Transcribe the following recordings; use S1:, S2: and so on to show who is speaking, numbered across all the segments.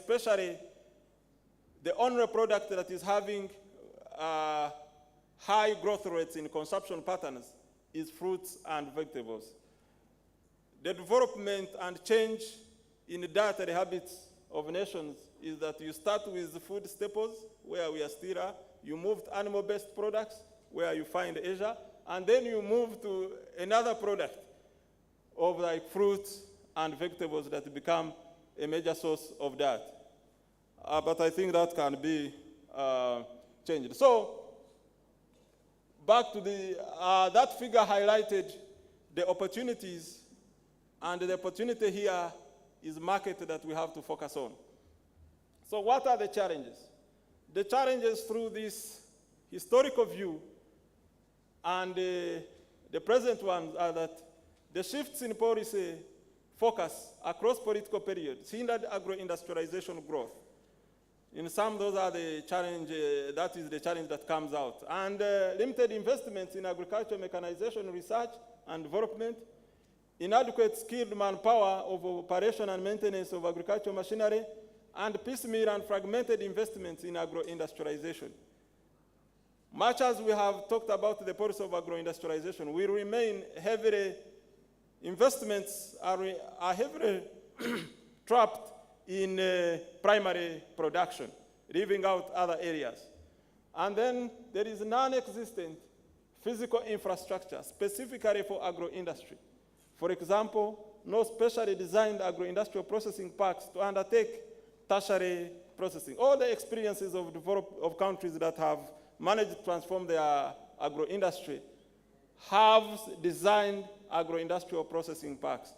S1: especially the only product that is having high growth rates in consumption patterns is fruits and vegetables. The development and change in the dietary habits of nations is that you start with food staples, where we are still are. You move to animal-based products, where you find Asia, and then you move to another product of like fruits and vegetables that become a major source of diet. But I think that can be changed. So, back to that figure highlighted the opportunities, and the opportunity here is market that we have to focus on. So what are the challenges? The challenges through this historical view and the present ones are that the shifts in policy focus across political periods hindered agro-industrialization growth. In some, those are the challenge, that is the challenge that comes out. And limited investments in agricultural mechanization, research and development, inadequate skilled manpower of operation and maintenance of agricultural machinery, and piecemeal and fragmented investments in agro-industrialization. Much as we have talked about the policy of agro-industrialization, we remain heavily, investments are heavily trapped in primary production, leaving out other areas. And then there is non-existent physical infrastructure specifically for agro-industry. For example, no specially designed agro-industrial processing parks to undertake tertiary processing. All the experiences of countries that have managed to transform their agro-industry have designed agro-industrial processing parks.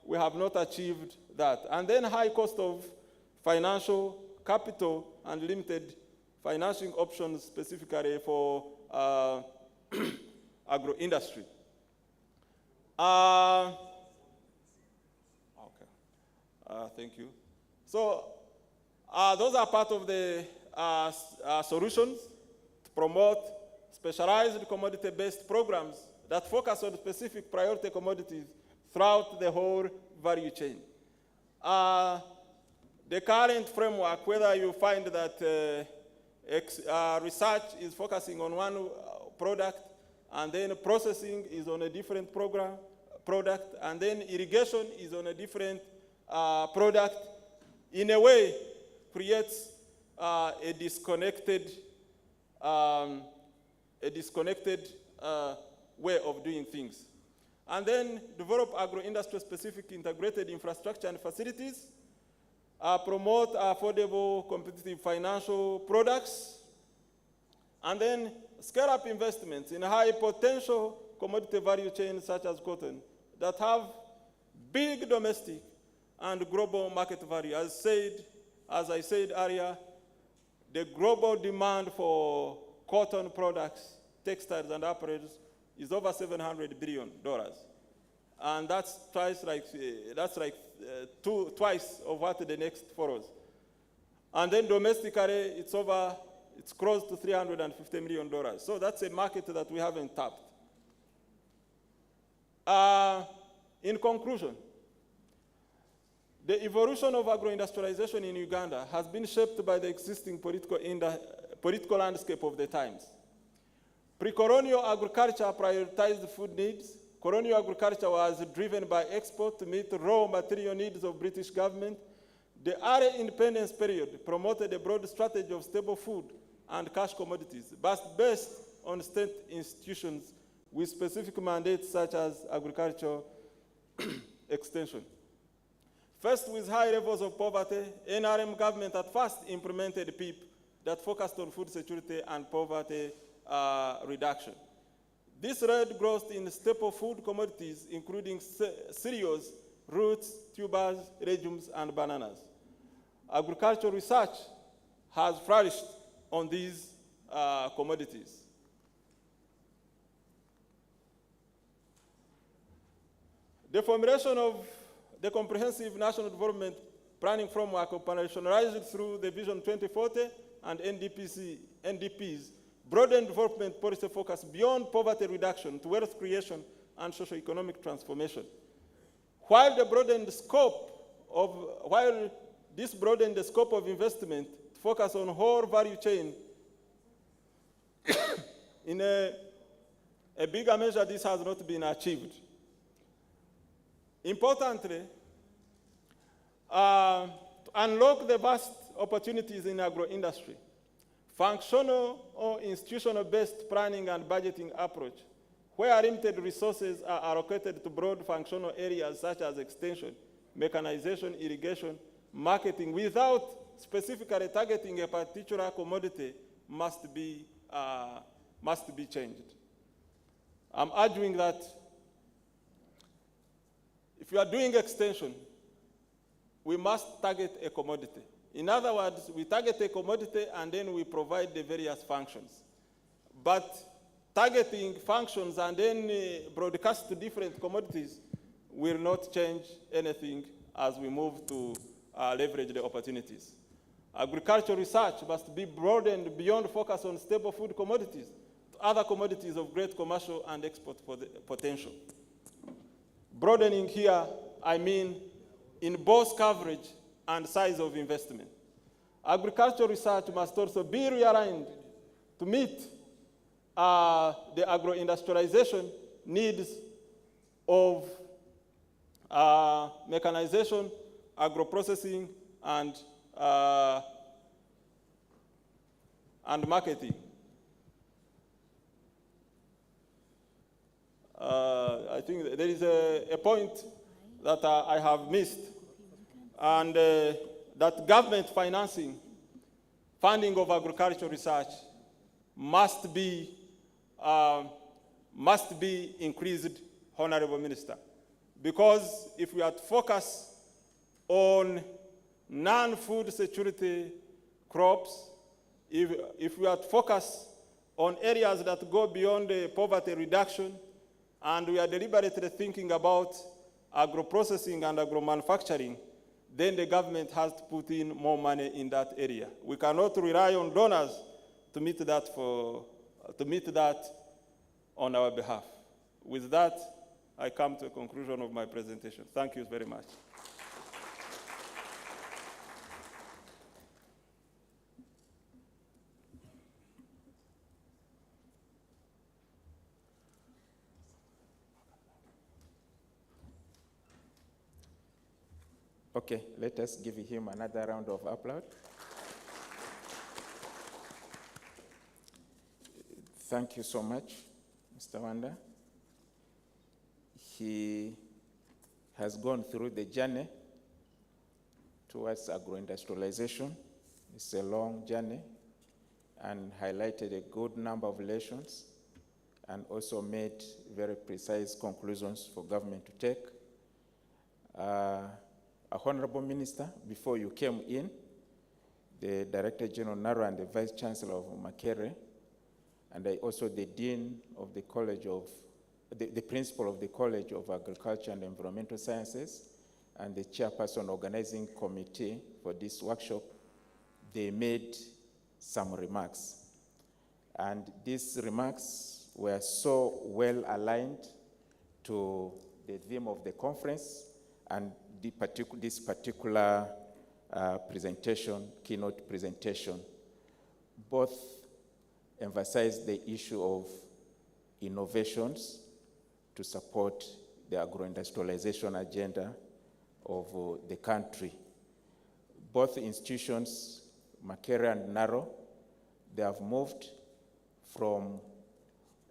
S1: We have not achieved that. And then high cost of financial capital and limited financing options specifically for agro-industry. Thank you. So those are part of the solutions to promote specialized commodity-based programs that focus on specific priority commodities throughout the whole value chain. The current framework, whether you find that research is focusing on one product, and then processing is on a different product, and then irrigation is on a different product, in a way creates a disconnected way of doing things. And then develop agro-industry specific integrated infrastructure and facilities, promote affordable competitive financial products, and then scale up investments in high potential commodity value chains such as cotton that have big domestic and global market value. As I said earlier, the global demand for cotton products, textiles and apparels is over $700 billion. And that's twice of what the next follows. And then domestically, it's close to $350 million. So that's a market that we haven't tapped. In conclusion, the evolution of agro-industrialization in Uganda has been shaped by the existing political landscape of the times. Pre-colonial agriculture prioritized food needs. Colonial agriculture was driven by export to meet raw material needs of British government. The early independence period promoted a broad strategy of stable food and cash commodities, but based on state institutions with specific mandates such as agricultural extension. First, with high levels of poverty, NRM government at first implemented PEEP that focused on food security and poverty reduction. This led growth in staple food commodities, including cereals, roots, tubers, legumes, and bananas. Agricultural research has flourished on these commodities. The formulation of the Comprehensive National Development Planning Framework operationalized through the Vision 2040 and NDPs broadened development policy focus beyond poverty reduction to wealth creation and socio-economic transformation. While the broadened scope while this broadened the scope of investment to focus on whole value chain, in a bigger measure, this has not been achieved. Importantly, to unlock the vast opportunities in agro-industry, functional or institutional-based planning and budgeting approach, where limited resources are allocated to broad functional areas such as extension, mechanization, irrigation, marketing, without specifically targeting a particular commodity, must be changed. I'm arguing that if you are doing extension, we must target a commodity. In other words, we target a commodity and then we provide the various functions. But targeting functions and then broadcast to different commodities will not change anything as we move to leverage the opportunities. Agricultural research must be broadened beyond focus on staple food commodities to other commodities of great commercial and export potential. Broadening here, I mean in both coverage and size of investment. Agricultural research must also be realigned to meet the agro-industrialization needs of mechanization, agro-processing, and marketing. I think there is a point that I have missed, and that government funding of agricultural research must be increased, Honorable Minister, because if we are to focus on non-food security crops, if we are to focus on areas that go beyond poverty reduction, and we are deliberately thinking about agro-processing and agro-manufacturing, then the government has to put in more money in that area. We cannot rely on donors to meet that on our behalf. With that, I come to a conclusion of my presentation. Thank you very much.
S2: Okay, let us give him another round of applause. Thank you so much, Mr. Wanda. He has gone through the journey towards agro-industrialization. It's a long journey and highlighted a good number of lessons and also made very precise conclusions for government to take. Honorable Minister, before you came in, the Director General Naro and the Vice Chancellor of Makerere, and also the Dean of the College of, the Principal of the College of Agriculture and Environmental Sciences, and the Chairperson Organizing Committee for this workshop, they made some remarks. And these remarks were so well aligned to the theme of the conference and this particular presentation, keynote presentation. Both emphasized the issue of innovations to support the agro-industrialization agenda of the country. Both institutions, Makerere and Naro, they have moved from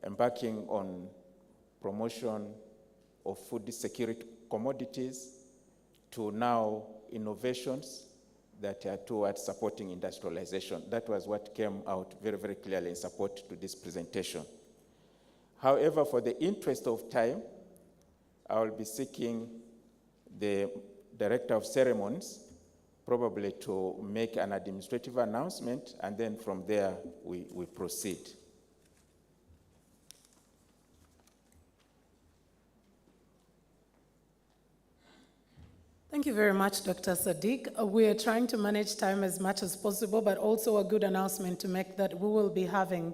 S2: embarking on promotion of food security commodities to now innovations that are towards supporting industrialization. That was what came out very, very clearly in support to this presentation. However, for the interest of time, I will be seeking the Director of Ceremonies probably to make an administrative announcement, and then from there we proceed.
S3: Thank you very much, Dr. Sadiq. We are trying to manage time as much as possible, but also a good announcement to make that we will be having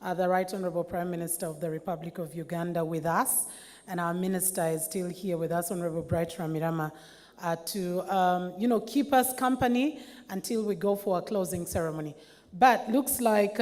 S3: the Right Honorable Prime Minister of the Republic of Uganda with us, and our Minister is still here with us, Honorable Bright Ramirama, to keep us company until we go for a closing ceremony. But looks like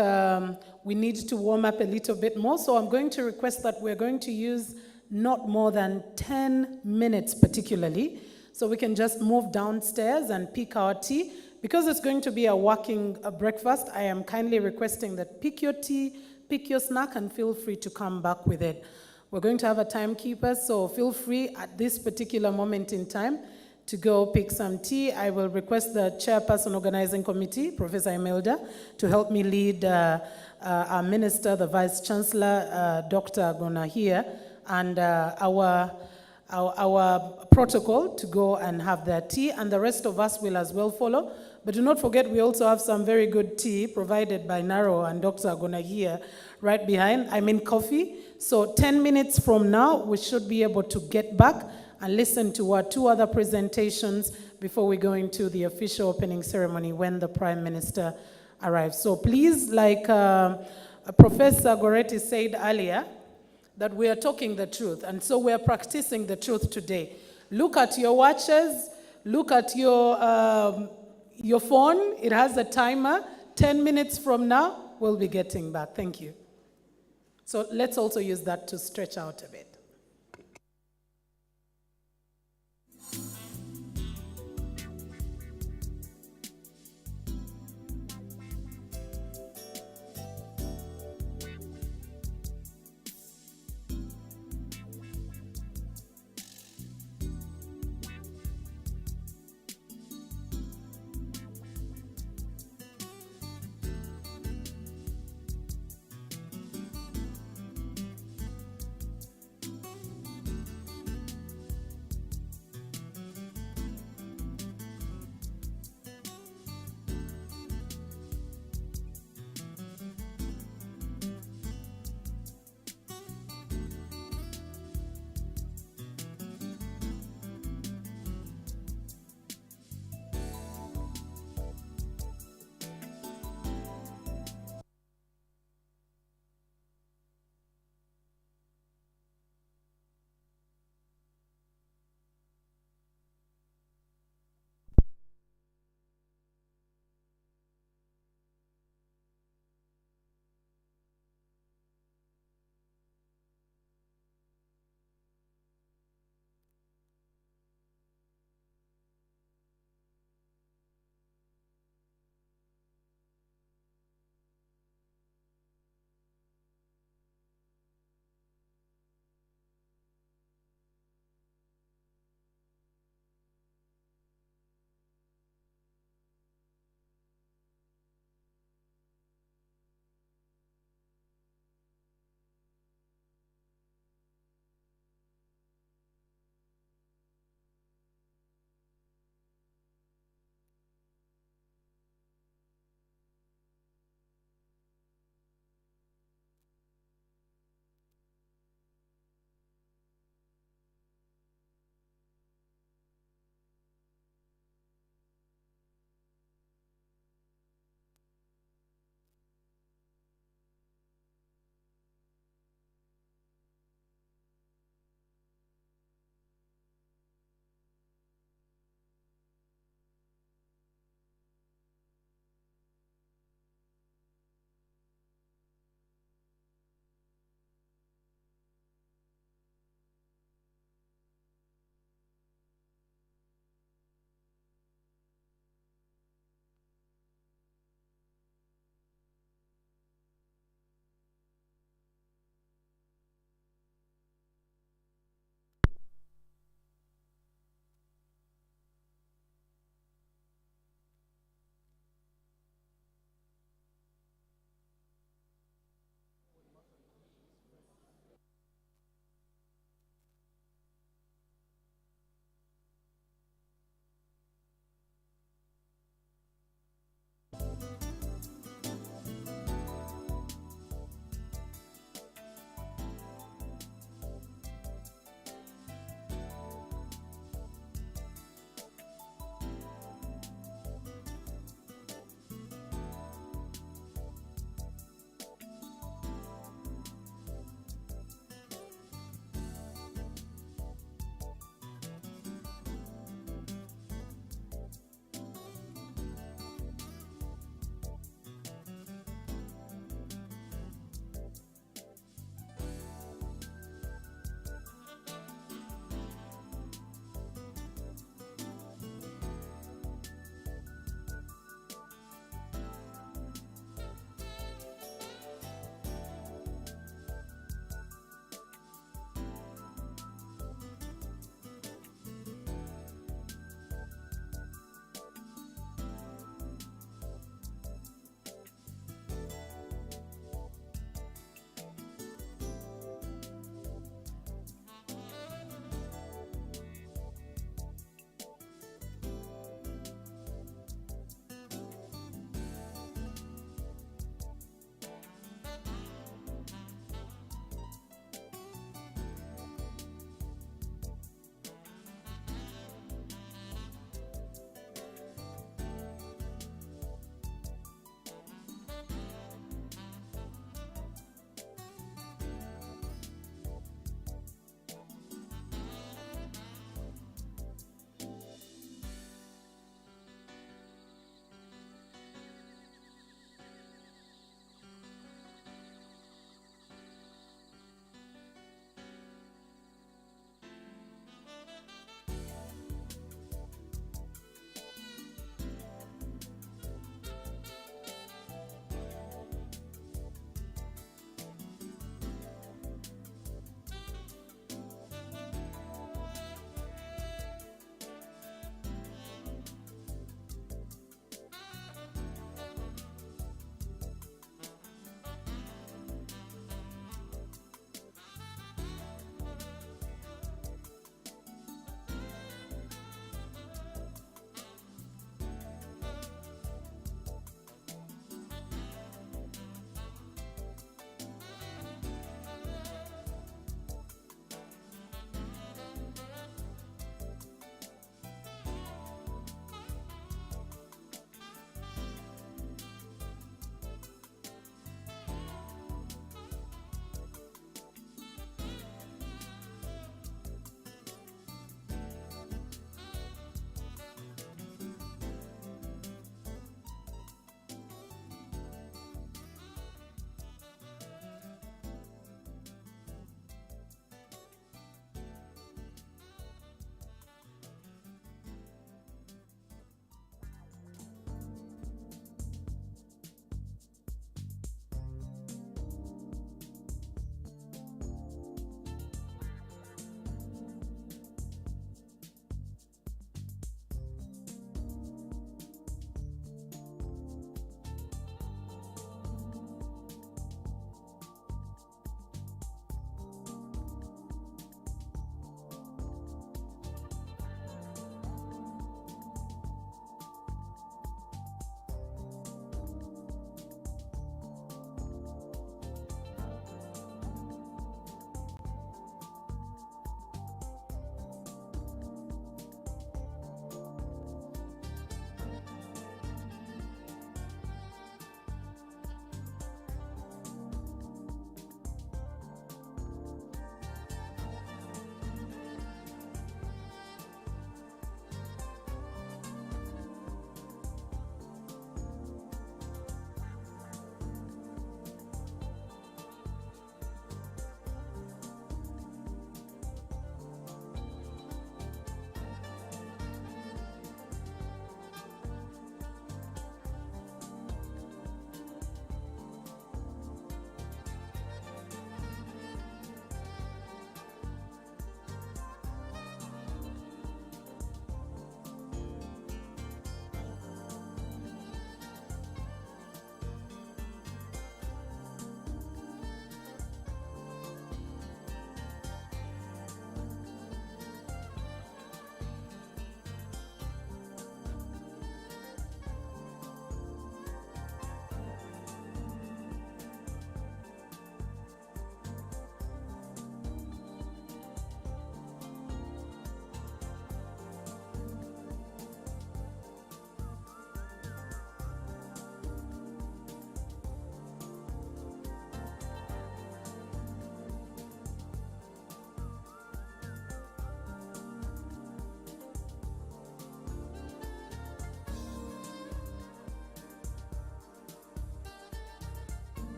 S3: we need to warm up a little bit more, so I'm going to request that we're going to use not more than 10 minutes particularly, so we can just move downstairs and pick our tea. Because it's going to be a working breakfast, I am kindly requesting that pick your tea, pick your snack, and feel free to come back with it. We're going to have a timekeeper, so feel free at this particular moment in time to go pick some tea. I will request the chairperson organizing committee, Professor Imelda, to help me lead our minister, the vice chancellor, Dr. Gona here, and our protocol to go and have their tea, and the rest of us will as well follow. But do not forget, we also have some very good tea provided by Naro and Dr. Gona here right behind. I mean coffee. So 10 minutes from now, we should be able to get back and listen to our two other presentations before we go into the official opening ceremony when the Prime Minister arrives. So please, like Professor Goretti said earlier, that we are talking the truth, and so we are practicing the truth today. Look at your watches, look at your phone, it has a timer. 10 minutes from now, we'll be getting back. Thank you. So let's also use that to stretch out a bit.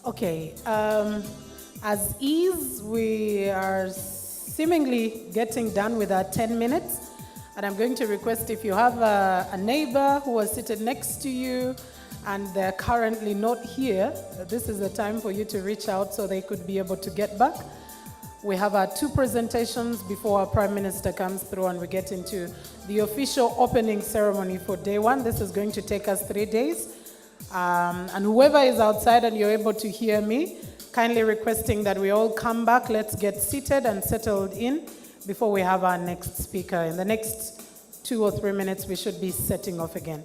S3: Okay, as is, we are seemingly getting done with our 10 minutes. And I'm going to request if you have a neighbor who was seated next to you and they're currently not here, this is the time for you to reach out so they could be able to get back. We have our 2 presentations before our Prime Minister comes through and we get into the official opening ceremony for day 1. This is going to take us 3 days. And whoever is outside and you're able to hear me, kindly requesting that we all come back. Let's get seated and settled in before we have our next speaker. In the next 2 or 3 minutes, we should be setting off again.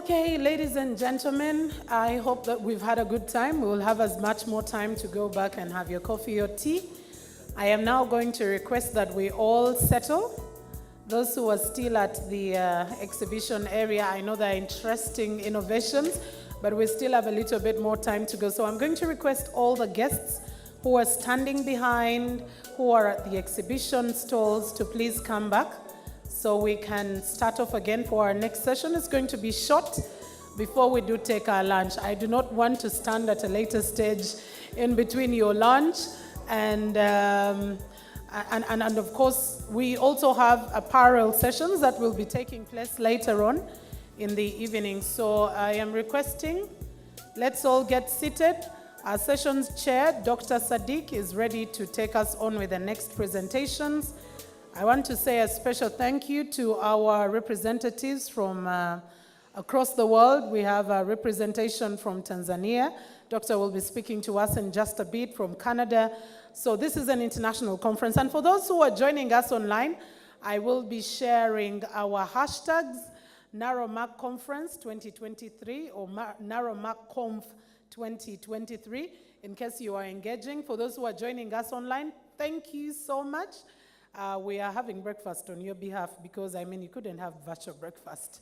S3: Okay, ladies and gentlemen, I hope that we've had a good time. We will have as much more time to go back and have your coffee or tea. I am now going to request that we all settle. Those who are still at the exhibition area, I know there are interesting innovations, but we still have a little bit more time to go. So I'm going to request all the guests who are standing behind, who are at the exhibition stalls, to please come back so we can start off again for our next session. It's going to be short before we do take our lunch. I do not want to stand at a later stage in between your lunch and of course, we also have apparel sessions that will be taking place later on in the evening. So I am requesting, let's all get seated. Our session's chair, Dr. Sadiq, is ready to take us on with the next presentations. I want to say a special thank you to our representatives from across the world. We have a representation from Tanzania. Doctor will be speaking to us in just a bit, from Canada. So this is an international conference. And for those who are joining us online, I will be sharing our hashtags, Naro-Mak Conference 2023 or Naro-Mak Conf 2023, in case you are engaging. For those who are joining us online, thank you so much. We are having breakfast on your behalf because, I mean, you couldn't have virtual breakfast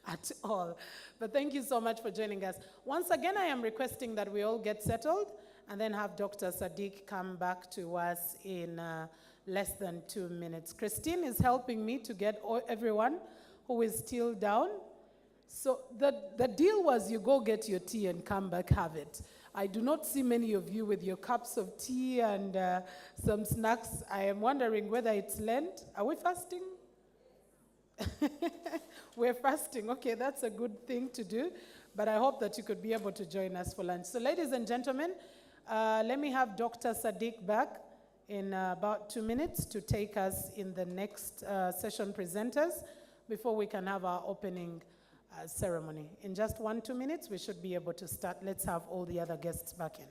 S3: at all. But thank you so much for joining us. Once again, I am requesting that we all get settled and then have Dr. Sadiq come back to us in less than 2 minutes. Christine is helping me to get everyone who is still down. So the deal was you go get your tea and come back, have it. I do not see many of you with your cups of tea and some snacks. I am wondering whether it's Lent. Are we fasting? We're fasting. Okay, that's a good thing to do. But I hope that you could be able to join us for lunch. So ladies and gentlemen, let me have Dr. Sadiq back in about 2 minutes to take us in the next session presenters before we can have our opening ceremony. In just 1-2 minutes, we should be able to start. Let's have all the other guests back in.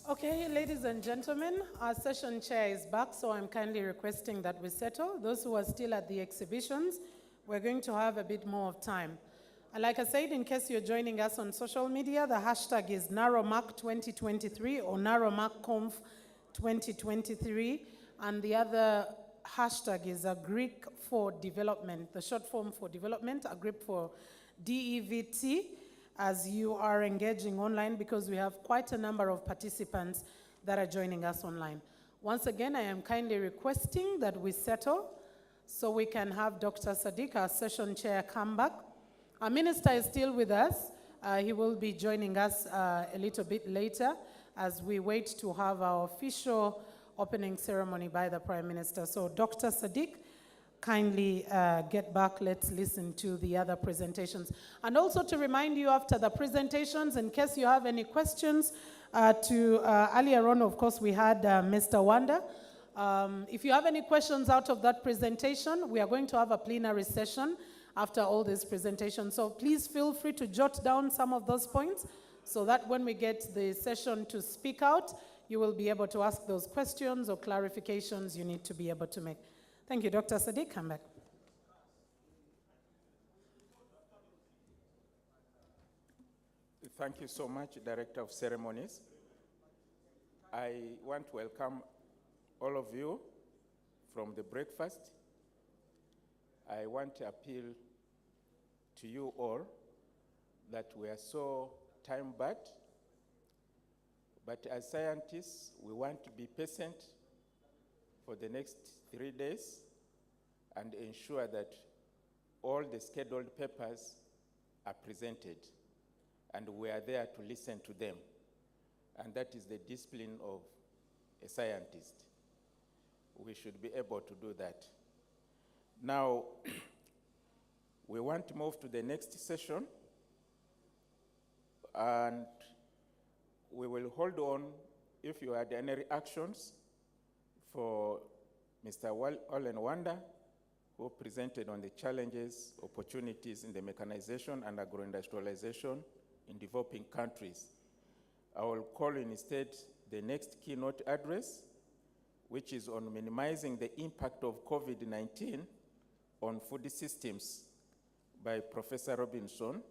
S3: Okay, ladies and gentlemen, our session chair is back, so I'm kindly requesting that we settle. Those who are still at the exhibitions, we're going to have a bit more of time. And like I said, in case you're joining us on social media, the hashtag is Naro-Mak 2023 or Naro-Mak Conf 2023, and the other hashtag is Agric for Development, the short form for development, Agric for DEVT, as you are engaging online, because we have quite a number of participants that are joining us online. Once again, I am kindly requesting that we settle so we can have Dr. Sadiq, our session chair, come back. Our minister is still with us. He will be joining us a little bit later as we wait to have our official opening ceremony by the Prime Minister. So Dr. Sadiq, kindly get back. Let's listen to the other presentations. And also to remind you, after the presentations, in case you have any questions, earlier on, of course, we had Mr. Wanda. If you have any questions out of that presentation, we are going to have a plenary session after all these presentations. So please feel free to jot down some of those points so that when we get the session to speak out, you will be able to ask those questions or clarifications you need to be able to make. Thank you, Dr. Sadiq. Come back.
S2: Thank you so much, Director of Ceremonies. I want to welcome all of you from the breakfast. I want to appeal to you all that we are so time-bound, but as scientists, we want to be patient for the next 3 days and ensure that all the scheduled papers are presented, and we are there to listen to them. And that is the discipline of a scientist. We should be able to do that. Now, we want to move to the next session, and we will hold on if you had any reactions for Mr. Olen Wanda, who presented on the challenges, opportunities in the mechanization and agro-industrialization in developing countries. I will call instead the next keynote address, which is on minimizing the impact of COVID-19 on food systems, by Professor Robinson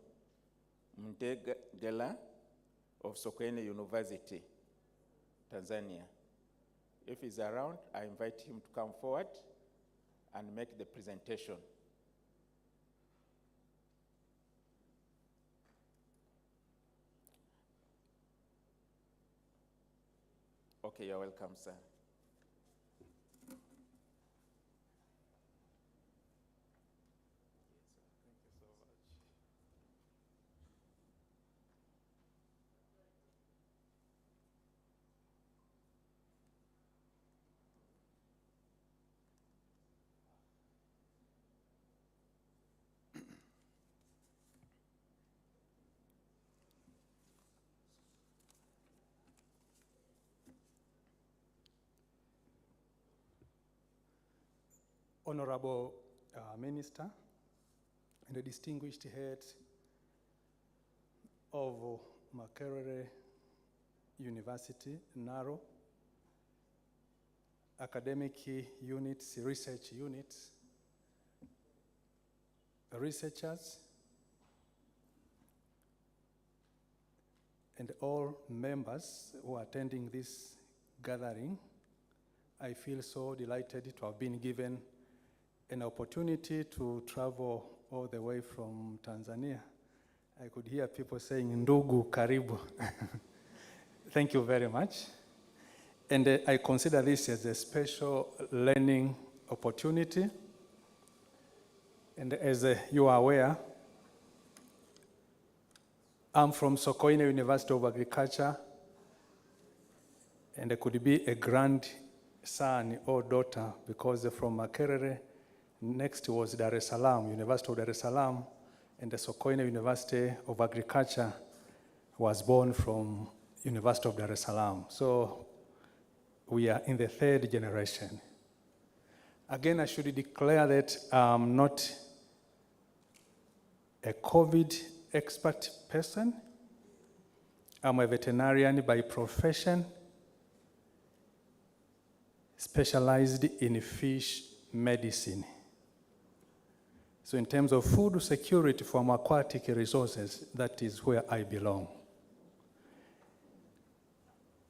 S2: Mdegela of Sokoine University, Tanzania. If he's around, I invite him to come forward and make the presentation. Okay, you're welcome, sir.
S4: Honorable Minister and the distinguished head of Makerere University, Naro, academic units, research units, researchers, and all members who are attending this gathering, I feel so delighted to have been given an opportunity to travel all the way from Tanzania. I could hear people saying, Ndugu, karibu. Thank you very much. And I consider this as a special learning opportunity. And as you are aware, I'm from Sokoine University of Agriculture, and I could be a grandson or daughter, because from Makerere, next was Dar es Salaam, University of Dar es Salaam, and the Sokoine University of Agriculture was born from University of Dar es Salaam. So we are in the third generation. Again, I should declare that I'm not a COVID expert person. I'm a veterinarian by profession, specialized in fish medicine. So in terms of food security from aquatic resources, that is where I belong.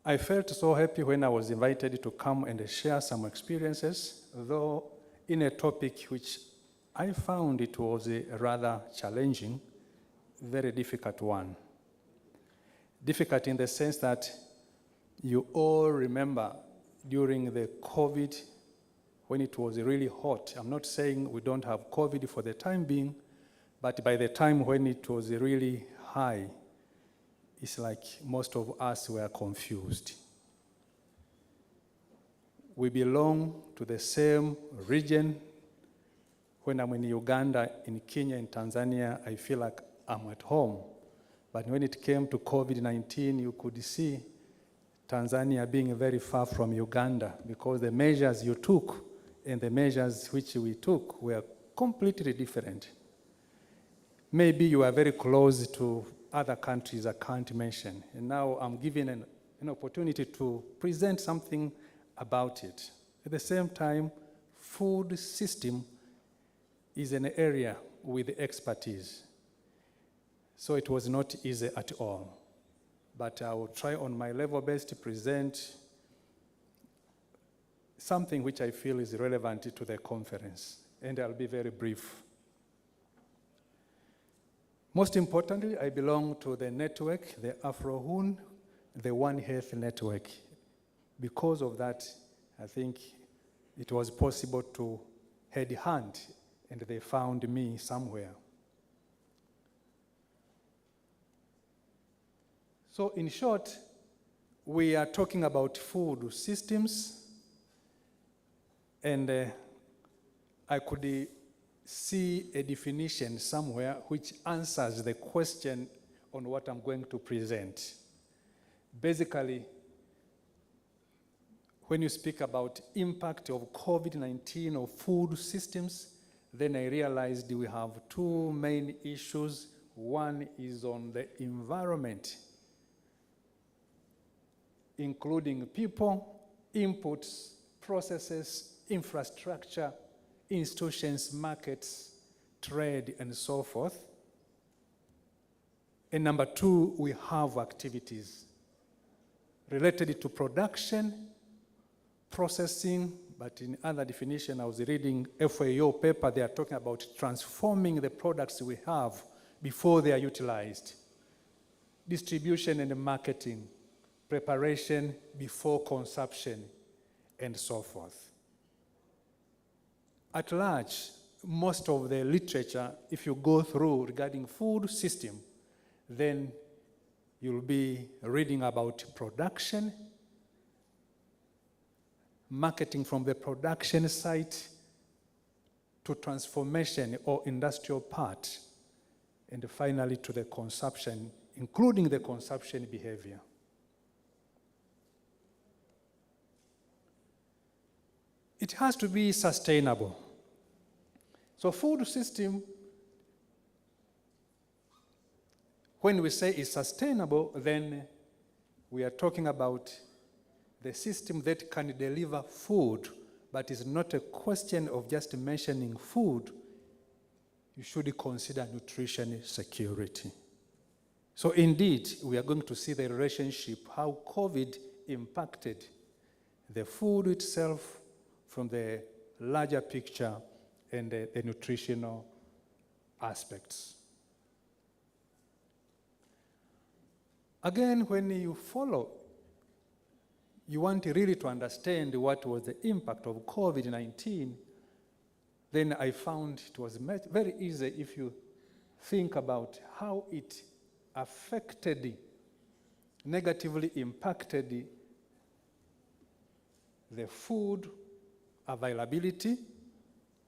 S4: I felt so happy when I was invited to come and share some experiences, though in a topic which I found it was a rather challenging, very difficult one. Difficult in the sense that you all remember during the COVID, when it was really hot. I'm not saying we don't have COVID for the time being, but by the time when it was really high, it's like most of us were confused. We belong to the same region. When I'm in Uganda, in Kenya, in Tanzania, I feel like I'm at home. But when it came to COVID-19, you could see Tanzania being very far from Uganda because the measures you took and the measures which we took were completely different. Maybe you are very close to other countries I can't mention. And now I'm given an opportunity to present something about it. At the same time, food system is an area with expertise. So it was not easy at all. But I will try on my level best to present something which I feel is relevant to the conference. And I'll be very brief. Most importantly, I belong to the network, the Afro-Hun, the One Health Network. Because of that, I think it was possible to headhunt, and they found me somewhere. So in short, we are talking about food systems, and I could see a definition somewhere which answers the question on what I'm going to present. Basically, when you speak about impact of COVID-19 on food systems, then I realized we have two main issues. One is on the environment, including people, inputs, processes, infrastructure, institutions, markets, trade, and so forth. And number two, we have activities related to production, processing, but in other definition, I was reading FAO paper, they are talking about transforming the products we have before they are utilized. Distribution and marketing, preparation before consumption, and so forth. At large, most of the literature, if you go through regarding food system, then you'll be reading about production, marketing from the production site to transformation or industrial part, and finally to the consumption, including the consumption behavior. It has to be sustainable. So food system, when we say it's sustainable, then we are talking about the system that can deliver food, but it's not a question of just mentioning food. You should consider nutrition security. So indeed, we are going to see the relationship, how COVID impacted the food itself from the larger picture and the nutritional aspects. Again, when you follow, you want really to understand what was the impact of COVID-19, then I found it was very easy if you think about how it affected, negatively impacted the food availability.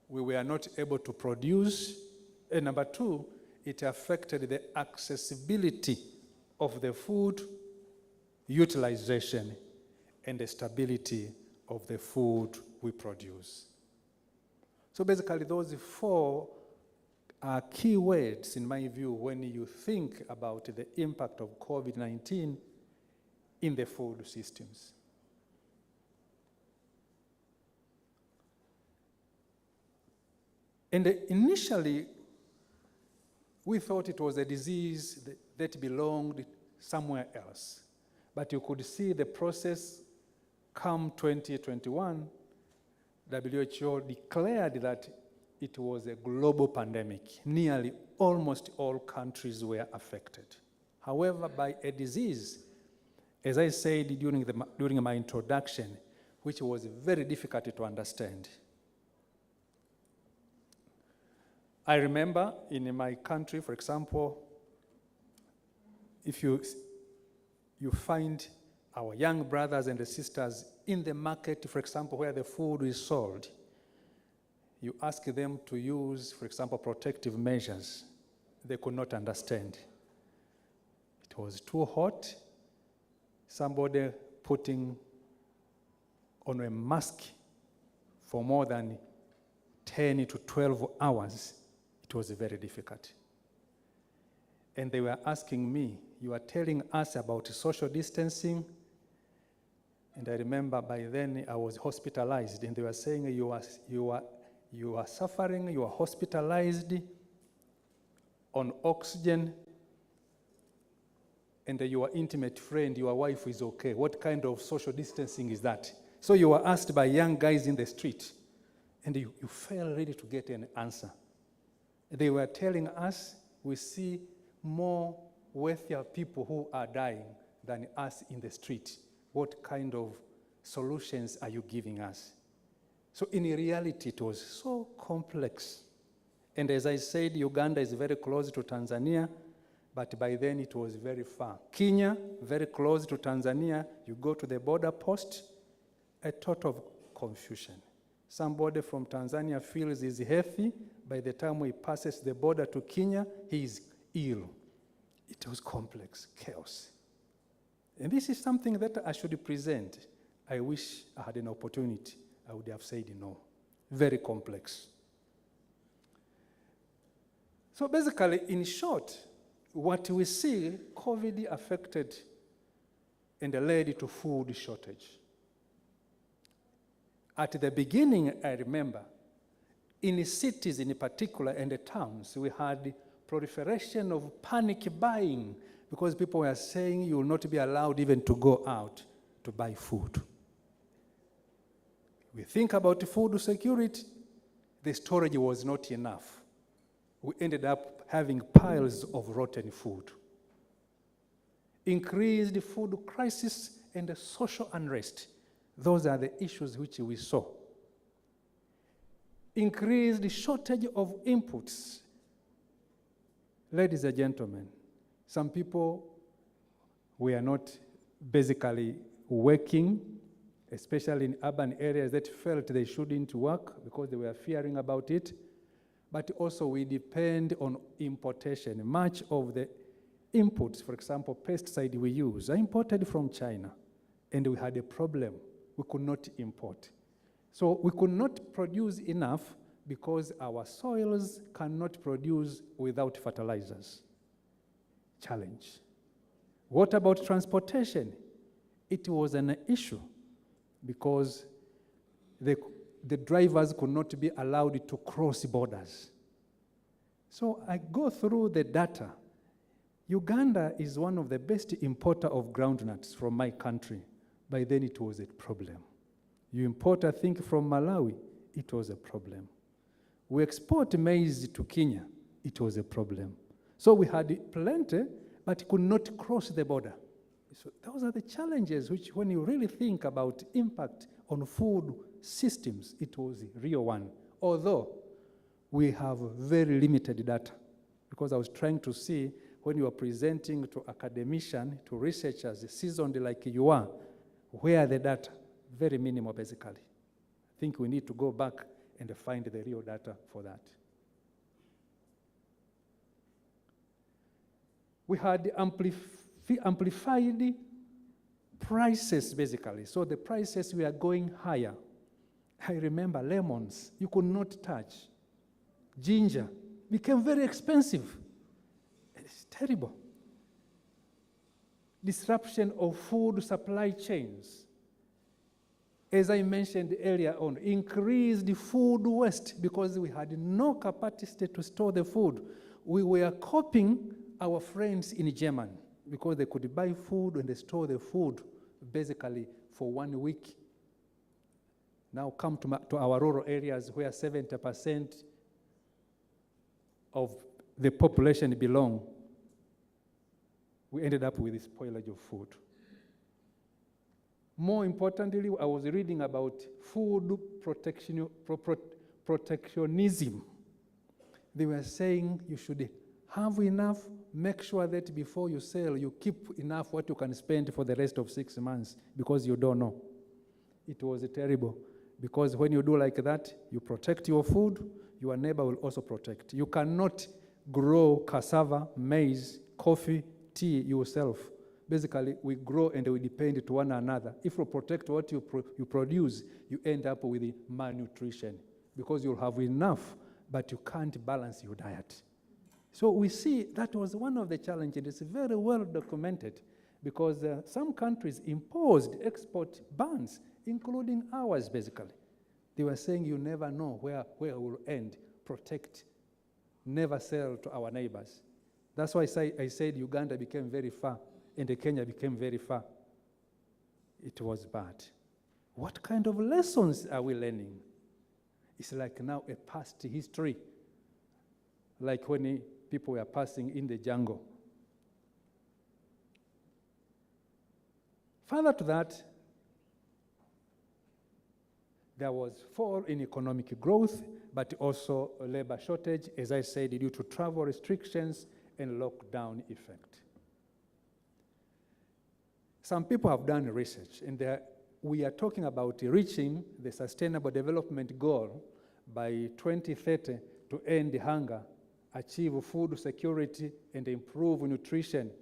S4: We were not able to produce. And number two, it affected the accessibility of the food, utilization, and the stability of the food we produce. So basically, those four are key words, in my view, when you think about the impact of COVID-19 in the food systems. And initially, we thought it was a disease that belonged somewhere else. But you could see the process come 2021, WHO declared that it was a global pandemic. Nearly almost all countries were affected. However, by a disease, as I said during my introduction, which was very difficult to understand. I remember in my country, for example, if you find our young brothers and sisters in the market, for example, where the food is sold, you ask them to use, for example, protective measures. They could not understand. It was too hot. Somebody putting on a mask for more than 10 to 12 hours, it was very difficult. And they were asking me, you are telling us about social distancing? And I remember by then I was hospitalized, and they were saying, you are suffering, you are hospitalized on oxygen, and your intimate friend, your wife, is okay. What kind of social distancing is that? So you were asked by young guys in the street, and you failed really to get an answer. They were telling us, we see more wealthier people who are dying than us in the street. What kind of solutions are you giving us? So in reality, it was so complex. And as I said, Uganda is very close to Tanzania, but by then it was very far. Kenya, very close to Tanzania. You go to the border post, a total confusion. Somebody from Tanzania feels he's healthy. By the time he passes the border to Kenya, he is ill. It was complex, chaos. And this is something that I should present. I wish I had an opportunity. I would have said no. Very complex. So basically, in short, what we see, COVID affected and led to food shortage. At the beginning, I remember, in cities in particular and the towns, we had proliferation of panic buying because people were saying you will not be allowed even to go out to buy food. We think about food security, the storage was not enough. We ended up having piles of rotten food. Increased food crisis and social unrest. Those are the issues which we saw. Increased shortage of inputs. Ladies and gentlemen, some people were not basically working, especially in urban areas that felt they shouldn't work because they were fearing about it. But also we depend on importation. Much of the inputs, for example, pesticide we use, are imported from China. And we had a problem. We could not import. So we could not produce enough because our soils cannot produce without fertilizers. Challenge. What about transportation? It was an issue because the drivers could not be allowed to cross borders. So I go through the data. Uganda is one of the best importer of groundnuts from my country. By then it was a problem. You import, I think, from Malawi, it was a problem. We export maize to Kenya, it was a problem. So we had plenty, but could not cross the border. So those are the challenges which, when you really think about impact on food systems, it was a real one. Although we have very limited data, because I was trying to see when you are presenting to academicians, to researchers, seasoned like you are, where are the data? Very minimal, basically. I think we need to go back and find the real data for that. We had amplified prices, basically. So the prices were going higher. I remember lemons, you could not touch. Ginger became very expensive. It's terrible. Disruption of food supply chains. as I mentioned earlier on, increased food waste because we had no capacity to store the food. We were copying our friends in Germany because they could buy food and they store the food basically for 1 week. Now come to our rural areas where 70% of the population belong. We ended up with this spoilage of food. More importantly, I was reading about food protectionism. They were saying you should have enough, make sure that before you sell, you keep enough what you can spend for the rest of 6 months because you don't know. It was terrible because when you do like that, you protect your food, your neighbor will also protect. You cannot grow cassava, maize, coffee, tea yourself. Basically, we grow and we depend to one another. If you protect what you produce, you end up with malnutrition because you'll have enough, but you can't balance your diet. So we see that was one of the challenges. It's very well documented because some countries imposed export bans, including ours, basically. They were saying you never know where we'll end. Protect, never sell to our neighbors. That's why I said Uganda became very far and Kenya became very far. It was bad. What kind of lessons are we learning? It's like now a past history, like when people were passing in the jungle. Further to that, there was fall in economic growth, but also a labor shortage, as I said, due to travel restrictions and lockdown effect. Some people have done research, and we are talking about reaching the Sustainable Development Goal by 2030 to end hunger, achieve food security, and improve nutrition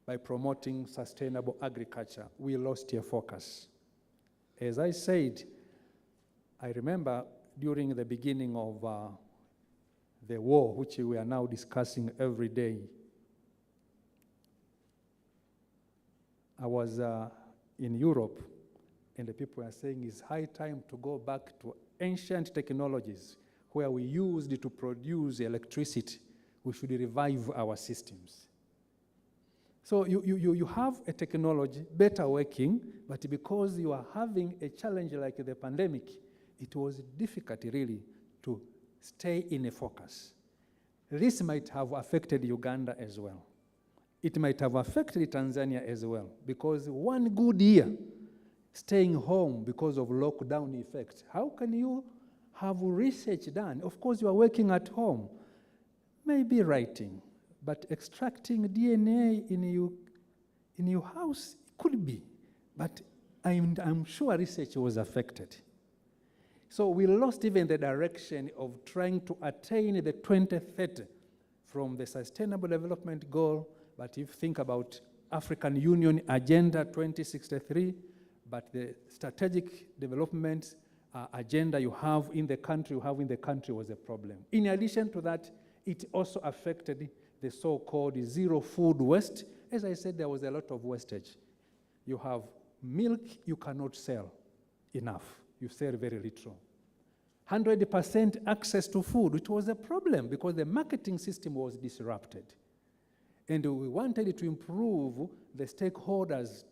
S4: by promoting sustainable agriculture. We lost your focus. As I said, I remember during the beginning of the war, which we are now discussing every day, I was in Europe, and the people were saying it's high time to go back to ancient technologies where we used to produce electricity. We should revive our systems. So you have a technology better working, but because you are having a challenge like the pandemic, it was difficult really to stay in a focus. This might have affected Uganda as well. It might have affected Tanzania as well, because one good year staying home because of lockdown effect, how can you have research done? Of course, you are working at home, maybe writing, but extracting DNA in your house could be, but I'm sure research was affected. So we lost even the direction of trying to attain the 2030 from the Sustainable Development Goal. But if you think about African Union Agenda 2063, but the strategic development agenda you have in the country was a problem. In addition to that, it also affected the so-called zero food waste. As I said, there was a lot of wastage. You have milk you cannot sell enough. You sell very little. 100% access to food, which was a problem because the marketing system was disrupted. And we wanted to improve the stakeholders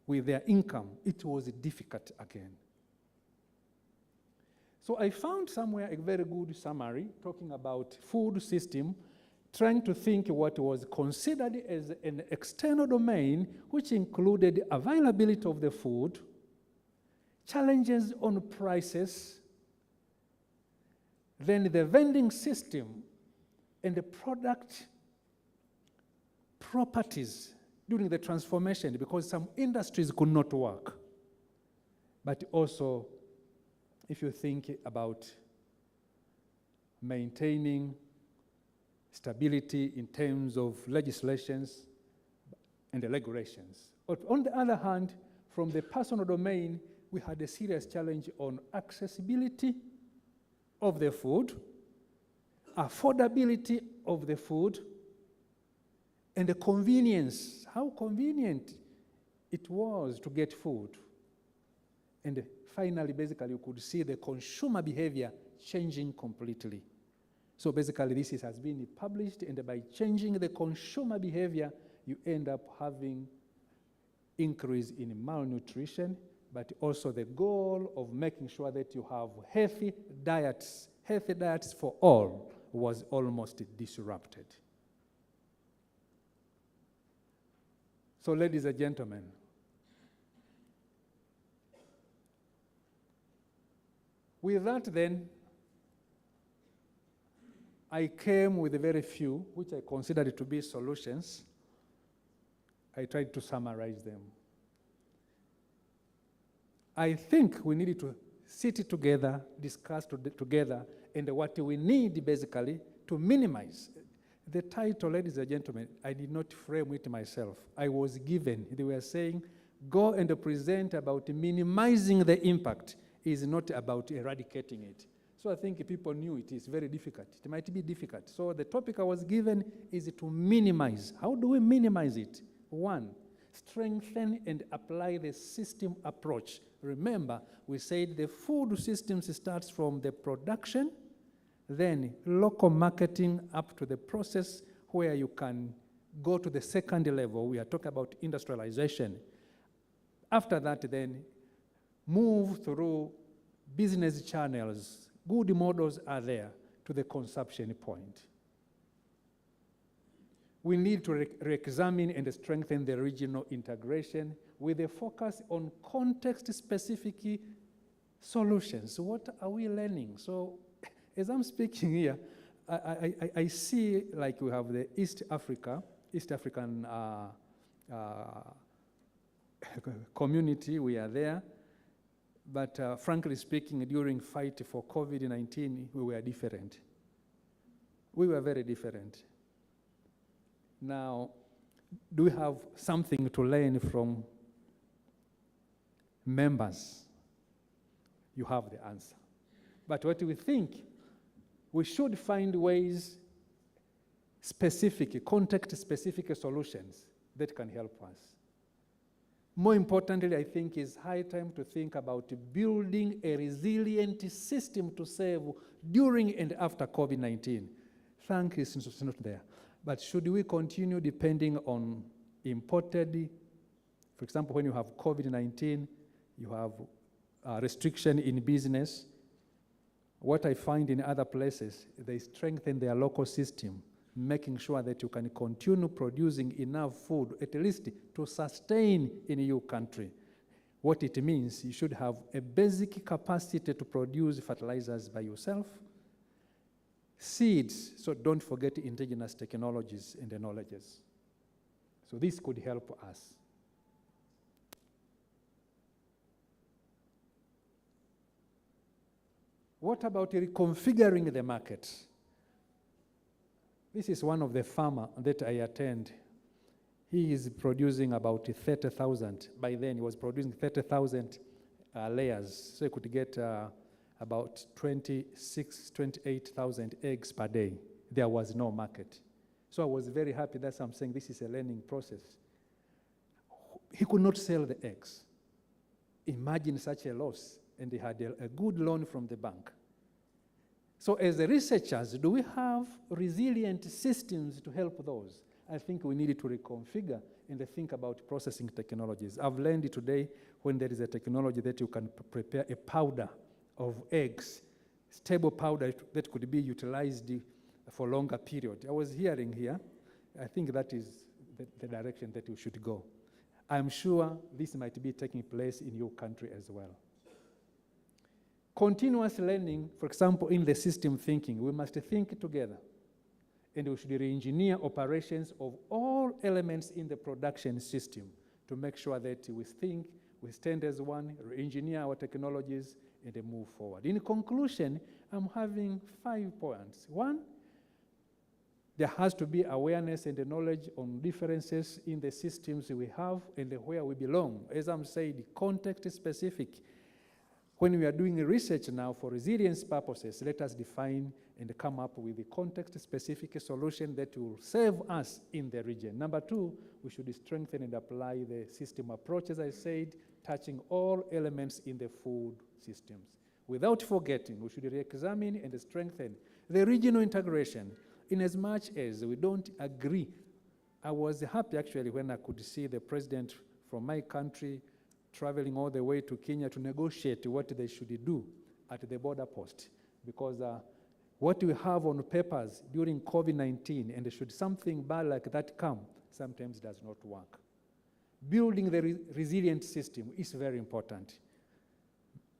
S4: with their income. It was difficult again. So I found somewhere a very good summary talking about food system, trying to think what was considered as an external domain, which included availability of the food, challenges on prices, then the vending system, and the product properties during the transformation, because some industries could not work. But also, if you think about maintaining stability in terms of legislations and the regulations. But on the other hand, from the personal domain, we had a serious challenge on accessibility of the food, affordability of the food, and the convenience, how convenient it was to get food. And finally, basically, you could see the consumer behavior changing completely. So basically, this has been published, and by changing the consumer behavior, you end up having increase in malnutrition, but also the goal of making sure that you have healthy diets for all was almost disrupted. So ladies and gentlemen, with that then, I came with a very few, which I considered to be solutions. I tried to summarize them. I think we needed to sit together, discuss together, and what we need basically to minimize. The title, ladies and gentlemen, I did not frame it myself. I was given, they were saying, go and present about minimizing the impact. Is not about eradicating it. So I think people knew it is very difficult. It might be difficult. So the topic I was given is to minimize. How do we minimize it? One, strengthen and apply the system approach. Remember, we said the food systems starts from the production, then local marketing up to the process where you can go to the second level. We are talking about industrialization. After that, then, move through business channels. Good models are there to the consumption point. We need to re-examine and strengthen the regional integration with a focus on context-specific solutions. What are we learning? So, as I'm speaking here, I see like we have the East African community, we are there. But frankly speaking, during fight for COVID-19, we were different. We were very different. Now, do we have something to learn from members? You have the answer. But what we think, we should find ways, context-specific solutions that can help us. More importantly, I think it's high time to think about building a resilient system to serve during and after COVID-19. Thank you, it's not there. But should we continue depending on imported, for example, when you have COVID-19, you have restriction in business. What I find in other places, they strengthen their local system, making sure that you can continue producing enough food, at least to sustain in your country. What it means, you should have a basic capacity to produce fertilizers by yourself, seeds, so don't forget indigenous technologies and the knowledges. So this could help us. What about reconfiguring the market? This is one of the farmers that I attend. He is producing about 30,000. By then, he was producing 30,000 layers. So he could get about 28,000 eggs per day. There was no market. So I was very happy. That's why I'm saying this is a learning process. He could not sell the eggs. Imagine such a loss. And he had a good loan from the bank. So as the researchers, do we have resilient systems to help those? I think we need to reconfigure and think about processing technologies. I've learned today when there is a technology that you can prepare a powder of eggs, stable powder that could be utilized for longer period. I was hearing here, I think that is the direction that we should go. I'm sure this might be taking place in your country as well. Continuous learning, for example, in the system thinking, we must think together. And we should re-engineer operations of all elements in the production system to make sure that we think, we stand as one, re-engineer our technologies, and then move forward. In conclusion, I'm having 5 points. One, there has to be awareness and the knowledge on differences in the systems we have and where we belong. As I'm saying, context specific. When we are doing research now for resilience purposes, let us define and come up with a context-specific solution that will serve us in the region. Number 2, we should strengthen and apply the system approach, as I said, touching all elements in the food systems. Without forgetting, we should re-examine and strengthen the regional integration in as much as we don't agree. I was happy actually when I could see the president from my country traveling all the way to Kenya to negotiate what they should do at the border post, because what we have on papers during COVID-19, and should something bad like that come, sometimes does not work. Building the resilient system is very important,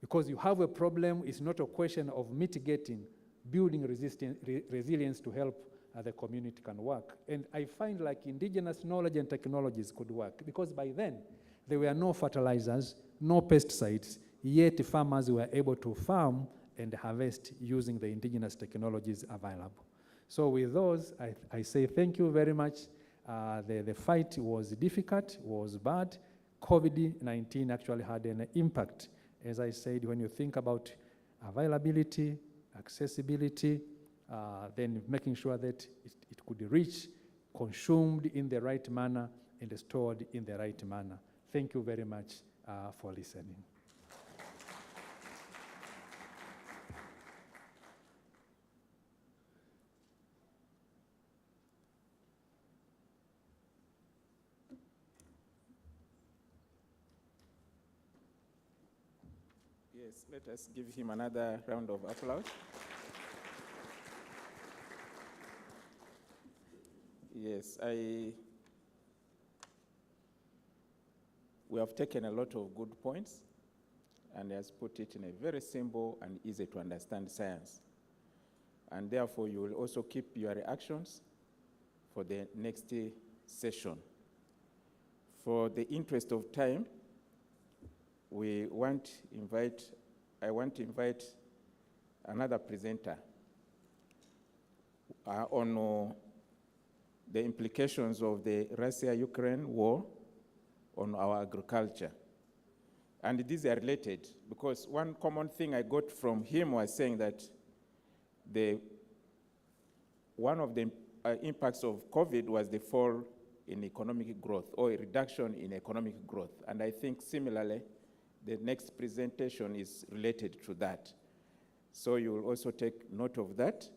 S4: because you have a problem, it's not a question of mitigating, building resilience to help the community can work. And I find like indigenous knowledge and technologies could work, because by then there were no fertilizers, no pesticides, yet farmers were able to farm and harvest using the indigenous technologies available. So with those, I say thank you very much. The fight was difficult, was bad. COVID-19 actually had an impact. As I said, when you think about availability, accessibility, then making sure that it could reach, consumed in the right manner, and stored in the right manner. Thank you very much for listening.
S2: Yes, let us give him another round of applause. Yes, we have taken a lot of good points and has put it in a very simple and easy to understand science. And therefore, you will also keep your reactions for the next session. For the interest of time, I want to invite another presenter on the implications of the Russia-Ukraine war on our agriculture. And these are related, because one common thing I got from him was saying that one of the impacts of COVID was the fall in economic growth, or a reduction in economic growth. And I think similarly, the next presentation is related to that. So you will also take note of that.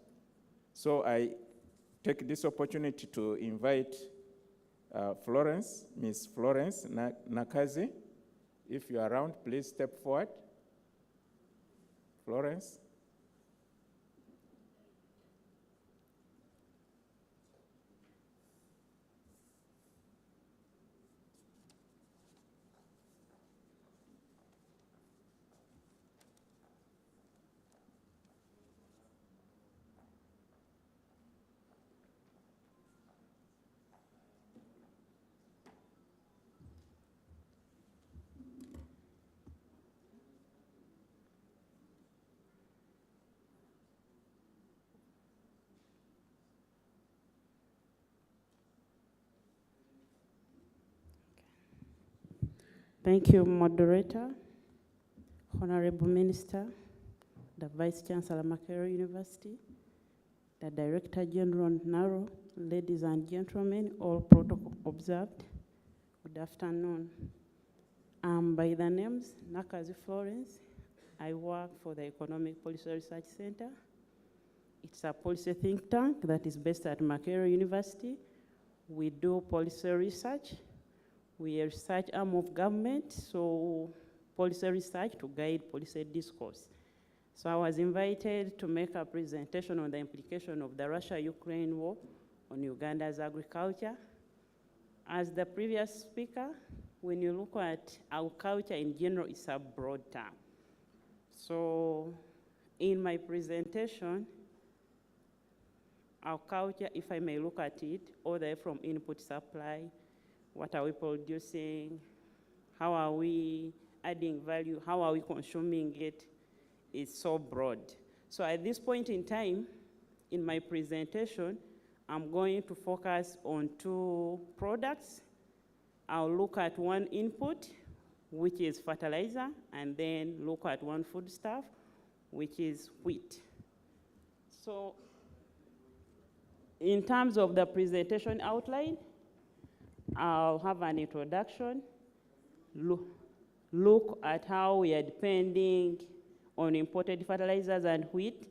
S2: So I take this opportunity to invite Florence, Ms. Florence Nakazi. If you're around, please step forward. Florence.
S5: Thank you, Moderator, Honorable Minister, the Vice Chancellor, Makerere University, the Director General, Naro, ladies and gentlemen, all protocol observed. Good afternoon. By the names, Nakazi Florence. I work for the Economic Policy Research Center. It's a policy think tank that is based at Makerere University. We do policy research. We are a research arm of government, so policy research to guide policy discourse. So I was invited to make a presentation on the implication of the Russia-Ukraine war on Uganda's agriculture. As the previous speaker, when you look at agriculture in general, it's a broad term. So in my presentation, agriculture, if I may look at it, all the way from input supply, what are we producing? How are we adding value? How are we consuming it? It's so broad. So at this point in time, in my presentation, I'm going to focus on two products. I'll look at one input, which is fertilizer, and then look at one foodstuff, which is wheat. So in terms of the presentation outline, I'll have an introduction, look at how we are depending on imported fertilizers and wheat,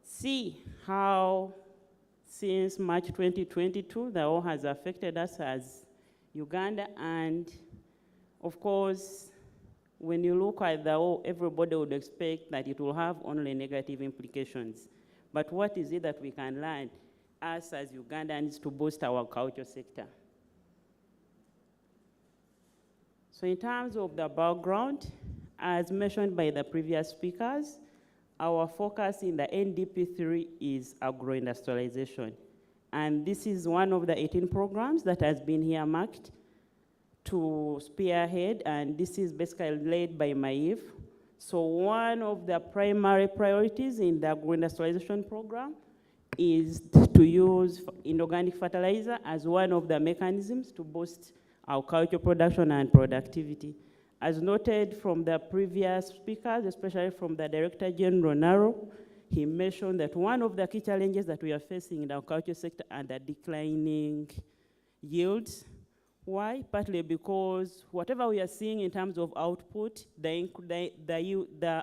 S5: see how since March 2022, the war has affected us as Uganda, and of course, when you look at the war, everybody would expect that it will have only negative implications. But what is it that we can learn, us as Ugandans, to boost our agriculture sector? So in terms of the background, as mentioned by the previous speakers, our focus in the NDP3 is agro-industrialization. And this is one of the 18 programs that has been here marked to spearhead, and this is basically led by MAIF. So one of the primary priorities in the agro-industrialization program is to use inorganic fertilizer as one of the mechanisms to boost our agricultural production and productivity. As noted from the previous speakers, especially from the Director General Naro, he mentioned that one of the key challenges that we are facing in the agriculture sector are the declining yields. Why? Partly because whatever we are seeing in terms of output, the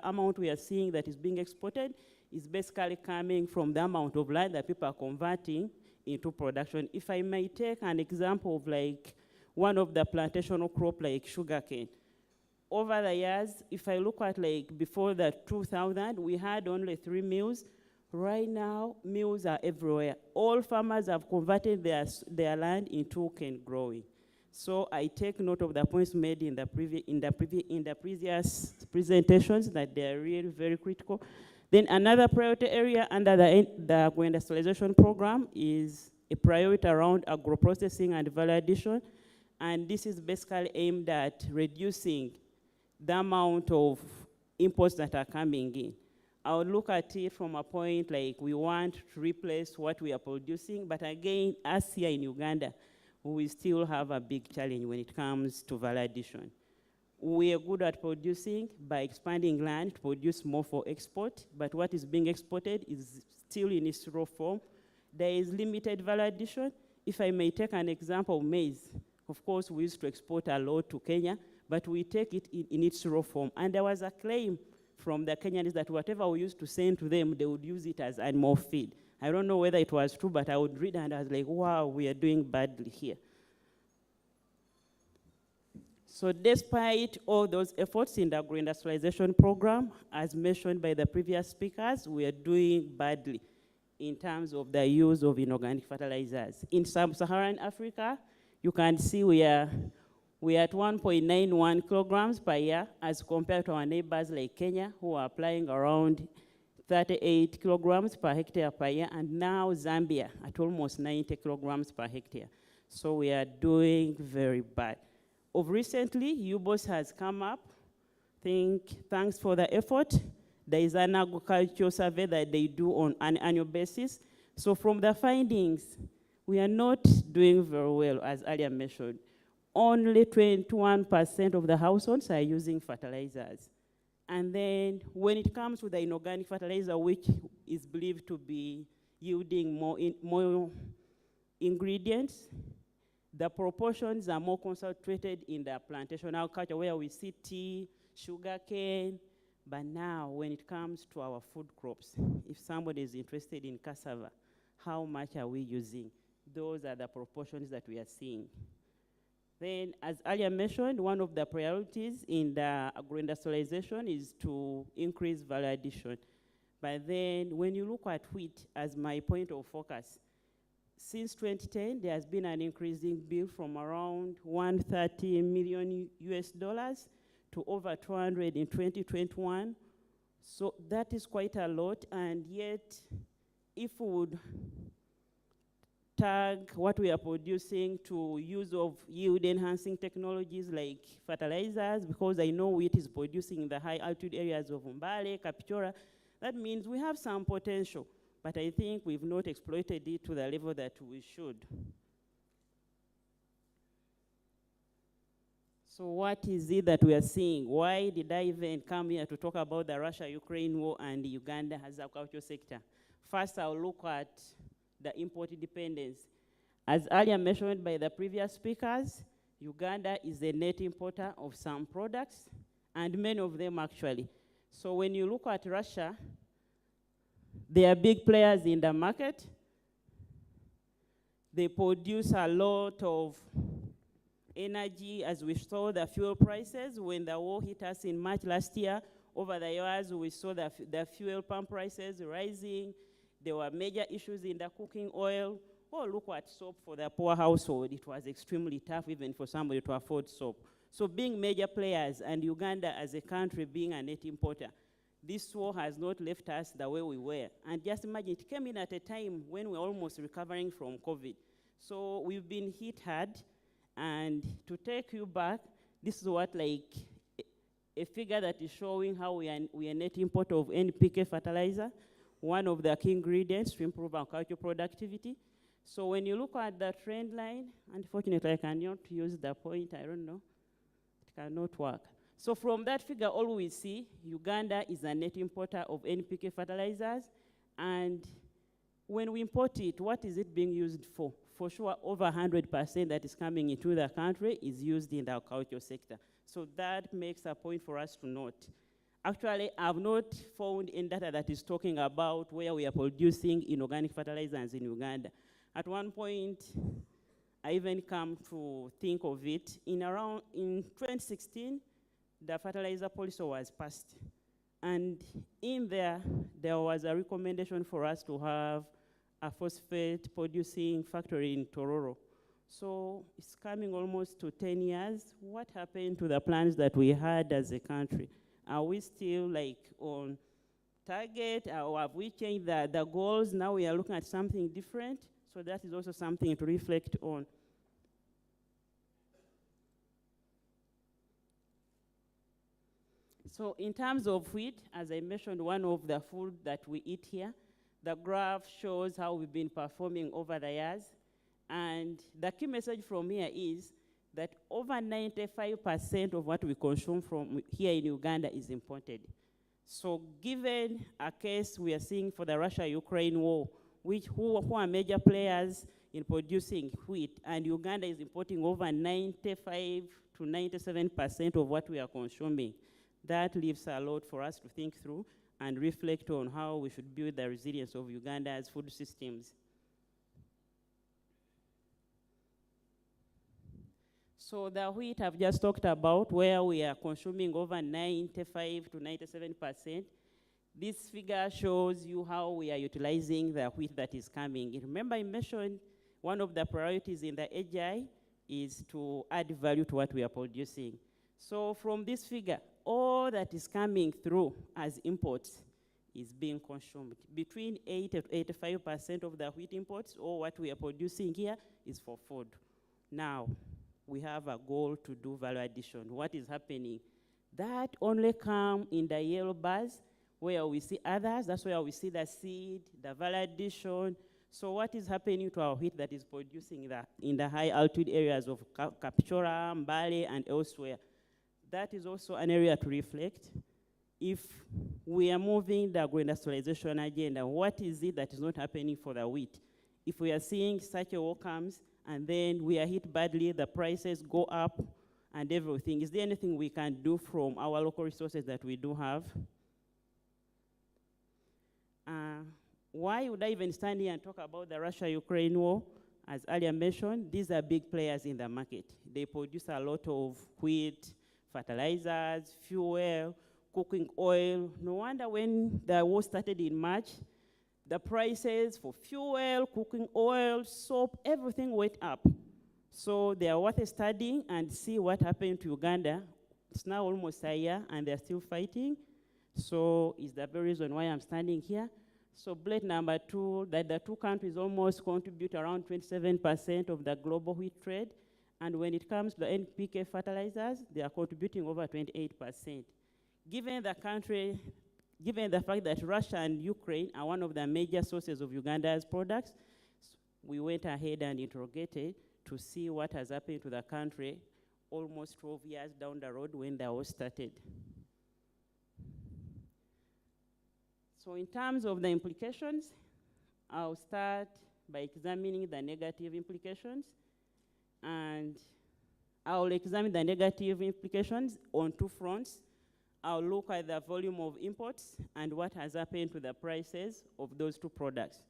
S5: amount we are seeing that is being exported is basically coming from the amount of land that people are converting into production. If I may take an example of like one of the plantational crop like sugarcane. Over the years, if I look at like before the 2000, we had only 3 mills. Right now, mills are everywhere. All farmers have converted their land into cane growing. So I take note of the points made in the previous presentations that they are really very critical. Then another priority area under the agro-industrialization program is a priority around agro-processing and value addition. And this is basically aimed at reducing the amount of imports that are coming in. I would look at it from a point like we want to replace what we are producing, but again, us here in Uganda, we still have a big challenge when it comes to value addition. We are good at producing by expanding land to produce more for export, but what is being exported is still in its raw form. There is limited value addition. If I may take an example of maize, of course, we used to export a lot to Kenya, but we take it in its raw form. And there was a claim from the Kenyans that whatever we used to send to them, they would use it as animal feed. I don't know whether it was true, but I would read and I was like, wow, we are doing badly here. So despite all those efforts in the agro-industrialization program, as mentioned by the previous speakers, we are doing badly in terms of the use of inorganic fertilizers. In sub-Saharan Africa, you can see we are at 1.91 kilograms per year as compared to our neighbors like Kenya, who are applying around 38 kilograms per hectare per year, and now Zambia at almost 90 kilograms per hectare. So we are doing very bad. Of recently, UBOS has come up. Thanks for the effort. There is an agricultural survey that they do on an annual basis. So from the findings, we are not doing very well, as earlier mentioned. Only 21% of the households are using fertilizers. And then when it comes to the inorganic fertilizer, which is believed to be yielding more ingredients, the proportions are more concentrated in the plantation agriculture, where we see tea, sugarcane. But now, when it comes to our food crops, if somebody is interested in cassava, how much are we using? Those are the proportions that we are seeing. Then, as earlier mentioned, one of the priorities in the agro-industrialization is to increase value addition. But then, when you look at wheat as my point of focus, since 2010, there has been an increasing bill from around $130 million to over 200 in 2021. So that is quite a lot, and yet, if we would tag what we are producing to use of yield-enhancing technologies like fertilizers, because I know wheat is producing in the high-altitude areas of Mbale, Kapichora, that means we have some potential, but I think we've not exploited it to the level that we should. So what is it that we are seeing? Why did I even come here to talk about the Russia-Ukraine war and Uganda as a agricultural sector? First, I'll look at the import dependence. As earlier mentioned by the previous speakers, Uganda is a net importer of some products, and many of them actually. So when you look at Russia, they are big players in the market. They produce a lot of energy, as we saw the fuel prices when the war hit us in March last year. Over the years, we saw the fuel pump prices rising. There were major issues in the cooking oil. Oh, look at soap for the poor household. It was extremely tough even for somebody to afford soap. So being major players, and Uganda as a country being a net importer, this war has not left us the way we were. And just imagine, it came in at a time when we're almost recovering from COVID. So we've been hit hard. And to take you back, this is what, like, a figure that is showing how we are net importer of NPK fertilizer, one of the key ingredients to improve agricultural productivity. So when you look at the trend line, unfortunately I cannot use the point, I don't know, it cannot work. So from that figure, all we see, Uganda is a net importer of NPK fertilizers, and when we import it, what is it being used for? For sure, over 100% that is coming into the country is used in the agricultural sector. So that makes a point for us to note. Actually, I've not found any data that is talking about where we are producing inorganic fertilizers in Uganda. At one point, I even come to think of it, in 2016, the fertilizer policy was passed. And in there was a recommendation for us to have a phosphate producing factory in Tororo. So it's coming almost to 10 years. What happened to the plans that we had as a country? Are we still like on target, or have we changed the goals? Now we are looking at something different. So that is also something to reflect on. So in terms of wheat, as I mentioned, one of the food that we eat here, the graph shows how we've been performing over the years. And the key message from here is that over 95% of what we consume from here in Uganda is imported. So given a case we are seeing for the Russia-Ukraine war, who are major players in producing wheat, and Uganda is importing over 95 to 97% of what we are consuming, that leaves a lot for us to think through and reflect on how we should build the resilience of Uganda's food systems. So the wheat I've just talked about, where we are consuming over 95 to 97%. This figure shows you how we are utilizing the wheat that is coming. Remember, I mentioned one of the priorities in the AGI is to add value to what we are producing. So from this figure, all that is coming through as imports is being consumed. Between 80 to 85% of the wheat imports, or what we are producing here, is for food. Now, we have a goal to do value addition. What is happening? That only comes in the yellow bars, where we see others. That's where we see the seed, the value addition. So what is happening to our wheat that is producing that in the high altitude areas of Kapchora, Mbale, and elsewhere? That is also an area to reflect. If we are moving the agro-industrialization agenda, what is it that is not happening for the wheat? If we are seeing such a war comes, and then we are hit badly, the prices go up, and everything, is there anything we can do from our local resources that we do have? Why would I even stand here and talk about the Russia-Ukraine war? As earlier mentioned, these are big players in the market. They produce a lot of wheat, fertilizers, fuel, cooking oil. No wonder when the war started in March, the prices for fuel, cooking oil, soap, everything went up. So they are worth studying and see what happened to Uganda. It's now almost a year and they're still fighting. So it's the very reason why I'm standing here. So bullet number 2, that the two countries almost contribute around 27% of the global wheat trade. And when it comes to the NPK fertilizers, they are contributing over 28%. Given the fact that Russia and Ukraine are one of the major sources of Uganda's products, we went ahead and interrogated to see what has happened to the country almost 12 years down the road when the war started. So in terms of the implications, I'll start by examining the negative implications, and I'll examine the negative implications on two fronts. I'll look at the volume of imports and what has happened to the prices of those two products.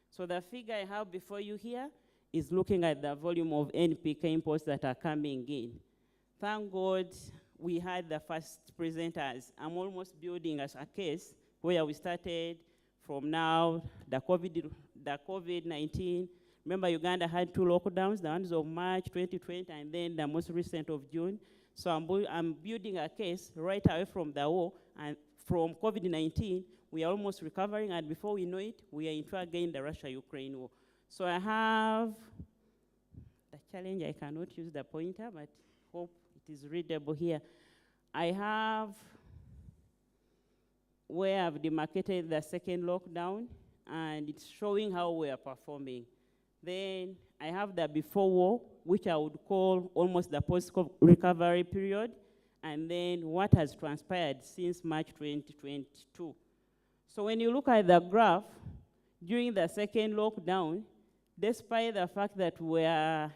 S5: So the figure I have before you here is looking at the volume of NPK imports that are coming in. Thank God we had the first presenters. I'm almost building as a case where we started from now, the COVID-19. Remember, Uganda had 2 lockdowns, the ones of March 2020 and then the most recent of June. So I'm building a case right away from the war, and from COVID-19, we are almost recovering, and before we know it, we are into again the Russia-Ukraine war. So I have the challenge, I cannot use the pointer, but hope it is readable here. I have where I've demarcated the second lockdown, and it's showing how we are performing. Then I have the before war, which I would call almost the post-recovery period, and then what has transpired since March 2022. So when you look at the graph, during the second lockdown, despite the fact that we are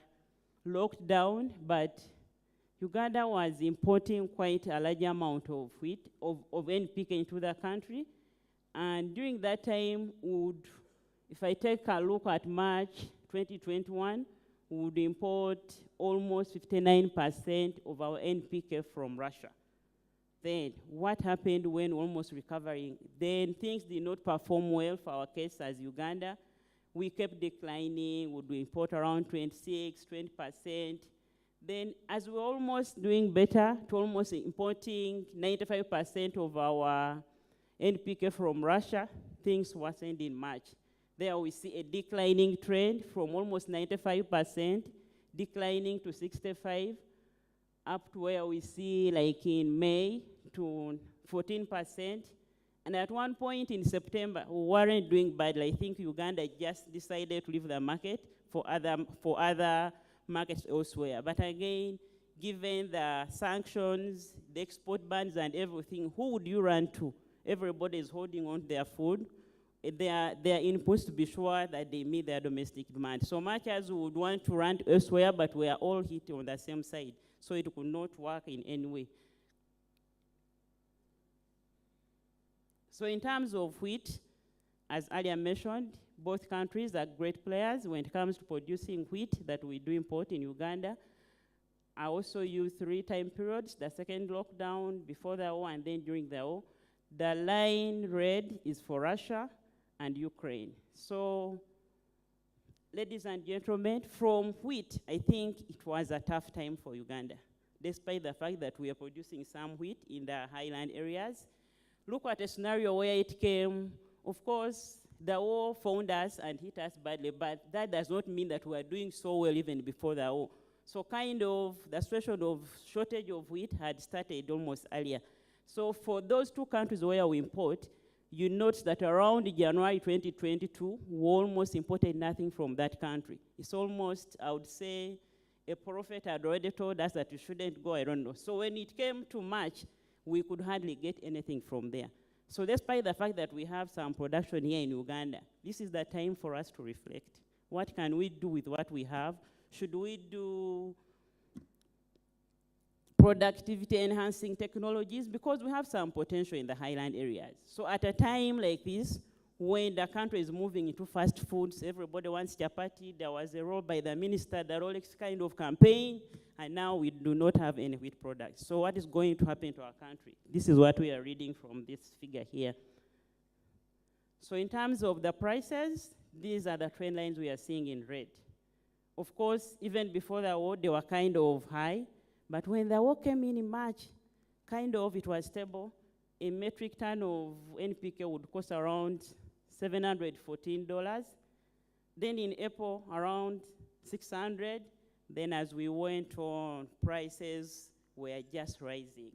S5: locked down, but Uganda was importing quite a large amount of wheat, of NPK into the country. And during that time, if I take a look at March 2021, we would import almost 59% of our NPK from Russia. Then what happened when almost recovering? Then things did not perform well for our case as Uganda. We kept declining, would import around 26, 20%. Then as we're almost doing better, to almost importing 95% of our NPK from Russia, things worsened in March. There we see a declining trend from almost 95%, declining to 65%, up to where we see like in May to 14%. And at one point in September, we weren't doing badly. I think Uganda just decided to leave the market for other markets elsewhere. But again, given the sanctions, the export bans and everything, who would you run to? Everybody is holding on to their food, their inputs to be sure that they meet their domestic demand. So much as we would want to run elsewhere, but we are all hit on the same side. So it could not work in any way. So in terms of wheat, as earlier mentioned, both countries are great players when it comes to producing wheat that we do import in Uganda. I also use 3 time periods, the second lockdown, before the war, and then during the war. The line red is for Russia and Ukraine. So, ladies and gentlemen, from wheat, I think it was a tough time for Uganda, despite the fact that we are producing some wheat in the highland areas. Look at a scenario where it came, of course, the war found us and hit us badly, but that does not mean that we are doing so well even before the war. So kind of the situation of shortage of wheat had started almost earlier. So for those 2 countries where we import, you note that around January 2022, we almost imported nothing from that country. It's almost, I would say, a prophet had already told us that we shouldn't go, I don't know. So when it came to March, we could hardly get anything from there. So despite the fact that we have some production here in Uganda, this is the time for us to reflect. What can we do with what we have? Should we do productivity enhancing technologies? Because we have some potential in the highland areas. So at a time like this, when the country is moving into fast foods, everybody wants chapati. There was a role by the minister, the Rolex kind of campaign, and now we do not have any wheat products. So what is going to happen to our country? This is what we are reading from this figure here. So in terms of the prices, these are the trend lines we are seeing in red. Of course, even before the war, they were kind of high, but when the war came in March, kind of it was stable. A metric ton of NPK would cost around $714. Then in April, around $600. Then as we went on, prices were just rising.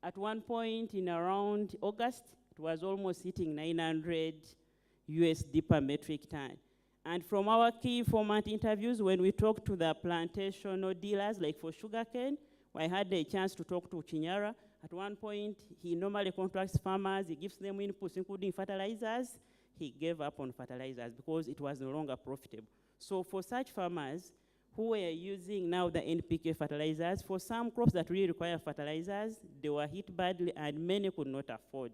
S5: At one point in around August, it was almost hitting 900 USD per metric ton. And from our key informant interviews, when we talked to the plantation dealers, like for sugarcane, I had a chance to talk to Chinyara. At one point, he normally contracts farmers, he gives them inputs, including fertilizers. He gave up on fertilizers because it was no longer profitable. So for such farmers who were using now the NPK fertilizers. For some crops that really require fertilizers, they were hit badly and many could not afford.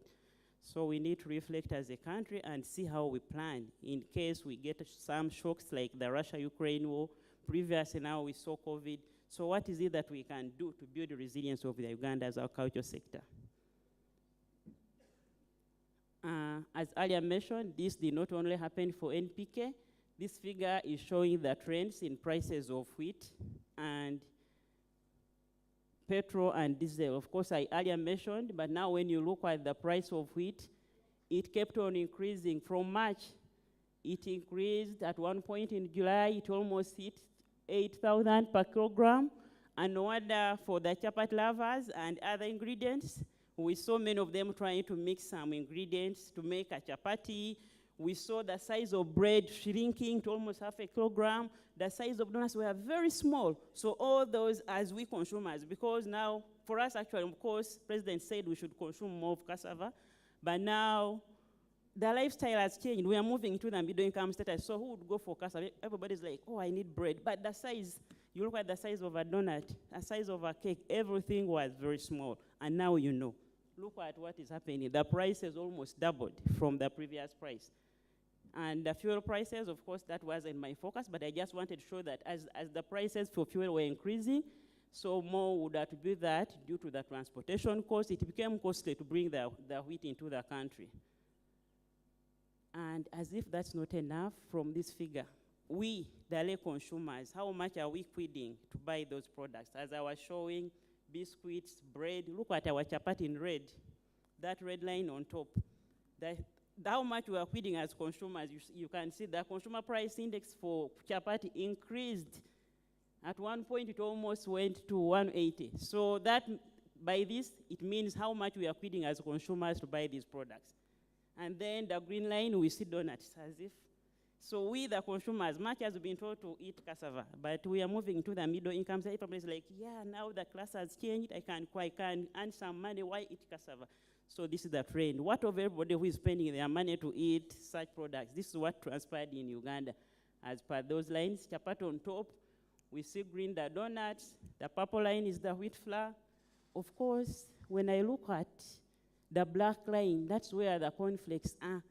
S5: So we need to reflect as a country and see how we plan in case we get some shocks like the Russia-Ukraine war. Previously now we saw COVID. So what is it that we can do to build the resilience of the Uganda's agriculture sector? As earlier mentioned, this did not only happen for NPK. This figure is showing the trends in prices of wheat and petrol and diesel. Of course, I earlier mentioned, but now when you look at the price of wheat, it kept on increasing from March. It increased at one point in July, it almost hit 8,000 per kilogram. And no wonder for the chapati lovers and other ingredients, we saw many of them trying to mix some ingredients to make a chapati. We saw the size of bread shrinking to almost half a kilogram. The size of donuts were very small. So all those as we consumers, because now, for us actually, of course, President said we should consume more of cassava, but now the lifestyle has changed. We are moving to the middle income status, so who would go for cassava? Everybody's like, oh, I need bread. But the size, you look at the size of a donut, the size of a cake, everything was very small. And now you know. Look at what is happening. The price has almost doubled from the previous price. And the fuel prices, of course, that wasn't my focus, but I just wanted to show that as the prices for fuel were increasing, so more would attribute that due to the transportation cost. It became costly to bring the wheat into the country. And as if that's not enough from this figure, we, the lay consumers, how much are we quitting to buy those products? As I was showing, biscuits, bread, look at our chapati in red, that red line on top. How much we are quitting as consumers, you can see the consumer price index for chapati increased. At one point, it almost went to 180. So that, by this, it means how much we are quitting as consumers to buy these products. And then the green line, we see donuts, as if. So we, the consumers, much as we've been told to eat cassava, but we are moving to the middle income. So everybody's like, yeah, now the class has changed. I can earn some money. Why eat cassava? So this is the trend. What of everybody who is spending their money to eat such products? This is what transpired in Uganda. As per those lines, chapati on top, we see green the donuts, the purple line is the wheat flour. Of course, when I look at the black line, that's where the cornflakes are.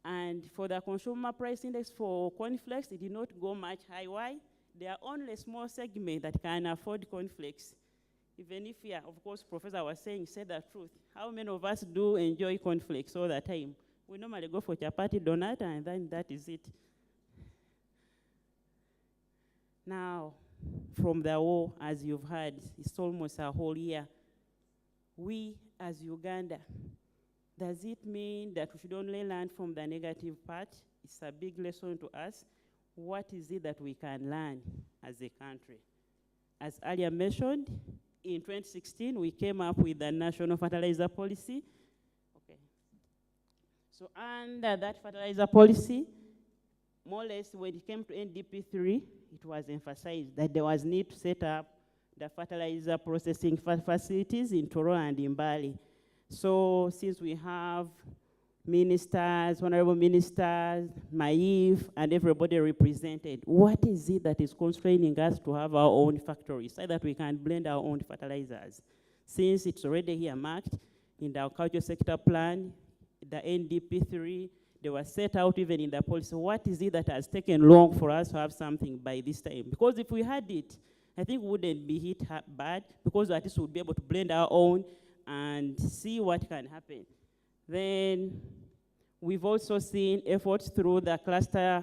S5: And for the consumer price index for cornflakes, it did not go much high. Why? There are only a small segment that can afford cornflakes. Even if, yeah, of course, Professor was saying, say the truth. How many of us do enjoy cornflakes all the time? We normally go for chapati, donut, and then that is it. Now, from the war, as you've heard, it's almost a whole year. We, as Uganda, does it mean that we should only learn from the negative part? It's a big lesson to us. What is it that we can learn as a country? As earlier mentioned, in 2016, we came up with the National Fertilizer Policy. Okay. So under that fertilizer policy, more or less when it came to NDP3, it was emphasized that there was need to set up the fertilizer processing facilities in Toro and in Bali. So since we have ministers, honorable ministers, Maif, and everybody represented, what is it that is constraining us to have our own factories so that we can blend our own fertilizers? Since it's already here marked in the agriculture sector plan, the NDP3, they were set out even in the policy. What is it that has taken long for us to have something by this time? Because if we had it, I think we wouldn't be hit bad, because at least we'd be able to blend our own and see what can happen. Then we've also seen efforts through the cluster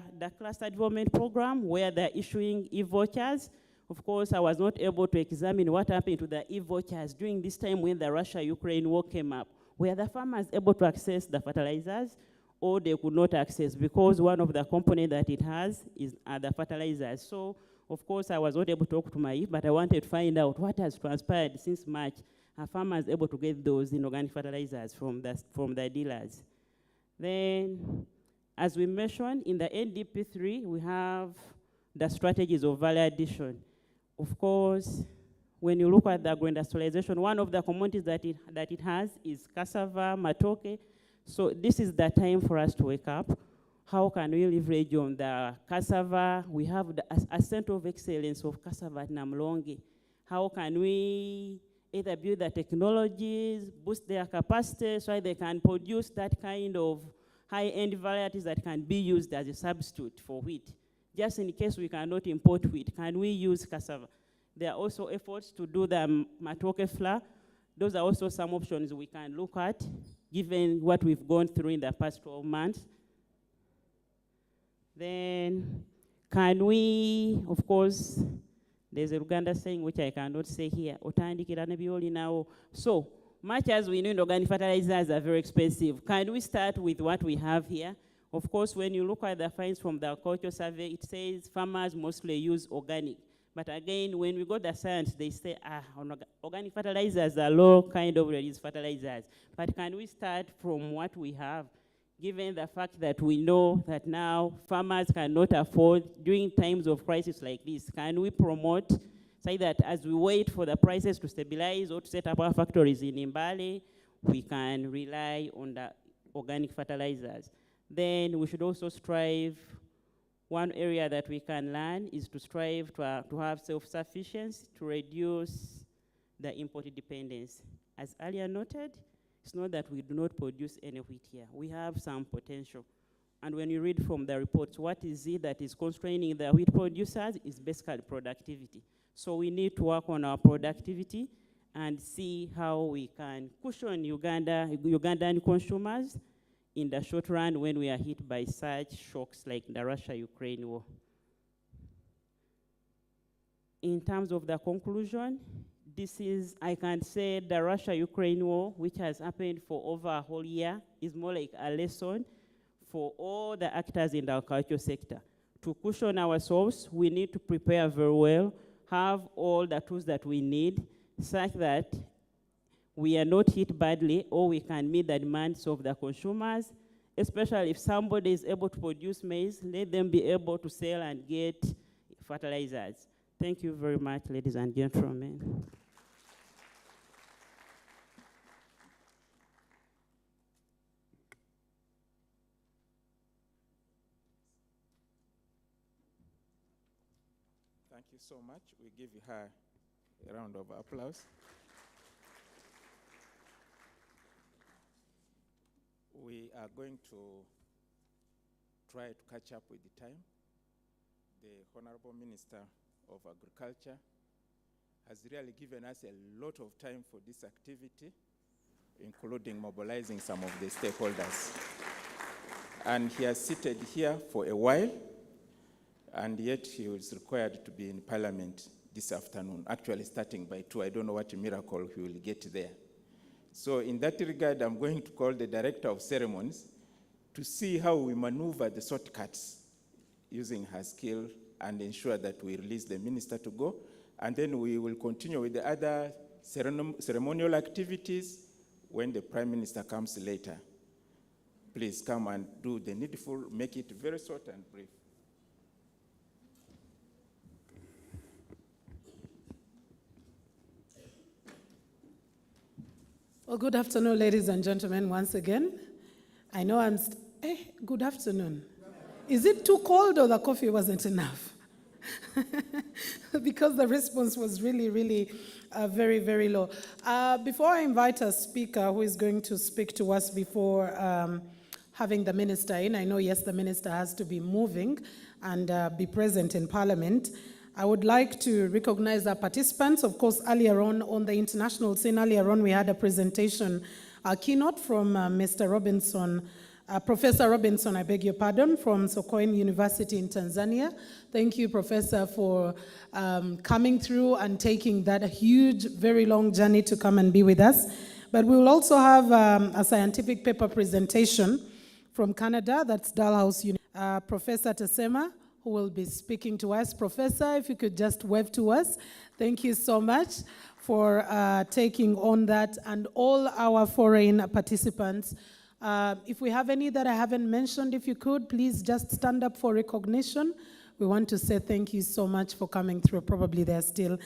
S5: development program where they're issuing e-vouchers. Of course, I was not able to examine what happened to the e-vouchers during this time when the Russia-Ukraine war came up. Were the farmers able to access the fertilizers, or they could not access because one of the components that it has is the fertilizers. So, of course, I was not able to talk to my, but I wanted to find out what has transpired since March. Are farmers able to get those inorganic fertilizers from the dealers? Then, as we mentioned, in the NDP3, we have the strategies of value addition. Of course, when you look at the agro-industrialization, one of the commodities that it has is cassava, matoke. So this is the time for us to wake up. How can we leverage on the cassava? We have a center of excellence of cassava at Namlonge. How can we either build the technologies, boost their capacity so they can produce that kind of high-end varieties that can be used as a substitute for wheat? Just in case we cannot import wheat, can we use cassava? There are also efforts to do the matoke flour. Those are also some options we can look at, given what we've gone through in the past 12 months. Then, can we, of course, there's a Uganda saying which I cannot say here, otandikira ne byoli nawo. So, much as we know organic fertilizers are very expensive, can we start with what we have here? Of course, when you look at the finds from the culture survey, it says farmers mostly use organic. But again, when we got the science, they say, organic fertilizers are low kind of release fertilizers. But can we start from what we have, given the fact that we know that now farmers cannot afford, during times of crisis like this, can we promote, say that as we wait for the prices to stabilize or to set up our factories in Mbale, we can rely on the organic fertilizers. Then we should also strive. One area that we can learn is to strive to have self-sufficiency, to reduce the import dependence. As earlier noted, it's not that we do not produce any wheat here. We have some potential. And when you read from the reports, what is it that is constraining the wheat producers is basically productivity. So we need to work on our productivity and see how we can cushion Ugandan consumers in the short run when we are hit by such shocks like the Russia-Ukraine war. In terms of the conclusion, this is, I can say, the Russia-Ukraine war, which has happened for over a whole year, is more like a lesson for all the actors in the agriculture sector. To cushion ourselves, we need to prepare very well, have all the tools that we need, such that we are not hit badly, or we can meet the demands of the consumers, especially if somebody is able to produce maize, let them be able to sell and get fertilizers. Thank you very much, ladies and gentlemen.
S2: Thank you so much. We give her a round of applause. We are going to try to catch up with the time. The Honorable Minister of Agriculture has really given us a lot of time for this activity, including mobilizing some of the stakeholders. And he has seated here for a while, and yet he was required to be in Parliament this afternoon, actually starting by 2. I don't know what miracle he will get there. So in that regard, I'm going to call the Director of Ceremonies to see how we maneuver the shortcuts using her skill and ensure that we release the minister to go. And then we will continue with the other ceremonial activities when the Prime Minister comes later. Please come and do the needful, make it very short and brief.
S3: Well, good afternoon, ladies and gentlemen, once again. I know good afternoon. Is it too cold or the coffee wasn't enough? Because the response was really, really very, very low. Before I invite a speaker who is going to speak to us before having the minister in, I know, yes, the minister has to be moving and be present in Parliament. I would like to recognize our participants. Of course, earlier on the international scene, earlier on we had a presentation, a keynote from Mr. Robinson, Professor Robinson, I beg your pardon, from Sokoine University in Tanzania. Thank you, Professor, for coming through and taking that huge, very long journey to come and be with us. But we will also have a scientific paper presentation from Canada, that's Dalhousie University. Professor Tesema, who will be speaking to us. Professor, if you could just wave to us. Thank you so much for taking on that, and all our foreign participants. If we have any that I haven't mentioned, if you could, please just stand up for recognition. We want to say thank you so much for coming through. Probably they're still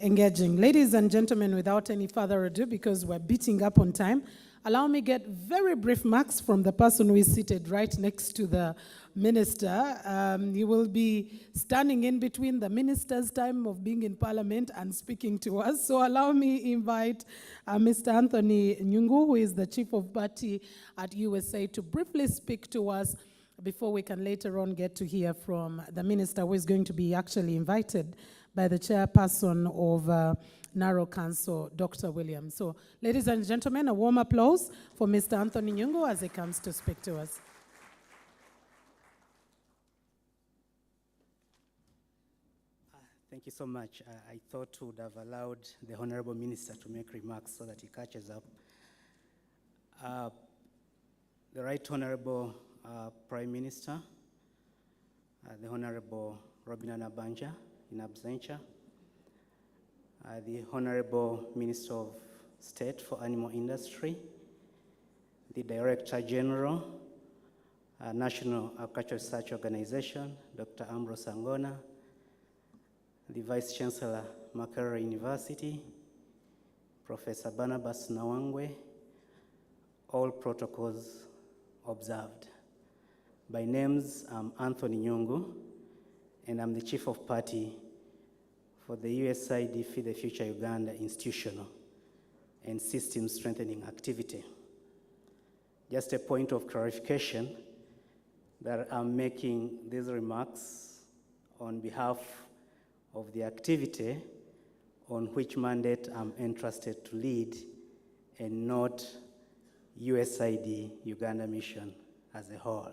S3: engaging. Ladies and gentlemen, without any further ado, because we're beating up on time, allow me get very brief marks from the person who is seated right next to the minister. He will be standing in between the minister's time of being in parliament and speaking to us. So allow me invite Mr. Anthony Nyungu, who is the chief of party at USA, to briefly speak to us before we can later on get to hear from the minister, who is going to be actually invited by the chairperson of Naro Council, Dr. Williams. So, ladies and gentlemen, a warm applause for Mr. Anthony Nyungu as he comes to speak to us.
S6: Thank you so much. I thought would have allowed the Honorable Minister to make remarks so that he catches up. The Right Honorable Prime Minister, the Honorable Robin Anabanja in absentia, the Honorable Minister of State for Animal Industry, the Director General, National Agricultural Research Organization, Dr. Ambrose Angona, the Vice Chancellor, Makerere University, Professor Barnabas Nawangwe, all protocols observed. By names, I'm Anthony Nyungu, and I'm the Chief of Party for the USAID Feed the Future Uganda institutional and system strengthening activity. Just a point of clarification that I'm making these remarks on behalf of the activity on which mandate I'm entrusted to lead, and not USAID Uganda mission as a whole.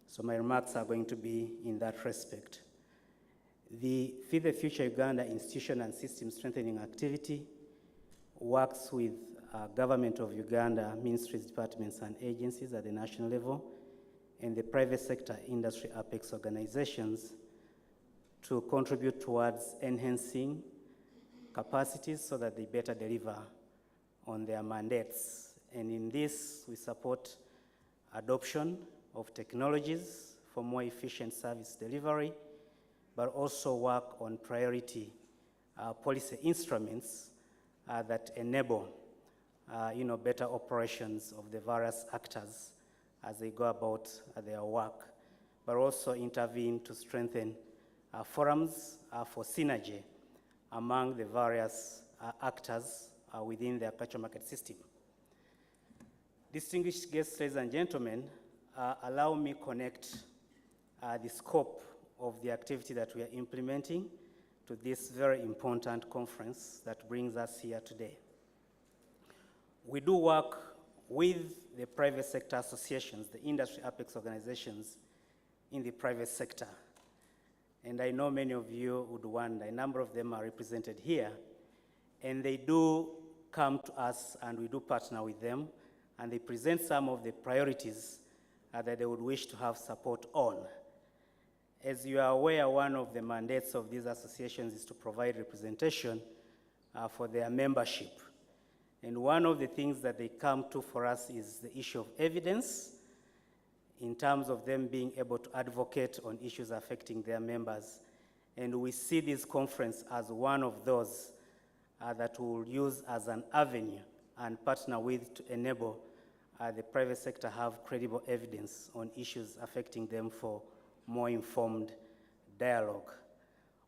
S6: So my remarks are going to be in that respect. The Feed the Future Uganda institution and system strengthening activity works with government of Uganda, ministries, departments, and agencies at the national level, and the private sector industry apex organizations to contribute towards enhancing capacities so that they better deliver on their mandates. And in this, we support adoption of technologies for more efficient service delivery, but also work on priority policy instruments that enable better operations of the various actors as they go about their work, but also intervene to strengthen forums for synergy among the various actors within the agricultural market system. Distinguished guests, ladies and gentlemen, allow me connect the scope of the activity that we are implementing to this very important conference that brings us here today. We do work with the private sector associations, the industry apex organizations in the private sector. And I know many of you would wonder, a number of them are represented here, and they do come to us and we do partner with them, and they present some of the priorities that they would wish to have support on. As you are aware, one of the mandates of these associations is to provide representation for their membership. And one of the things that they come to for us is the issue of evidence in terms of them being able to advocate on issues affecting their members. And we see this conference as one of those that we'll use as an avenue and partner with to enable the private sector have credible evidence on issues affecting them for more informed dialogue.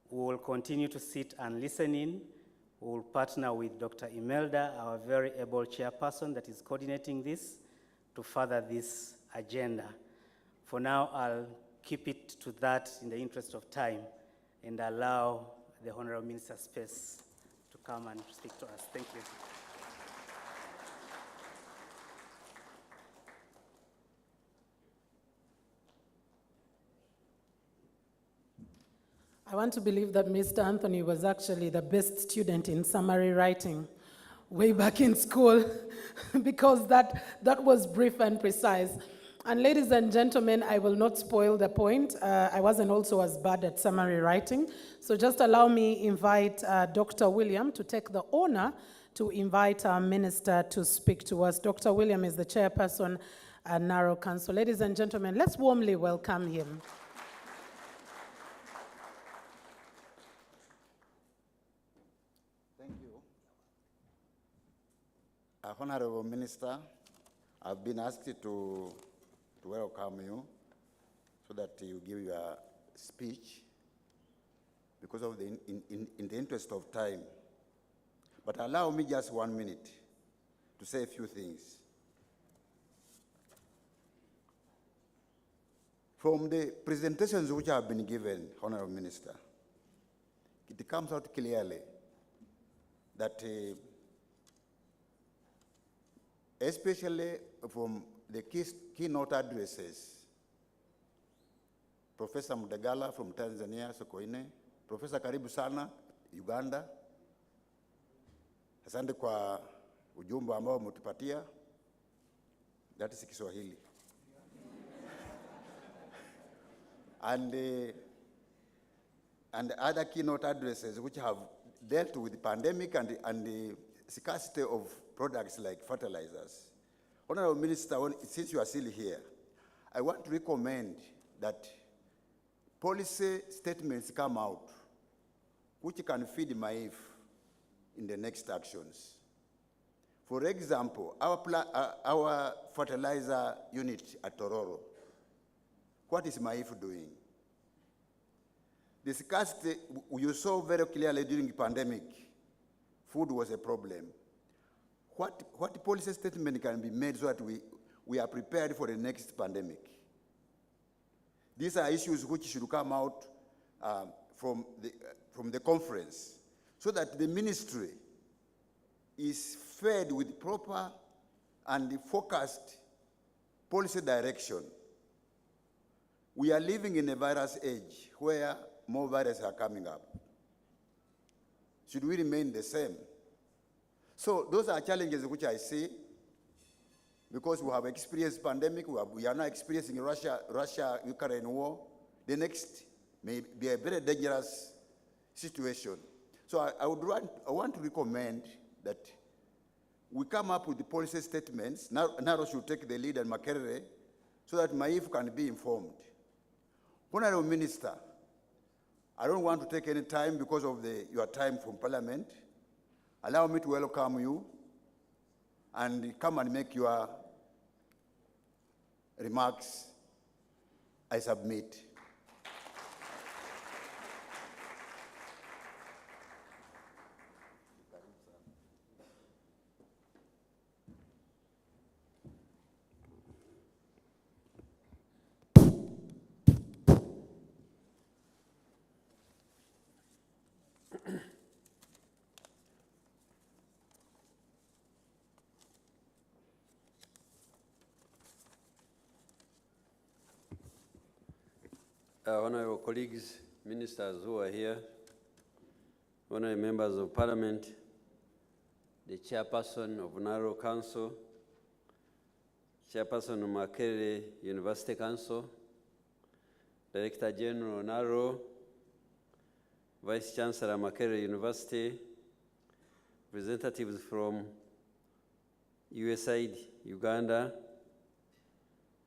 S6: We will continue to sit and listen in. We will partner with Dr. Imelda, our very able chairperson that is coordinating this, to further this agenda. For now, I'll keep it to that in the interest of time and allow the Honorable Minister space to come and speak to us. Thank you.
S3: I want to believe that Mr. Anthony was actually the best student in summary writing way back in school because that was brief and precise. And ladies and gentlemen, I will not spoil the point. I wasn't also as bad at summary writing. So just allow me invite Dr. William to take the honor to invite our minister to speak to us. Dr. William is the chairperson at Naro Council. Ladies and gentlemen, let's warmly welcome him.
S7: Honorable Minister, I've been asked to welcome you so that you give your speech because of in the interest of time. But allow me just 1 minute to say a few things. From the presentations which have been given, Honorable Minister, it comes out clearly that especially from the keynote addresses, Professor Mudagala from Tanzania, Sokoine, Professor Karibu Sana, Uganda, asante kwa ujumbe ambao umetupatia, that is Kiswahili. And other keynote addresses which have dealt with the pandemic and the scarcity of products like fertilizers. Honorable Minister, since you are still here, I want to recommend that policy statements come out which can feed MAIF in the next actions. For example, our fertilizer unit at Tororo, what is MAIF doing? The scarcity, you saw very clearly during the pandemic, food was a problem. What policy statement can be made so that we are prepared for the next pandemic? These are issues which should come out from the conference so that the ministry is fed with proper and focused policy direction. We are living in a virus age where more viruses are coming up. Should we remain the same? So those are challenges which I see because we have experienced pandemic, we are now experiencing Russia-Ukraine war. The next may be a very dangerous situation. So I want to recommend that we come up with the policy statements. Naro should take the lead and Makerere so that MAIF can be informed. Honorable Minister, I don't want to take any time because of your time from Parliament. Allow me to welcome you and come and make your remarks. I submit.
S8: Honorable colleagues, ministers who are here, honorable members of Parliament, the chairperson of Naro Council, chairperson of Makerere University Council, Director General Naro, Vice Chancellor Makerere University, representatives from USAID, Uganda,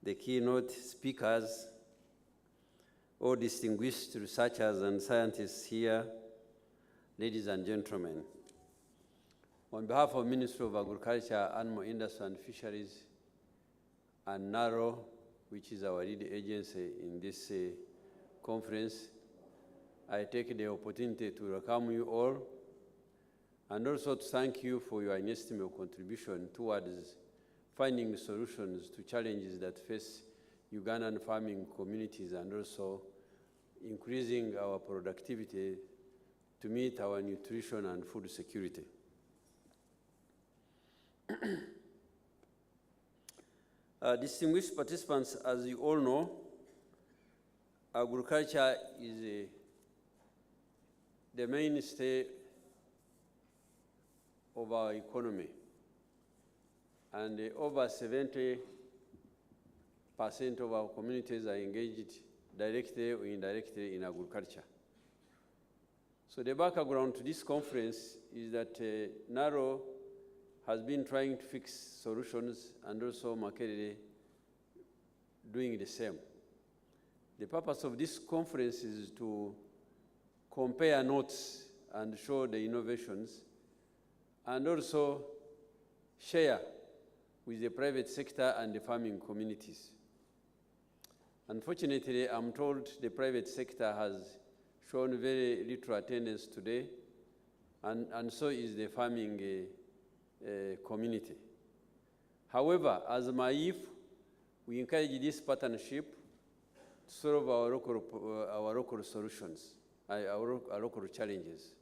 S8: the keynote speakers, all distinguished researchers and scientists here, ladies and gentlemen. On behalf of Ministry of Agriculture, Animal Industry and Fisheries, and Naro, which is our lead agency in this conference, I take the opportunity to welcome you all and also to thank you for your inestimable contribution towards finding solutions to challenges that face Ugandan farming communities and also increasing our productivity to meet our nutrition and food security. Distinguished participants, as you all know, agriculture is the mainstay of our economy, and over 70% of our communities are engaged directly or indirectly in agriculture. So the background to this conference is that Naro has been trying to fix solutions and also Makerere doing the same. The purpose of this conference is to compare notes and show the innovations and also share with the private sector and the farming communities. Unfortunately, I'm told the private sector has shown very little attendance today, and so is the farming community. However, as MAIF, we encourage this partnership to solve our local solutions, our local challenges.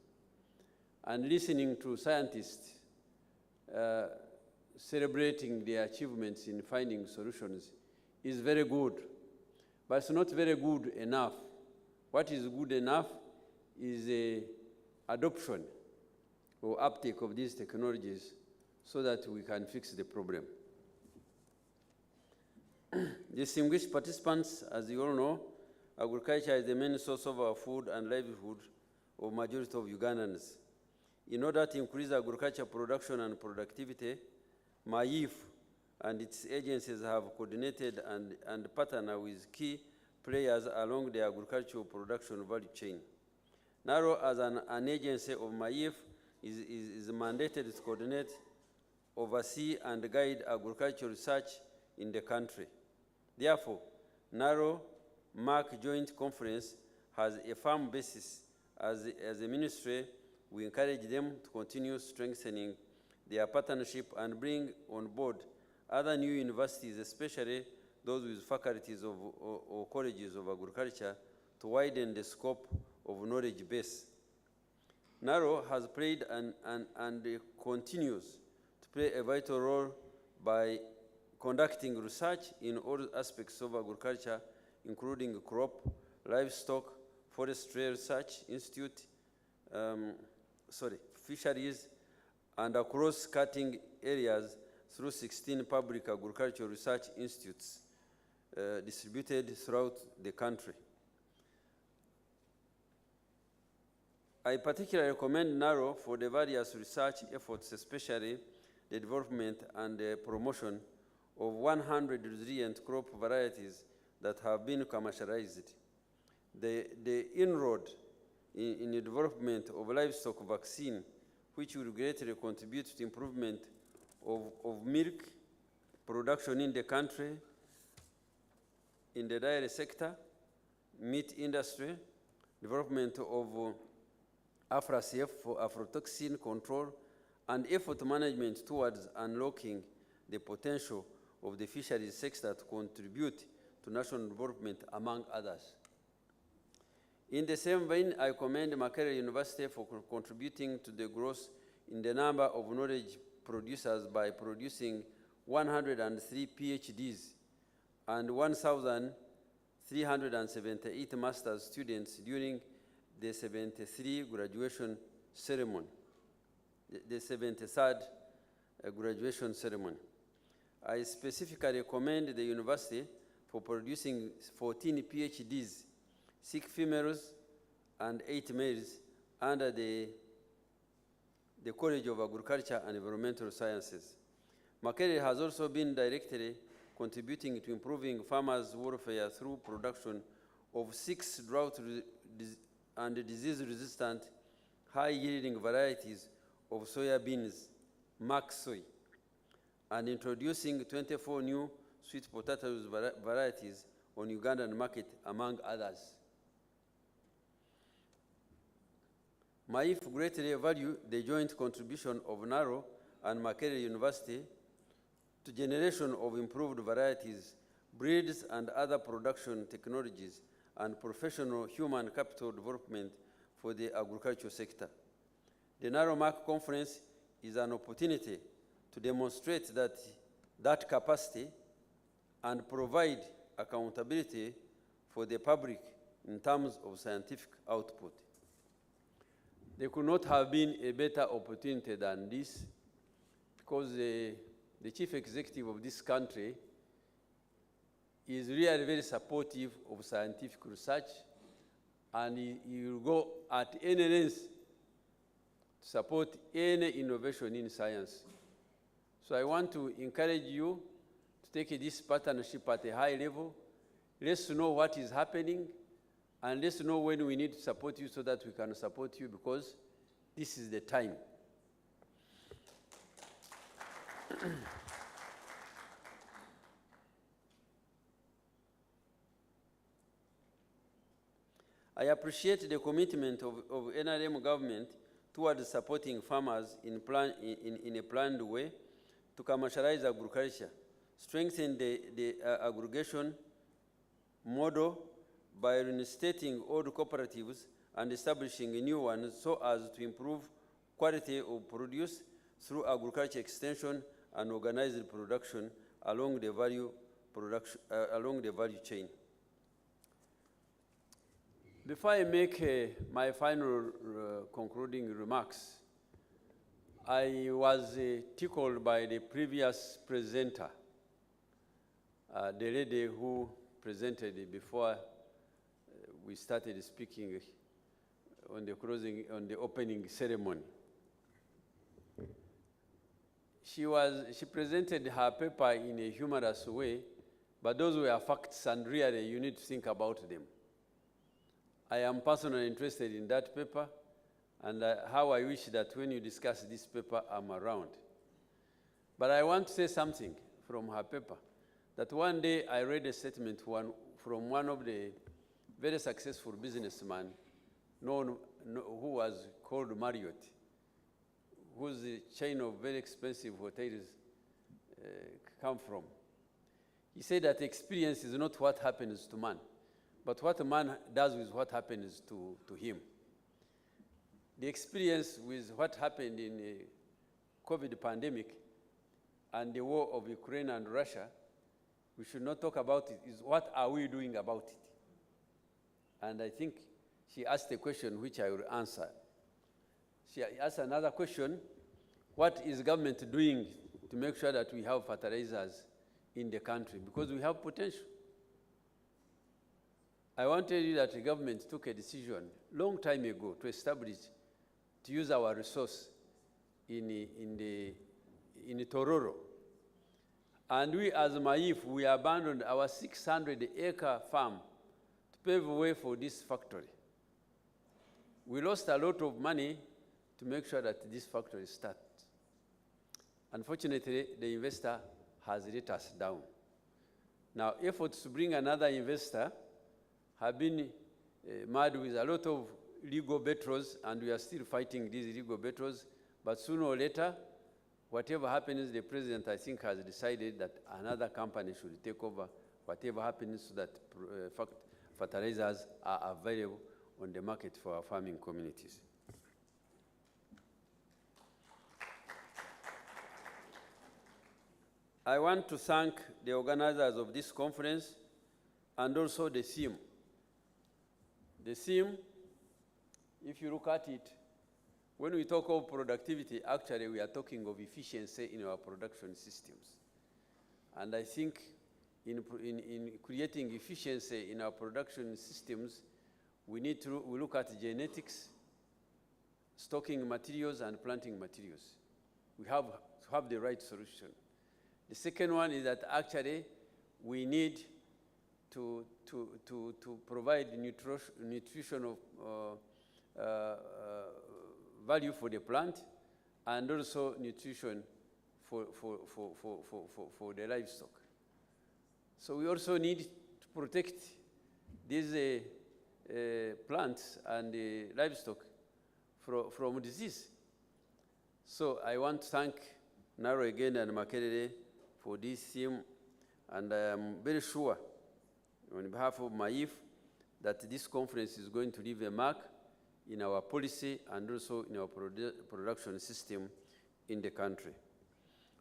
S8: And listening to scientists celebrating their achievements in finding solutions is very good, but it's not very good enough. What is good enough is the adoption or uptake of these technologies so that we can fix the problem. Distinguished participants, as you all know, agriculture is the main source of our food and livelihood of majority of Ugandans. In order to increase agriculture production and productivity, MAIF and its agencies have coordinated and partnered with key players along the agricultural production value chain. Naro, as an agency of MAIF, is mandated to coordinate, oversee, and guide agricultural research in the country. Therefore, Naro-Mak Joint Conference has a firm basis. As a ministry, we encourage them to continue strengthening their partnership and bring on board other new universities, especially those with faculties or colleges of agriculture, to widen the scope of knowledge base. Naro has played and continues to play a vital role by conducting research in all aspects of agriculture, including crop, livestock, forestry research institute, fisheries, and across cutting areas through 16 public agricultural research institutes distributed throughout the country. I particularly commend Naro for the various research efforts, especially the development and the promotion of 100 resilient crop varieties that have been commercialized. The inroad in the development of livestock vaccine, which will greatly contribute to improvement of milk production in the country, in the dairy sector, meat industry, development of AFRA-CF for aflatoxin control, and effort management towards unlocking the potential of the fisheries sector to contribute to national development, among others. In the same vein, I commend Makerere University for contributing to the growth in the number of knowledge producers by producing 103 PhDs and 1,378 master's students during the 73 graduation ceremony, the 73rd graduation ceremony. I specifically commend the university for producing 14 PhDs, 6 females and 8 males under the College of Agriculture and Environmental Sciences. Makerere has also been directly contributing to improving farmers' welfare through production of 6 drought and disease-resistant, high-yielding varieties of soya beans, Mak soy, and introducing 24 new sweet potatoes varieties on Ugandan market, among others. MAIF greatly value the joint contribution of Naro and Makerere University to generation of improved varieties, breeds, and other production technologies, and professional human capital development for the agriculture sector. The Naro-Mak Conference is an opportunity to demonstrate that capacity and provide accountability for the public in terms of scientific output. There could not have been a better opportunity than this, because the chief executive of this country is really very supportive of scientific research, and he will go at any length to support any innovation in science. So I want to encourage you to take this partnership at a high level. Let's know what is happening, and let's know when we need to support you so that we can support you, because this is the time. I appreciate the commitment of NRM government towards supporting farmers in a planned way to commercialize agriculture, strengthen the aggregation model by reinstating old cooperatives and establishing new ones so as to improve quality of produce through agriculture extension and organized production along the value chain. Before I make my final concluding remarks, I was tickled by the previous presenter, the lady who presented before we started speaking on the opening ceremony. She presented her paper in a humorous way, but those were facts, and really you need to think about them. I am personally interested in that paper, and how I wish that when you discuss this paper, I'm around. But I want to say something from her paper, that one day I read a statement from one of the very successful businessmen who was called Marriott, whose chain of very expensive hotels come from. He said that experience is not what happens to man, but what a man does with what happens to him. The experience with what happened in the COVID pandemic and the war of Ukraine and Russia, we should not talk about it, is what are we doing about it? And I think she asked a question which I will answer. She asked another question: what is government doing to make sure that we have fertilizers in the country? Because we have potential. I want to tell you that the government took a decision long time ago to establish, to use our resource in Tororo. And we as Maif, we abandoned our 600-acre farm to pave the way for this factory. We lost a lot of money to make sure that this factory starts. Unfortunately, the investor has let us down. Now, efforts to bring another investor have been made with a lot of legal battles, and we are still fighting these legal battles. But sooner or later, whatever happens, the president, I think, has decided that another company should take over whatever happens so that fertilizers are available on the market for our farming communities. I want to thank the organizers of this conference and also the theme. The theme, if you look at it, when we talk of productivity, actually we are talking of efficiency in our production systems. And I think in creating efficiency in our production systems, we look at genetics, stocking materials, and planting materials. We have to have the right solution. The second one is that actually we need to provide nutritional value for the plant, and also nutrition for the livestock. So we also need to protect these plants and the livestock from disease. So I want to thank Naro again and Makerere for this theme, and I am very sure on behalf of Maif that this conference is going to leave a mark in our policy and also in our production system in the country.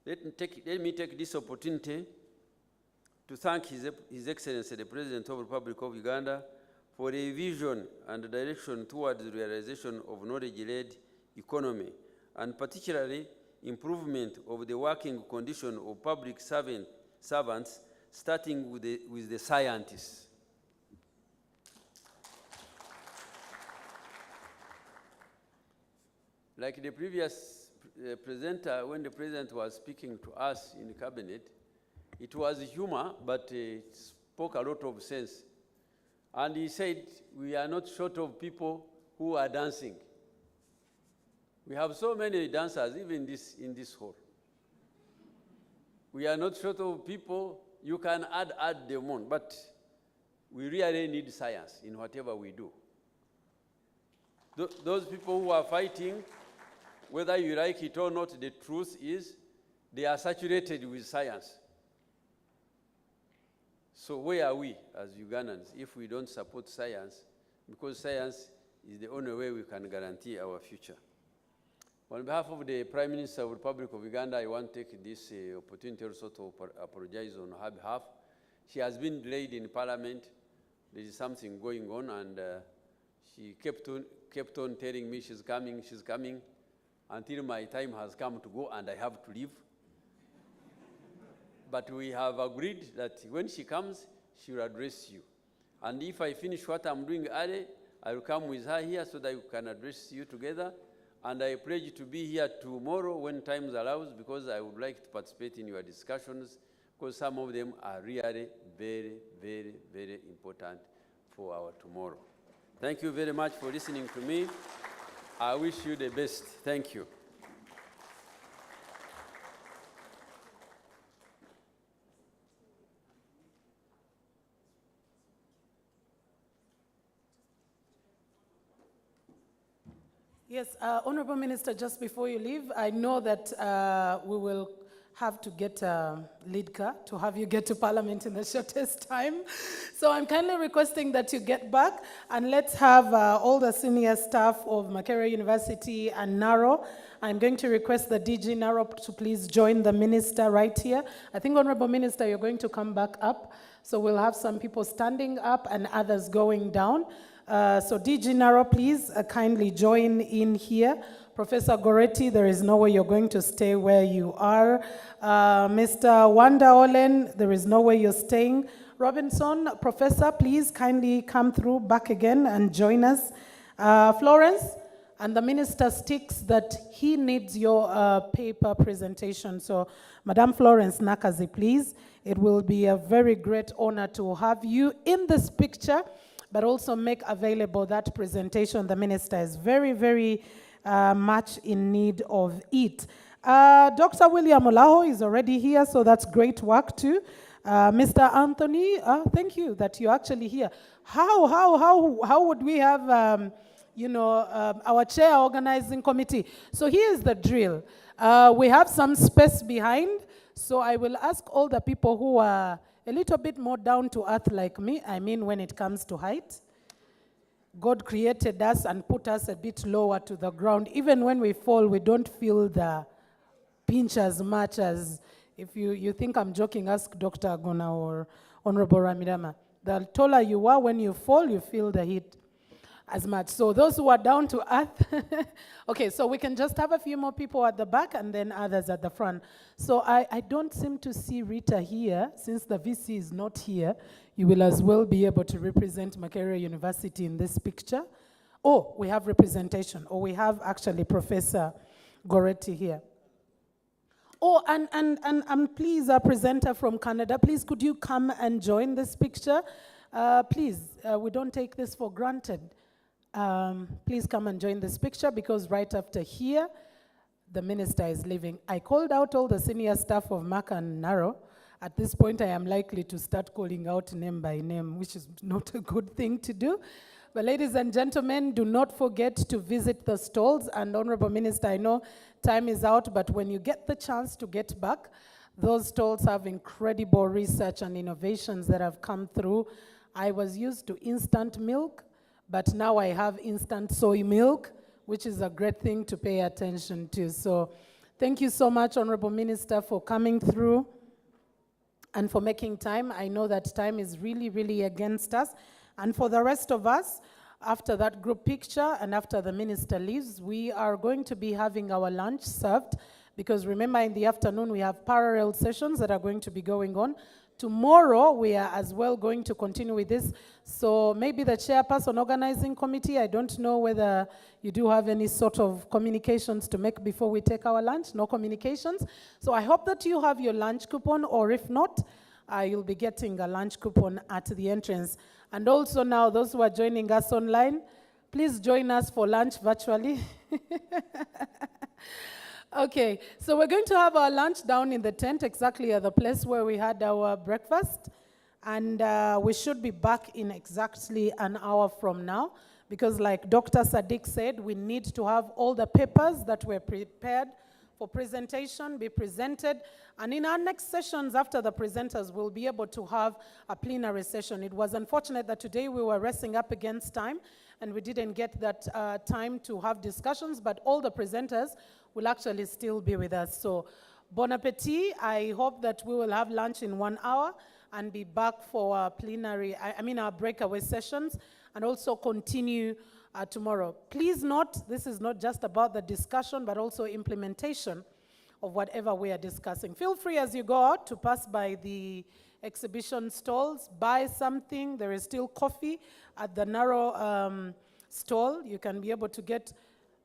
S8: Let me take this opportunity to thank His Excellency, the President of the Republic of Uganda, for a vision and direction towards the realization of knowledge-led economy, and particularly improvement of the working condition of public servants, starting with the scientists. Like the previous presenter, when the president was speaking to us in the cabinet, it was humor, but it spoke a lot of sense. And he said, we are not short of people who are dancing. We have so many dancers, even in this hall. We are not short of people. You can add them on, but we really need science in whatever we do. Those people who are fighting, whether you like it or not, the truth is they are saturated with science. So where are we as Ugandans if we don't support science? Because science is the only way we can guarantee our future. On behalf of the Prime Minister of the Republic of Uganda, I want to take this opportunity also to apologize on her behalf. She has been delayed in Parliament. There is something going on, and she kept on telling me she's coming, until my time has come to go and I have to leave. But we have agreed that when she comes, she will address you. And if I finish what I'm doing early, I will come with her here so that we can address you together. And I pledge to be here tomorrow when time allows, because I would like to participate in your discussions, because some of them are really very, very, very important for our tomorrow. Thank you very much for listening to me. I wish you the best. Thank you.
S3: Yes, Honorable Minister, just before you leave, I know that we will have to get Lidka to have you get to Parliament in the shortest time. So I'm kindly requesting that you get back, and let's have all the senior staff of Makerere University and Naro. I'm going to request the DG Naro to please join the minister right here. I think, Honorable Minister, you're going to come back up. So we'll have some people standing up and others going down. So DG Naro, please kindly join in here. Professor Goretti, there is no way you're going to stay where you are. Mr. Wanda Olen, there is no way you're staying. Robinson, Professor, please kindly come through back again and join us. Florence, and the minister sticks that he needs your paper presentation. So, Madam Florence Nakazi, please. It will be a very great honor to have you in this picture, but also make available that presentation. The minister is very, very much in need of it. Dr. William Olaho is already here, so that's great work too. Mr. Anthony, thank you that you're actually here. How would we have, our chair organizing committee? So here's the drill. We have some space behind, so I will ask all the people who are a little bit more down to earth like me, I mean when it comes to height. God created us and put us a bit lower to the ground. Even when we fall, we don't feel the pinch as much as, if you think I'm joking, ask Dr. Agona or Honorable Ramirama. The taller you are, when you fall, you feel the heat as much. So those who are down to earth, okay, so we can just have a few more people at the back and then others at the front. So I don't seem to see Rita here. Since the VC is not here, you will as well be able to represent Makerere University in this picture. Oh, we have representation. Or we have actually Professor Goretti here. Oh, and please, a presenter from Canada, please could you come and join this picture? Please, we don't take this for granted. Please come and join this picture, because right after here, the minister is leaving. I called out all the senior staff of Mak and Naro. At this point, I am likely to start calling out name by name, which is not a good thing to do. But ladies and gentlemen, do not forget to visit the stalls. And Honorable Minister, I know time is out, but when you get the chance to get back, those stalls have incredible research and innovations that have come through. I was used to instant milk, but now I have instant soy milk, which is a great thing to pay attention to. So thank you so much, Honorable Minister, for coming through and for making time. I know that time is really, really against us. And for the rest of us, after that group picture and after the minister leaves, we are going to be having our lunch served, because remember, in the afternoon, we have parallel sessions that are going to be going on. Tomorrow, we are as well going to continue with this. So maybe the chairperson organizing committee, I don't know whether you do have any sort of communications to make before we take our lunch. No communications. So I hope that you have your lunch coupon, or if not, you'll be getting a lunch coupon at the entrance. And also now, those who are joining us online, please join us for lunch virtually. Okay, so we're going to have our lunch down in the tent, exactly at the place where we had our breakfast. And we should be back in exactly an hour from now. because like Dr. Sadiq said, we need to have all the papers that were prepared for presentation be presented. And in our next sessions after the presenters, we'll be able to have a plenary session. It was unfortunate that today we were racing up against time and we didn't get that time to have discussions, but all the presenters will actually still be with us. So bon appetit. I hope that we will have lunch in 1 hour and be back for our plenary, our breakaway sessions, and also continue tomorrow. Please note, this is not just about the discussion, but also implementation of whatever we are discussing. Feel free as you go out to pass by the exhibition stalls, buy something. There is still coffee at the Naro stall. You can be able to get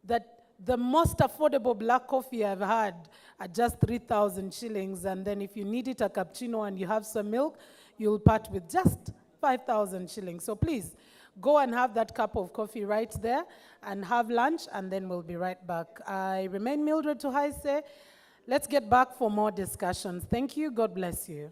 S3: the most affordable black coffee I've had at just 3,000 shillings. And then if you need it a cappuccino and you have some milk, you'll part with just 5,000 shillings. So please, go and have that cup of coffee right there and have lunch, and then we'll be right back. I remain Mildred Tuhaise. Let's get back for more discussions. Thank you. God bless you.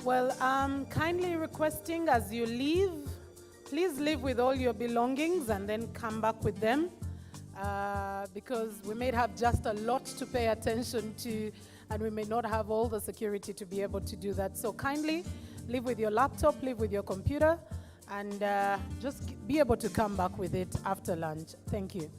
S3: Well, I'm kindly requesting as you leave, please leave with all your belongings and then come back with them, because we may have just a lot to pay attention to and we may not have all the security to be able to do that. So kindly leave with your laptop, leave with your computer, and just be able to come back with it after lunch. Thank you.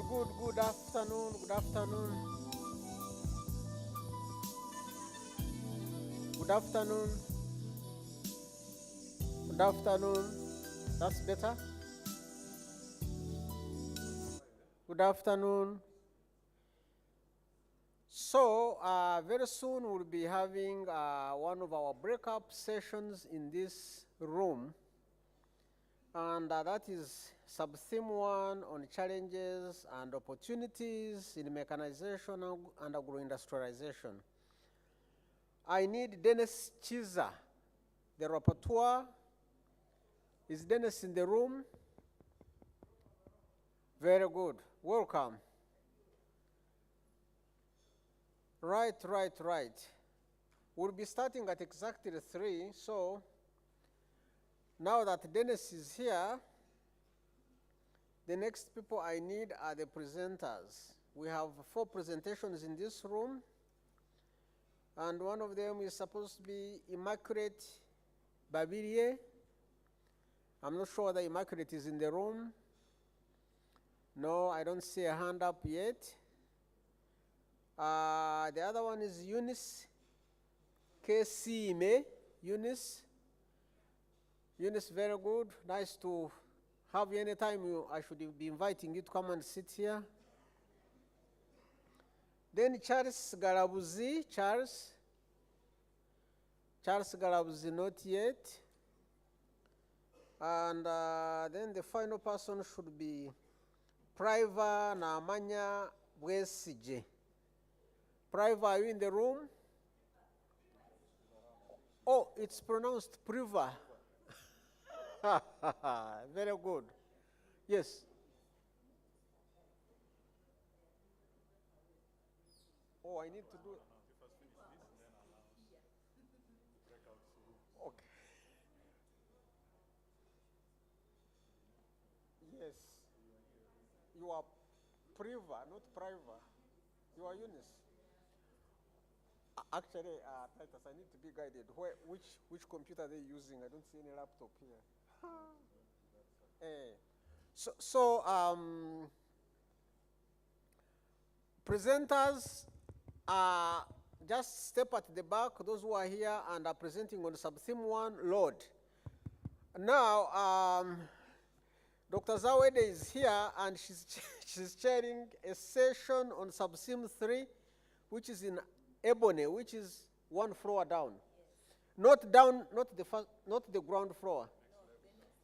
S9: Good afternoon, good afternoon. Good afternoon. Good afternoon. That's better. Good afternoon. So, very soon we'll be having one of our breakout sessions in this room. And that is sub-theme 1 on challenges and opportunities in mechanization and agro-industrialization. I need Dennis Chiza, the rapporteur. Is Dennis in the room? Very good. Welcome. Right. We'll be starting at exactly 3, so now that Dennis is here, the next people I need are the presenters. We have 4 presentations in this room, and one of them is supposed to be Immaculate Babirie. I'm not sure that Immaculate is in the room. No, I don't see a hand up yet. The other one is Eunice Kesime. Eunice, very good. Nice to have you anytime. I should be inviting you to come and sit here. Then Charles Galabuzi. Charles Galabuzi, not yet. And then the final person should be Priva Namanya Bwesije. Priva, are you in the room? Oh, it's pronounced Priva. Very good. Yes. Oh, I need to do. Okay. Yes. You are Priva, not Priva. You are Eunice. Actually, Titus, I need to be guided. Which computer are they using? I don't see any laptop here. Presenters, just step at the back, those who are here and are presenting on sub-theme 1, Lord. Now, Dr. Zawede is here and she's chairing a session on sub-theme 3, which is in Ebony, which is 1 floor down. Not down, not the ground floor.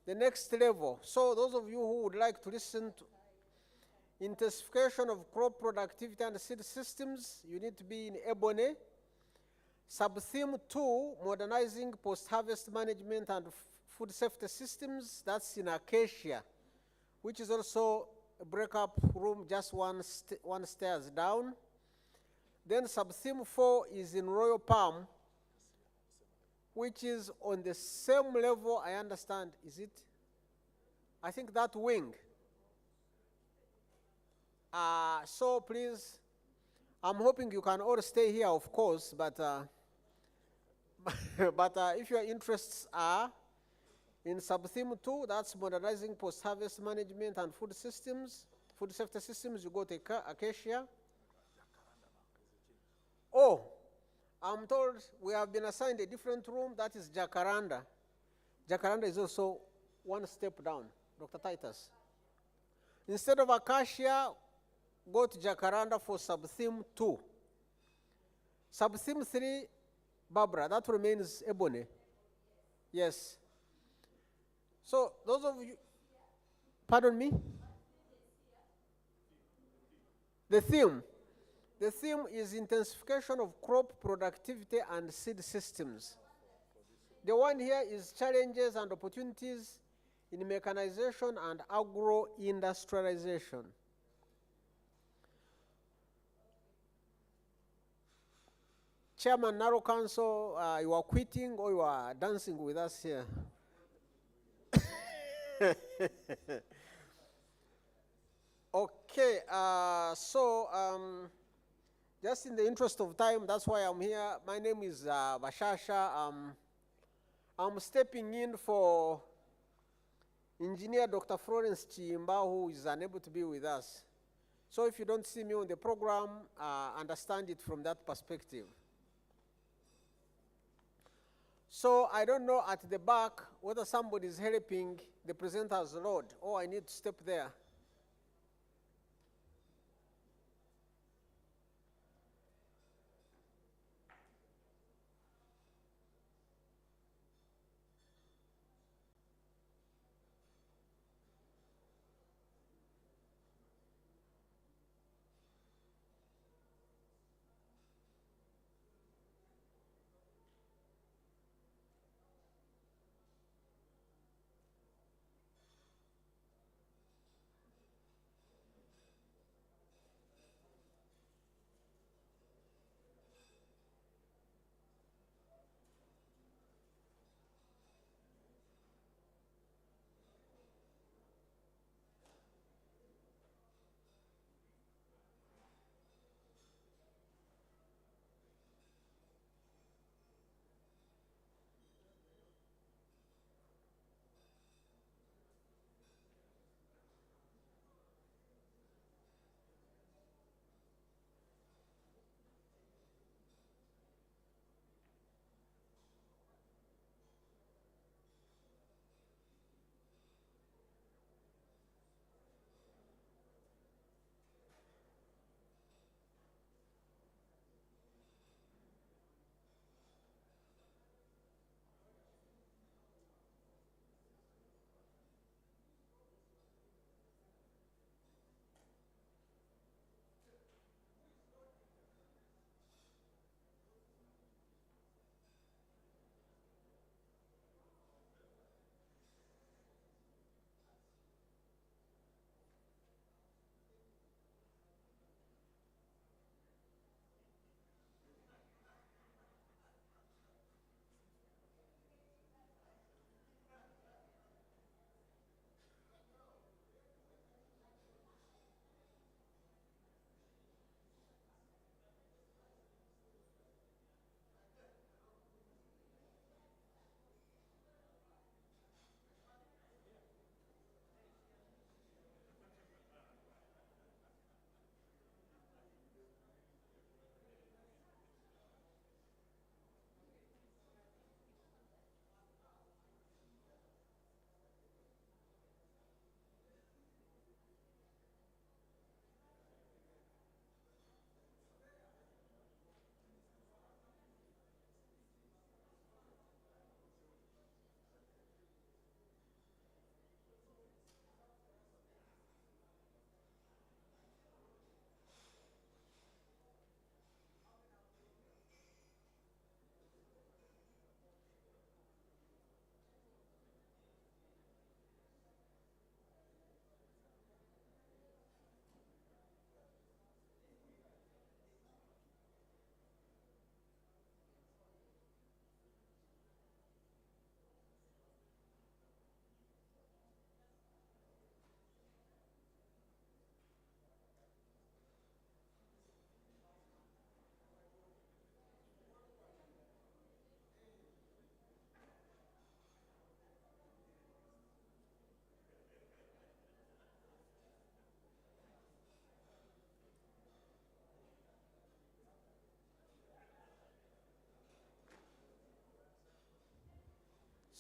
S9: The next level. So those of you who would like to listen to intensification of crop productivity and seed systems, you need to be in Ebony. Sub-theme 2, modernizing post-harvest management and food safety systems, that's in Acacia, which is also a breakup room just one stairs down. Then sub-theme 4 is in Royal Palm, which is on the same level, I understand, is it? I think that wing. So please, I'm hoping you can all stay here, of course, but if your interests are in sub-theme 2, that's modernizing post-harvest management and food systems, food safety systems, you go to Acacia. Oh, I'm told we have been assigned a different room, that is Jacaranda. Jacaranda is also 1 step down, Dr. Titus. Instead of Acacia, go to Jacaranda for sub-theme 2. Sub-theme 3, Barbara, that remains Ebony. Yes. So those of you, pardon me? The theme is intensification of crop productivity and seed systems. The one here is challenges and opportunities in mechanization and agro-industrialization. Chairman Naro Council, you are quitting or you are dancing with us here? Okay, just in the interest of time, that's why I'm here. My name is Bashasha. I'm stepping in for Engineer Dr. Florence Chimba, who is unable to be with us. So if you don't see me on the program, understand it from that perspective. So I don't know at the back whether somebody is helping the presenter's load, or I need to step there.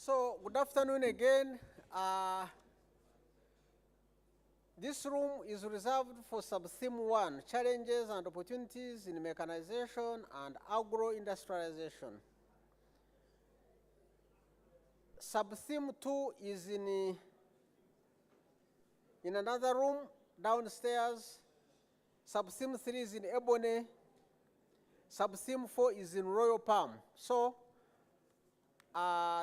S9: So, good afternoon again. This room is reserved for sub-theme 1, challenges and opportunities in mechanization and agro-industrialization. Sub-theme 2 is in another room downstairs. Sub-theme 3 is in Ebony. Sub-theme 4 is in Royal Palm. So,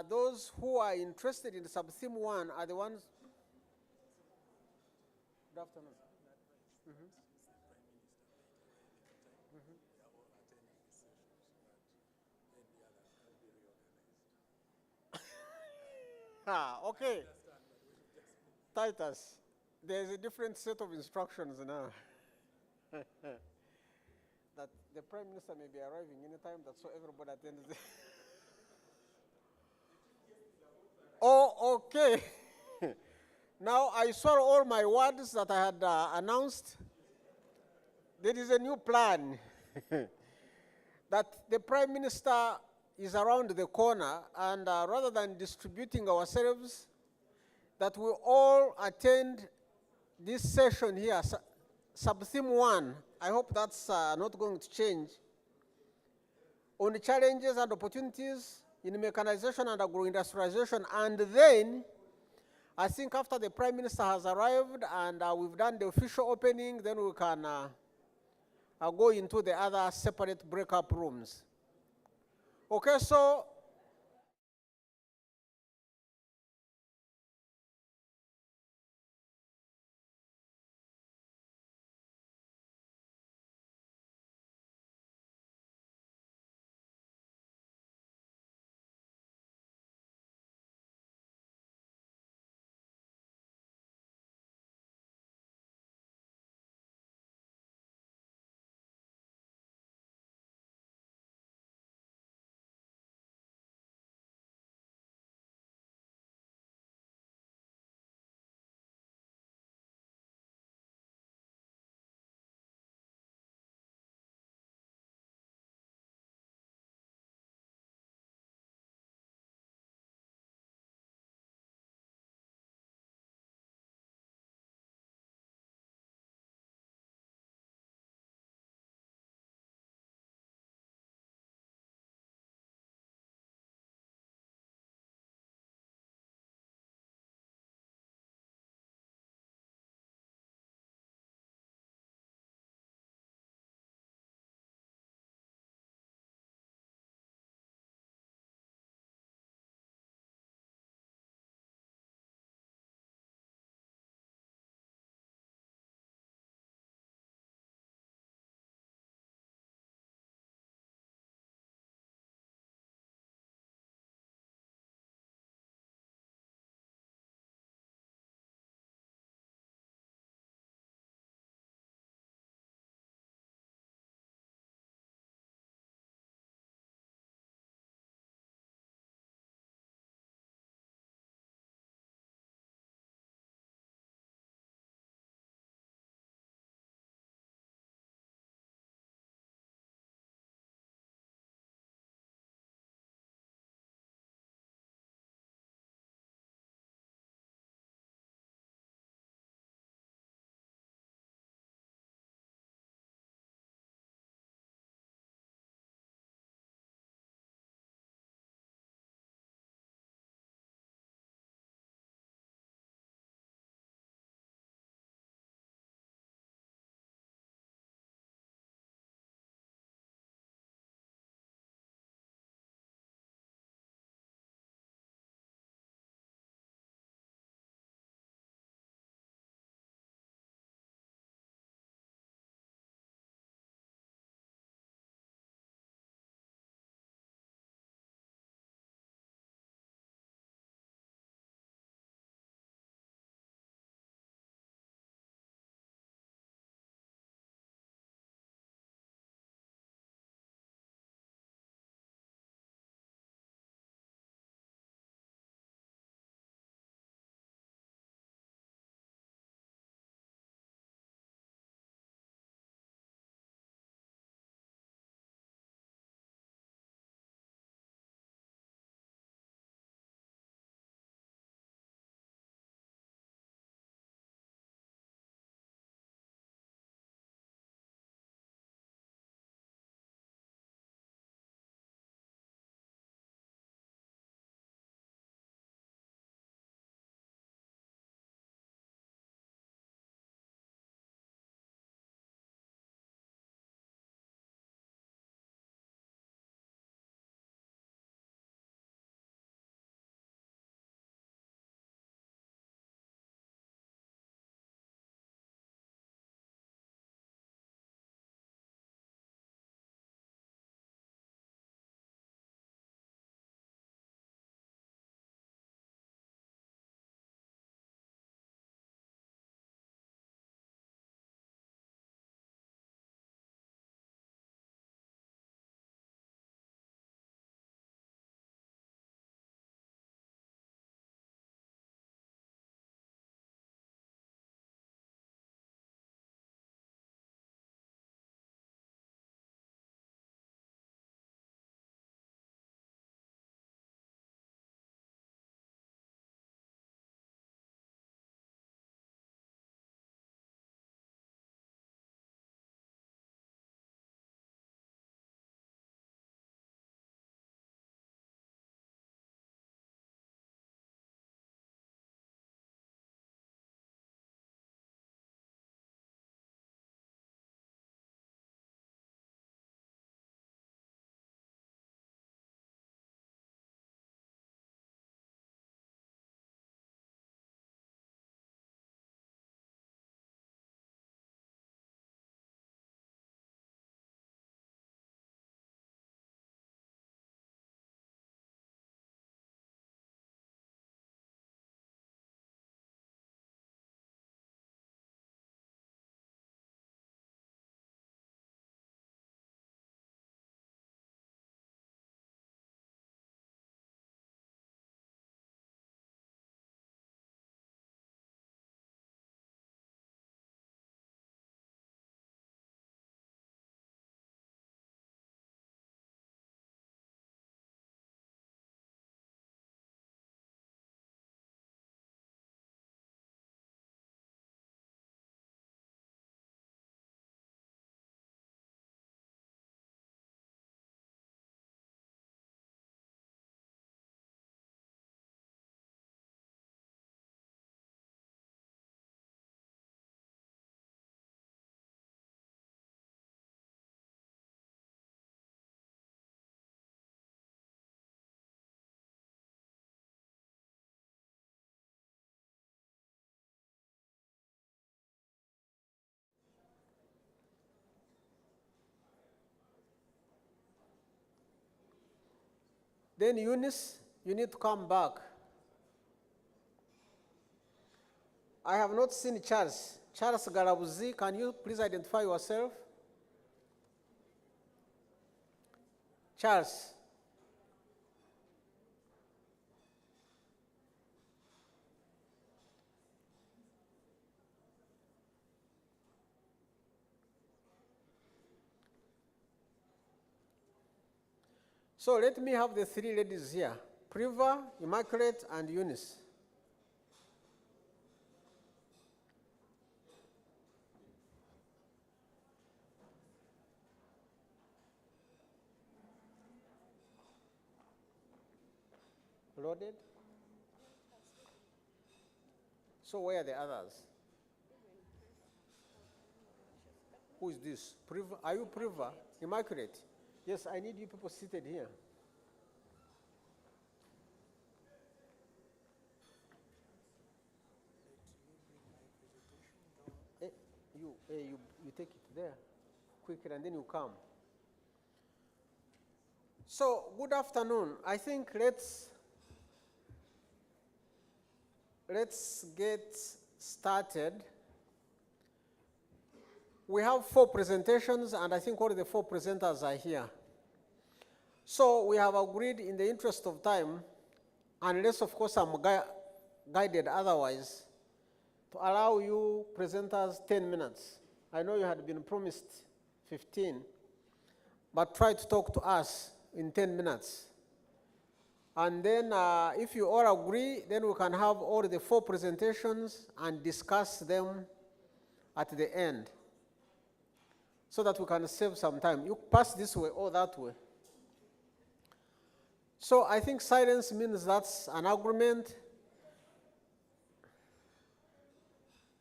S9: those who are interested in sub-theme 1 are the ones. Good afternoon. Okay. Titus, there's a different set of instructions now. That the Prime Minister may be arriving anytime, that so everybody attends. Oh, okay. Now I saw all my words that I had announced. there is a new plan that the Prime Minister is around the corner, and rather than distributing ourselves, that we all attend this session here, sub-theme 1. I hope that's not going to change. On the challenges and opportunities in mechanization and agro-industrialization, and then I think after the Prime Minister has arrived and we've done the official opening, then we can go into the other separate breakout rooms. Okay, so Then Eunice, you need to come back. I have not seen Charles. Charles Garabuzi, can you please identify yourself? Charles. So let me have the three ladies here, Priva, Immaculate, and Eunice. Loaded? So where are the others? Who is this? Priva? Are you Priva? Immaculate? Yes, I need you people seated here. You take it there quickly and then you come. So, good afternoon. I think let's get started. We have 4 presentations, and I think all the 4 presenters are here. So we have agreed, in the interest of time, unless of course I'm guided otherwise, to allow you presenters 10 minutes. I know you had been promised 15, but try to talk to us in 10 minutes. And then if you all agree, then we can have all the 4 presentations and discuss them at the end, so that we can save some time. You pass this way or that way. So I think silence means that's an agreement.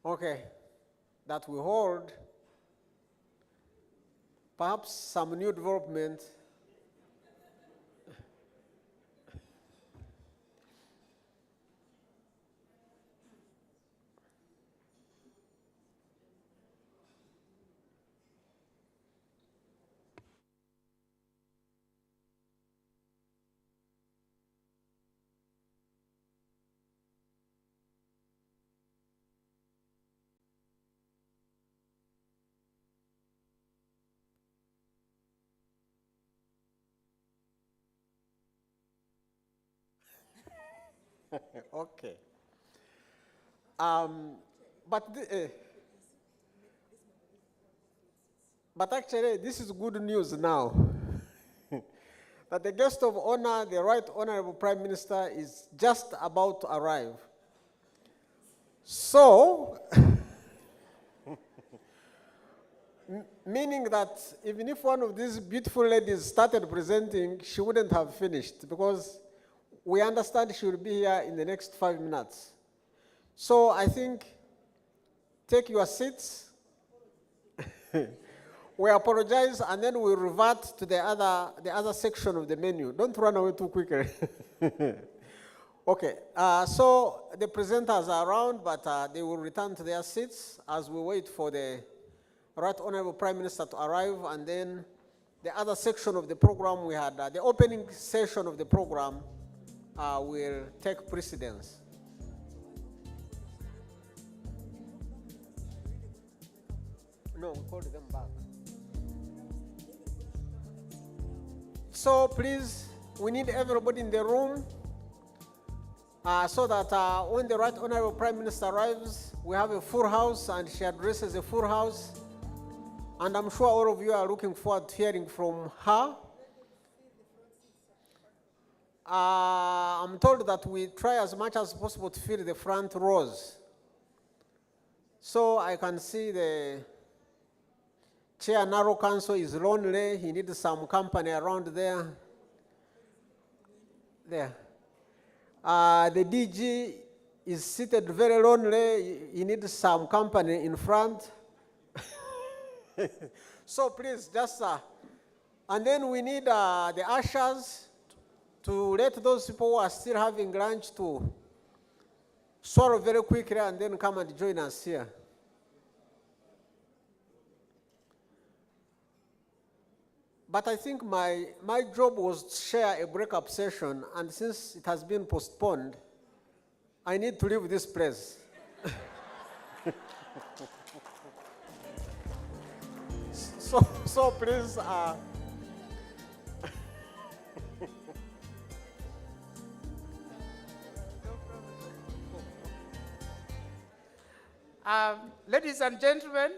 S9: Okay, that we hold. Perhaps some new development. Okay. But actually, this is good news now. That the guest of honor, the Right Honorable Prime Minister, is just about to arrive. So, meaning that even if one of these beautiful ladies started presenting, she wouldn't have finished, because we understand she will be here in the next 5 minutes. So I think, take your seats. We apologize, and then we revert to the other section of the menu. Don't run away too quickly. Okay, so the presenters are around, but they will return to their seats as we wait for the Right Honorable Prime Minister to arrive, and then the other section of the program we had, the opening session of the program will take precedence. No, we called them back. So please, we need everybody in the room so that when the Right Honorable Prime Minister arrives, we have a full house and she addresses a full house. And I'm sure all of you are looking forward to hearing from her. I'm told that we try as much as possible to fill the front rows. So I can see the Chair Naro Council is lonely. He needs some company around there. There. The DG is seated very lonely. He needs some company in front. So please, just, and then we need the ushers to let those people who are still having lunch to swallow very quickly and then come and join us here. But I think my job was to share a breakup session, and since it has been postponed, I need to leave this place. So please,
S10: Ladies and gentlemen,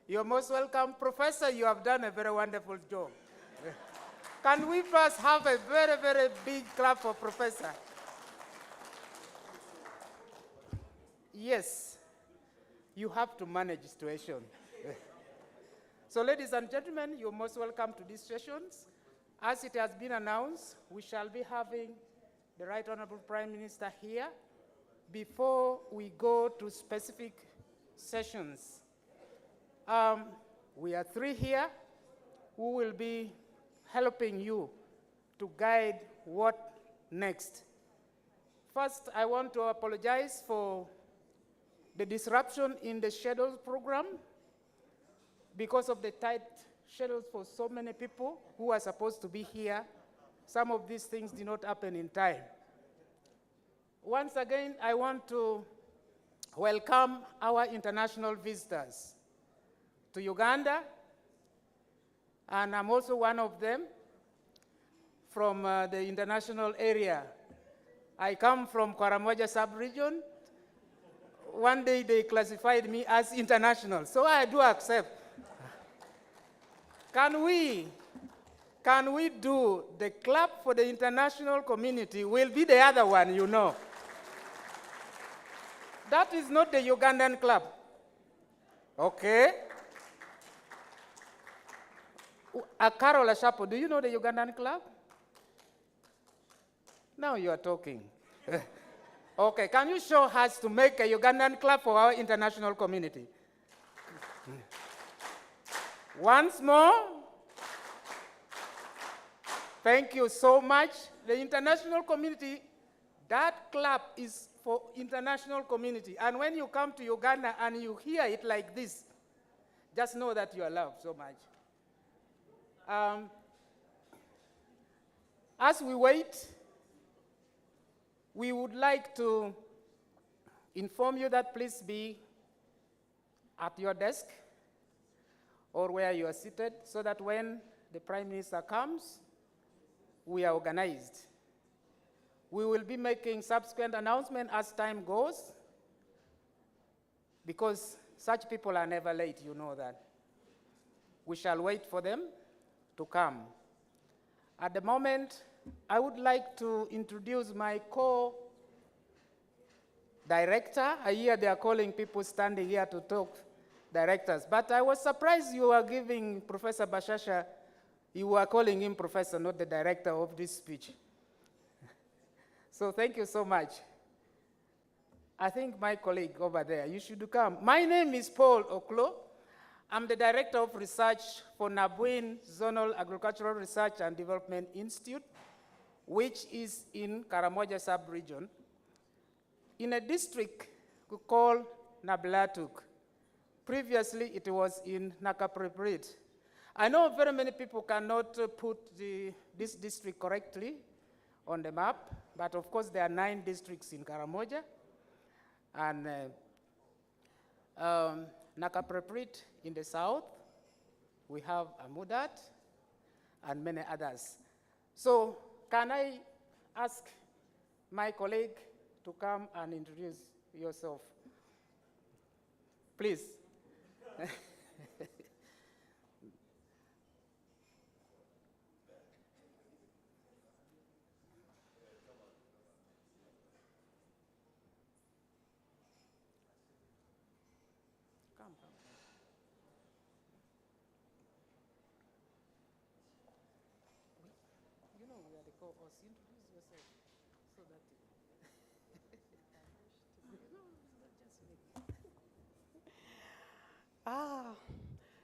S10: you're most welcome. Professor, you have done a very wonderful job. Can we first have a very, very big clap for Professor? Yes, you have to manage situation. So ladies and gentlemen, you're most welcome to these sessions. As it has been announced, we shall be having the Right Honorable Prime Minister here before we go to specific sessions. We are three here who will be helping you to guide what next. First, I want to apologize for the disruption in the schedule program because of the tight schedules for so many people who are supposed to be here. Some of these things did not happen in time. Once again, I want to welcome our international visitors to Uganda, and I'm also one of them from the international area. I come from Karamoja sub-region. One day they classified me as international, so I do accept. Can we do the clap for the international community? Will be the other one, you know. That is not the Ugandan club. Okay. Carol Ashapo, do you know the Ugandan club? Now you are talking. Okay, can you show us to make a Ugandan club for our international community? Once more. Thank you so much. The international community, that club is for international community. And when you come to Uganda and you hear it like this, just know that you are loved so much. As we wait, we would like to inform you that please be at your desk or where you are seated so that when the Prime Minister comes, we are organized. We will be making subsequent announcements as time goes because such people are never late, you know that. We shall wait for them to come. At the moment, I would like to introduce my co-director. I hear they are calling people standing here to talk, directors. But I was surprised you were giving Professor Bashasha, you were calling him professor, not the director of this speech. So thank you so much. I think my colleague over there, you should come. My name is Paul Oklo. I'm the Director of Research for Nabuin Zonal Agricultural Research and Development Institute, which is in Karamoja sub-region, in a district called Nablatuk. Previously, it was in Nakapriprit. I know very many people cannot put this district correctly on the map, but of course there are 9 districts in Karamoja, and Nakapriprit in the south, we have Amudat, and many others. So can I ask my colleague to come and introduce yourself? Please.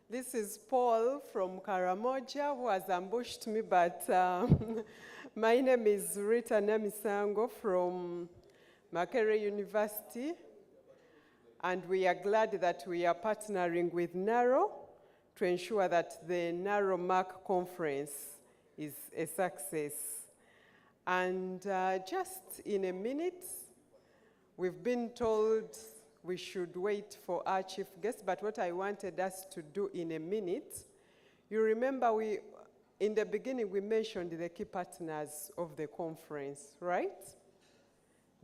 S11: This is Paul from Karamoja, who has ambushed me, but my name is Rita Namisango from Makerere University, and we are glad that we are partnering with Naro to ensure that the Naro-Mak Conference is a success. And just in a minute, we've been told we should wait for our chief guest, but what I wanted us to do in a minute, you remember in the beginning we mentioned the key partners of the conference, right?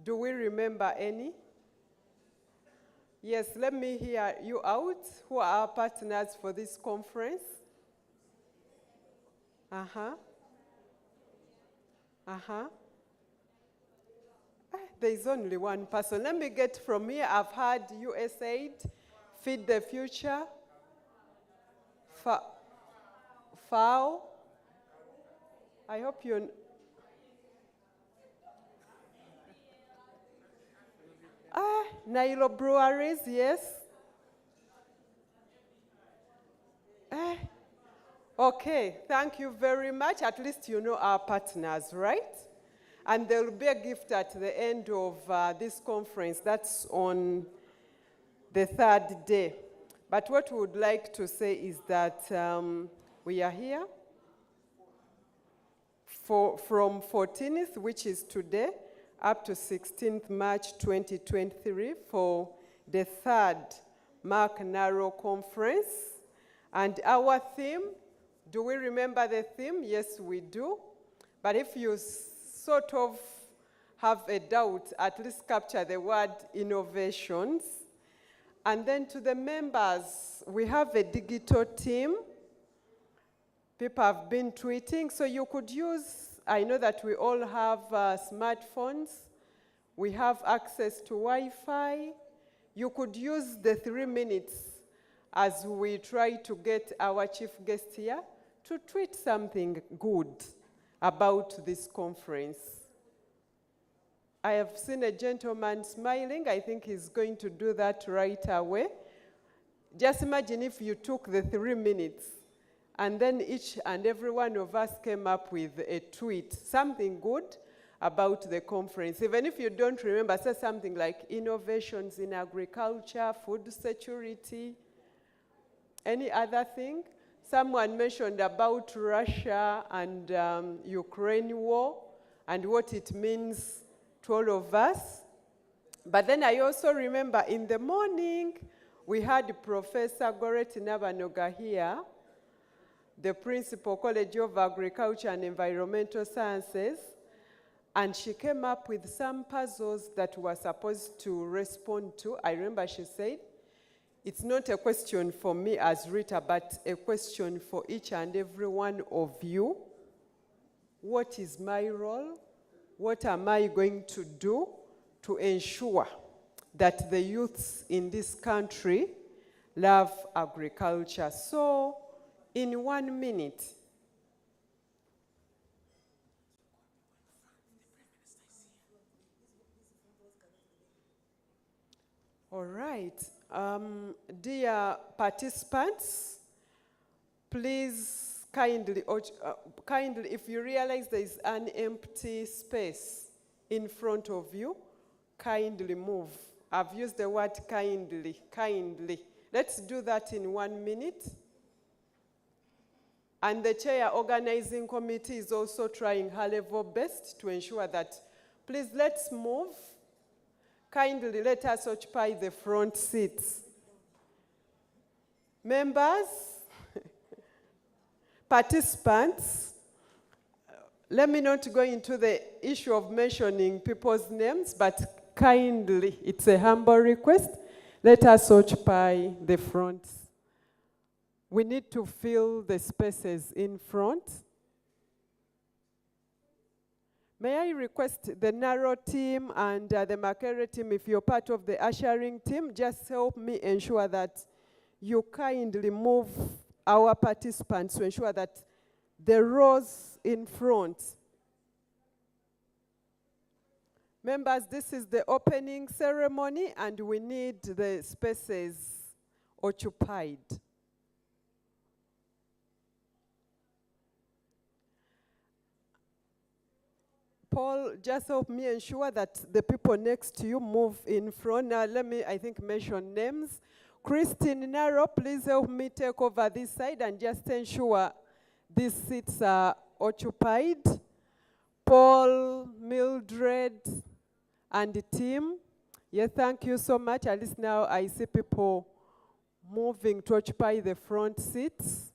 S11: Do we remember any? Yes, let me hear you out. Who are our partners for this conference? There is only one person. Let me get from here. I've heard USAID, Feed the Future, FAO. I hope you. Nilo Breweries, yes. Okay, thank you very much. At least you know our partners, right? And there will be a gift at the end of this conference. That's on the third day. But what we would like to say is that we are here from 14th, which is today, up to 16th March 2023 for the third Naro-Mak Conference. And our theme, do we remember the theme? Yes, we do. But if you sort of have a doubt, at least capture the word innovations. And then to the members, we have a digital team. People have been tweeting, so you could use, I know that we all have smartphones. We have access to Wi-Fi. You could use the 3 minutes as we try to get our chief guest here to tweet something good about this conference. I have seen a gentleman smiling. I think he's going to do that right away. Just imagine if you took the 3 minutes and then each and every one of us came up with a tweet, something good about the conference. Even if you don't remember, say something like innovations in agriculture, food security, any other thing. Someone mentioned about Russia and Ukraine war and what it means to all of us. But then I also remember in the morning, we had Professor Goreti Nabanoga here, the Principal College of Agriculture and Environmental Sciences, and she came up with some puzzles that we were supposed to respond to. I remember she said, it's not a question for me as Rita, but a question for each and every one of you. What is my role? What am I going to do to ensure that the youths in this country love agriculture? So, in 1 minute, all right. Dear participants, please kindly, if you realize there is an empty space in front of you, kindly move. I've used the word kindly, kindly. Let's do that in 1 minute. And the chair organizing committee is also trying her level best to ensure that, please let's move. Kindly let us occupy the front seats. Members, participants, let me not go into the issue of mentioning people's names, but kindly, it's a humble request, let us occupy the front. We need to fill the spaces in front. May I request the Naro team and the Makerere team, if you're part of the ushering team, just help me ensure that you kindly move our participants to ensure that the rows in front. Members, this is the opening ceremony and we need the spaces occupied. Paul, just help me ensure that the people next to you move in front. Now, let me, I think, mention names. Christine Naro, please help me take over this side and just ensure these seats are occupied. Paul, Mildred, and the team. Yeah, thank you so much. At least now I see people moving to occupy the front seats.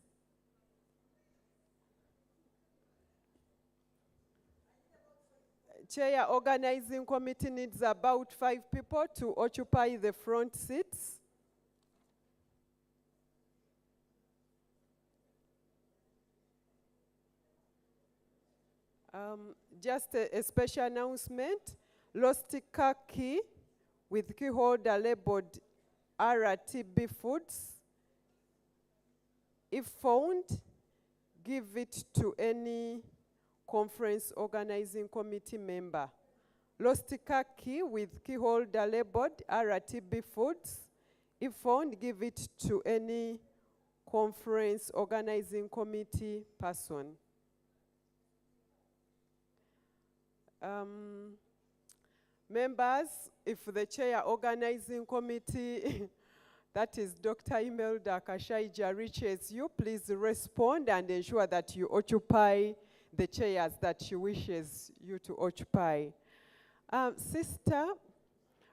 S11: Chair organizing committee needs about 5 people to occupy the front seats. Just a special announcement. Lost car key with key holder labeled RTB Foods. If found, give it to any conference organizing committee member. Lost car key with key holder labeled RTB Foods. If found, give it to any conference organizing committee person. Members, if the chair organizing committee, that is Dr. Imelda Kashaija, reaches you, please respond and ensure that you occupy the chairs that she wishes you to occupy. Sister,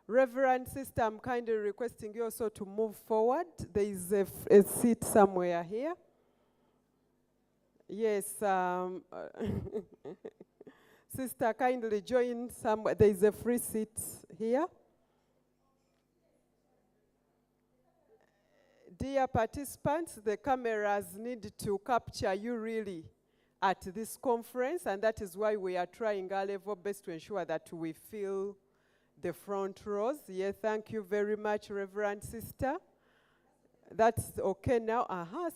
S11: Reverend Sister, I'm kindly requesting you also to move forward. There is a seat somewhere here. Yes, Sister, kindly join somewhere. There is a free seat here. Dear participants, the cameras need to capture you really at this conference, and that is why we are trying our level best to ensure that we fill the front rows. Yeah, thank you very much, Reverend Sister. That's okay now.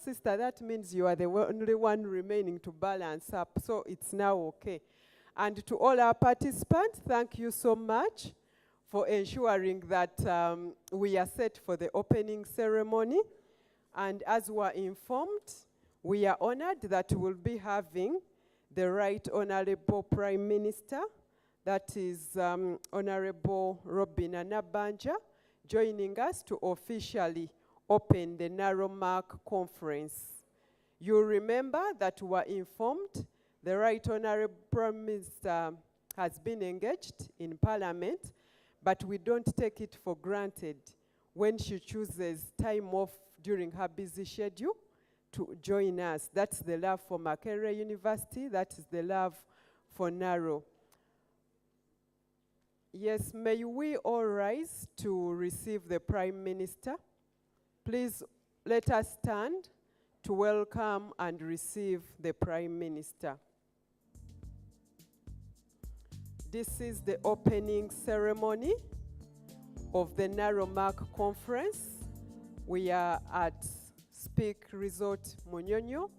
S11: Sister, that means you are the only one remaining to balance up, so it's now okay. And to all our participants, thank you so much for ensuring that we are set for the opening ceremony. And as we are informed, we are honored that we'll be having the Right Honorable Prime Minister, that is Honorable Robina Nabanja, joining us to officially open the Naro-Mak Conference. You remember that we were informed the Right Honorable Prime Minister has been engaged in Parliament, but we don't take it for granted when she chooses time off during her busy schedule to join us. That's the love for Makerere University. That is the love for Naro. Yes, may we all rise to receive the Prime Minister. Please let us stand to welcome and receive the Prime Minister. This is the opening ceremony of the Naro-Mak Conference. We are at Speak Resort Munyonyo.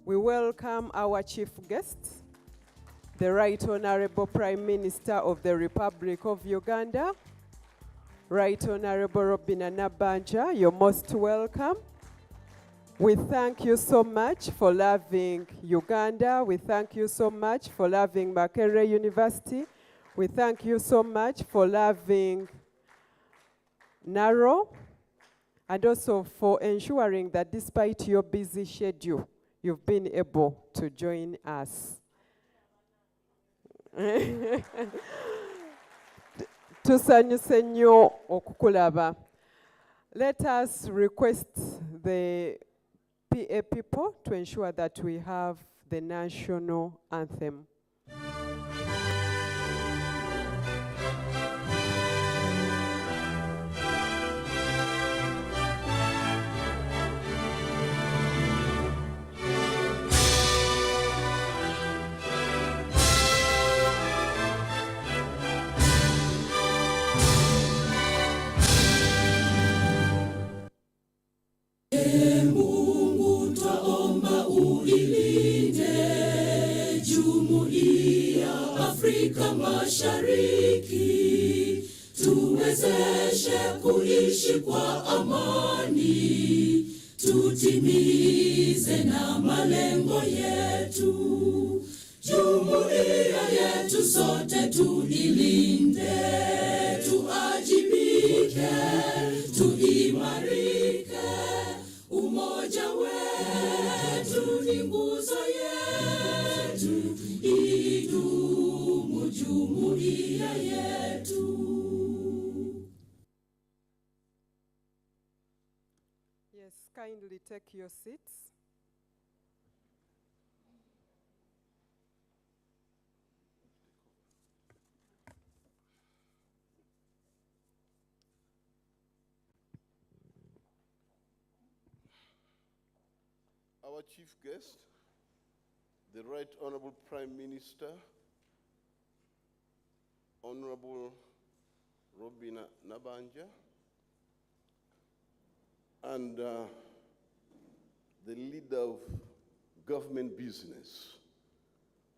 S11: We welcome our chief guest, the Right Honorable Prime Minister of the Republic of Uganda, Right Honorable Robina Nabanja. You're most welcome. We thank you so much for loving Uganda. We thank you so much for loving Makerere University. We thank you so much for loving Naro, and also for ensuring that despite your busy schedule, you've been able to join us. Tusanyuse nnyo okukulaba. Let us request the PA people to ensure that we have the national anthem.
S12: Afrika Mashariki, tuwezeshe kuishi kwa amani, tutimize na malengo yetu. Jumuiya yetu sote tuilinde, tuajibike, tuimarishe. nguzo yetu, idumu jumuiya yetu.
S11: Yes, kindly take your seats.
S13: Our chief guest, the Right Honorable Prime Minister, Honorable Robina Nabanja, and the leader of government business.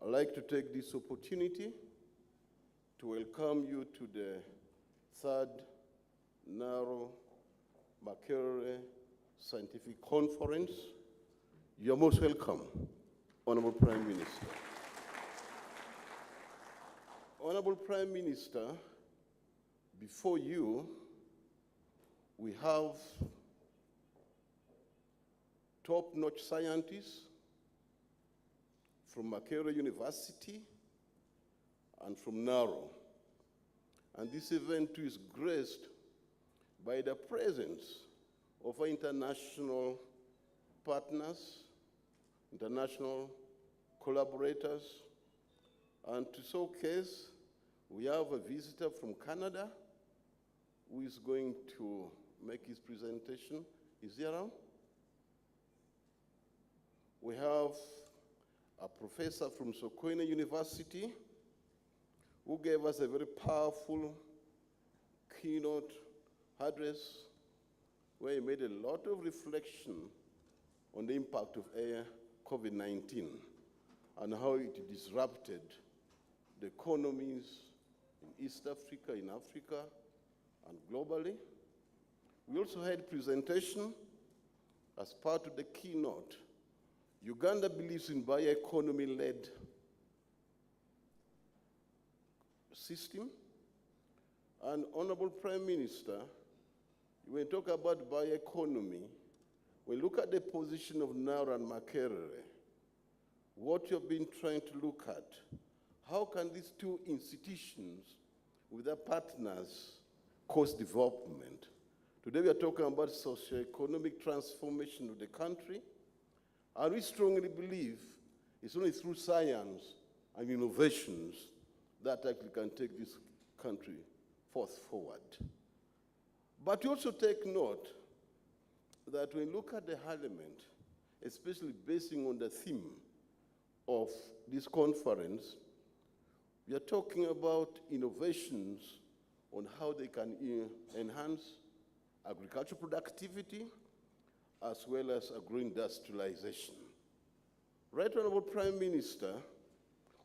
S13: I'd like to take this opportunity to welcome you to the third Naro-Mak Scientific Conference. You're most welcome, Honorable Prime Minister. Honorable Prime Minister, before you, we have top-notch scientists from Makerere University and from Naro. And this event too is graced by the presence of our international partners, international collaborators, and to showcase, we have a visitor from Canada who is going to make his presentation. Is he around? We have a professor from Sokoine University who gave us a very powerful keynote address where he made a lot of reflection on the impact of COVID-19 and how it disrupted the economies in East Africa, in Africa, and globally. We also had presentation as part of the keynote. Uganda believes in bioeconomy-led system. And Honorable Prime Minister, when you talk about bioeconomy, when you look at the position of Naro and Makerere, what you've been trying to look at, how can these two institutions with their partners cause development? Today we are talking about socio-economic transformation of the country, and we strongly believe it's only through science and innovations that actually can take this country forward. But you also take note that when you look at the element, especially basing on the theme of this conference, we are talking about innovations on how they can enhance agricultural productivity as well as agro-industrialization. Right Honorable Prime Minister,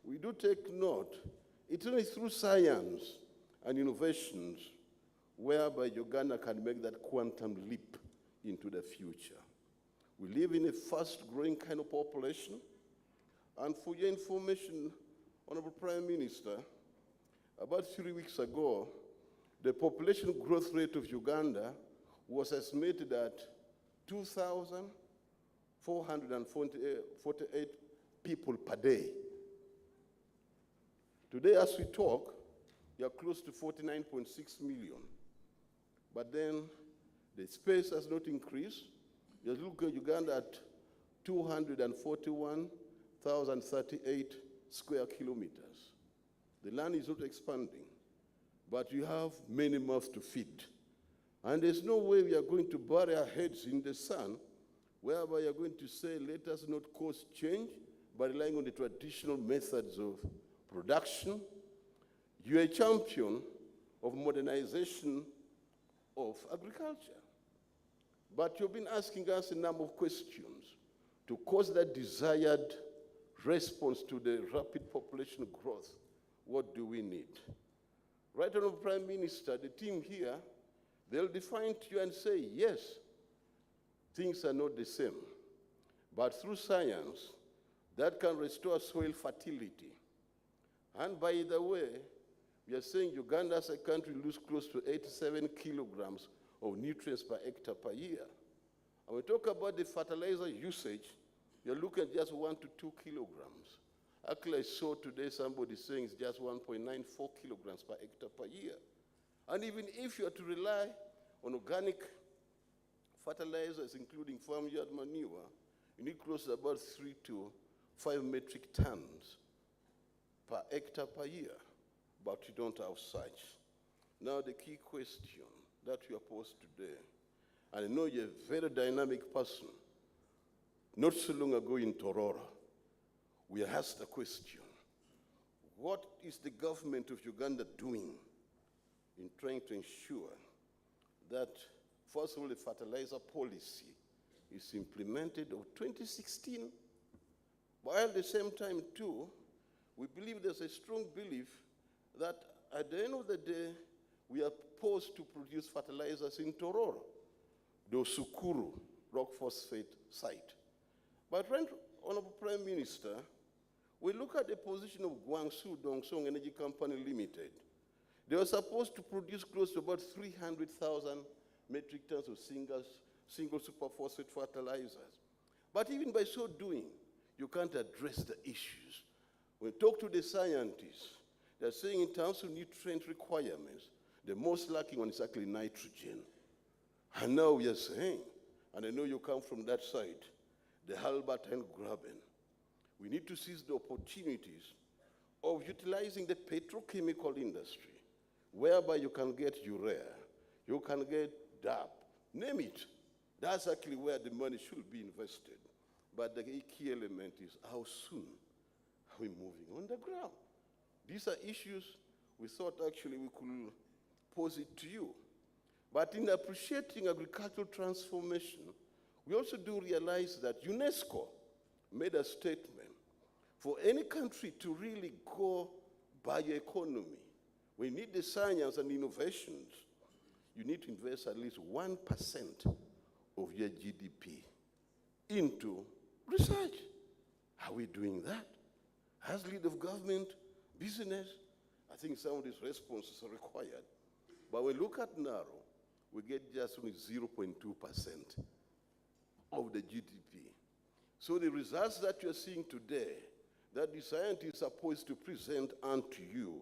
S13: we do take note, it's only through science and innovations whereby Uganda can make that quantum leap into the future. We live in a fast-growing kind of population, and for your information, Honorable Prime Minister, about 3 weeks ago, the population growth rate of Uganda was estimated at 2,448 people per day. Today, as we talk, you are close to 49.6 million. But then the space has not increased. You look at Uganda at 241,038 square kilometers. The land is not expanding, but you have many mouths to feed. And there's no way we are going to bury our heads in the sun, whereby you're going to say, let us not cause change by relying on the traditional methods of production. You're a champion of modernization of agriculture. But you've been asking us a number of questions to cause that desired response to the rapid population growth. What do we need? Right Honorable Prime Minister, the team here, they'll define to you and say, yes, things are not the same. But through science, that can restore soil fertility. And by the way, we are saying Uganda as a country loses close to 87 kilograms of nutrients per hectare per year. And we talk about the fertilizer usage, You're looking at just 1 to 2 kilograms. Actually, I saw today somebody saying it's just 1.94 kilograms per hectare per year. And even if you are to rely on organic fertilizers, including farmyard manure, you need close to about 3 to 5 metric tons per hectare per year, but you don't have such. Now the key question that you are posed today, and I know you're a very dynamic person. Not so long ago in Tororo, we asked the question, what is the government of Uganda doing in trying to ensure that, first of all, the fertilizer policy is implemented of 2016, while at the same time, too, we believe there's a strong belief that at the end of the day, we are supposed to produce fertilizers in Tororo, the Sukuru rock phosphate site. But when, Honorable Prime Minister, we look at the position of Guangzhou Dongsong Energy Company Limited. They were supposed to produce close to about 300,000 metric tons of single superphosphate fertilizers. But even by so doing, you can't address the issues. When we talk to the scientists, they're saying in terms of nutrient requirements, the most lacking one is actually nitrogen. And now we are saying, and I know you come from that side, the Halbert and Graben, we need to seize the opportunities of utilizing the petrochemical industry, whereby you can get urea, you can get DAP, name it. That's actually where the money should be invested. But the key element is how soon are we moving on the ground? These are issues we thought actually we could pose it to you. But in appreciating agricultural transformation, we also do realize that UNESCO made a statement. For any country to really go bioeconomy, we need the science and innovations. You need to invest at least 1% of your GDP into research. Are we doing that? As lead of government, business, I think some of these responses are required. But when we look at Naro, we get just only 0.2% of the GDP. So the results that you're seeing today, that the scientists are supposed to present unto you,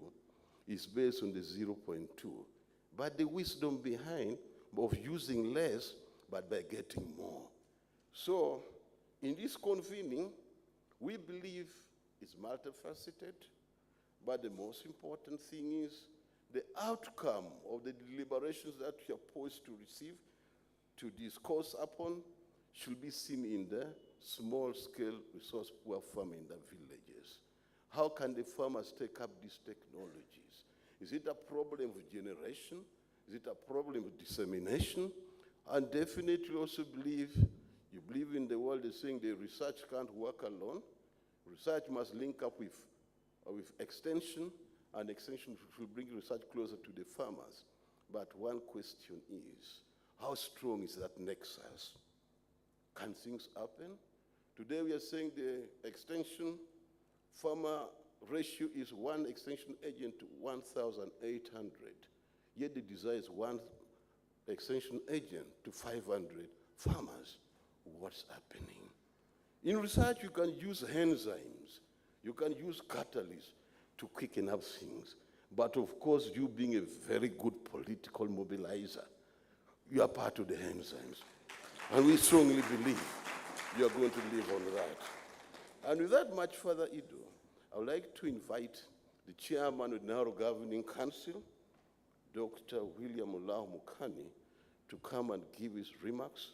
S13: is based on the 0.2. But the wisdom behind of using less, but by getting more. So in this convening, we believe it's multifaceted, but the most important thing is the outcome of the deliberations that you are supposed to receive, to discuss upon, should be seen in the small-scale resource-poor farming in the villages. How can the farmers take up these technologies? Is it a problem of generation? Is it a problem of dissemination? And definitely also you believe in the world is saying the research can't work alone. Research must link up with extension, and extension should bring research closer to the farmers. But one question is, how strong is that nexus? Can things happen? Today we are saying the extension farmer ratio is 1 extension agent to 1,800. Yet the desire is 1 extension agent to 500 farmers. What's happening? In research, you can use enzymes, you can use catalysts to quicken up things. But of course, you being a very good political mobilizer, you are part of the enzymes. And we strongly believe you are going to live on that. And without much further ado, I would like to invite the chairman of the Naro Governing Council, Dr. William Olahu Mukani, to come and give his remarks,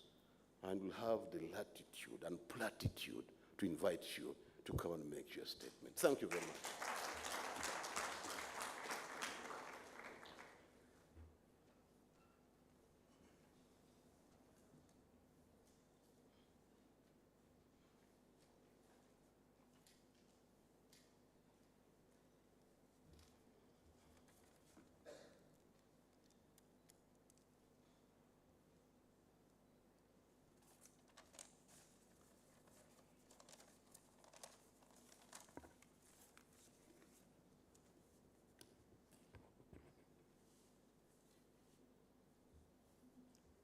S13: and we'll have the latitude and platitude to invite you to come and make your statement. Thank you very much.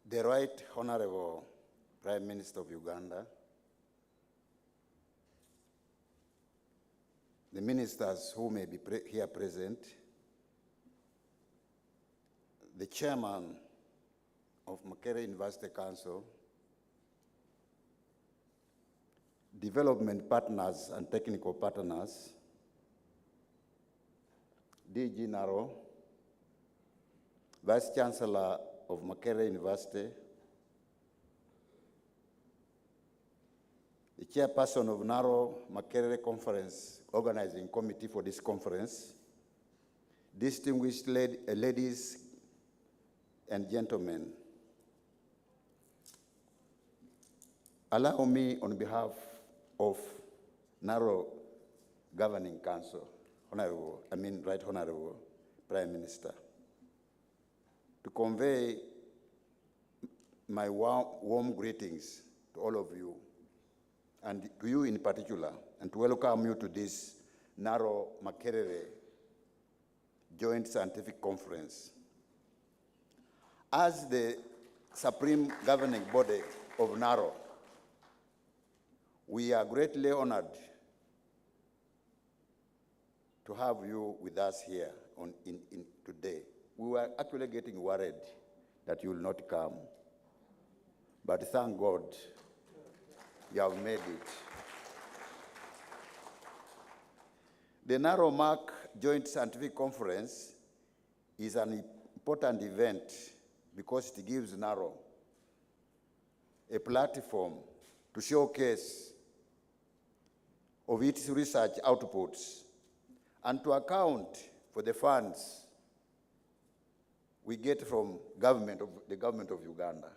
S7: The Right Honorable Prime Minister of Uganda, the ministers who may be here present, the chairman of Makerere University Council, development partners and technical partners, DG Naro, Vice Chancellor of Makerere University, the chairperson of Naro-Mak Conference, organizing committee for this conference, distinguished ladies and gentlemen, allow me on behalf of Naro Governing Council, Right Honorable Prime Minister, to convey my warm greetings to all of you, and to you in particular, and to welcome you to this Naro-Mak Joint Scientific Conference. As the supreme governing body of Naro, we are greatly honored to have you with us here today. We were actually getting worried that you will not come, but thank God you have made it. The Naro-Mak Joint Scientific Conference is an important event because it gives Naro a platform to showcase of its research outputs and to account for the funds we get from the government of Uganda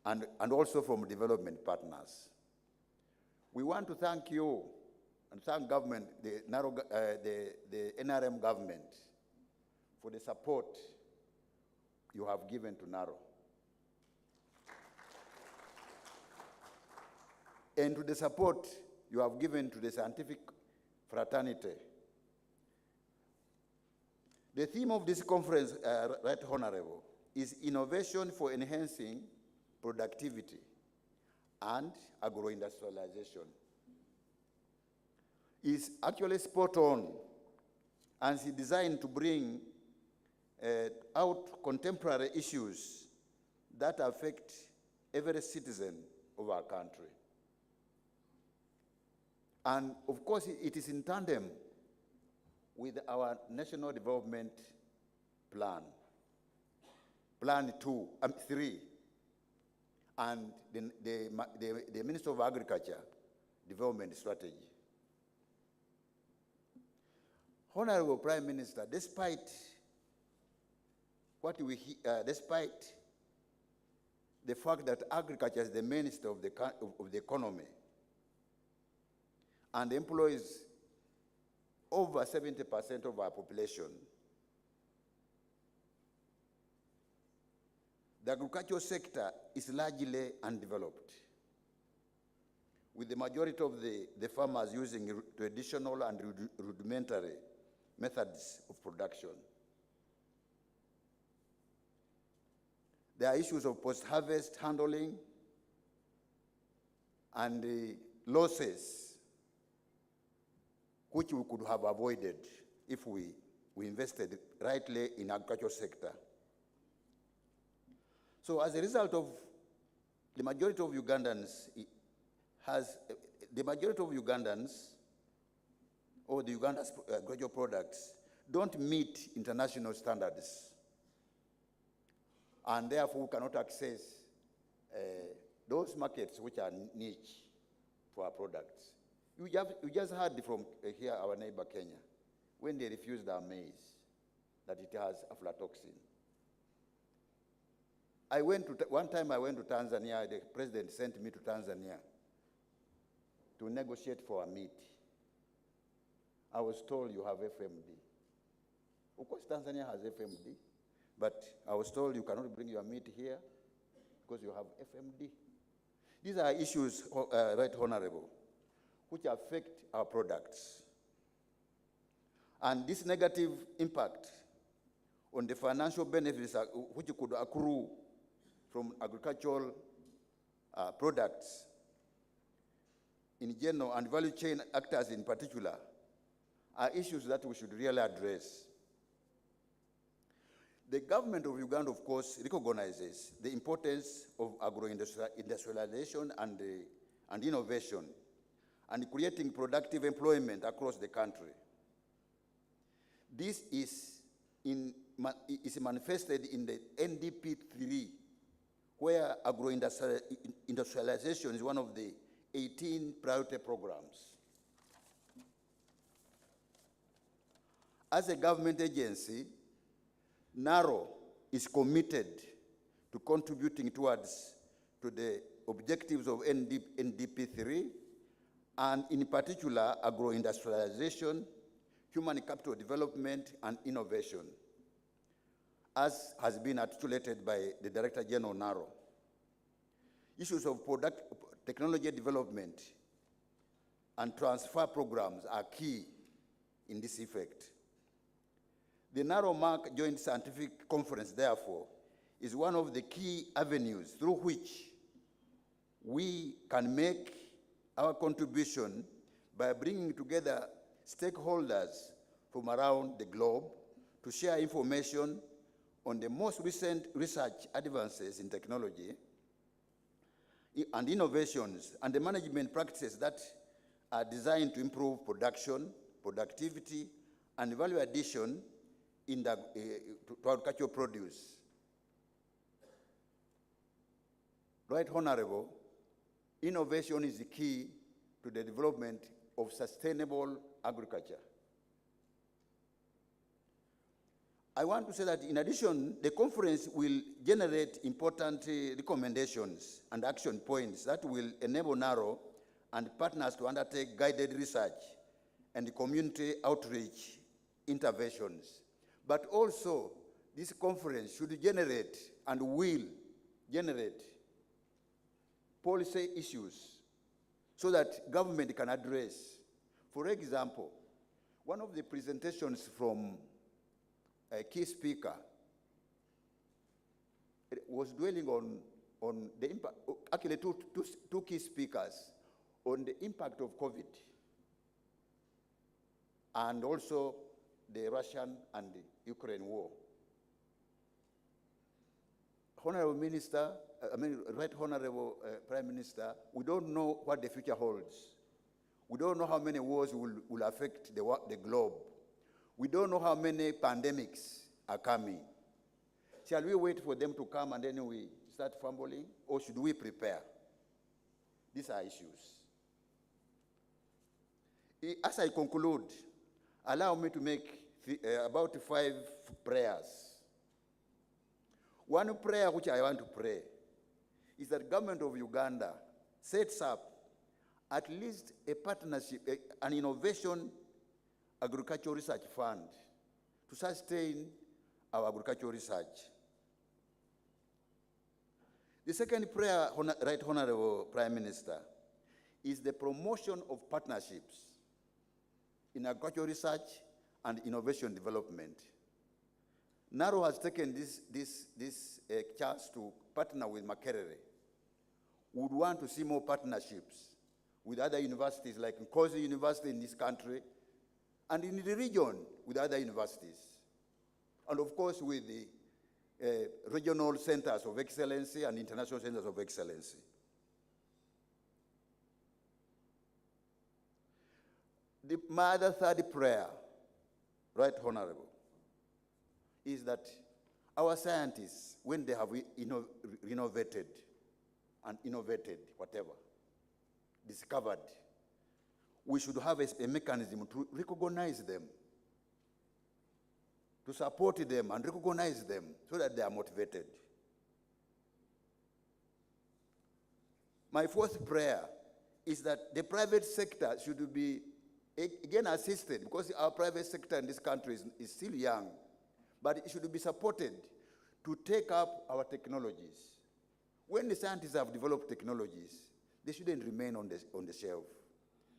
S7: and also from development partners. We want to thank you and thank government, the NRM government, for the support you have given to Naro. And to the support you have given to the scientific fraternity. The theme of this conference, Right Honorable, is innovation for enhancing productivity and agro-industrialization. Is actually spot on and is designed to bring out contemporary issues that affect every citizen of our country. And of course, it is in tandem with our National Development Plan, Plan 3, and the Minister of Agriculture Development Strategy. Honorable Prime Minister, despite despite the fact that agriculture is the mainstay of the economy and employs over 70% of our population, the agricultural sector is largely undeveloped, with the majority of the farmers using traditional and rudimentary methods of production. There are issues of post-harvest handling and losses, which we could have avoided if we invested rightly in agricultural sector. So as a result of the majority of Ugandans or the Uganda's agricultural products don't meet international standards, and therefore we cannot access those markets which are niche for our products. You just heard from here our neighbor Kenya, when they refused our maize, that it has aflatoxin. One time I went to Tanzania, the president sent me to Tanzania to negotiate for a meat. I was told you have FMD. Of course, Tanzania has FMD, but I was told you cannot bring your meat here because you have FMD. These are issues, Right Honorable, which affect our products. And this negative impact on the financial benefits which could accrue from agricultural products in general and value chain actors in particular are issues that we should really address. The government of Uganda, of course, recognizes the importance of agro-industrialization and innovation and creating productive employment across the country. This is manifested in the NDP 3, where agro-industrialization is one of the 18 priority programs. As a government agency, Naro is committed to contributing to the objectives of NDP 3, and in particular, agro-industrialization, human capital development, and innovation, as has been articulated by the Director General Naro. Issues of technology development and transfer programs are key in this effect. The Naro-Mak Joint Scientific Conference, therefore, is one of the key avenues through which we can make our contribution by bringing together stakeholders from around the globe to share information on the most recent research advances in technology and innovations and the management practices that are designed to improve production, productivity, and value addition in to agricultural produce. Right Honorable, innovation is the key to the development of sustainable agriculture. I want to say that in addition, the conference will generate important recommendations and action points that will enable Naro and partners to undertake guided research and community outreach interventions. But also, this conference should generate and will generate policy issues so that government can address. For example, one of the presentations from a key speaker was dwelling on the impact, actually two key speakers, on the impact of COVID and also the Russian and the Ukraine war. Honorable Minister, Right Honorable Prime Minister, we don't know what the future holds. We don't know how many wars will affect the globe. We don't know how many pandemics are coming. Shall we wait for them to come and then we start fumbling, or should we prepare? These are issues. As I conclude, allow me to make about 5 prayers. One prayer which I want to pray is that the government of Uganda sets up at least a partnership, an innovation agricultural research fund to sustain our agricultural research. The second prayer, Right Honorable Prime Minister, is the promotion of partnerships in agricultural research and innovation development. Naro has taken this chance to partner with Makerere. We would want to see more partnerships with other universities like Nkozi University in this country and in the region with other universities. And of course with the regional centers of excellency and international centers of excellency. My other third prayer, Right Honorable, is that our scientists, when they have innovated, whatever, discovered, we should have a mechanism to recognize them, to support them and recognize them so that they are motivated. My fourth prayer is that the private sector should be, again, assisted, because our private sector in this country is still young, but it should be supported to take up our technologies. When the scientists have developed technologies, they shouldn't remain on the shelf.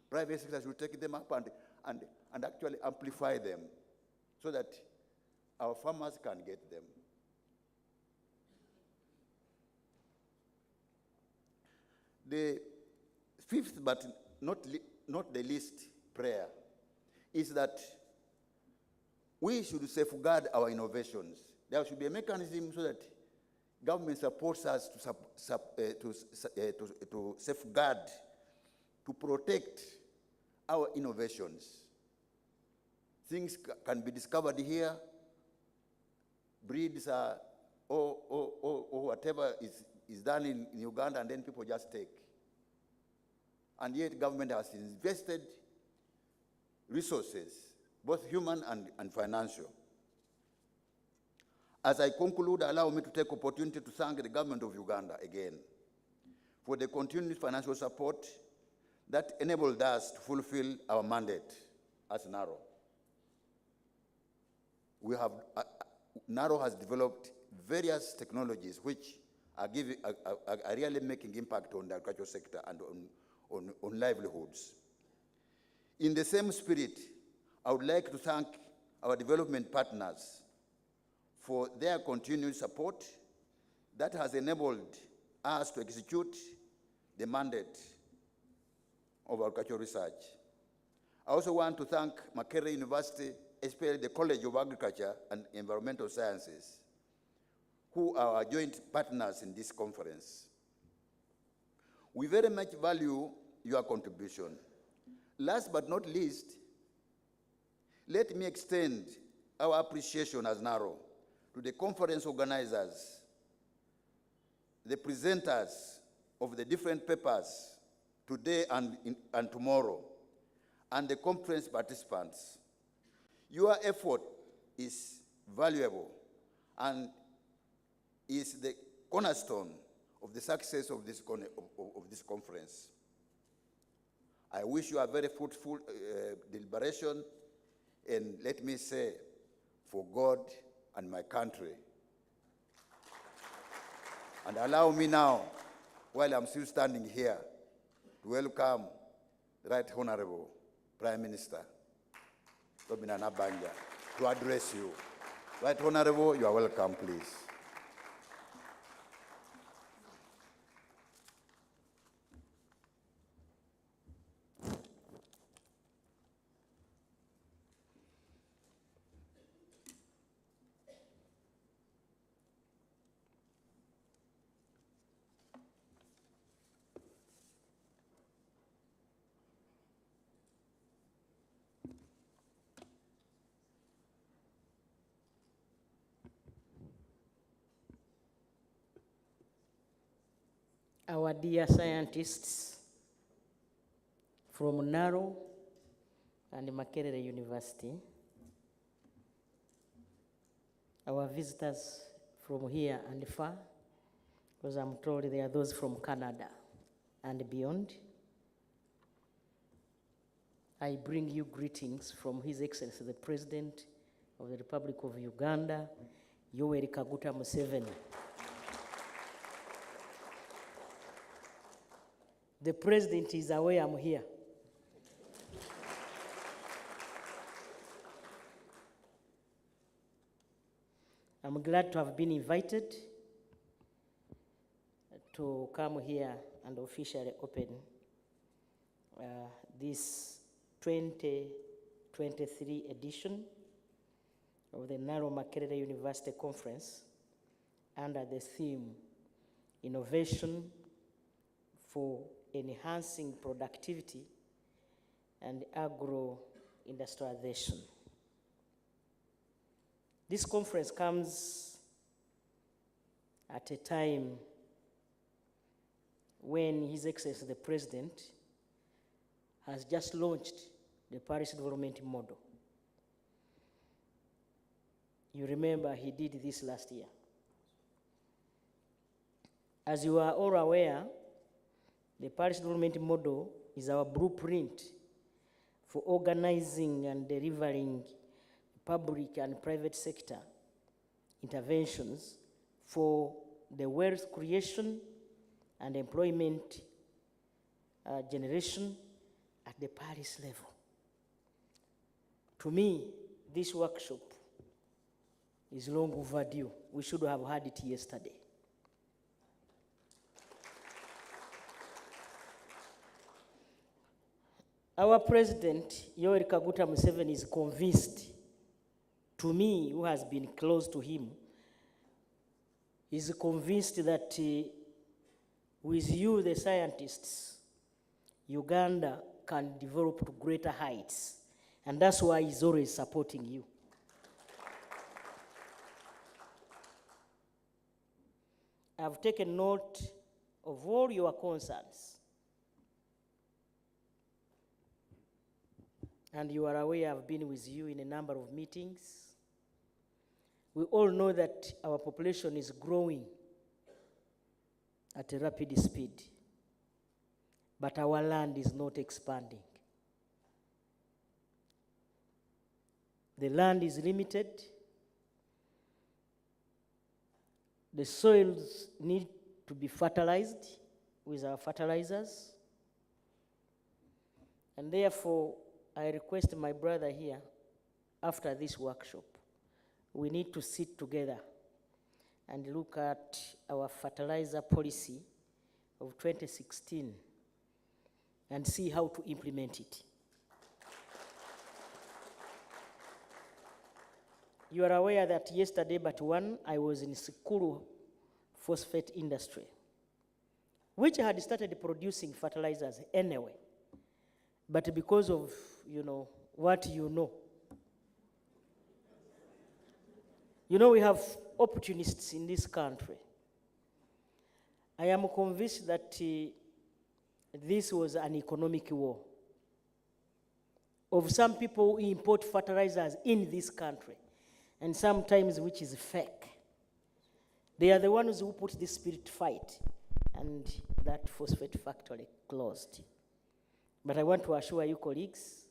S7: Private sector should take them up and actually amplify them so that our farmers can get them. The fifth but not the least prayer is that we should safeguard our innovations. There should be a mechanism so that government supports us to safeguard, to protect our innovations. Things can be discovered here, breeds are, or whatever is done in Uganda, and then people just take. And yet government has invested resources, both human and financial. As I conclude, allow me to take opportunity to thank the government of Uganda again for the continued financial support that enabled us to fulfill our mandate as Naro. Naro has developed various technologies which are really making impact on the agricultural sector and on livelihoods. In the same spirit, I would like to thank our development partners for their continued support that has enabled us to execute the mandate of agricultural research. I also want to thank Makerere University, especially the College of Agriculture and Environmental Sciences, who are our joint partners in this conference. We very much value your contribution. Last but not least, let me extend our appreciation as Naro to the conference organizers, the presenters of the different papers today and tomorrow, and the conference participants. Your effort is valuable and is the cornerstone of the success of this conference. I wish you a very fruitful deliberation, and let me say, for God and my country. And allow me now, while I'm still standing here, to welcome the Right Honorable Prime Minister, Robina Nabanja, to address you. Right Honorable, you are welcome, please.
S14: Our dear scientists from Naro and Makerere University, our visitors from here and far, because I'm told there are those from Canada and beyond, I bring you greetings from His Excellency the President of the Republic of Uganda, Yoweri Kaguta Museveni. The President is aware I'm here. I'm glad to have been invited to come here and officially open this 2023 edition of the Naro-Mak University Conference under the theme, Innovation for Enhancing Productivity and Agro-industrialization. This conference comes at a time when His Excellency the President has just launched the Paris Development Model. You remember he did this last year. As you are all aware, the Paris Development Model is our blueprint for organizing and delivering public and private sector interventions for the wealth creation and employment generation at the Paris level. To me, this workshop is long overdue. We should have had it yesterday. Our president, Yoweri Kaguta Museveni, is convinced, to me, who has been close to him, is convinced that with you, the scientists, Uganda can develop to greater heights. And that's why he's always supporting you. I've taken note of all your concerns. And you are aware I've been with you in a number of meetings. We all know that our population is growing at a rapid speed, but our land is not expanding. The land is limited. The soils need to be fertilized with our fertilizers. And therefore, I request my brother here, after this workshop, we need to sit together and look at our fertilizer policy of 2016 and see how to implement it. You are aware that yesterday but one, I was in Sikuru phosphate industry, which had started producing fertilizers anyway. But because of, what you know, we have opportunists in this country. I am convinced that this was an economic war of some people who import fertilizers in this country, and sometimes which is fake. They are the ones who put this spirit fight, and that phosphate factory closed. But I want to assure you, colleagues,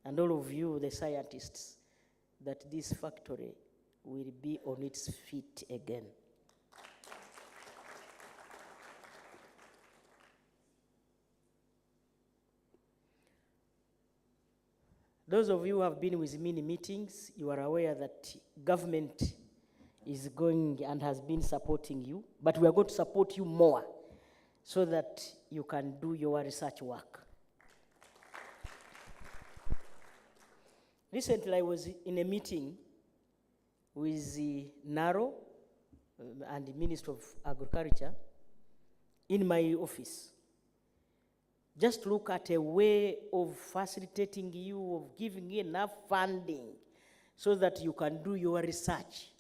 S14: and all of you, the scientists, that this factory will be on its feet again. Those of you who have been with me in meetings, you are aware that government is going and has been supporting you, but we are going to support you more so that you can do your research work. Recently, I was in a meeting with the Naro and the Minister of Agriculture in my office. Just look at a way of facilitating you, of giving you enough funding so that you can do your research.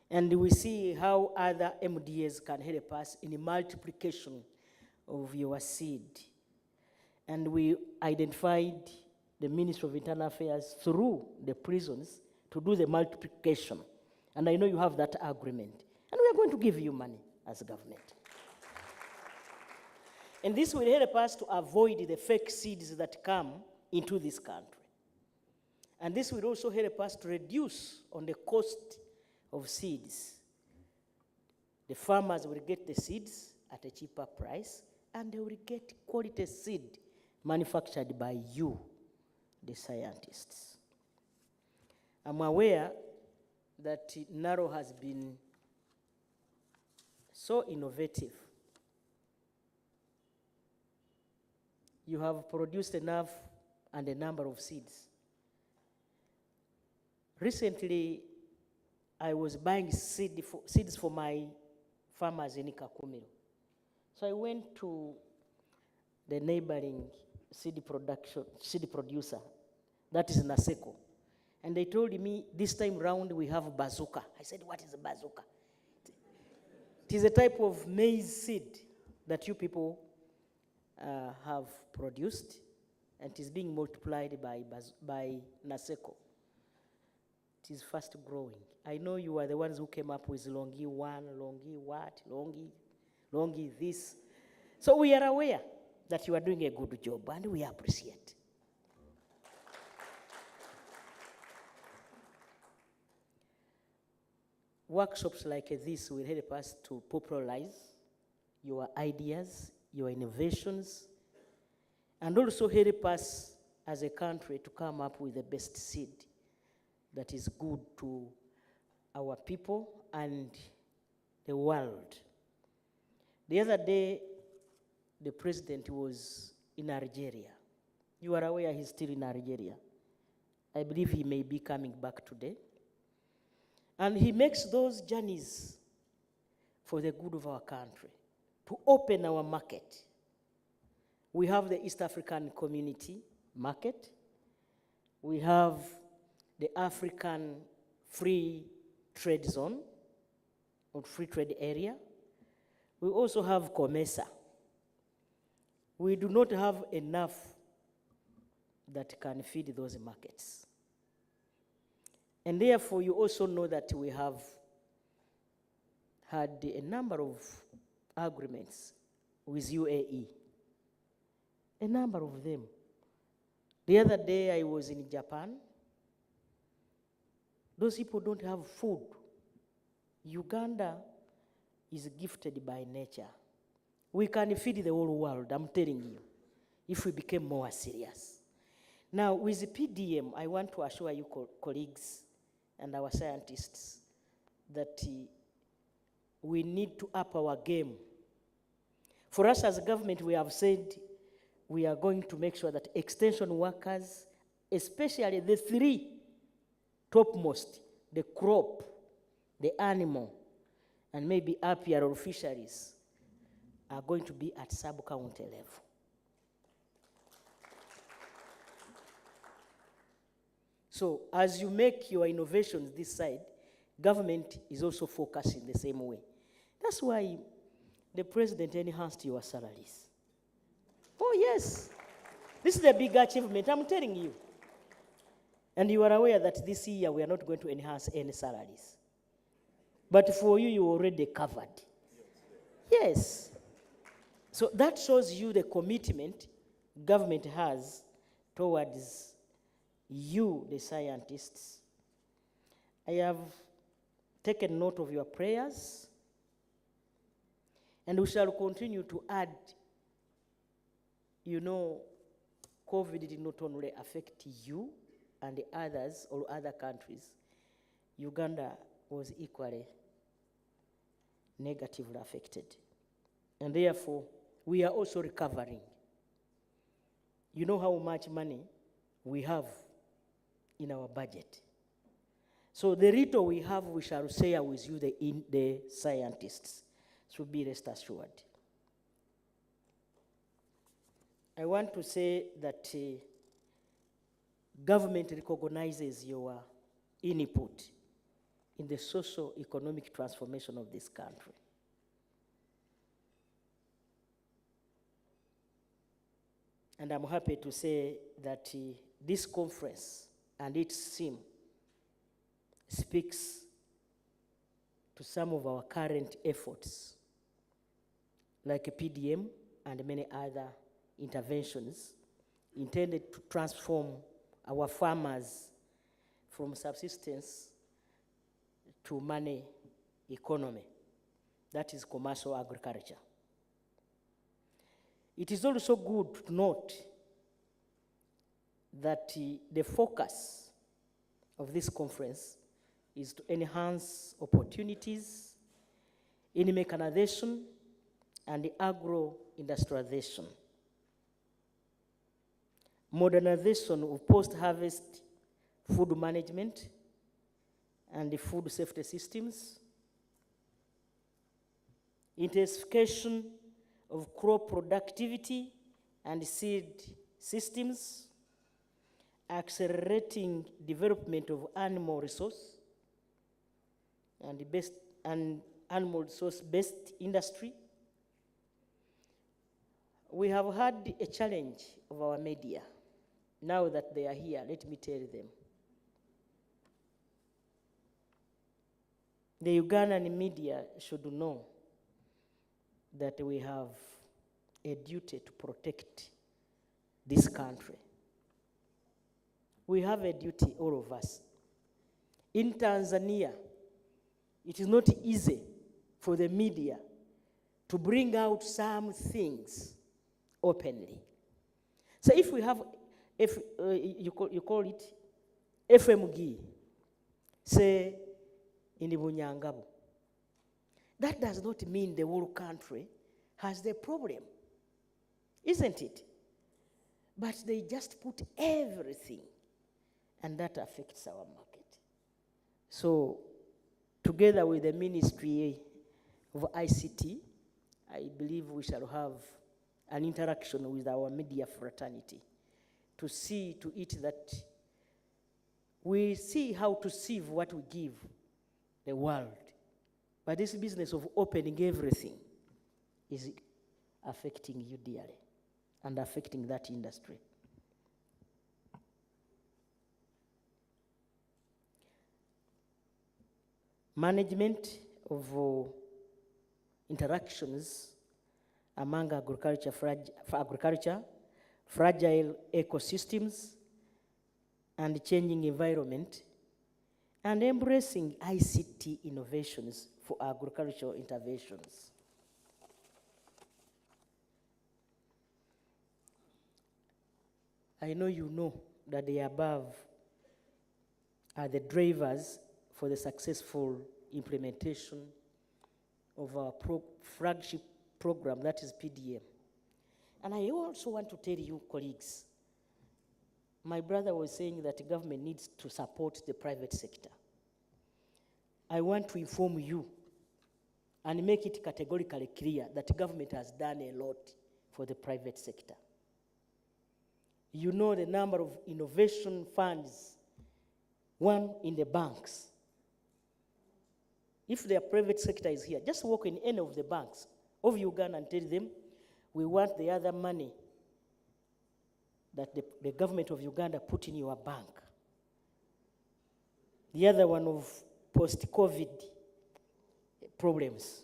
S14: And we see how other MDAs can help us in the multiplication of your seed. And we identified the Ministry of Internal Affairs through the prisons to do the multiplication. And I know you have that agreement. And we are going to give you money as a government. And this will help us to avoid the fake seeds that come into this country. And this will also help us to reduce on the cost of seeds. The farmers will get the seeds at a cheaper price, and they will get quality seed manufactured by you, the scientists. I'm aware that Naro has been so innovative. You have produced enough and a number of seeds. Recently, I was buying seeds for my farmers in Kakumiro. So I went to the neighboring seed producer, that is Naseko. And they told me, this time round we have bazooka. I said, what is a bazooka? It is a type of maize seed that you people have produced, and it is being multiplied by Naseko. It is fast growing. I know you are the ones who came up with Longi 1, Longi what, Longi this. So we are aware that you are doing a good job, and we appreciate. Workshops like this will help us to popularize your ideas, your innovations, and also help us as a country to come up with the best seed that is good to our people and the world. The other day, the president was in Algeria, You are aware he's still in Algeria. I believe he may be coming back today. And he makes those journeys for the good of our country, to open our market. We have the East African Community market. We have the African Free Trade Zone, or Free Trade Area. We also have COMESA. We do not have enough that can feed those markets. And therefore, you also know that we have had a number of agreements with UAE, a number of them. The other day I was in Japan. Those people don't have food. Uganda is gifted by nature. We can feed the whole world, I'm telling you, if we became more serious. Now, with the PDM, I want to assure you colleagues and our scientists that we need to up our game. For us as a government, we have said we are going to make sure that extension workers, especially the three topmost, the crop, the animal, and maybe apiary or fisheries, are going to be at sub-county level. So as you make your innovations this side, government is also focusing the same way. That's why the president enhanced your salaries. Oh yes, this is a big achievement, I'm telling you. And you are aware that this year we are not going to enhance any salaries. But for you, you already covered. Yes. So that shows you the commitment government has towards you, the scientists. I have taken note of your prayers, and we shall continue to add. You know, COVID did not only affect you and the others or other countries. Uganda was equally negatively affected. And therefore, we are also recovering. You know how much money we have in our budget. So the little we have, we shall share with you, the scientists. So be rest assured. I want to say that government recognizes your input in the socio-economic transformation of this country. And I'm happy to say that this conference and its theme speaks to some of our current efforts, like a PDM and many other interventions intended to transform our farmers from subsistence to money economy. That is commercial agriculture. It is also good to note that the focus of this conference is to enhance opportunities in mechanization and agro-industrialization, modernization of post-harvest food management and the food safety systems, intensification of crop productivity and seed systems, accelerating development of animal resource and animal resource-based industry. We have had a challenge of our media. Now that they are here, let me tell them. The Ugandan media should know that we have a duty to protect this country. We have a duty, all of us. In Tanzania, it is not easy for the media to bring out some things openly. So if we have, you call it FMG, say in Bunyangabo, that does not mean the whole country has the problem, isn't it? but they just put everything, and that affects our market. So, together with the Ministry of ICT, I believe we shall have an interaction with our media fraternity to see to it that we see how to sieve what we give the world. But this business of opening everything is affecting you dearly and affecting that industry. Management of interactions among agriculture, fragile ecosystems, and changing environment, and embracing ICT innovations for agricultural interventions. I know you know that the above are the drivers for the successful implementation of our flagship program, that is PDM. And I also want to tell you, colleagues, my brother was saying that the government needs to support the private sector. I want to inform you and make it categorically clear that the government has done a lot for the private sector. You know the number of innovation funds, one in the banks. If the private sector is here, just walk in any of the banks of Uganda and tell them, we want the other money that the government of Uganda put in your bank. The other one of post-COVID problems.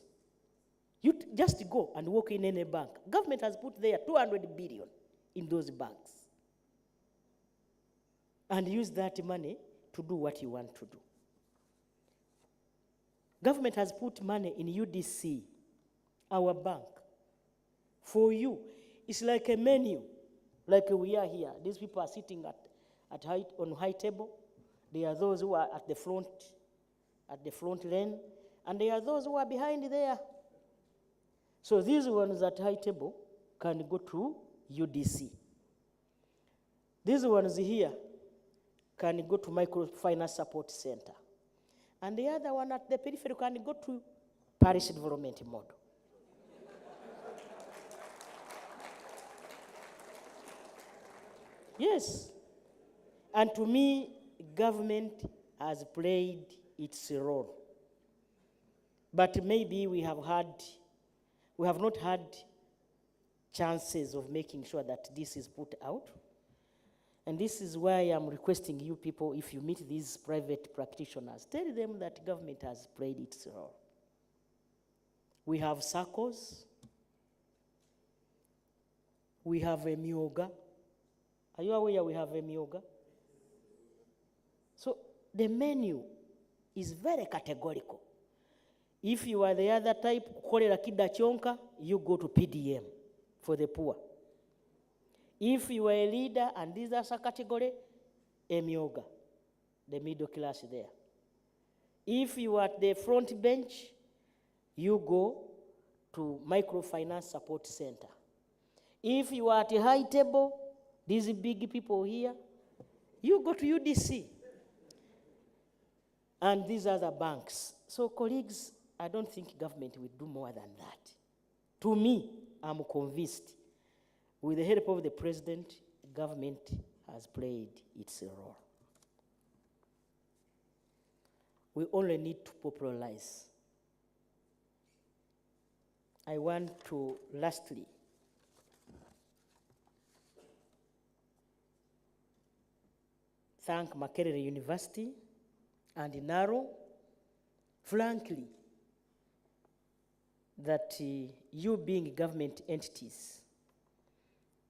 S14: You just go and walk in any bank. Government has put there 200 billion in those banks. And use that money to do what you want to do. Government has put money in UDC, our bank, for you. It's like a menu, like we are here. These people are sitting on high table. There are those who are at the front lane, and there are those who are behind there. So these ones at high table can go to UDC. These ones here can go to Microfinance Support Center. And the other one at the periphery can go to Parish Development Model. Yes. And to me, government has played its role. But maybe we have not had chances of making sure that this is put out. And this is why I'm requesting you people, if you meet these private practitioners, tell them that government has played its role. We have SACCOs. We have a Myoga. Are you aware we have a Myoga? So the menu is very categorical. If you are the other type, Kolera Kida Chonka, you go to PDM for the poor. If you are a leader and this is a category, Myoga, the middle class there. If you are at the front bench, you go to Microfinance Support Center. If you are at a high table, these big people here, you go to UDC. And these are the banks. So colleagues, I don't think government will do more than that. To me, I'm convinced, with the help of the president, government has played its role. We only need to popularize. I want to lastly thank Makerere University and Naro, frankly, that you being government entities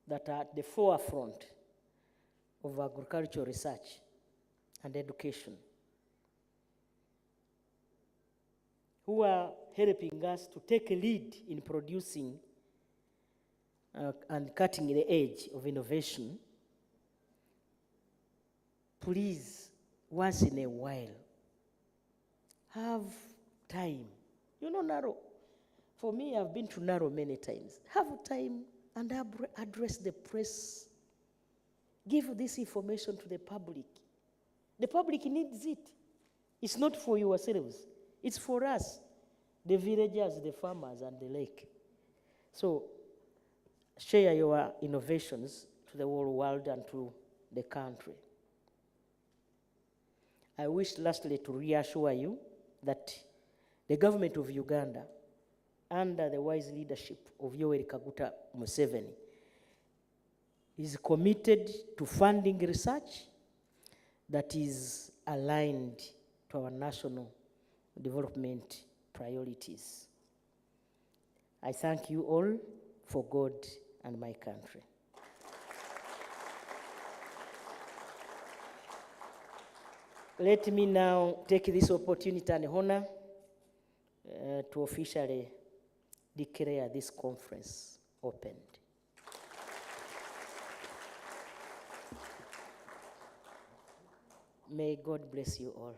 S14: that are at the forefront of agricultural research and education, who are helping us to take a lead in producing and cutting the edge of innovation, please, once in a while, have time. You know Naro, for me, I've been to Naro many times. Have time and address the press Give this information to the public. The public needs it. It's not for yourselves. It's for us, the villagers, the farmers, and the lake. So share your innovations to the whole world and to the country. I wish lastly to reassure you that the government of Uganda, under the wise leadership of Yoweri Kaguta Museveni, is committed to funding research that is aligned to our national development priorities. I thank you all for God and my country. Let me now take this opportunity and honor to officially declare this conference opened. May God bless you all.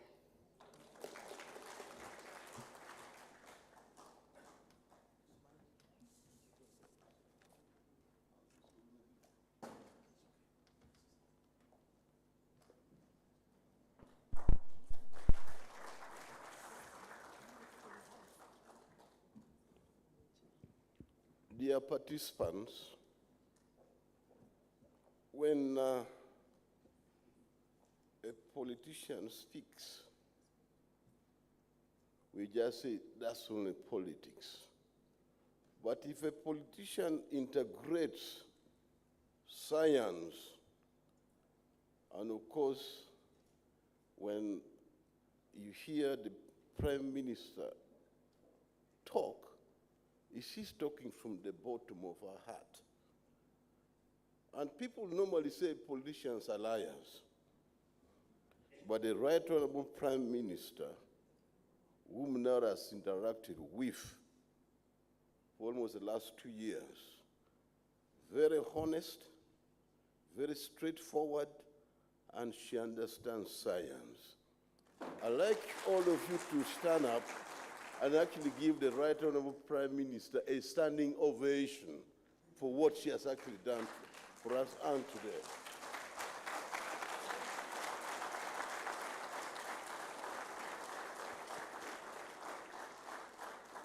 S13: Dear participants, when a politician speaks, we just say that's only politics. But if a politician integrates science, and of course, when you hear the Prime Minister talk, she's talking from the bottom of her heart. And people normally say politicians are liars. But the Right Honorable Prime Minister, whom Naro has interacted with for almost the last 2 years, very honest, very straightforward, and she understands science. I'd like all of you to stand up and actually give the Right Honorable Prime Minister a standing ovation for what she has actually done for us and today.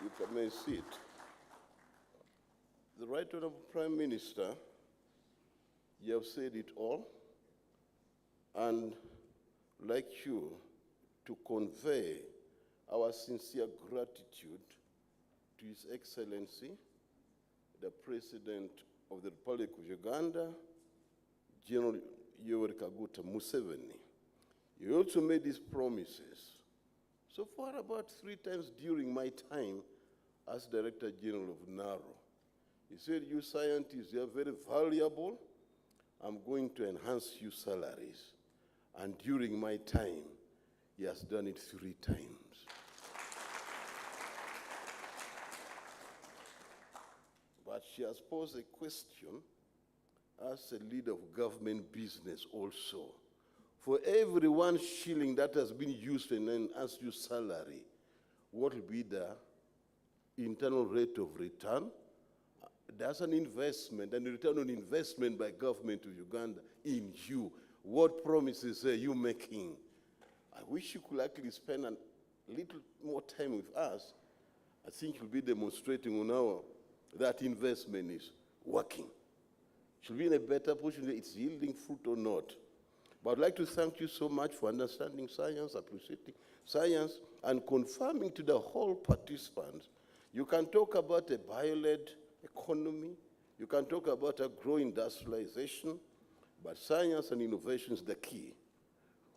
S13: You may sit. The Right Honorable Prime Minister, you have said it all, and I'd like you to convey our sincere gratitude to His Excellency, the President of the Republic of Uganda, General Yoweri Kaguta Museveni. He also made these promises so far about 3 times during my time as Director General of Naro. He said, you scientists, you are very valuable. I'm going to enhance your salaries. And during my time, he has done it 3 times. But she has posed a question as a leader of government business also. For every 1 shilling that has been used to enhance your salary, what will be the internal rate of return? That's an investment, and the return on investment by government of Uganda in you. What promises are you making? I wish you could actually spend a little more time with us. I think you'll be demonstrating on how that investment is working. Should be in a better position, it's yielding fruit or not. But I'd like to thank you so much for understanding science, appreciating science, and confirming to the whole participants. You can talk about a bio-led economy, you can talk about agro-industrialization, but science and innovation is the key.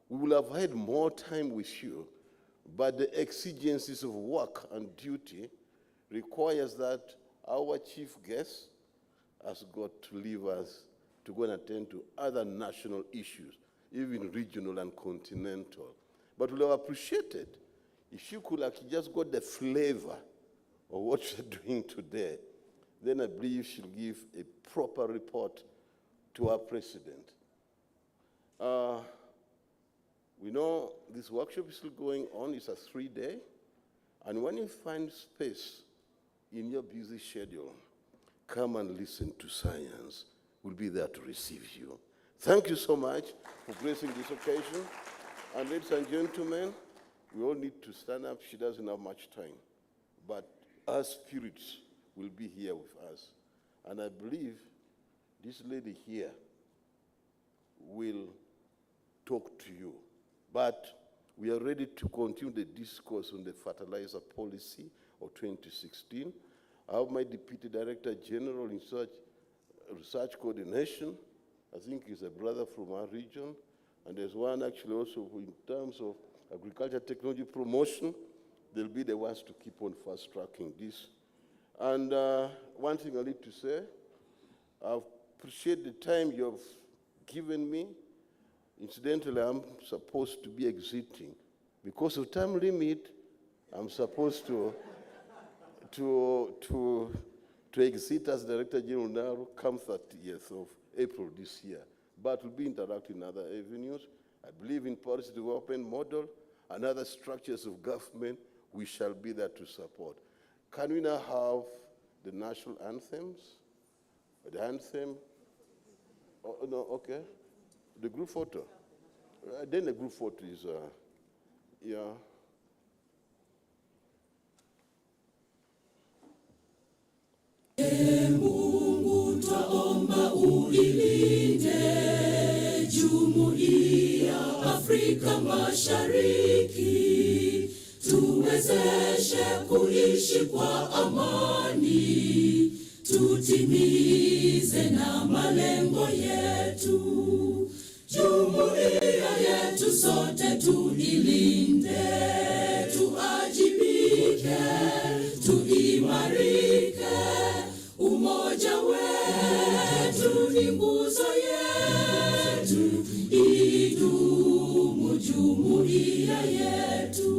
S13: We will have had more time with you, but the exigencies of work and duty requires that our chief guest has got to leave us to go and attend to other national issues, even regional and continental. But we'll have appreciated if you could actually just got the flavor of what you're doing today. Then I believe she'll give a proper report to our president. We know this workshop is still going on. It's a 3-day. And when you find space in your busy schedule, come and listen to science. We'll be there to receive you. Thank you so much for gracing this occasion. And ladies and gentlemen, we all need to stand up. She doesn't have much time. But our spirits will be here with us. And I believe this lady here will talk to you. But we are ready to continue the discourse on the fertilizer policy of 2016. I have my Deputy Director General in Research Coordination. I think he's a brother from our region. And there's one actually also in terms of agriculture technology promotion. They'll be the ones to keep on fast-tracking this. And one thing I need to say, I appreciate the time you've given me. Incidentally, I'm supposed to be exiting. Because of time limit, I'm supposed to exit as Director General Naro come 30th of April this year. But we'll be interacting in other avenues. I believe in policy development model and other structures of government we shall be there to support. Can we now have the national anthems? The anthem? Oh, no, okay. The group photo. Then the group photo is, yeah.
S12: Mungu twaomba uilinde Jumuiya Afrika Mashariki, tuwezeshe kuishi kwa amani, tutimize na malengo yetu. Jumuiya yetu sote tuilinde, tuajibike, tuimarike. Umoja wetu ni nguzo yetu, idumu jumuiya yetu.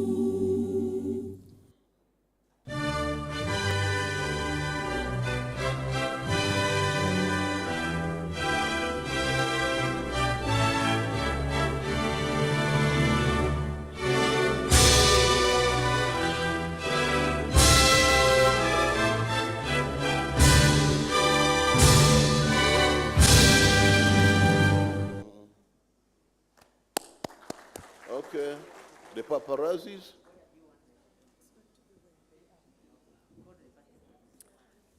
S13: Okay, the paparazzis.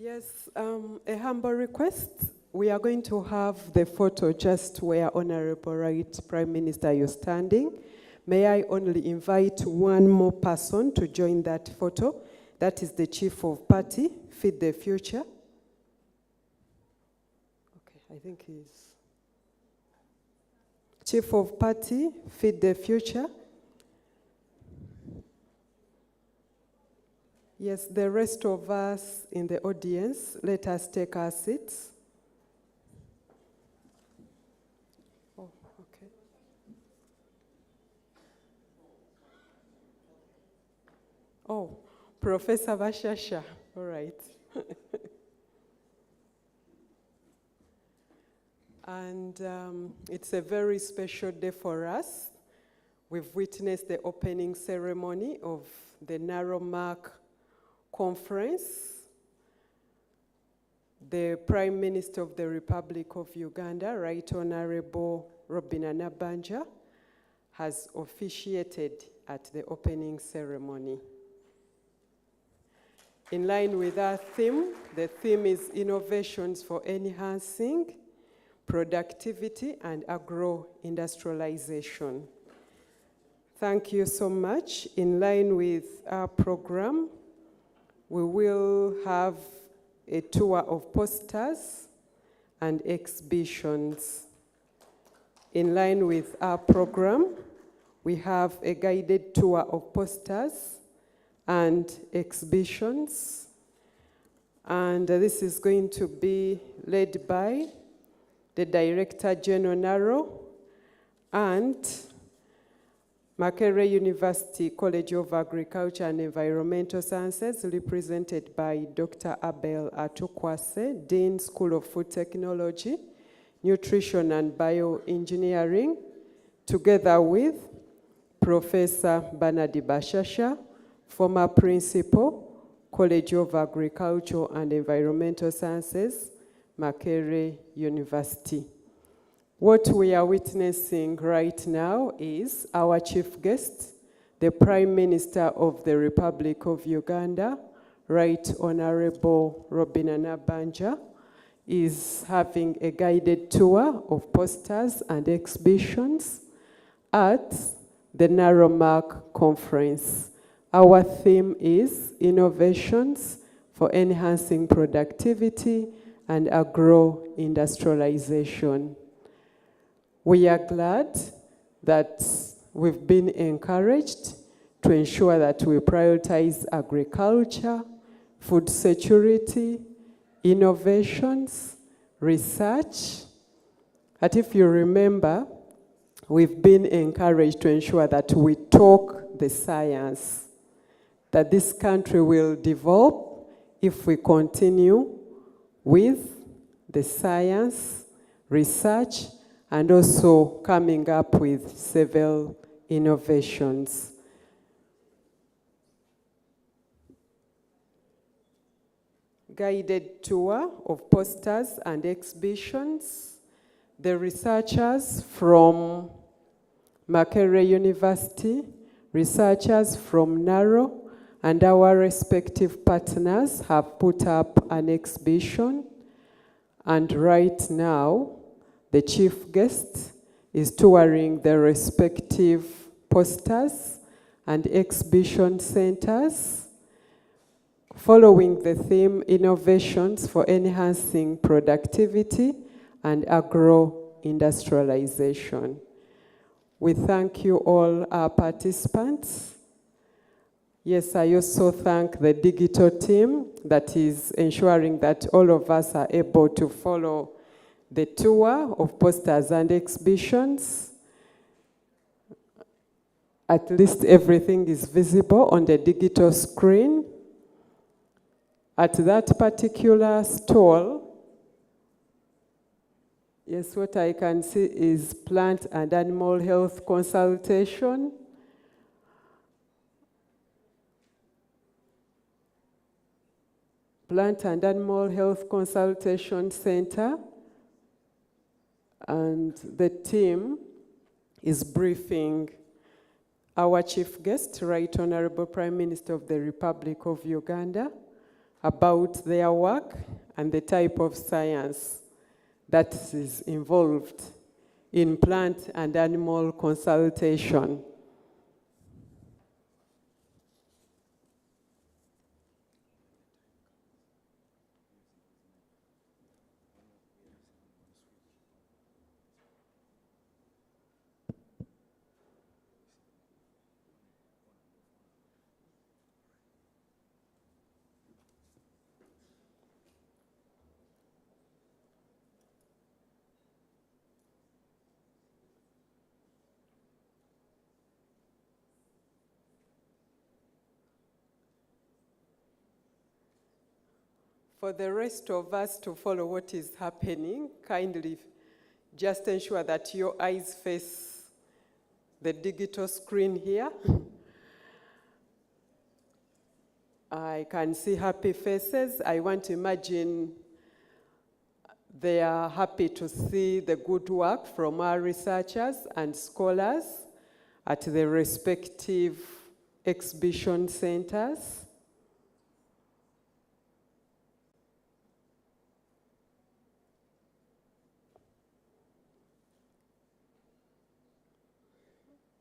S11: Yes, a humble request. We are going to have the photo just where Honorable Right Prime Minister you're standing. May I only invite one more person to join that photo? That is the Chief of Party, Feed the Future. Okay, I think he's Chief of Party, Feed the Future. Yes, the rest of us in the audience, let us take our seats. Oh, okay. Oh, Professor Bashasha, all right. And it's a very special day for us. We've witnessed the opening ceremony of the Naro-Mak Conference. The Prime Minister of the Republic of Uganda, Right Honorable Robina Nabanja, has officiated at the opening ceremony. In line with our theme, the theme is Innovations for Enhancing Productivity and Agro-Industrialization. Thank you so much. In line with our program, we will have a tour of posters and exhibitions. In line with our program, we have a guided tour of posters and exhibitions. And this is going to be led by the Director General Naro and Makerere University College of Agriculture and Environmental Sciences, represented by Dr. Abel Atukwase, Dean, School of Food Technology, Nutrition and Bioengineering, together with Professor Bernard Bashasha, former Principal, College of Agriculture and Environmental Sciences, Makerere University. What we are witnessing right now is our chief guest, the Prime Minister of the Republic of Uganda, Right Honorable Robina Nabanja, is having a guided tour of posters and exhibitions at the Naro-Mak Conference. Our theme is Innovations for Enhancing Productivity and Agro-Industrialization. We are glad that we've been encouraged to ensure that we prioritize agriculture, food security, innovations, research. But if you remember, we've been encouraged to ensure that we talk the science, that this country will develop if we continue with the science, research, and also coming up with several innovations. Guided tour of posters and exhibitions. The researchers from Makerere University, researchers from Naro, and our respective partners have put up an exhibition. And right now, the chief guest is touring the respective posters and exhibition centers, following the theme Innovations for Enhancing Productivity and Agro-Industrialization. We thank you all, our participants. Yes, I also thank the digital team that is ensuring that all of us are able to follow the tour of posters and exhibitions. At least everything is visible on the digital screen. At that particular stall, yes, what I can see is plant and animal health consultation. Plant and Animal Health Consultation Center. And the team is briefing our chief guest, Right Honorable Prime Minister of the Republic of Uganda, about their work and the type of science that is involved in plant and animal consultation. For the rest of us to follow what is happening, kindly just ensure that your eyes face the digital screen here. I can see happy faces. I want to imagine they are happy to see the good work from our researchers and scholars at the respective exhibition centers.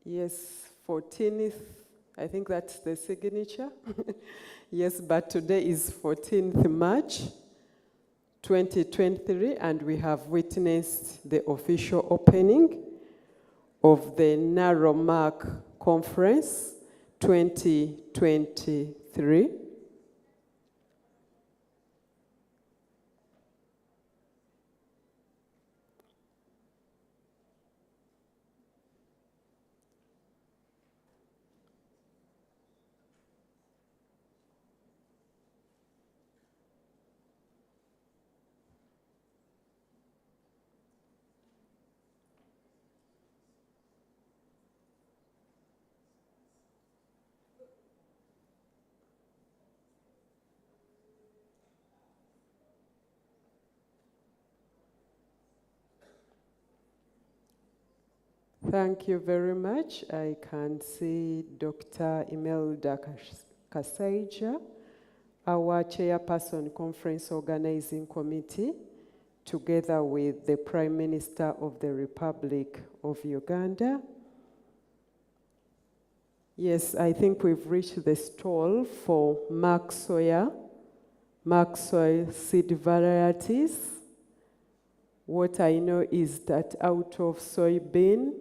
S11: Yes, 14th, I think that's the signature. Yes, but today is 14th March 2023, and we have witnessed the official opening of the Naro-Mak Conference 2023. Thank you very much. I can see Dr. Imelda Kasaija, our chairperson, Conference Organizing Committee, together with the Prime Minister of the Republic of Uganda. Yes, I think we've reached the stall for Mark soil seed varieties. What I know is that out of soybean,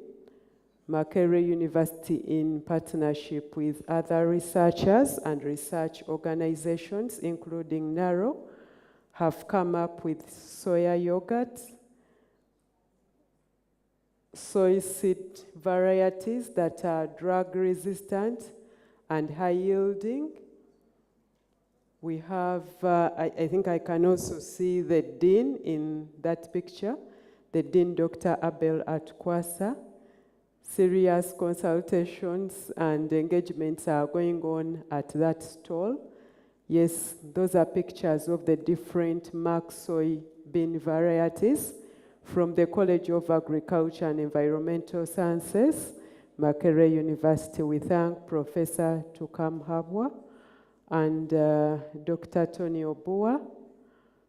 S11: Makerere University, in partnership with other researchers and research organizations, including Naro, have come up with soya yogurt, soy seed varieties that are drug resistant and high yielding. We have, I think I can also see the Dean in that picture, the Dean Dr. Abel Atkwasa. Serious consultations and engagements are going on at that stall. Yes, those are pictures of the different Mark soybean varieties from the College of Agriculture and Environmental Sciences, Makerere University. We thank Professor Tukam Habwa and Dr. Tony Obua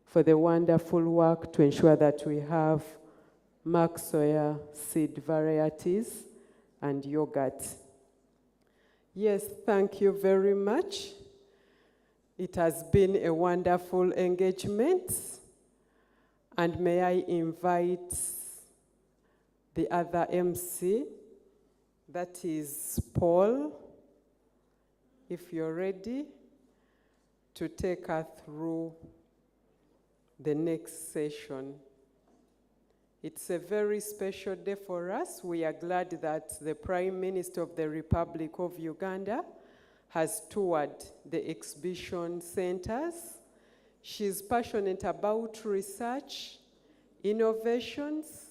S11: for the wonderful work to ensure that we have Mark soya seed varieties and yogurt. Yes, thank you very much. It has been a wonderful engagement. And may I invite the other MC, that is Paul, if you're ready, to take us through the next session. It's a very special day for us. We are glad that the Prime Minister of the Republic of Uganda has toured the exhibition centers. She's passionate about research, innovations.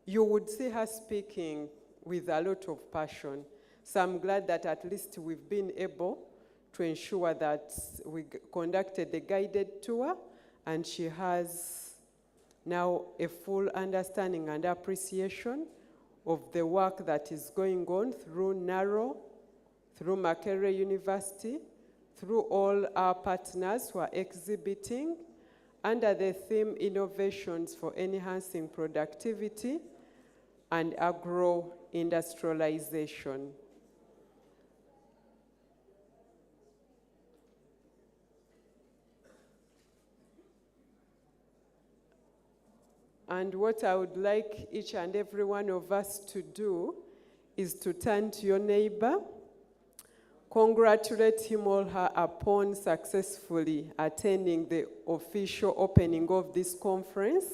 S11: You would see her speaking with a lot of passion. So I'm glad that at least we've been able to ensure that we conducted the guided tour, and she has now a full understanding and appreciation of the work that is going on through Naro, through Makerere University, through all our partners who are exhibiting under the theme Innovations for Enhancing Productivity and Agro-Industrialization. And what I would like each and every one of us to do is to turn to your neighbor, congratulate him or her upon successfully attending the official opening of this conference.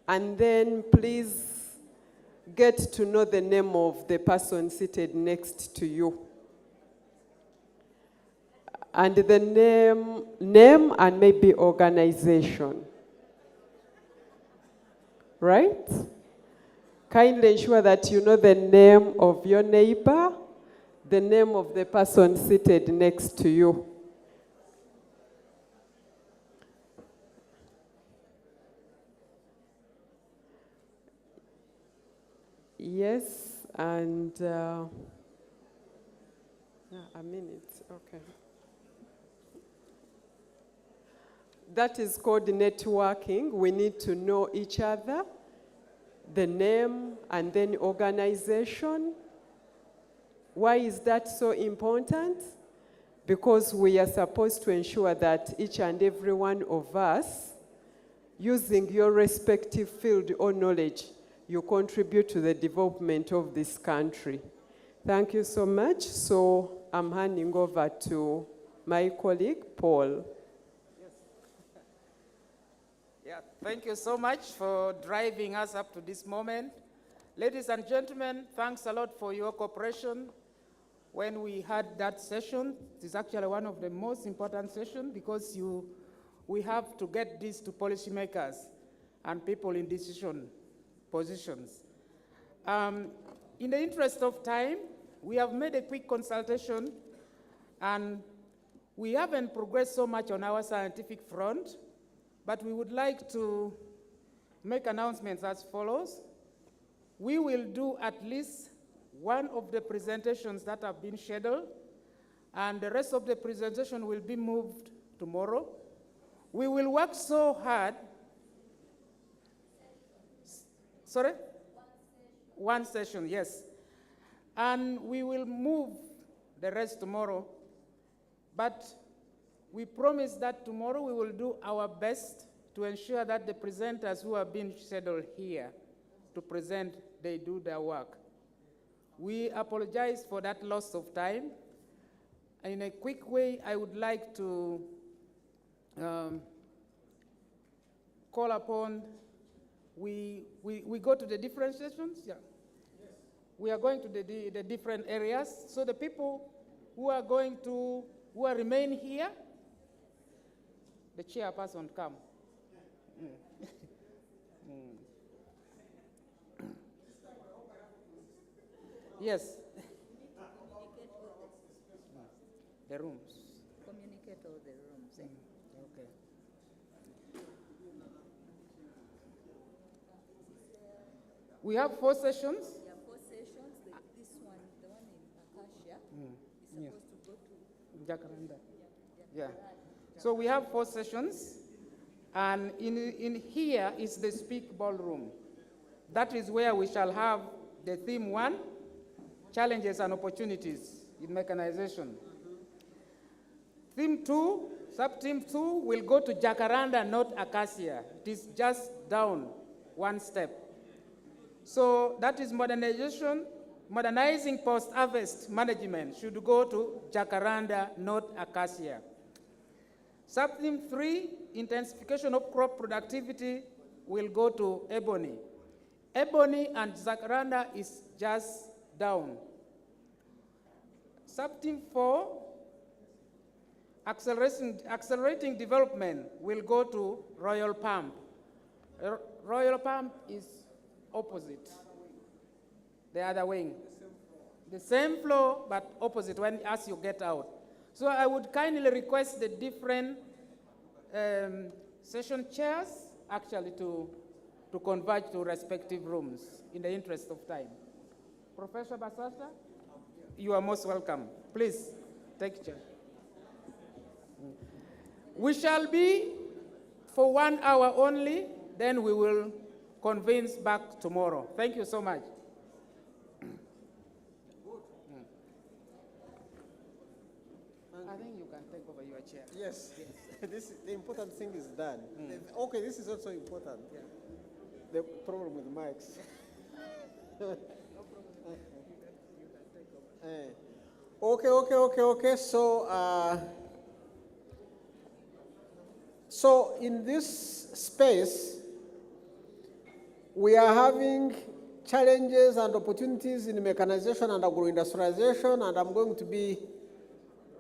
S11: And then please get to know the name of the person seated next to you. And the name and maybe organization. Right? Kindly ensure that you know the name of your neighbor, the name of the person seated next to you. Yes, and a minute, okay. That is called networking. We need to know each other, the name, and then organization. Why is that so important? Because we are supposed to ensure that each and every one of us, using your respective field or knowledge, you contribute to the development of this country. Thank you so much. So I'm handing over to my colleague, Paul.
S10: Yeah, thank you so much for driving us up to this moment. Ladies and gentlemen, thanks a lot for your cooperation. When we had that session, it is actually one of the most important sessions because we have to get this to policymakers and people in decision positions. In the interest of time, we have made a quick consultation, and we haven't progressed so much on our scientific front, but we would like to make announcements as follows. We will do at least one of the presentations that have been scheduled, and the rest of the presentation will be moved tomorrow. We will work so hard. Sorry? One session, yes. And we will move the rest tomorrow. But we promise that tomorrow we will do our best to ensure that the presenters who have been scheduled here to present, they do their work. We apologize for that loss of time. In a quick way, I would like to call upon, we go to the different sessions? Yeah. Yes. We are going to the different areas. So the people who are remain here, the chairperson come. Yes. The rooms.
S15: Communicate all the rooms.
S10: Okay. We have 4 sessions.
S15: There are 4 sessions. This one, the one in Acacia, is supposed to go to
S10: Jacaranda. Yeah. So we have 4 sessions, and in here is the speak ballroom. That is where we shall have the theme 1, challenges and opportunities in mechanization. Theme 2, sub-theme 2 will go to Jacaranda, not Acacia. It is just down 1 step. So that is modernization, modernizing post-harvest management should go to Jacaranda, not Acacia. Sub-theme 3, intensification of crop productivity, will go to Ebony. Ebony and Jacaranda is just down. Sub-theme 4, accelerating development, will go to Royal Palm. Royal Palm is opposite, the other wing. The same floor, but opposite as you get out. So I would kindly request the different session chairs actually to converge to respective rooms in the interest of time. Professor Basasa, you are most welcome. Please, take chair. We shall be for 1 hour only, then we will convene back tomorrow. Thank you so much. I think you can take over your chair.
S9: Yes, the important thing is done. Okay, this is also important. Yeah. The problem with mics. Okay. So in this space, we are having challenges and opportunities in mechanization and agro-industrialization, and I'm going to be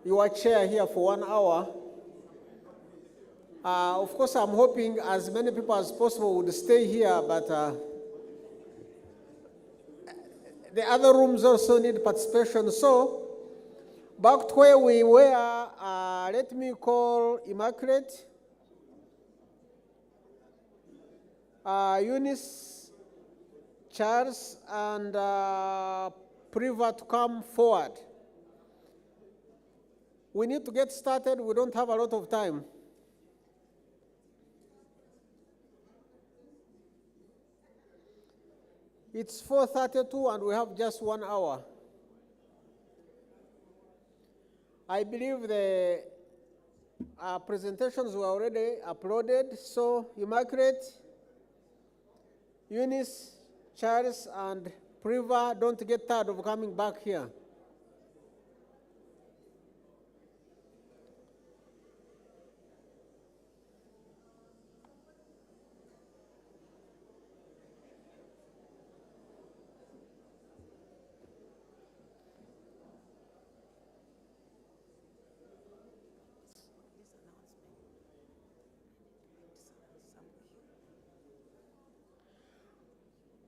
S9: your chair here for 1 hour. Of course, I'm hoping as many people as possible would stay here, but the other rooms also need participation. So, back to where we were, let me call Immaculate, Eunice, Charles, and Priva to come forward. We need to get started. We don't have a lot of time. It's 4:32 and we have just 1 hour. I believe the presentations were already uploaded. So Immaculate, Eunice, Charles, and Priva, don't get tired of coming back here.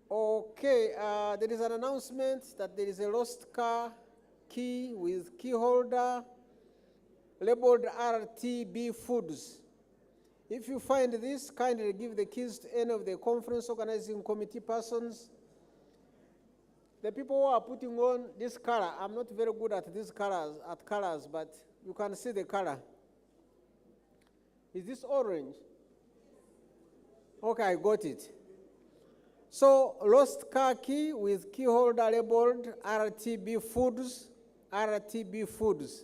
S9: Okay, there is an announcement that there is a lost car key with key holder labeled RTB Foods. If you find this, kindly give the keys to any of the conference organizing committee persons the people who are putting on this color, I'm not very good at these colors, but you can see the color. Is this orange? Okay, I got it. So, lost car key with key holder labeled RTB Foods, RTB Foods.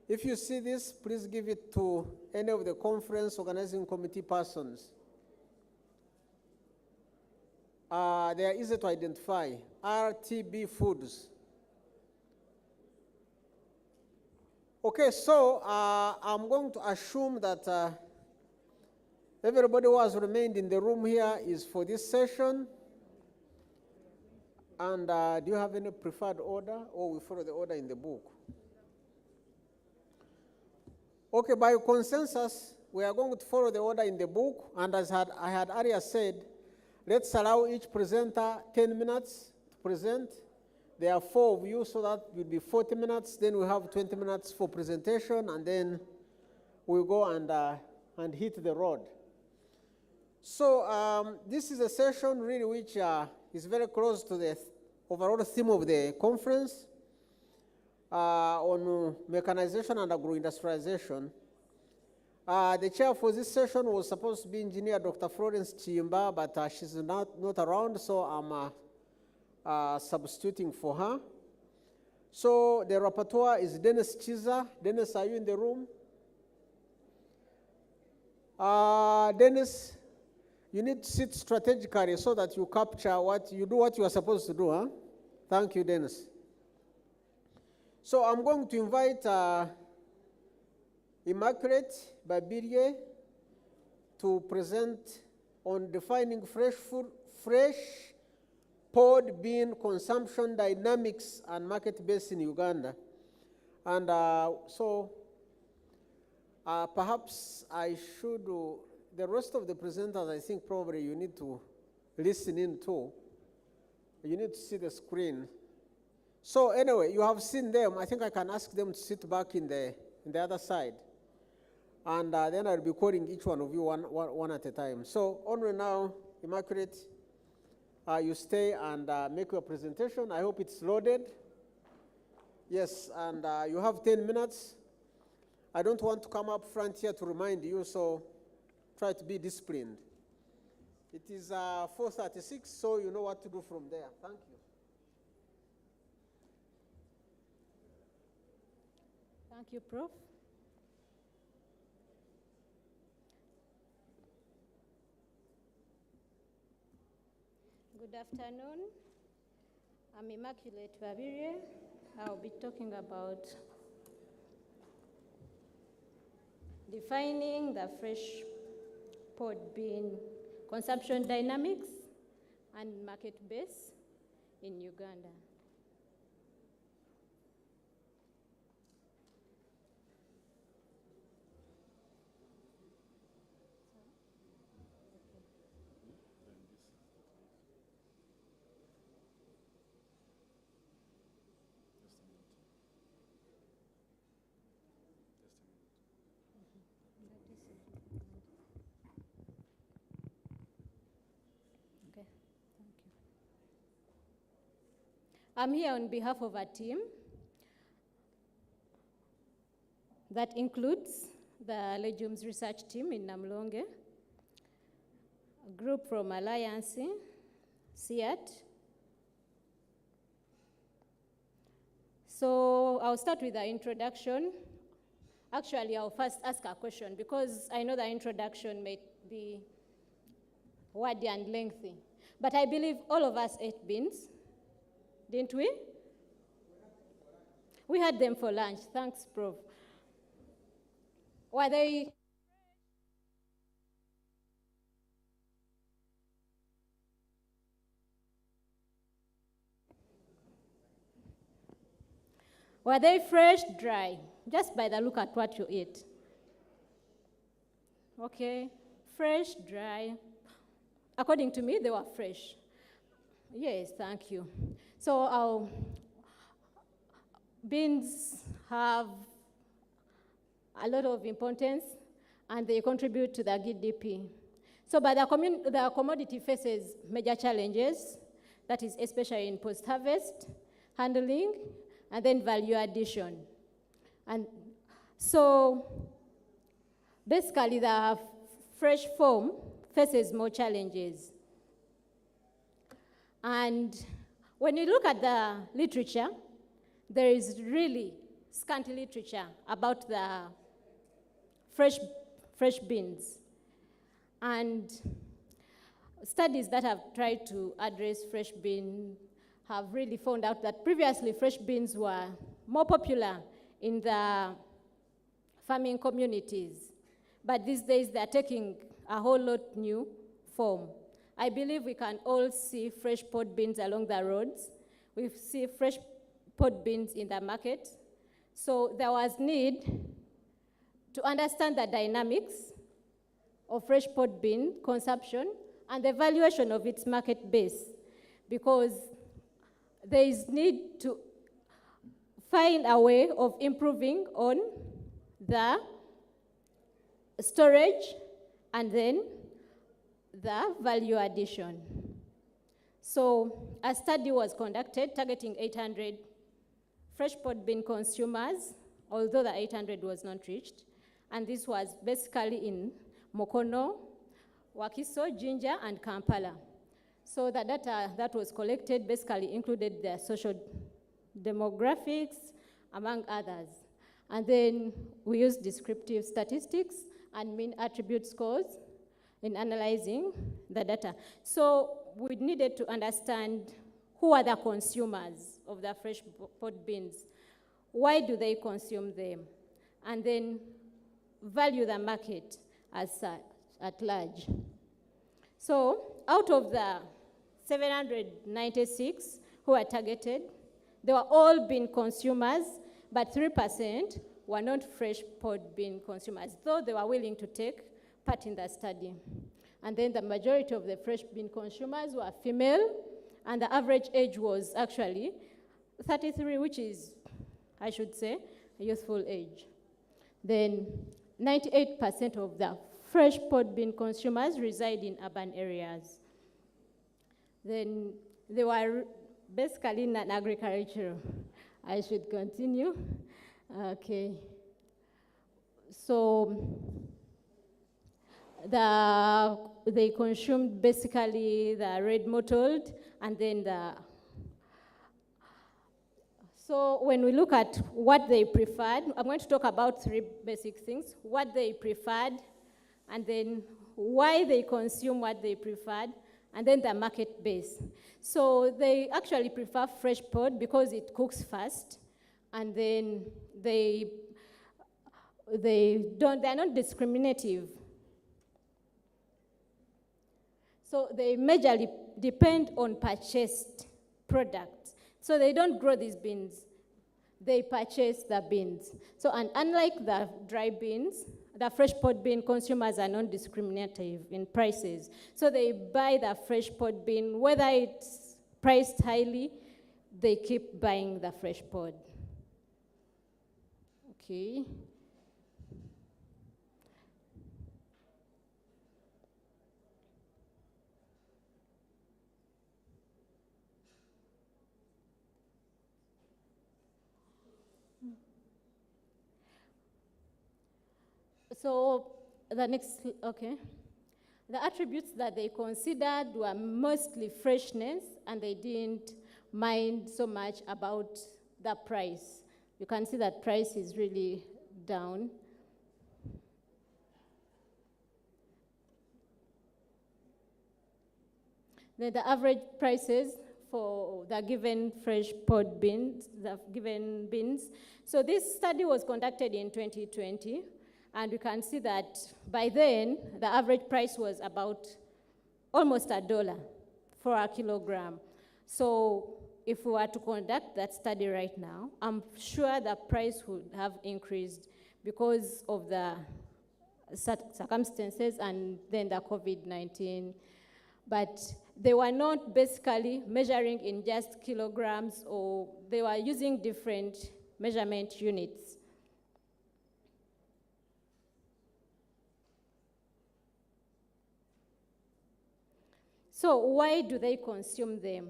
S9: If you see this, please give it to any of the conference organizing committee persons. They are easy to identify, RTB Foods. Okay, so I'm going to assume that everybody who has remained in the room here is for this session. And do you have any preferred order, or we follow the order in the book? Okay, by consensus, we are going to follow the order in the book. And as I had earlier said, let's allow each presenter 10 minutes to present. There are 4 of you, so that will be 40 minutes. Then we have 20 minutes for presentation, and then we'll go and hit the road. So this is a session really which is very close to the overall theme of the conference on mechanization and agro-industrialization. The chair for this session was supposed to be Engineer Dr. Florence Chimba, but she's not around, so I'm substituting for her. So the rapporteur is Dennis Chiza. Dennis, are you in the room? Dennis, you need to sit strategically so that you capture what you do, what you are supposed to do. Huh? Thank you, Dennis. So I'm going to invite Immaculate Babirie to present on defining fresh pod bean consumption dynamics and market base in Uganda. And perhaps I should, the rest of the presenters, I think probably you need to listen in too. You need to see the screen. So anyway, you have seen them. I think I can ask them to sit back in the other side. And then I'll be calling each one of you one at a time. So only now, Immaculate, you stay and make your presentation. I hope it's loaded. Yes, and you have 10 minutes. I don't want to come up front here to remind you, so try to be disciplined. It is 4:36, so you know what to do from there. Thank you.
S16: Thank you, Prof. Good afternoon. I'm Immaculate Babirie. I'll be talking about defining the fresh pod bean consumption dynamics and market base in Uganda. I'm here on behalf of a team that includes the legumes research team in Namlonge, a group from Alliance, SEAT. So I'll start with the introduction. Actually, I'll first ask a question because I know the introduction may be wordy and lengthy. But I believe all of us ate beans. Didn't we? We had them for lunch. Thanks, Prof. Were they? Were they fresh, dry? Just by the look at what you eat. Okay, fresh, dry. According to me, they were fresh. Yes, thank you. So beans have a lot of importance and they contribute to the GDP. So but the commodity faces major challenges that is especially in post-harvest, handling, and then value addition. And so basically the fresh form faces more challenges. And when you look at the literature, there is really scanty literature about the fresh beans. And studies that have tried to address fresh bean have really found out that previously fresh beans were more popular in the farming communities. But these days they're taking a whole lot new form. I believe we can all see fresh pod beans along the roads. We see fresh pod beans in the market. So there was need to understand the dynamics of fresh pod bean consumption and the valuation of its market base, because there is need to find a way of improving on the storage and then the value addition. So a study was conducted targeting 800 fresh pod bean consumers, although the 800 was not reached. And this was basically in Mukono, Wakiso, Jinja, and Kampala. So the data that was collected basically included the social demographics, among others. And then we used descriptive statistics and mean attribute scores in analyzing the data. So we needed to understand who are the consumers of the fresh pod beans. Why do they consume them? And then value the market as such, at large. So out of the 796 who were targeted, they were all bean consumers, but 3% were not fresh pod bean consumers, though they were willing to take part in the study. And then the majority of the fresh bean consumers were female, and the average age was actually 33, which is, I should say, a youthful age. Then 98% of the fresh pod bean consumers reside in urban areas. Then they were basically non-agricultural. I should continue. Okay. So they consumed basically the red mottled and then so when we look at what they preferred, I'm going to talk about three basic things: what they preferred, and then why they consume what they preferred, and then the market base. So they actually prefer fresh pod because it cooks fast, and then they're not discriminative. So they majorly depend on purchased products. So they don't grow these beans, they purchase the beans. So, and unlike the dry beans, the fresh pod bean consumers are non-discriminative in prices. So they buy the fresh pod bean, whether it's priced highly, they keep buying the fresh pod. Okay. So the next, okay. The attributes that they considered were mostly freshness, and they didn't mind so much about the price. You can see that price is really down. Then the average prices for the given fresh pod beans, the given beans. So this study was conducted in 2020. And you can see that by then, the average price was about almost $1 for a kilogram. So if we were to conduct that study right now, I'm sure the price would have increased because of the circumstances and then the COVID-19. But they were not basically measuring in just kilograms, or they were using different measurement units. So why do they consume them?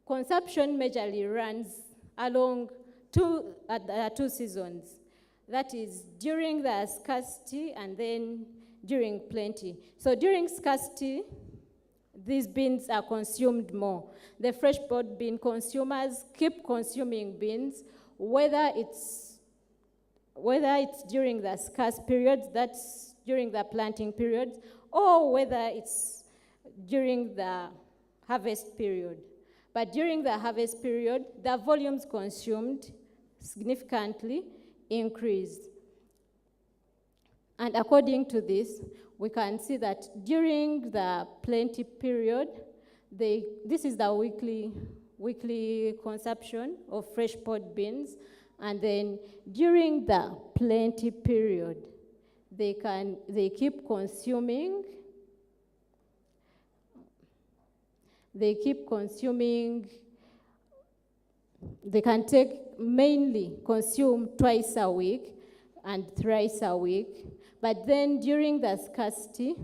S16: consumption majorly runs along two seasons. That is during the scarcity and then during plenty. So during scarcity, these beans are consumed more. The fresh pod bean consumers keep consuming beans, whether it's during the scarce periods, that's during the planting periods, or whether it's during the harvest period. But during the harvest period, the volumes consumed significantly increased. And according to this, we can see that during the plenty period, this is the weekly consumption of fresh pod beans, and then during the plenty period, they keep consuming. They can mainly consume twice a week and thrice a week. But then during the scarcity,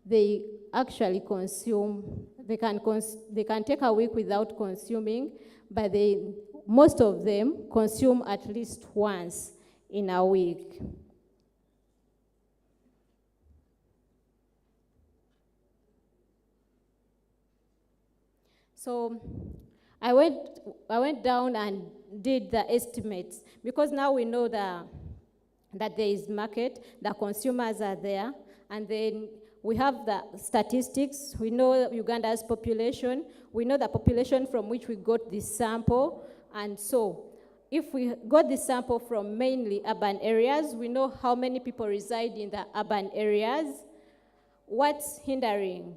S16: they actually consume, they can take a week without consuming, but most of them consume at least once in a week. So I went down and did the estimates, because now we know that there is market, the consumers are there, and then we have the statistics. We know Uganda's population, we know the population from which we got this sample, and so if we got this sample from mainly urban areas, we know how many people reside in the urban areas. What's hindering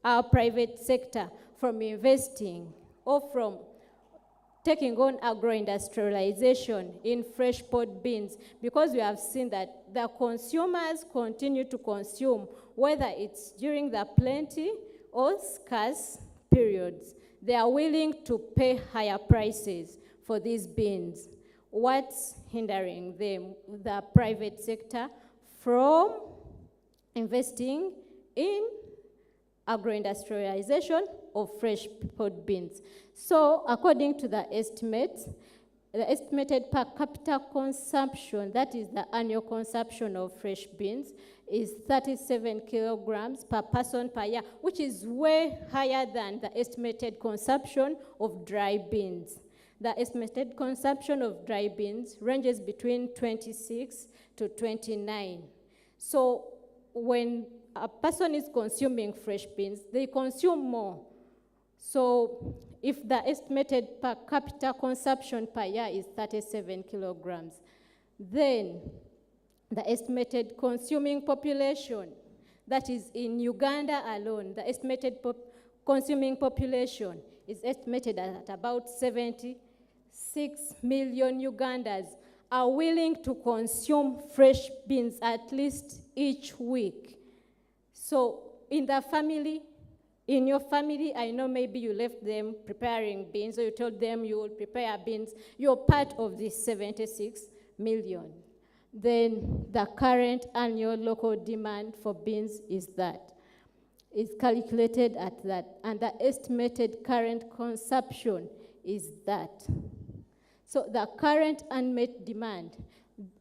S16: our private sector from investing or from taking on agro-industrialization in fresh pod beans? Because we have seen that the consumers continue to consume, whether it's during the plenty or scarce periods. They are willing to pay higher prices for these beans. What's hindering them, the private sector, from investing in agro-industrialization of fresh pod beans? So according to the estimates, the estimated per capita consumption, that is the annual consumption of fresh beans, is 37 kilograms per person per year, which is way higher than the estimated consumption of dry beans. The estimated consumption of dry beans ranges between 26 to 29. So when a person is consuming fresh beans, they consume more. So if the estimated per capita consumption per year is 37 kilograms, then the estimated consuming population, that is in Uganda alone, the estimated consuming population is estimated at about 76 million Ugandans are willing to consume fresh beans at least each week. So in the family, in your family, I know maybe you left them preparing beans, or you told them you will prepare beans. You're part of this 76 million. Then the current annual local demand for beans is calculated at that, and the estimated current consumption is that. So the current unmet demand,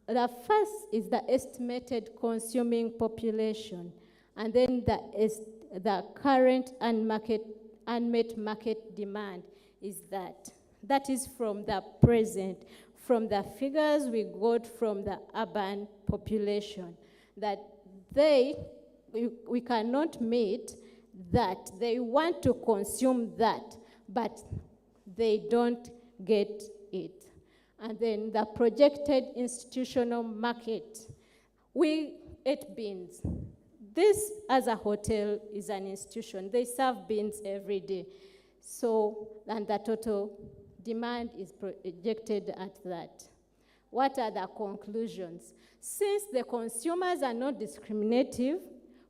S16: the first is the estimated consuming population, and then the current unmet market demand is that. That is from the present, from the figures we got from the urban population, that we cannot meet that. They want to consume that, but they don't get it. And then the projected institutional market, we ate beans. This, as a hotel, is an institution. They serve beans every day. So, and the total demand is projected at that. What are the conclusions? Since the consumers are not discriminative,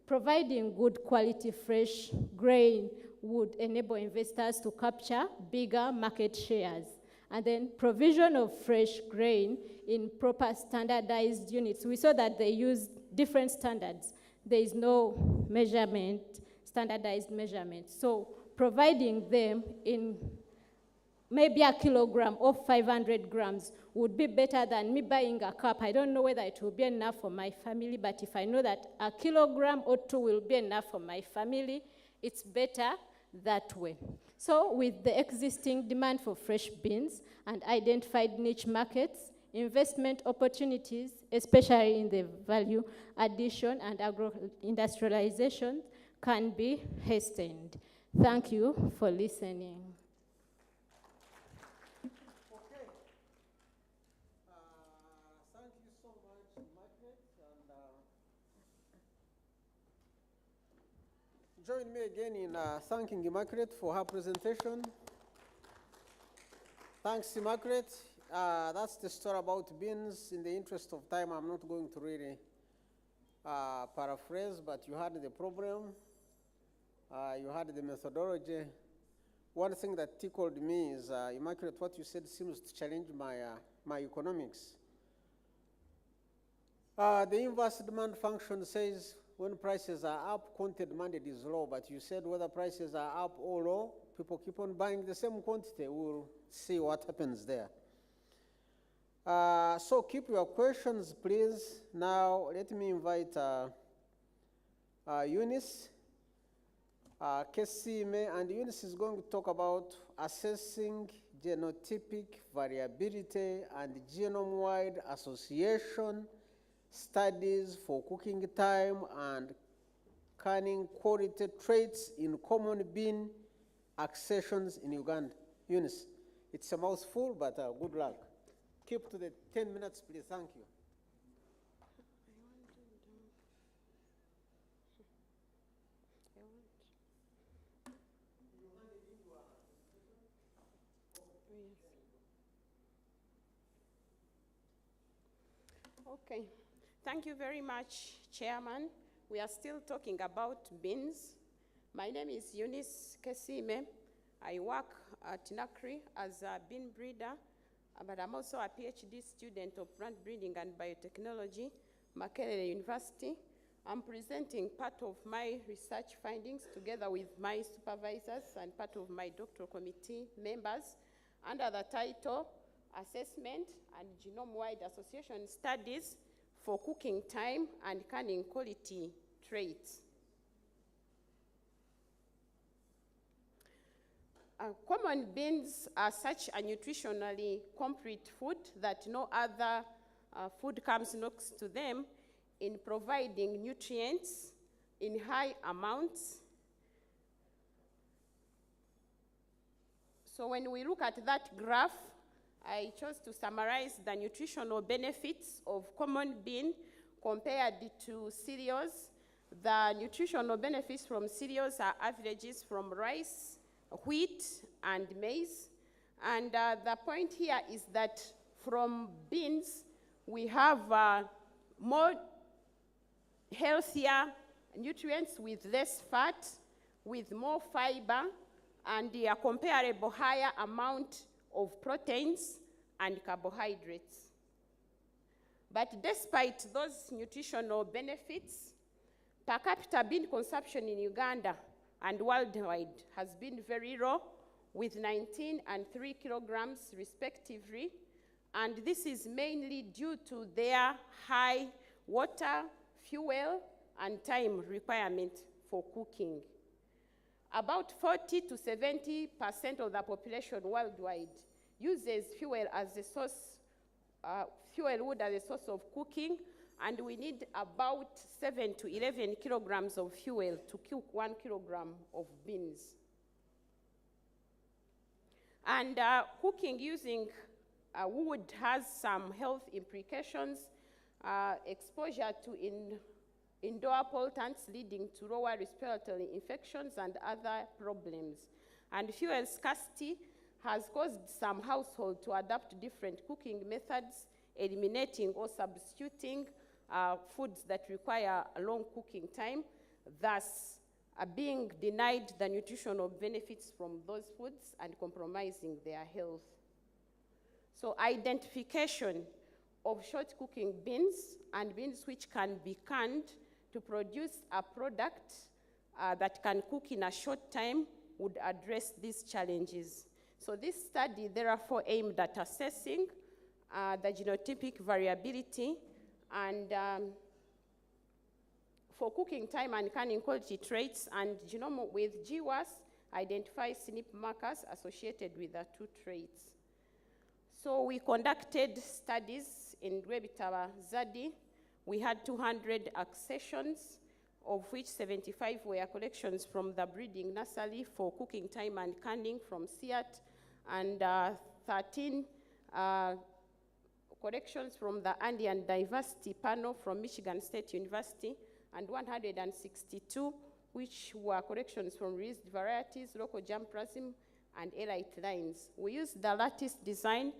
S16: providing good quality fresh grain would enable investors to capture bigger market shares. And then provision of fresh grain in proper standardized units. We saw that they use different standards. There is no measurement, standardized measurement. So providing them in maybe a kilogram of 500 grams would be better than me buying a cup. I don't know whether it will be enough for my family, but if I know that a kilogram or 2 will be enough for my family, it's better that way. So with the existing demand for fresh beans and identified niche markets, investment opportunities, especially in the value addition and agro-industrialization, can be hastened. Thank you for listening.
S9: Thank you so much, Margaret. And join me again in thanking Margaret for her presentation. Thanks, Margaret. That's the story about beans. In the interest of time, I'm not going to really paraphrase, but you had the problem, you had the methodology. One thing that tickled me is, Immaculate, what you said seems to challenge my economics. The inverse demand function says when prices are up, quantity demanded is low, but you said whether prices are up or low, people keep on buying the same quantity. We'll see what happens there. So keep your questions, please. Now, let me invite Eunice Kesime, and Eunice is going to talk about assessing genotypic variability and genome-wide association studies for cooking time and canning quality traits in common bean accessions in Uganda. Eunice, it's a mouthful, but good luck. Keep to the 10 minutes, please. Thank you.
S17: Okay. Thank you very much, Chairman. We are still talking about beans. My name is Eunice Kesime. I work at NACRI as a bean breeder, but I'm also a PhD student of plant breeding and biotechnology, Makerere University. I'm presenting part of my research findings together with my supervisors and part of my doctoral committee members under the title Assessment and Genome-Wide Association Studies for Cooking Time and Canning Quality Traits. Common beans are such a nutritionally complete food that no other food comes next to them in providing nutrients in high amounts. So when we look at that graph, I chose to summarize the nutritional benefits of common bean compared to cereals. The nutritional benefits from cereals are averages from rice, wheat, and maize. And the point here is that from beans, we have more healthier nutrients with less fat, with more fiber, and a comparable higher amount of proteins and carbohydrates. But despite those nutritional benefits, per capita bean consumption in Uganda and worldwide has been very low, with 19 and 3 kilograms respectively, and this is mainly due to their high water, fuel, and time requirement for cooking. About 40 to 70% of the population worldwide uses fuel as a source, fuel wood as a source of cooking, and we need about 7 to 11 kilograms of fuel to cook 1 kilogram of beans. And cooking using wood has some health implications, exposure to indoor pollutants leading to lower respiratory infections and other problems. And fuel scarcity has caused some households to adopt different cooking methods, eliminating or substituting foods that require a long cooking time, thus being denied the nutritional benefits from those foods and compromising their health. So identification of short cooking beans and beans which can be canned to produce a product that can cook in a short time would address these challenges. So this study therefore aimed at assessing the genotypic variability and for cooking time and canning quality traits, and genome with GWAS identify SNP markers associated with the two traits. So we conducted studies in Grebitaba Zadi. We had 200 accessions, of which 75 were collections from the breeding nursery for cooking time and canning from SIAT, and 13 collections from the Andean Diversity Panel from Michigan State University, and 162 which were collections from released varieties, local germplasm, and elite lines. We used the lattice design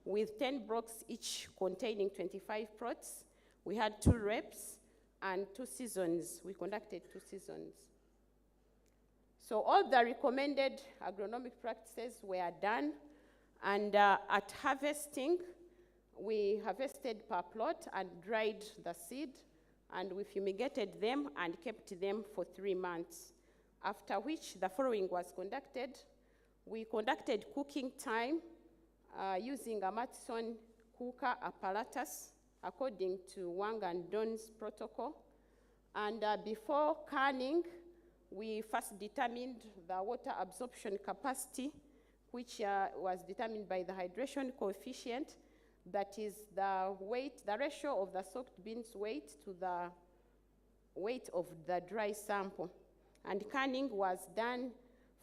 S17: with 10 blocks each containing 25 plots. We had 2 reps and 2 seasons. We conducted 2 seasons. So all the recommended agronomic practices were done, and at harvesting, we harvested per plot and dried the seed, and we fumigated them and kept them for 3 months, after which the following was conducted. We conducted cooking time using a Matson cooker apparatus according to Wang and Don's protocol. And before canning, we first determined the water absorption capacity, which was determined by the hydration coefficient, that is the weight, the ratio of the soaked beans weight to the weight of the dry sample. And canning was done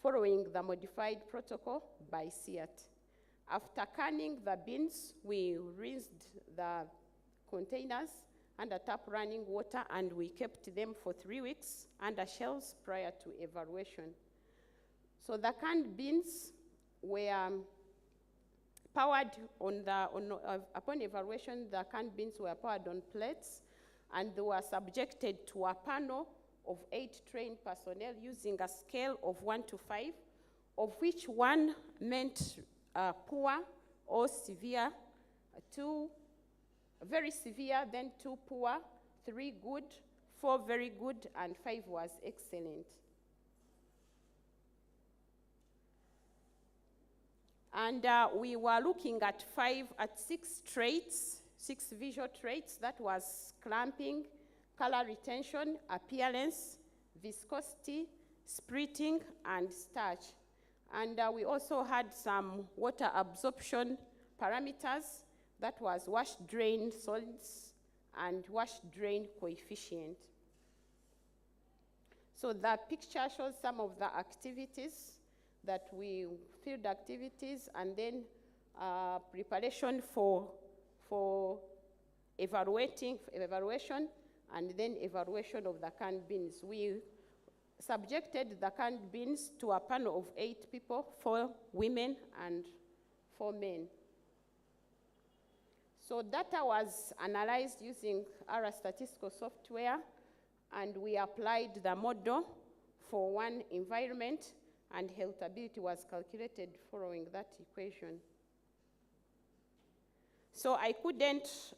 S17: following the modified protocol by SIAT. After canning the beans, we rinsed the containers under tap running water, and we kept them for 3 weeks under shells prior to evaluation. So the canned beans were powered upon evaluation. The canned beans were powered on plates, and they were subjected to a panel of 8 trained personnel using a scale of 1 to 5, of which 1 meant poor or severe, 2 very severe, then 2 poor, 3 good, 4 very good, and 5 was excellent. And we were looking at 6 traits, 6 visual traits. That was clamping, color retention, appearance, viscosity, splitting, and starch. And we also had some water absorption parameters. That was wash-drain solids and wash-drain coefficient. So the picture shows some of the activities that we, field activities, and then preparation for evaluation, and then evaluation of the canned beans. We subjected the canned beans to a panel of 8 people, 4 women and 4 men. So data was analyzed using our statistical software, and we applied the model for 1 environment, and healthability was calculated following that equation. So I couldn't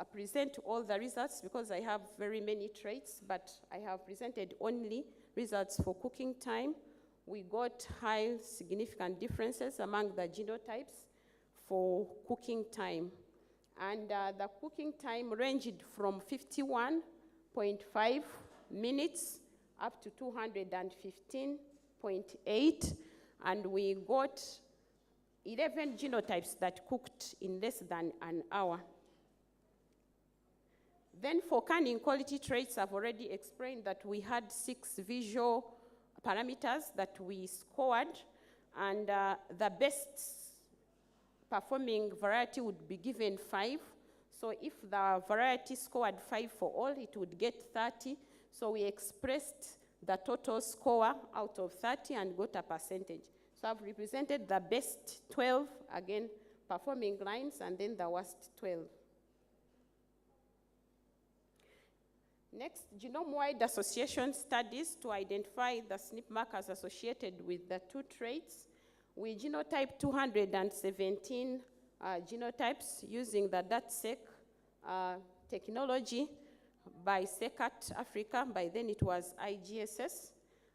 S17: present all the results because I have very many traits, but I have presented only results for cooking time. We got high significant differences among the genotypes for cooking time. And the cooking time ranged from 51.5 minutes up to 215.8, and we got 11 genotypes that cooked in less than an hour. Then for canning quality traits, I've already explained that we had 6 visual parameters that we scored, and the best performing variety would be given 5. So if the variety scored 5 for all, it would get 30. So we expressed the total score out of 30 and got a percentage. So I've represented the best 12, again, performing lines, and then the worst 12. Next, genome-wide association studies to identify the SNP markers associated with the 2 traits. We genotyped 217 genotypes using the DATSEC technology by SECAT Africa. By then it was IGSS.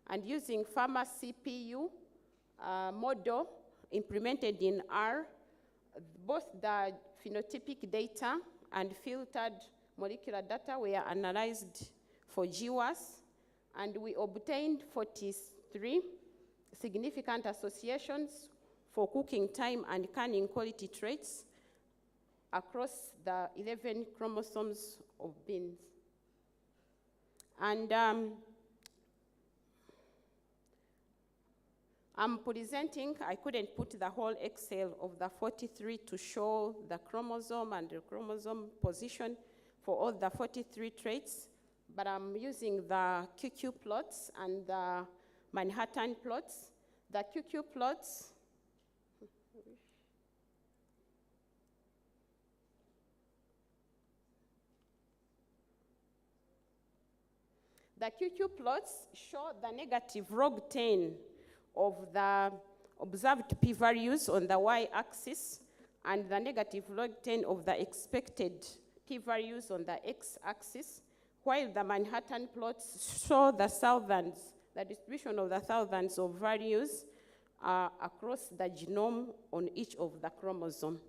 S17: And using Pharma CPU model implemented in R, both the phenotypic data and filtered molecular data were analyzed for GWAS, and we obtained 43 significant associations for cooking time and canning quality traits across the 11 chromosomes of beans. And I'm presenting, I couldn't put the whole Excel of the 43 to show the chromosome and the chromosome position for all the 43 traits, but I'm using the QQ plots and the Manhattan plots. The QQ plots, the QQ plots show the negative log 10 of the observed p-values on the y-axis and the negative log 10 of the expected p-values on the x-axis, while the Manhattan plots show the distribution of the thousands of values across the genome on each of the chromosomes.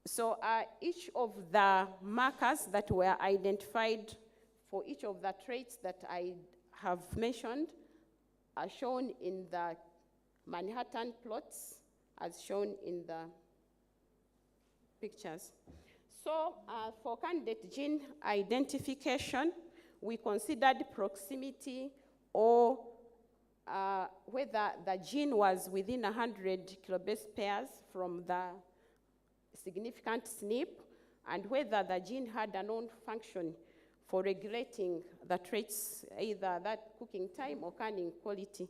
S17: So each of the markers that were identified for each of the traits that I have mentioned are shown in the Manhattan plots as shown in the pictures. So for candidate gene identification, we considered proximity or whether the gene was within 100 kilobase pairs from the significant SNP, and whether the gene had a known function for regulating the traits, either that cooking time or canning quality.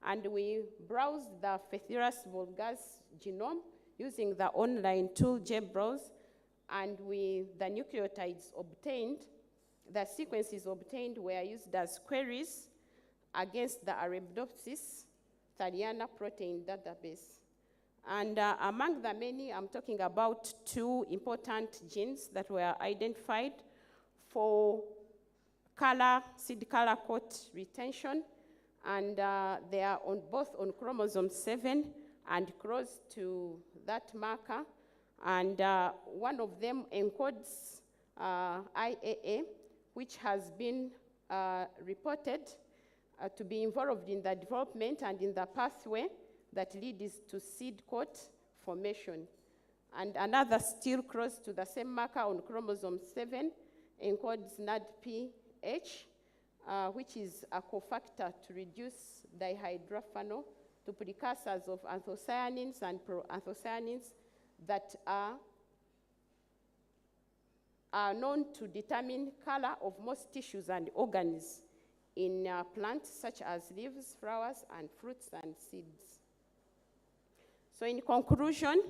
S17: And we browsed the Phaeotherus vulgus genome using the online tool JBrowse, and the nucleotides obtained, the sequences obtained were used as queries against the Arabidopsis thaliana protein database. And among the many, I'm talking about 2 important genes that were identified for seed color coat retention, and they are both on chromosome 7 and close to that marker. And one of them encodes IAA, which has been reported to be involved in the development and in the pathway that leads to seed coat formation. And another still close to the same marker on chromosome 7 encodes NADPH, which is a cofactor to reduce dihydrophenol to precursors of anthocyanins and proanthocyanins that are known to determine color of most tissues and organs in plants such as leaves, flowers, and fruits and seeds. So in conclusion,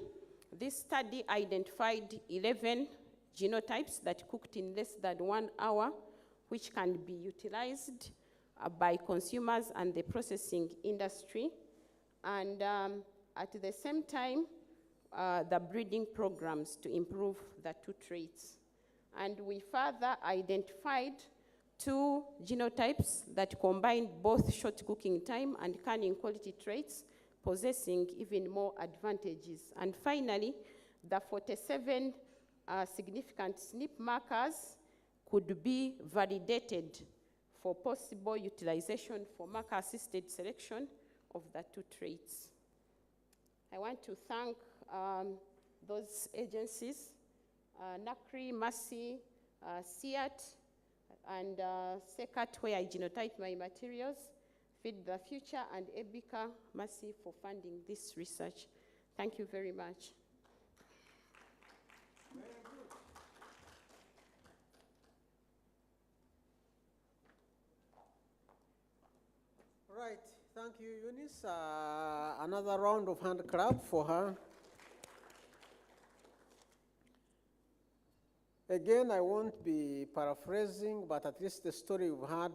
S17: this study identified 11 genotypes that cooked in less than 1 hour, which can be utilized by consumers and the processing industry. And at the same time, the breeding programs to improve the 2 traits. And we further identified 2 genotypes that combined both short cooking time and canning quality traits, possessing even more advantages. And finally, the 47 significant SNP markers could be validated for possible utilization for marker-assisted selection of the 2 traits. I want to thank those agencies, NACRI, MASI, CIAT, and SECAT, where I genotype my materials, Feed the Future, and EBICA, MASI, for funding this research. Thank you very much.
S9: All right, thank you, Eunice. Another round of hand clap for her. Again, I won't be paraphrasing, but at least the story we've had,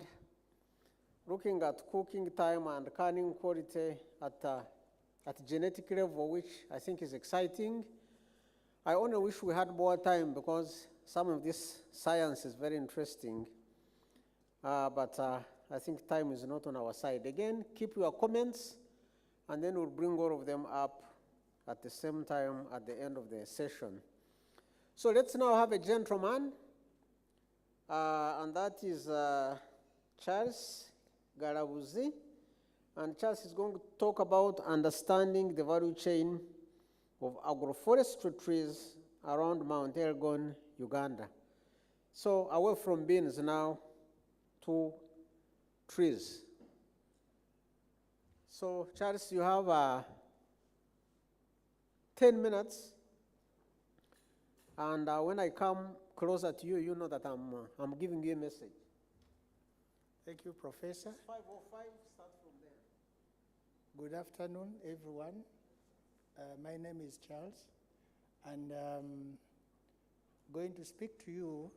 S9: looking at cooking time and canning quality at genetic level, which I think is exciting. I only wish we had more time because some of this science is very interesting, but I think time is not on our side. Again, keep your comments and then we'll bring all of them up at the same time at the end of the session. So let's now have a gentleman, and that is Charles Garabuzi. And Charles is going to talk about understanding the value chain of agroforestry trees around Mount Elgon, Uganda. So away from beans now to trees. So Charles, you have 10 minutes. And when I come closer to you, you know that I'm giving you a message.
S18: Thank you, Professor.
S9: 5:05, start from there.
S18: Good afternoon, everyone. My name is Charles, and I'm going to speak to you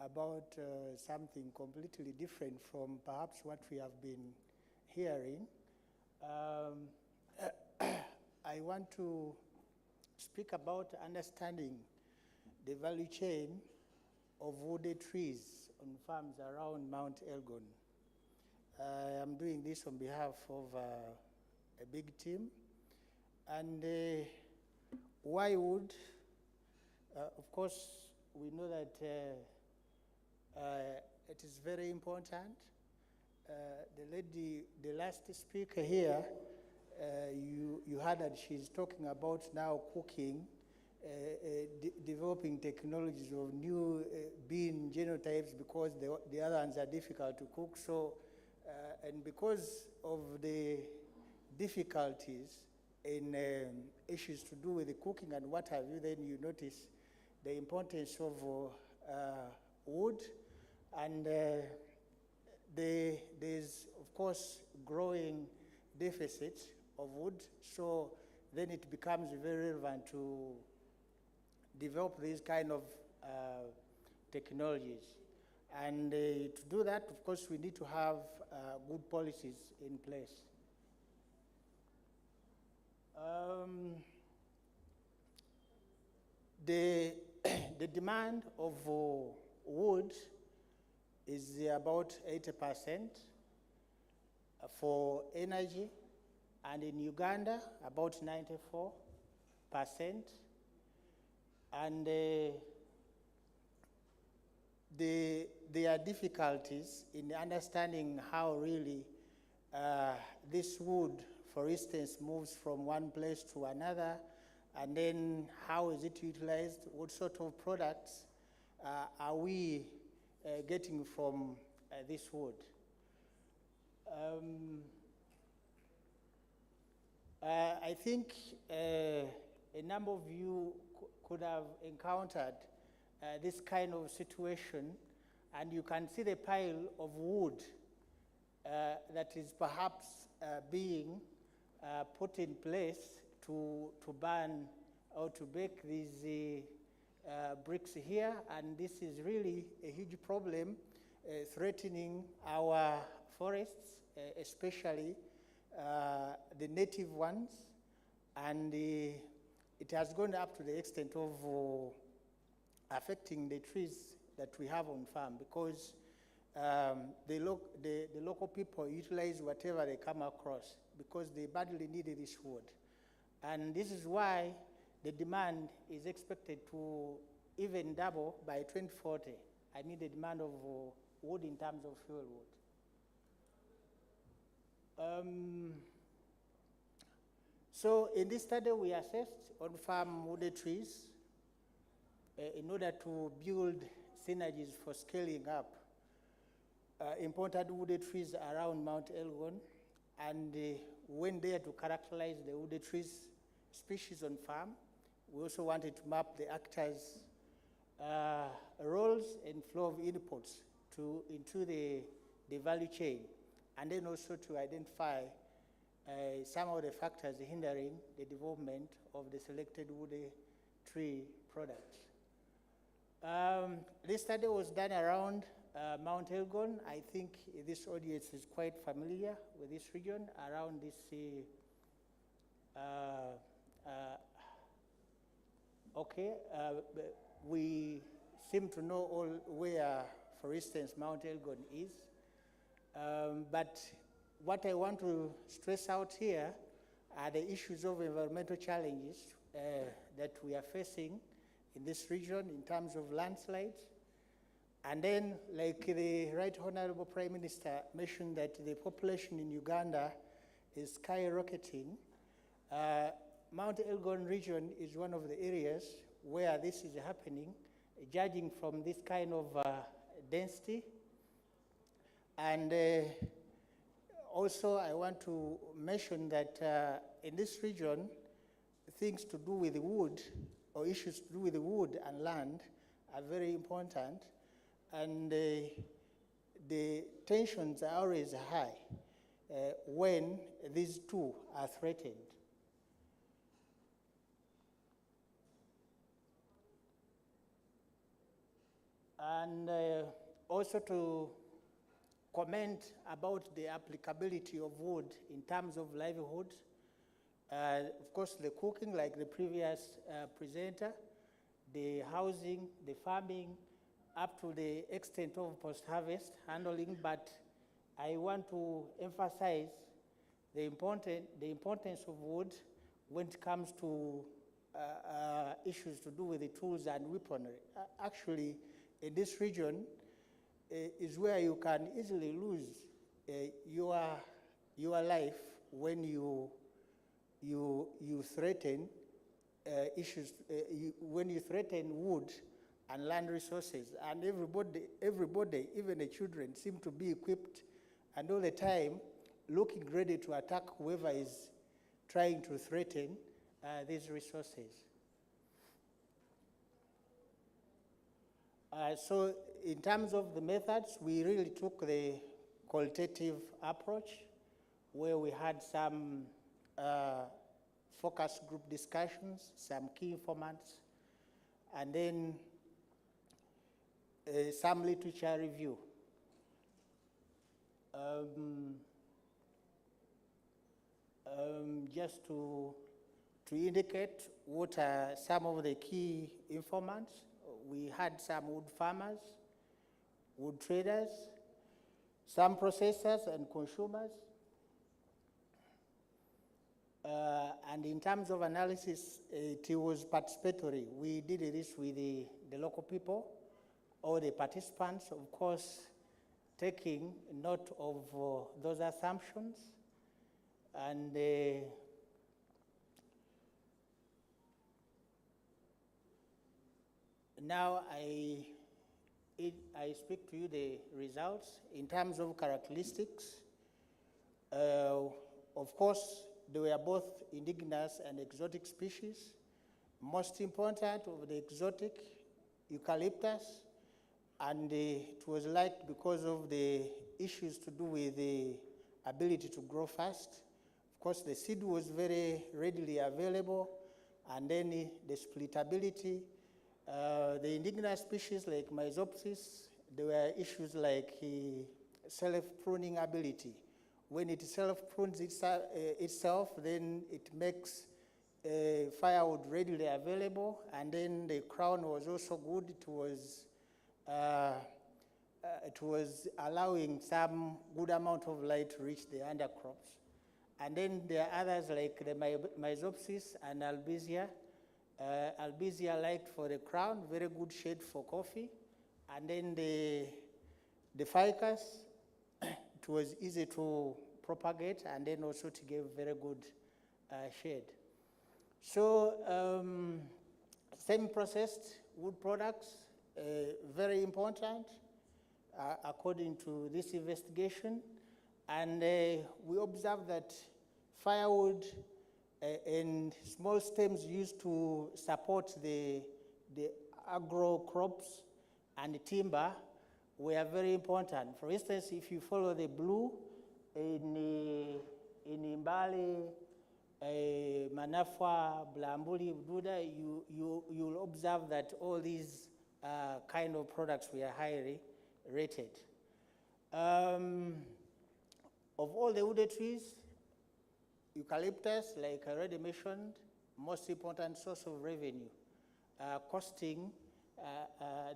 S18: about something completely different from perhaps what we have been hearing. I want to speak about understanding the value chain of wooded trees on farms around Mount Elgon. I'm doing this on behalf of a big team. And why wood? Of course, we know that it is very important. The last speaker here, you heard that she's talking about now cooking, developing technologies of new bean genotypes because the other ones are difficult to cook. So, and because of the difficulties in issues to do with the cooking and what have you, then you notice the importance of wood. And there's, of course, growing deficit of wood. So then it becomes very relevant to develop these kind of technologies. And to do that, of course, we need to have good policies in place. The demand of wood is about 80% for energy, and in Uganda, about 94%. And there are difficulties in understanding how really this wood, for instance, moves from one place to another, and then how is it utilized, what sort of products are we getting from this wood. I think a number of you could have encountered this kind of situation, and you can see the pile of wood that is perhaps being put in place to burn or to bake these bricks here, and this is really a huge problem threatening our forests, especially the native ones, and it has gone up to the extent of affecting the trees that we have on farm, because the local people utilize whatever they come across because they badly need this wood. And this is why the demand is expected to even double by 2040. I mean the demand of wood in terms of fuel wood. So in this study, we assessed on-farm wooded trees in order to build synergies for scaling up imported wooded trees around Mount Elgon, and went there to characterize the wooded trees species on farm. We also wanted to map the actors' roles and flow of inputs into the value chain, and then also to identify some of the factors hindering the development of the selected wooded tree products. This study was done around Mount Elgon. I think this audience is quite familiar with this region around this we seem to know all where, for instance, Mount Elgon is. But what I want to stress out here are the issues of environmental challenges that we are facing in this region in terms of landslides. And then, like the Right Honorable Prime Minister mentioned, that the population in Uganda is skyrocketing. Mount Elgon region is one of the areas where this is happening, judging from this kind of density. And also, I want to mention that in this region, things to do with wood, or issues to do with wood and land, are very important. And the tensions are always high when these two are threatened. And also to comment about the applicability of wood in terms of livelihood. Of course, the cooking, like the previous presenter, the housing, the farming, up to the extent of post-harvest handling, but I want to emphasize the importance of wood when it comes to issues to do with the tools and weaponry. Actually, in this region is where you can easily lose your life when you threaten issues, when you threaten wood and land resources. And everybody, even the children, seem to be equipped and all the time looking ready to attack whoever is trying to threaten these resources. So in terms of the methods, we really took the qualitative approach where we had some focus group discussions, some key informants, and then some literature review. Just to indicate what are some of the key informants, we had some wood farmers, wood traders, some processors and consumers. And in terms of analysis, it was participatory. We did this with the local people, or the participants, of course, taking note of those assumptions. And now I speak to you the results. In terms of characteristics, of course, they were both indigenous and exotic species. Most important of the exotic, eucalyptus, and it was liked because of the issues to do with the ability to grow fast. Of course, the seed was very readily available, and then the splittability. The indigenous species like Myzopsis, there were issues like self-pruning ability. When it self-prunes itself, then it makes firewood readily available, and then the crown was also good. It was allowing some good amount of light to reach the undercrops. And then there are others like the Myzopsis and Albizia. Albizia liked for the crown, very good shade for coffee. And then the ficus, it was easy to propagate and then also to give very good shade. So semi-processed wood products, very important according to this investigation. And we observed that firewood and small stems used to support the agro crops and timber were very important. For instance, if you follow the blue in Imbali, Manafwa, Blambuli, Buda, you'll observe that all these kind of products were highly rated. Of all the wood trees, eucalyptus, like I already mentioned, most important source of revenue, costing,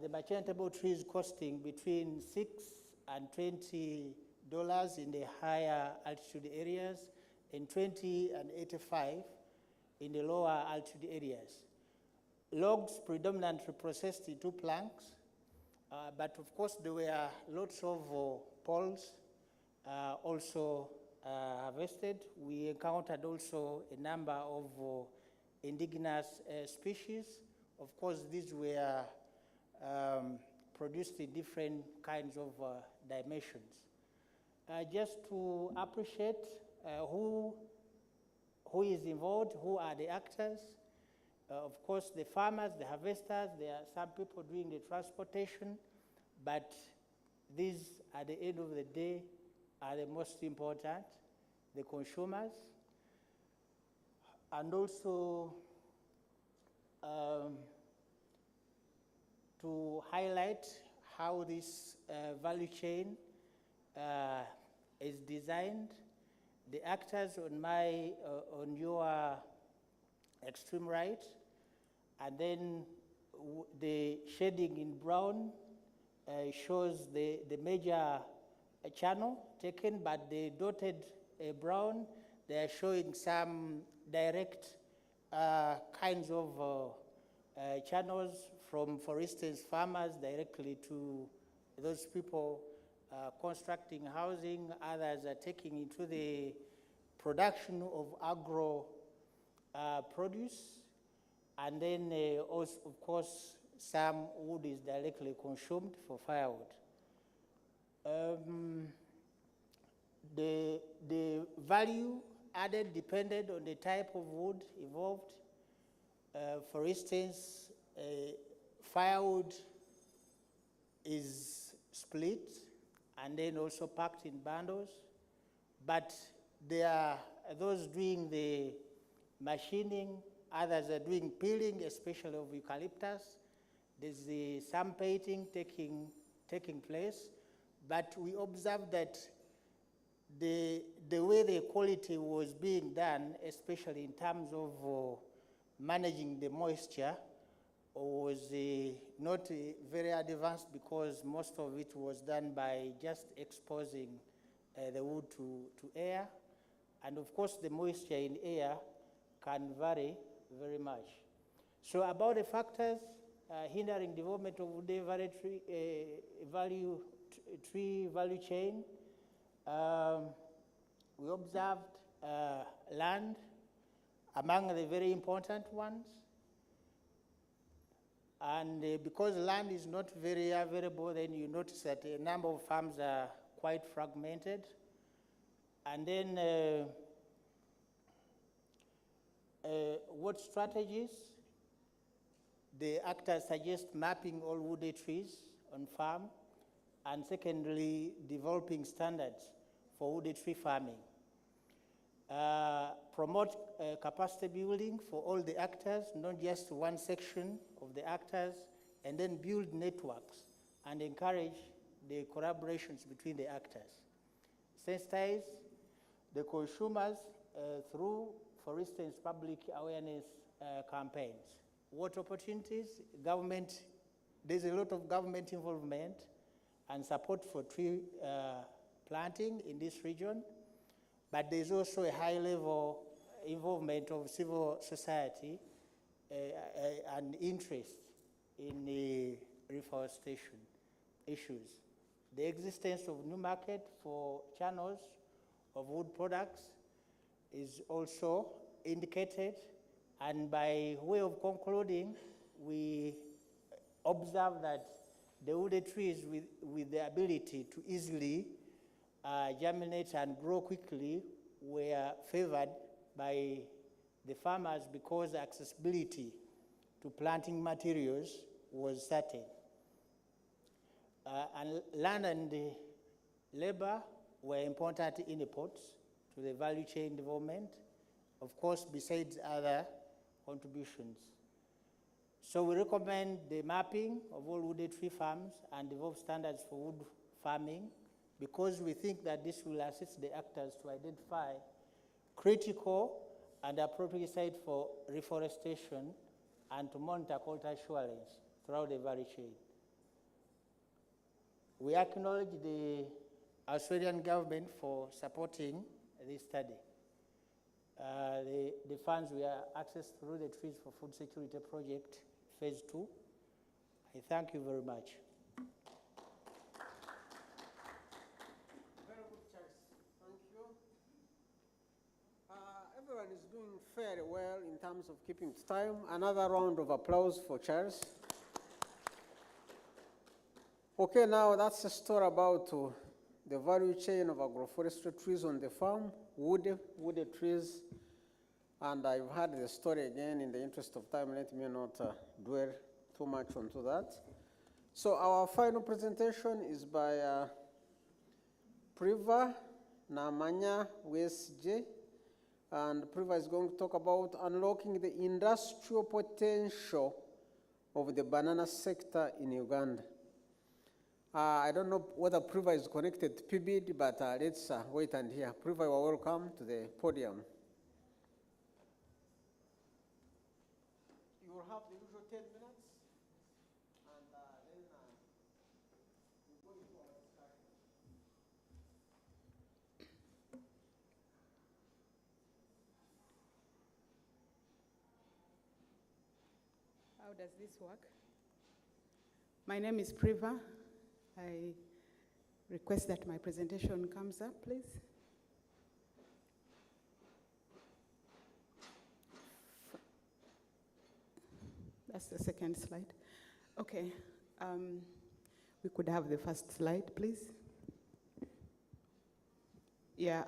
S18: the merchantable trees costing between $6 and $20 in the higher altitude areas, and 20 and 85 in the lower altitude areas. Logs predominantly processed into planks, but of course there were lots of poles also harvested. We encountered also a number of indigenous species. Of course, these were produced in different kinds of dimensions. Just to appreciate who is involved, who are the actors. Of course, the farmers, the harvesters, there are some people doing the transportation, but these, at the end of the day, are the most important, the consumers. And also to highlight how this value chain is designed. The actors on your extreme right, and then the shading in brown shows the major channel taken, but the dotted brown, they are showing some direct kinds of channels from, for instance, farmers directly to those people constructing housing. Others are taking into the production of agro produce, and then also, of course, some wood is directly consumed for firewood. The value added depended on the type of wood involved. For instance, firewood is split and then also packed in bundles, but there are those doing the machining, others are doing peeling, especially of eucalyptus. There's some painting taking place, but we observed that the way the quality was being done, especially in terms of managing the moisture, was not very advanced, because most of it was done by just exposing the wood to air. And of course, the moisture in air can vary very much. So about the factors hindering development of wood tree value chain, we observed land among the very important ones. And because land is not very available, then you notice that a number of farms are quite fragmented. And then what strategies? The actors suggest mapping all wooded trees on farm, and secondly, developing standards for wooded tree farming. Promote capacity building for all the actors, not just one section of the actors, and then build networks and encourage the collaborations between the actors. Sensitize the consumers through, for instance, public awareness campaigns. What opportunities? Government, there's a lot of government involvement and support for tree planting in this region, but there's also a high-level involvement of civil society and interest in the reforestation issues. The existence of new market for channels of wood products is also indicated, and by way of concluding, we observe that the wooded trees with the ability to easily germinate and grow quickly were favored by the farmers, because accessibility to planting materials was certain. And land and labor were important inputs to the value chain development, of course, besides other contributions. So we recommend the mapping of all wooded tree farms and develop standards for wood farming, because we think that this will assist the actors to identify critical and appropriate sites for reforestation and to monitor quality assurance throughout the value chain. We acknowledge the Australian government for supporting this study. the funds we are accessed through the Trees for Food Security Project, Phase 2. I thank you very much.
S9: Very good, Charles. Thank you. Everyone is doing fairly well in terms of keeping to time. Another round of applause for Charles. Okay, now that's a story about the value chain of agroforestry trees on the farm, woody trees. And I've heard the story again. In the interest of time, let me not dwell too much onto that. So our final presentation is by Priva Namanya WSJ. And Priva is going to talk about unlocking the industrial potential of the banana sector in Uganda. I don't know whether Priva is connected to PBID, but let's wait and hear. Priva, you are welcome to the podium. You will have the usual 10 minutes, and then we'll go into our discussion.
S19: How does this work? My name is Priva. I request that my presentation comes up, please. That's the second slide. Okay. We could have the first slide, please. Yeah.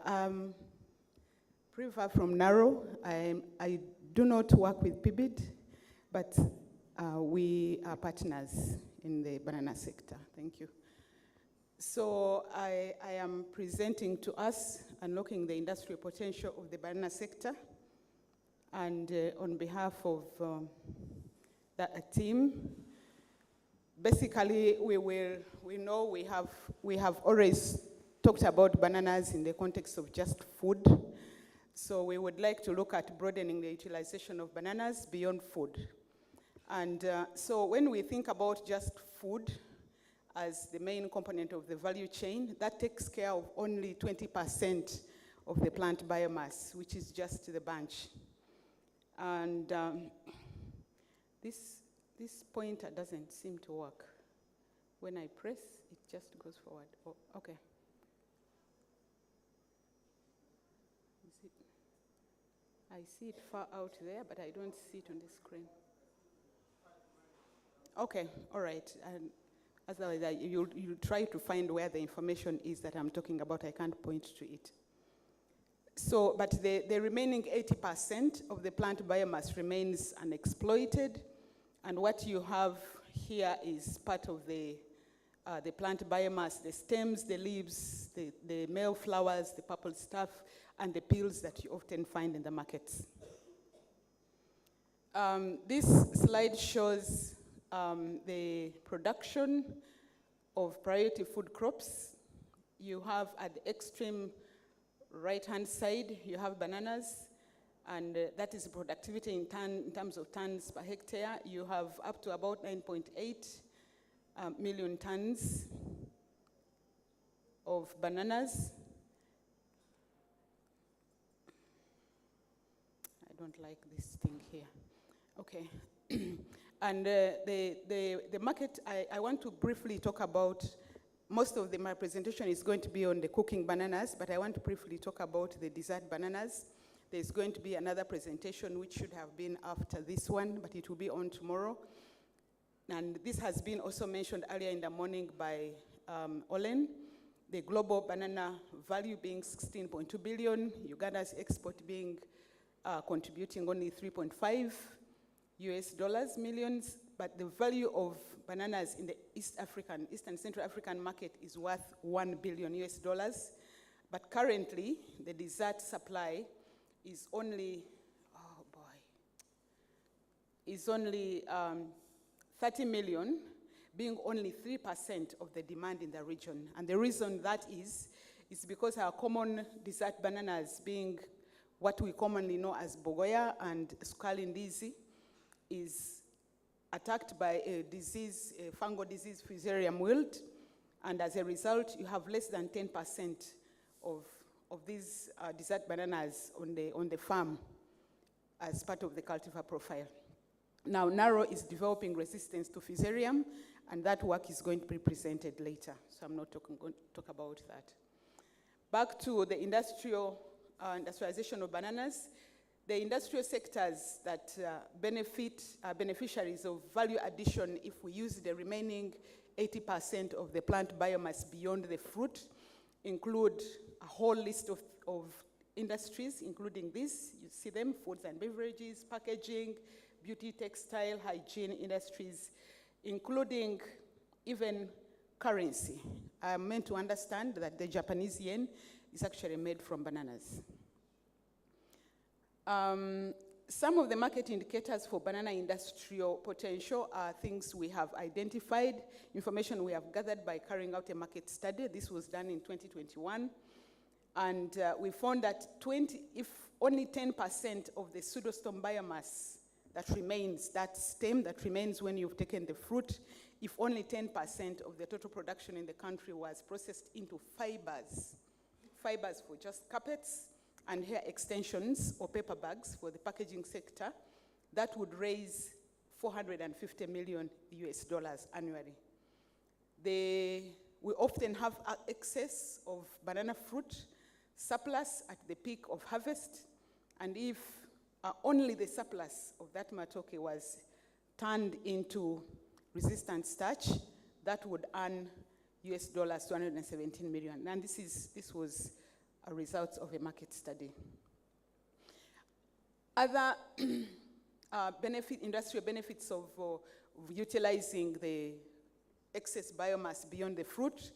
S19: Priva from Naro. I do not work with PBID, but we are partners in the banana sector. Thank you. So I am presenting to us unlocking the industrial potential of the banana sector. And on behalf of that team, basically we know we have always talked about bananas in the context of just food. So we would like to look at broadening the utilization of bananas beyond food. And so when we think about just food as the main component of the value chain, that takes care of only 20% of the plant biomass, which is just the bunch. And this pointer doesn't seem to work. When I press, it just goes forward. Oh, okay. I see it far out there, but I don't see it on the screen. Okay, all right. And otherwise, you'll try to find where the information is that I'm talking about. I can't point to it. So, but the remaining 80% of the plant biomass remains unexploited. And what you have here is part of the plant biomass, the stems, the leaves, the male flowers, the purple stuff, and the peels that you often find in the markets. This slide shows the production of priority food crops. You have at the extreme right-hand side, you have bananas, and that is productivity in terms of tons per hectare. You have up to about 9.8 million tons of bananas. I don't like this thing here. Okay. And the market, I want to briefly talk about, most of my presentation is going to be on the cooking bananas, but I want to briefly talk about the dessert bananas. There's going to be another presentation which should have been after this one, but it will be on tomorrow. And this has been also mentioned earlier in the morning by Olen. The global banana value being 16.2 billion, Uganda's export being contributing only 3.5 US dollars millions, but the value of bananas in the East and Central African market is worth 1 billion US dollars. But currently, the dessert supply is only, oh boy, is only 30 million, being only 3% of the demand in the region. And the reason that is because our common dessert bananas, being what we commonly know as bogoya and sukali ndizi, is attacked by a disease, a fungal disease, Fusarium wilt, and as a result, you have less than 10% of these dessert bananas on the farm. as part of the cultivar profile. Now, Naro is developing resistance to Fusarium, and that work is going to be presented later, so I'm not going to talk about that. Back to the industrialization of bananas. The industrial sectors that are beneficiaries of value addition if we use the remaining 80% of the plant biomass beyond the fruit include a whole list of industries, including this. You see them: foods and beverages, packaging, beauty, textile, hygiene industries, including even currency. I'm meant to understand that the Japanese yen is actually made from bananas. Some of the market indicators for banana industrial potential are things we have identified, information we have gathered by carrying out a market study. This was done in 2021. And we found that if only 10% of the pseudostom biomass that remains, that stem that remains when you've taken the fruit, if only 10% of the total production in the country was processed into fibers for just carpets and hair extensions or paper bags for the packaging sector, that would raise $450 million annually. We often have excess of banana fruit surplus at the peak of harvest, and if only the surplus of that matoke was turned into resistant starch, that would earn $217 million. And this was a result of a market study. Other industrial benefits of utilizing the excess biomass beyond the fruit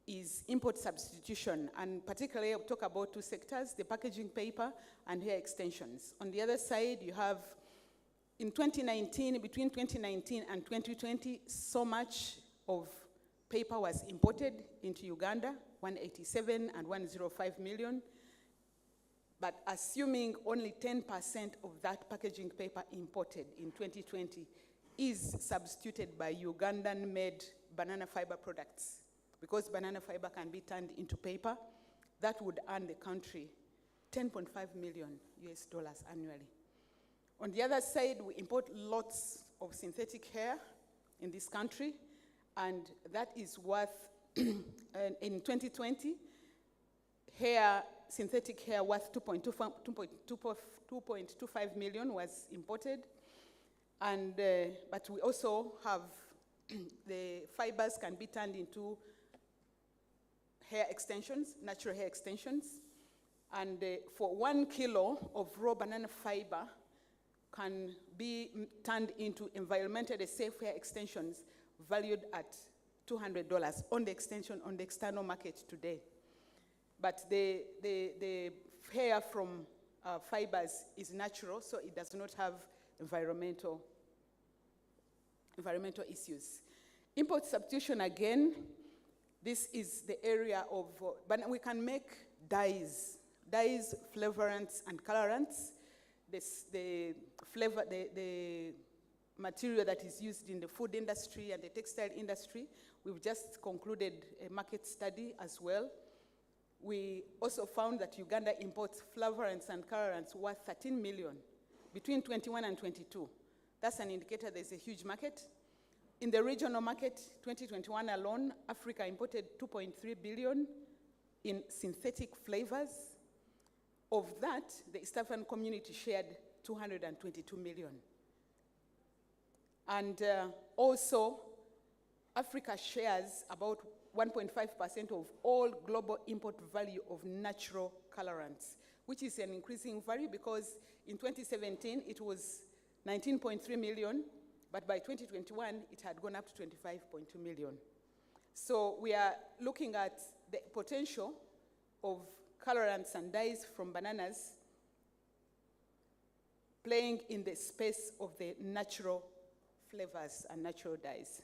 S19: is import substitution, and particularly I'll talk about two sectors: the packaging paper and hair extensions. On the other side, you have, in 2019, between 2019 and 2020, so much of paper was imported into Uganda, 187 and 105 million. But assuming only 10% of that packaging paper imported in 2020 is substituted by Ugandan-made banana fiber products, because banana fiber can be turned into paper, that would earn the country $10.5 million annually. On the other side, we import lots of synthetic hair in this country, and that is worth, in 2020, synthetic hair worth 2.25 million was imported, and but we also have the fibers can be turned into hair extensions, natural hair extensions, and for 1 kilo of raw banana fiber can be turned into environmentally safe hair extensions valued at $200 on the external market today. But the hair from fibers is natural, so it does not have environmental issues. Import substitution, again, this is the area of, but we can make dyes, flavorants, and colorants. The material that is used in the food industry and the textile industry, we've just concluded a market study as well. We also found that Uganda imports flavorants and colorants worth 13 million between 21 and 22. That's an indicator there's a huge market. In the regional market, 2021 alone, Africa imported 2.3 billion in synthetic flavors. Of that, the East African community shared 222 million. And also, Africa shares about 1.5% of all global import value of natural colorants, which is an increasing value because in 2017 it was 19.3 million, but by 2021 it had gone up to 25.2 million. So we are looking at the potential of colorants and dyes from bananas playing in the space of the natural flavors and natural dyes.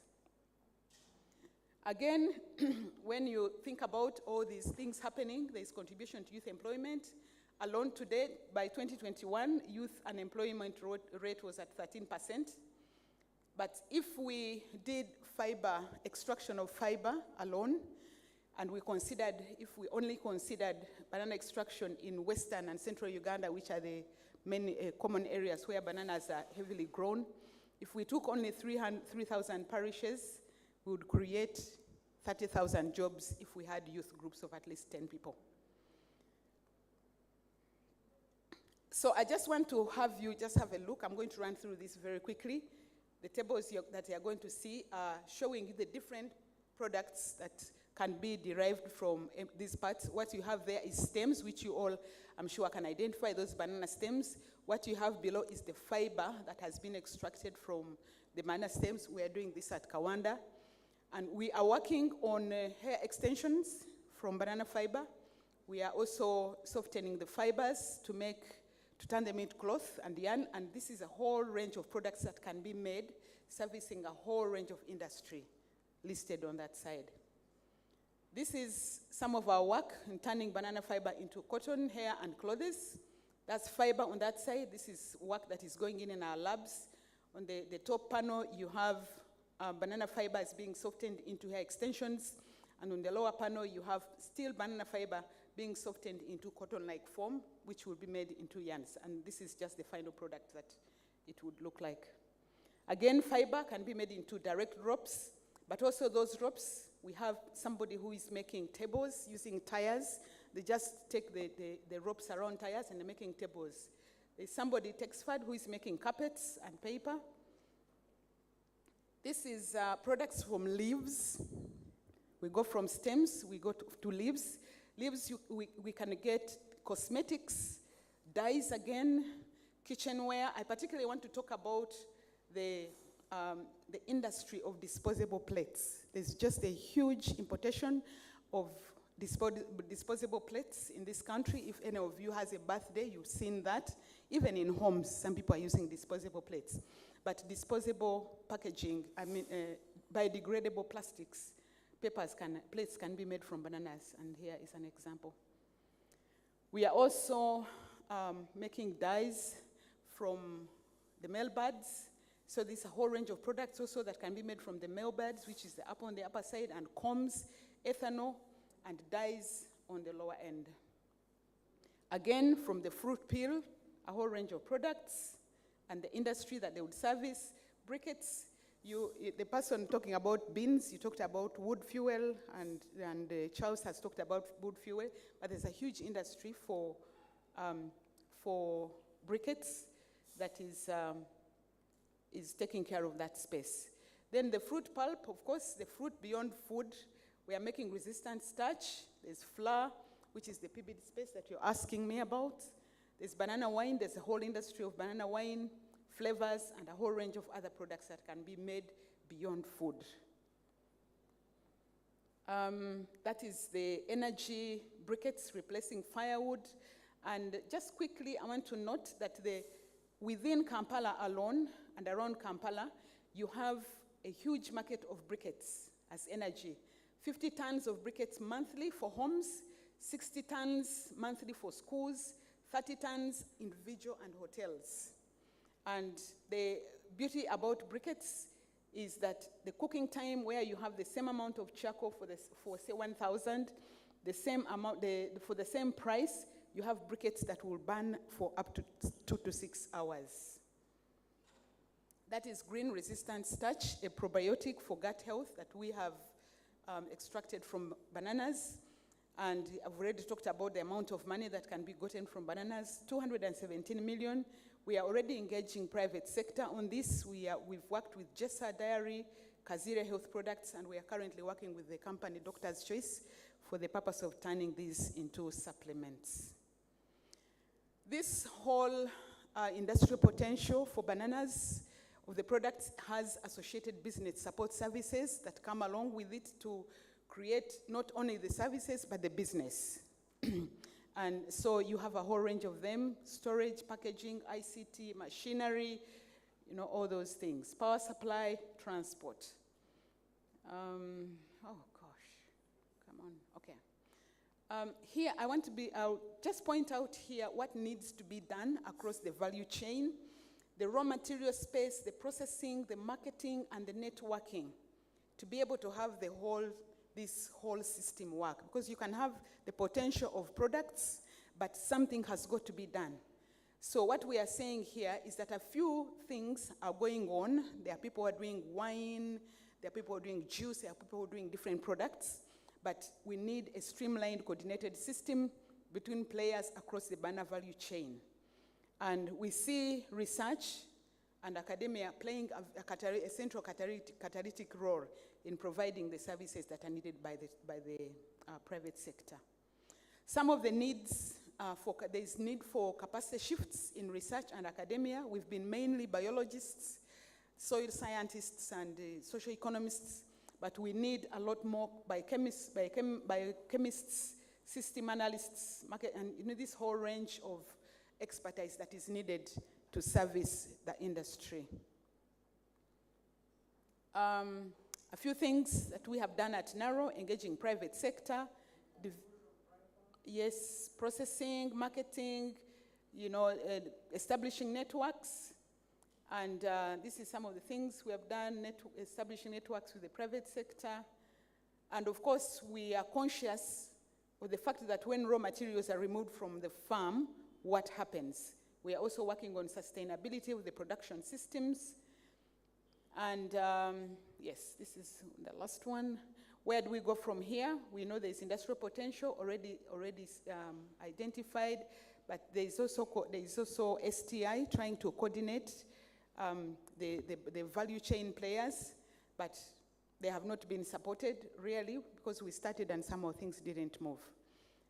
S19: Again, when you think about all these things happening, there is contribution to youth employment. Alone today, by 2021, youth unemployment rate was at 13%. But if we did extraction of fiber alone, and if we only considered banana extraction in Western and Central Uganda, which are the many common areas where bananas are heavily grown. If we took only 3,000 parishes, we would create 30,000 jobs if we had youth groups of at least 10 people. So I just want to have you just have a look. I'm going to run through this very quickly. The tables that you're going to see are showing you the different products that can be derived from these parts. What you have there is stems, which you all, I'm sure, can identify those banana stems. What you have below is the fiber that has been extracted from the banana stems. We are doing this at Kawanda. And we are working on hair extensions from banana fiber. We are also softening the fibers to turn them into cloth and yarn. And this is a whole range of products that can be made, servicing a whole range of industry listed on that side. This is some of our work in turning banana fiber into cotton, hair, and clothes. That's fiber on that side. This is work that is going in our labs. On the top panel, you have banana fibers being softened into hair extensions. And on the lower panel, you have still banana fiber being softened into cotton-like form, which will be made into yarns. And this is just the final product that it would look like. Again, fiber can be made into direct ropes, but also those ropes, we have somebody who is making tables using tires. They just take the ropes around tires and they're making tables. There's somebody, Texford, who is making carpets and paper. This is products from leaves. We go from stems, we go to leaves. Leaves, we can get cosmetics, dyes again, kitchenware. I particularly want to talk about the industry of disposable plates. There's just a huge importation of disposable plates in this country. If any of you has a birthday, you've seen that. Even in homes, some people are using disposable plates. But disposable packaging, biodegradable plastics, plates can be made from bananas, and here is an example. We are also making dyes from the male birds. So there's a whole range of products also that can be made from the male birds, which is the up on the upper side, and combs, ethanol, and dyes on the lower end. Again, from the fruit peel, a whole range of products, and the industry that they would service. Briquettes, the person talking about beans, you talked about wood fuel, and Charles has talked about wood fuel, but there's a huge industry for briquettes that is taking care of that space. Then the fruit pulp, of course, the fruit beyond food, we are making resistant starch. There's flour, which is the PBD space that you're asking me about. There's banana wine, there's a whole industry of banana wine, flavors, and a whole range of other products that can be made beyond food. That is the energy briquettes replacing firewood. And just quickly, I want to note that within Kampala alone and around Kampala, you have a huge market of briquettes as energy. 50 tons of briquettes monthly for homes, 60 tons monthly for schools, 30 tons individual and hotels. And the beauty about briquettes is that the cooking time, where you have the same amount of charcoal for say 1,000, the same amount, for the same price, you have briquettes that will burn for up to 2 to 6 hours. That is green resistant starch, a probiotic for gut health that we have extracted from bananas. And I've already talked about the amount of money that can be gotten from bananas, 217 million. We are already engaging private sector on this. We've worked with Jessa Dairy, Kazire Health Products, and we are currently working with the company Doctor's Choice for the purpose of turning these into supplements. This whole industrial potential for bananas of the products has associated business support services that come along with it to create not only the services, but the business. And so you have a whole range of them: storage, packaging, ICT, machinery, all those things. Power supply, transport. Oh gosh, come on, okay. Here I'll just point out here what needs to be done across the value chain: the raw material space, the processing, the marketing, and the networking, to be able to have this whole system work. Because you can have the potential of products, but something has got to be done. So what we are saying here is that a few things are going on. There are people who are doing wine, there are people who are doing juice, there are people who are doing different products, but we need a streamlined, coordinated system between players across the banana value chain. And we see research and academia playing a central catalytic role in providing the services that are needed by the private sector. Some of the needs, there is need for capacity shifts in research and academia. We've been mainly biologists, soil scientists, and social economists, but we need a lot more biochemists, system analysts, market, and this whole range of expertise that is needed to service the industry. A few things that we have done at Naro, engaging private sector, yes, processing, marketing, establishing networks, and this is some of the things we have done, establishing networks with the private sector. And of course, we are conscious of the fact that when raw materials are removed from the farm, what happens? We are also working on sustainability of the production systems. And yes, this is the last one. Where do we go from here? We know there's industrial potential already identified, but there's also STI trying to coordinate the value chain players, but they have not been supported really because we started and some of things didn't move.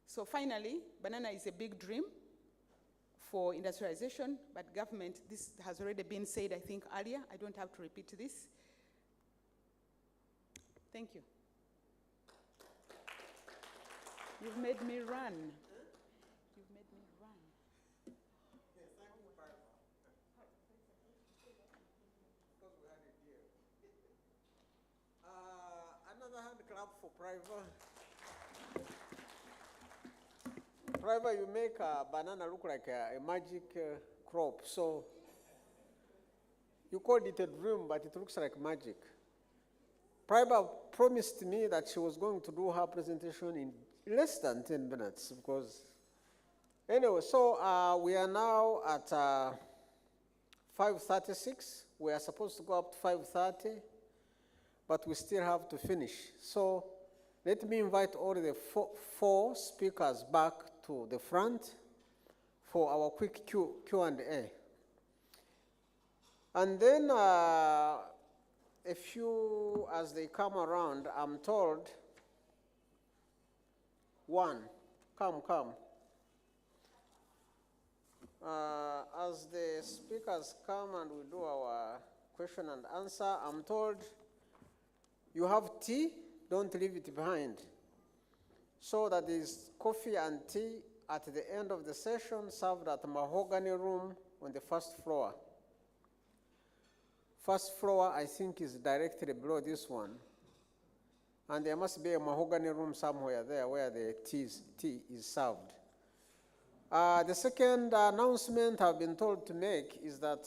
S19: So finally, banana is a big dream for industrialization, but government, this has already been said, I think, earlier. I don't have to repeat this. Thank you. You've made me run. You've made me run.
S9: Yes, thank you, Barbara. Because we had a deal. Another hand clap for Priva. Priva, you make a banana look like a magic crop. So you called it a dream, but it looks like magic. Priva promised me that she was going to do her presentation in less than 10 minutes because, anyway, so we are now at 5:36. We are supposed to go up to 5:30, but we still have to finish. So let me invite all the four speakers back to the front for our quick Q&A. And then a few, as they come around, I'm told, one, come. As the speakers come and we do our question and answer, I'm told you have tea, don't leave it behind. So that there's coffee and tea at the end of the session served at the mahogany room on the first floor. First floor, I think, is directly below this one. And there must be a mahogany room somewhere there where the tea is served. The second announcement I've been told to make is that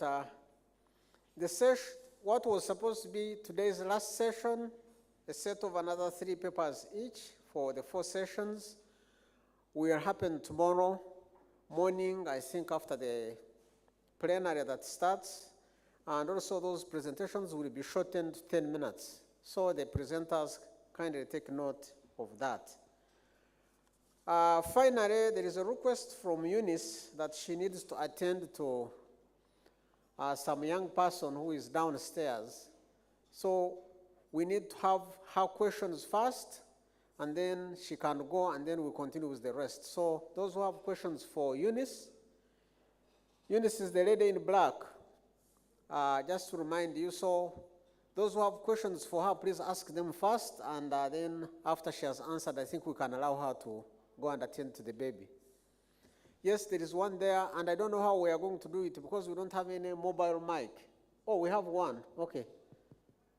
S9: what was supposed to be today's last session, a set of another 3 papers each for the 4 sessions, will happen tomorrow morning, I think after the plenary that starts. And also those presentations will be shortened to 10 minutes. So the presenters kindly take note of that. Finally, there is a request from Eunice that she needs to attend to some young person who is downstairs. So we need to have her questions first, and then she can go, and then we'll continue with the rest. So those who have questions for Eunice, Eunice is the lady in black. Just to remind you, so those who have questions for her, please ask them first, and then after she has answered, I think we can allow her to go and attend to the baby. Yes, there is one there, and I don't know how we are going to do it because we don't have any mobile mic. Oh, we have one. Okay.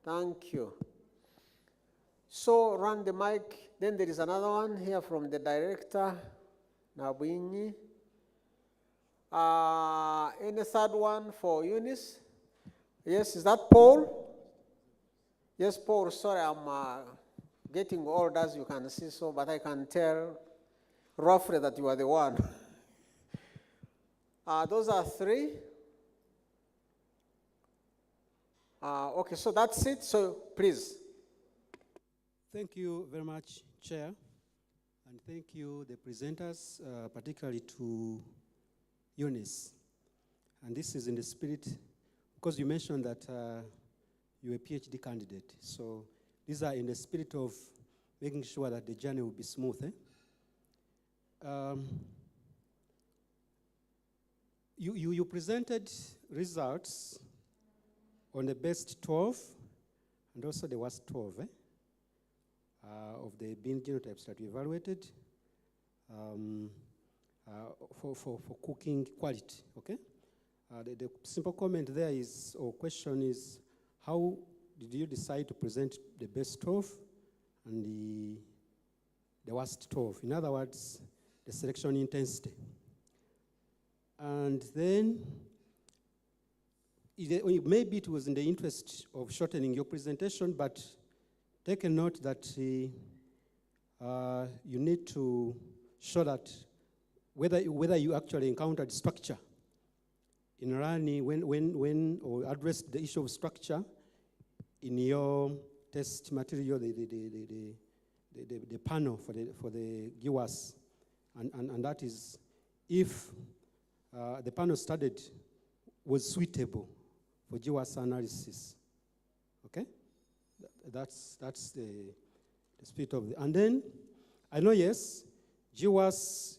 S9: Thank you. So run the mic. Then there is another one here from the director, Nabwinyi. Any third one for Eunice? Yes, is that Paul? Yes, Paul, sorry, I'm getting old as you can see, so, but I can tell roughly that you are the one. Those are three. Okay, so that's it. So please.
S20: Thank you very much, Chair. And thank you, the presenters, particularly to Eunice. And this is in the spirit, because you mentioned that you're a PhD candidate. So these are in the spirit of making sure that the journey will be smooth. You presented results on the best 12 and also the worst 12 of the bean genotypes that we evaluated for cooking quality, okay? The simple comment there is, or question is, how did you decide to present the best 12 and the worst 12? In other words, the selection intensity. And then, maybe it was in the interest of shortening your presentation, but take a note that you need to show that whether you actually encountered structure in Rani when or addressed the issue of structure in your test material, the panel for the GWAS, and that is if the panel studied was suitable for GWAS analysis. Okay, that's the spirit of the. And then I know, yes, GWAS.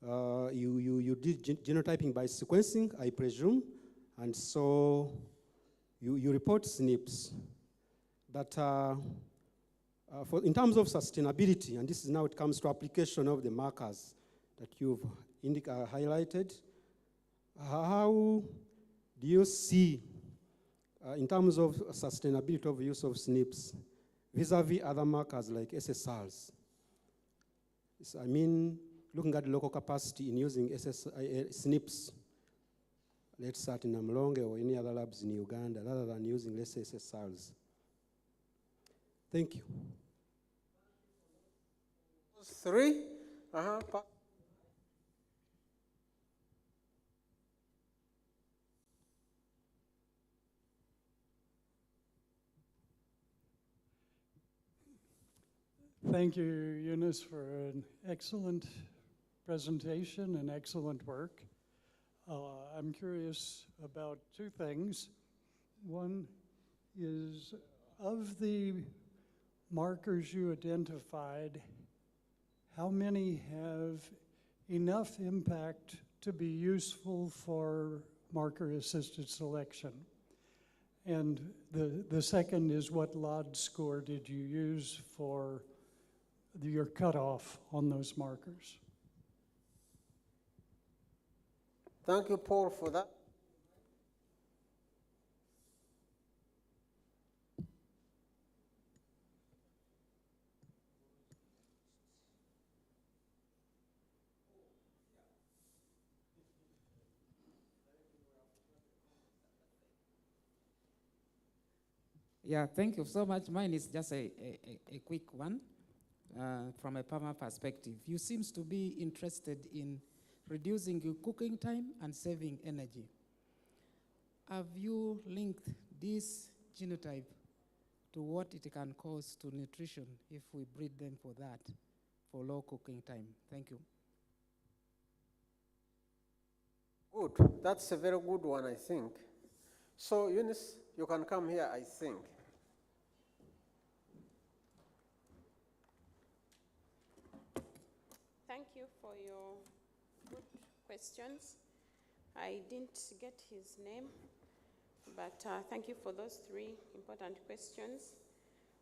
S20: You did genotyping by sequencing, I presume, and so you report SNPs. But in terms of sustainability, and this is now it comes to application of the markers that you've highlighted, how do you see, in terms of sustainability of use of SNPs, vis-a-vis other markers like SSRs? So, I mean, looking at local capacity in using SNPs, let's start in Namlonge or any other labs in Uganda, rather than using, let's say, SSRs. Thank you.
S9: Three.
S21: Thank you, Eunice, for an excellent presentation and excellent work. I'm curious about two things. One is, of the markers you identified, how many have enough impact to be useful for marker-assisted selection? And the second is, what LOD score did you use for your cutoff on those markers?
S9: Thank you, Paul, for that.
S22: Yeah, thank you so much. Mine is just a quick one from a farmer perspective. You seem to be interested in reducing your cooking time and saving energy. Have you linked this genotype to what it can cause to nutrition if we breed them for that, for low cooking time? Thank you.
S9: Good. That's a very good one, I think. So, Eunice, you can come here, I think.
S17: Thank you for your good questions. I didn't get his name, but thank you for those three important questions.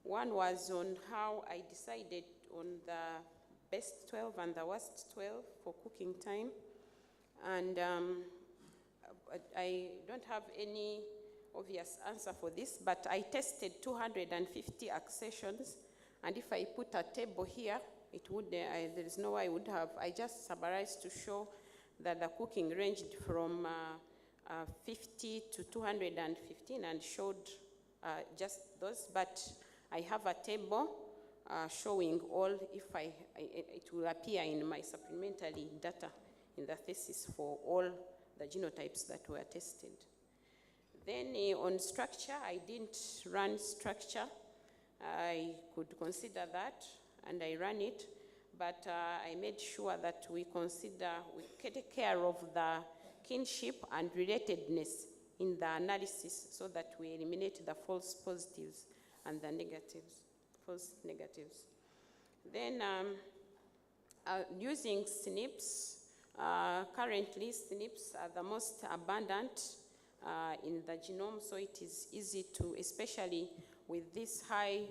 S17: One was on how I decided on the best 12 and the worst 12 for cooking time. And I don't have any obvious answer for this, but I tested 250 accessions, and if I put a table here, it would, there is no way I would have. I just summarized to show that the cooking ranged from 50 to 215 and showed just those, but I have a table showing all, if it will appear in my supplementary data in the thesis for all the genotypes that were tested. Then on structure, I didn't run structure. I could consider that, and I ran it, but I made sure that we take care of the kinship and relatedness in the analysis so that we eliminate the false positives and the negatives, false negatives. Then using SNPs, currently SNPs are the most abundant in the genome, so it is easy to, especially with this high,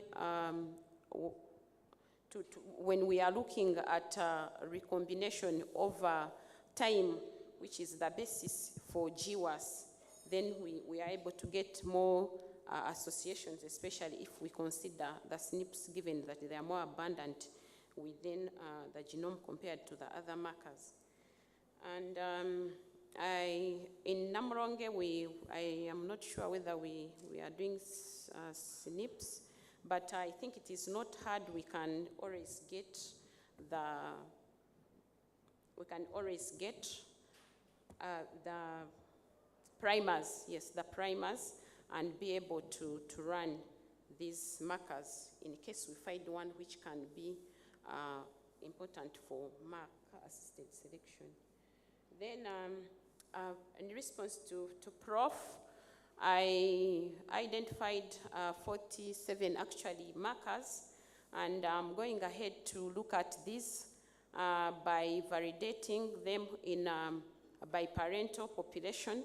S17: when we are looking at recombination over time, which is the basis for GWAS, then we are able to get more associations, especially if we consider the SNPs, given that they are more abundant within the genome compared to the other markers. And in Namronge, I am not sure whether we are doing SNPs, but I think it is not hard. We can always get the primers, yes, the primers, and be able to run these markers in case we find one which can be important for marker-assisted selection. Then in response to Prof, I identified 47 actually markers, and I'm going ahead to look at these by validating them in by parental population.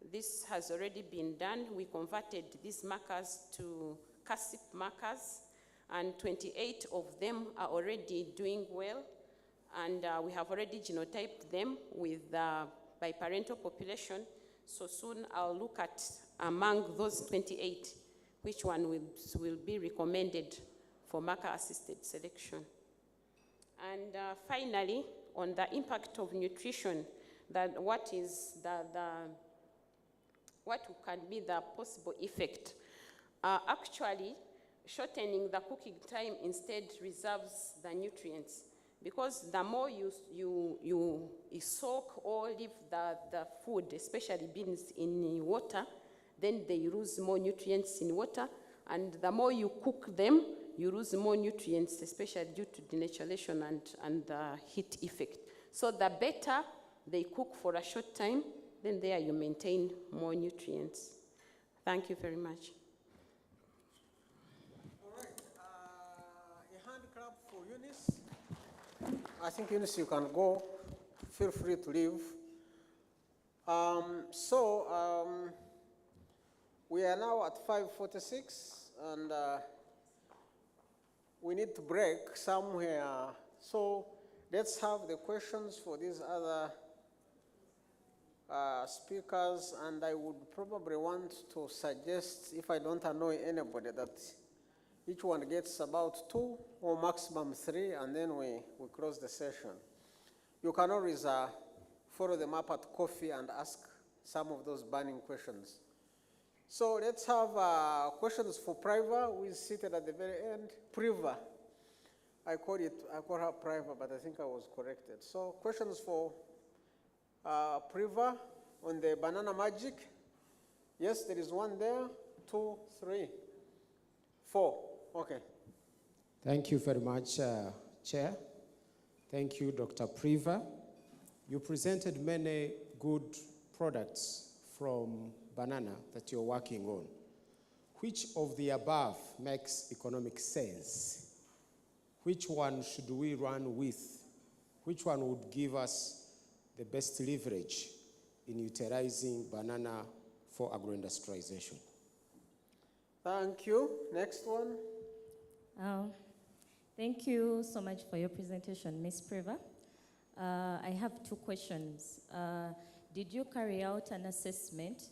S17: This has already been done. We converted these markers to CASIP markers, and 28 of them are already doing well, and we have already genotyped them with by parental population. So soon I'll look at among those 28, which one will be recommended for marker-assisted selection. And finally, on the impact of nutrition, that what can be the possible effect? Actually, shortening the cooking time instead reserves the nutrients, because the more you soak or leave the food, especially beans, in water, then they lose more nutrients in water, and the more you cook them, you lose more nutrients, especially due to denaturation and the heat effect. So the better they cook for a short time, then there you maintain more nutrients. Thank you very much.
S9: All right, a hand clap for Eunice. I think Eunice, you can go. Feel free to leave. We are now at 5:46, and we need to break somewhere. So let's have the questions for these other speakers, and I would probably want to suggest, if I don't annoy anybody, that each one gets about 2 or maximum 3, and then we close the session. You can always follow them up at coffee and ask some of those burning questions. So let's have questions for Priva, who is seated at the very end. Priva. I call her Priva, but I think I was corrected. So questions for Priva on the banana magic. Yes, there is one there. 2, 3, 4. Okay.
S1: Thank you very much, Chair. Thank you, Dr. Priva. You presented many good products from banana that you're working on. Which of the above makes economic sense? Which one should we run with? Which one would give us the best leverage in utilizing banana for agro-industrialization?
S9: Thank you. Next one.
S4: Thank you so much for your presentation, Ms. Priva. I have 2 questions. Did you carry out an assessment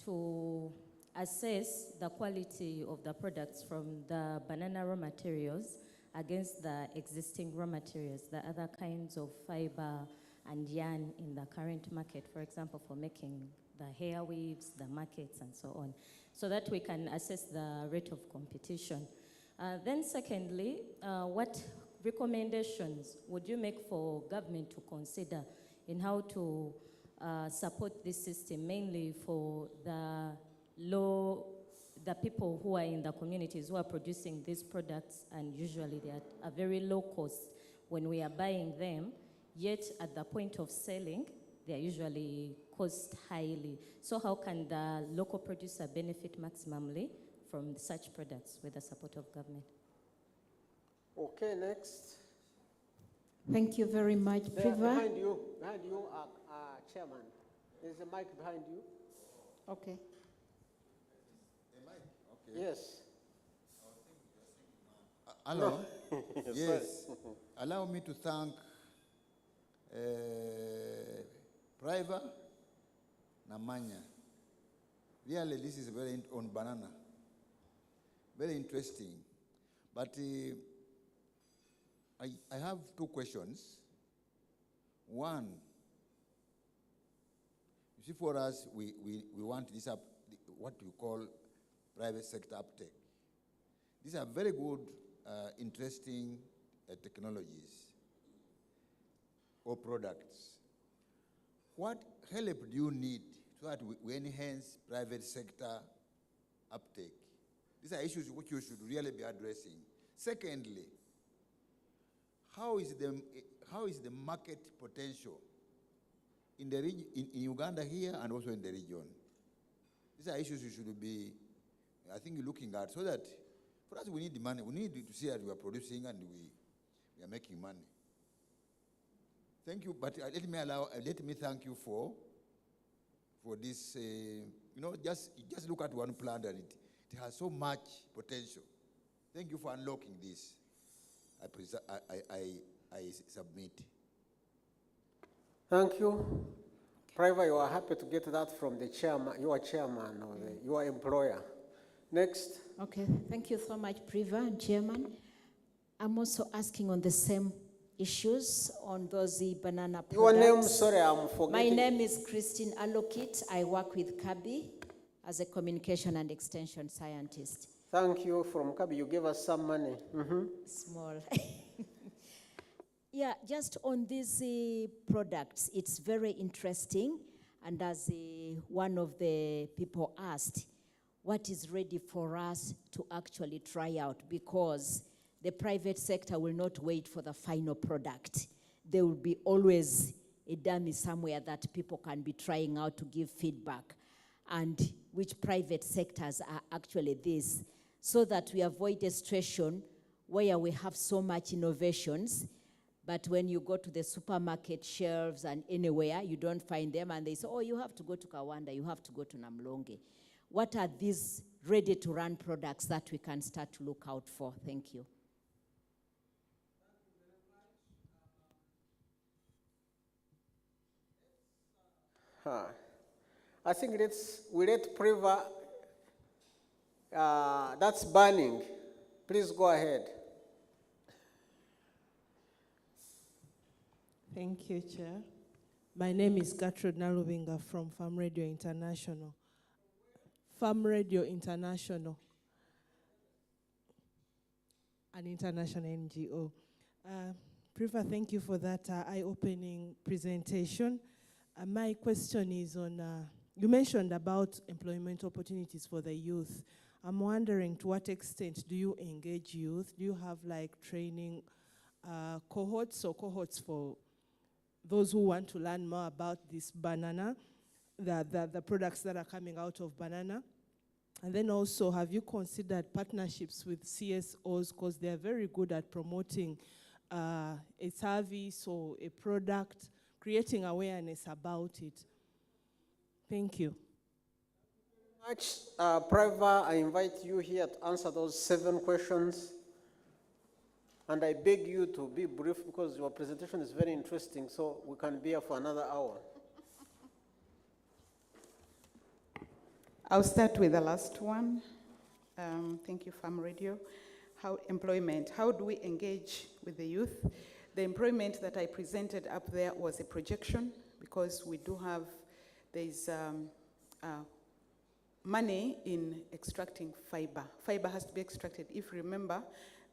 S4: to assess the quality of the products from the banana raw materials against the existing raw materials, the other kinds of fiber and yarn in the current market, for example, for making the hair weaves, the markets, and so on, so that we can assess the rate of competition? Then secondly, what recommendations would you make for government to consider in how to support this system, mainly for the people who are in the communities who are producing these products, and usually they are a very low cost when we are buying them, yet at the point of selling, they are usually cost highly. So how can the local producer benefit maximally from such products with the support of government?
S9: Okay, next.
S2: Thank you very much,
S9: There,
S2: Priva.
S9: behind you, Chairman. There's a mic behind you.
S2: Okay.
S9: Yes.
S7: Hello.
S9: No.
S7: Yes. Allow me to thank Priva Namanya. Really, this is very on banana. Very interesting. But I have two questions. One, you see, for us, we want this up, what we call private sector uptake. These are very good, interesting technologies or products. What help do you need so that we enhance private sector uptake? These are issues which you should really be addressing. Secondly, how is the market potential in the in Uganda here and also in the region? These are issues you should be, I think, looking at, so that for us we need the money. We need to see that we are producing and we are making money. Thank you, but let me thank you for this. Just look at one plant and it has so much potential. Thank you for unlocking this. I submit.
S9: Thank you. Priva, you are happy to get that from the chairman, your chairman or your employer. Next.
S2: Okay, thank you so much, Priva and Chairman. I'm also asking on the same issues on those banana products.
S9: Your name, sorry, I'm forgetting.
S2: My name is Christine Alokit. I work with Kabi as a communication and extension scientist.
S9: Thank you. From Kabi, you gave us some money.
S2: Small. Yeah, just on these products, it's very interesting. And as one of the people asked, what is ready for us to actually try out? Because the private sector will not wait for the final product. There will be always a dummy somewhere that people can be trying out to give feedback, and which private sectors are actually this, so that we avoid a situation where we have so much innovations, but when you go to the supermarket shelves and anywhere, you don't find them, and they say, oh, you have to go to Kawanda, you have to go to Namlonge. What are these ready-to-run products that we can start to look out for? Thank you.
S9: I think we let Priva, that's burning. Please go ahead.
S5: Thank you, Chair. My name is Gertrude Narubinga from Farm Radio International. Farm Radio International, an international NGO. Priva, thank you for that eye-opening presentation. My question is on, you mentioned about employment opportunities for the youth. I'm wondering, to what extent do you engage youth? Do you have like training cohorts for those who want to learn more about this banana, the products that are coming out of banana? And then also, have you considered partnerships with CSOs, because they're very good at promoting a service or a product, creating awareness about it? Thank you.
S9: Much, Priva, I invite you here to answer those 7 questions. And I beg you to be brief, because your presentation is very interesting, so we can be here for another hour.
S19: I'll start with the last one. Thank you, Farm Radio. Employment. How do we engage with the youth? The employment that I presented up there was a projection, because we do have, there's money in extracting fiber. Fiber has to be extracted. If you remember,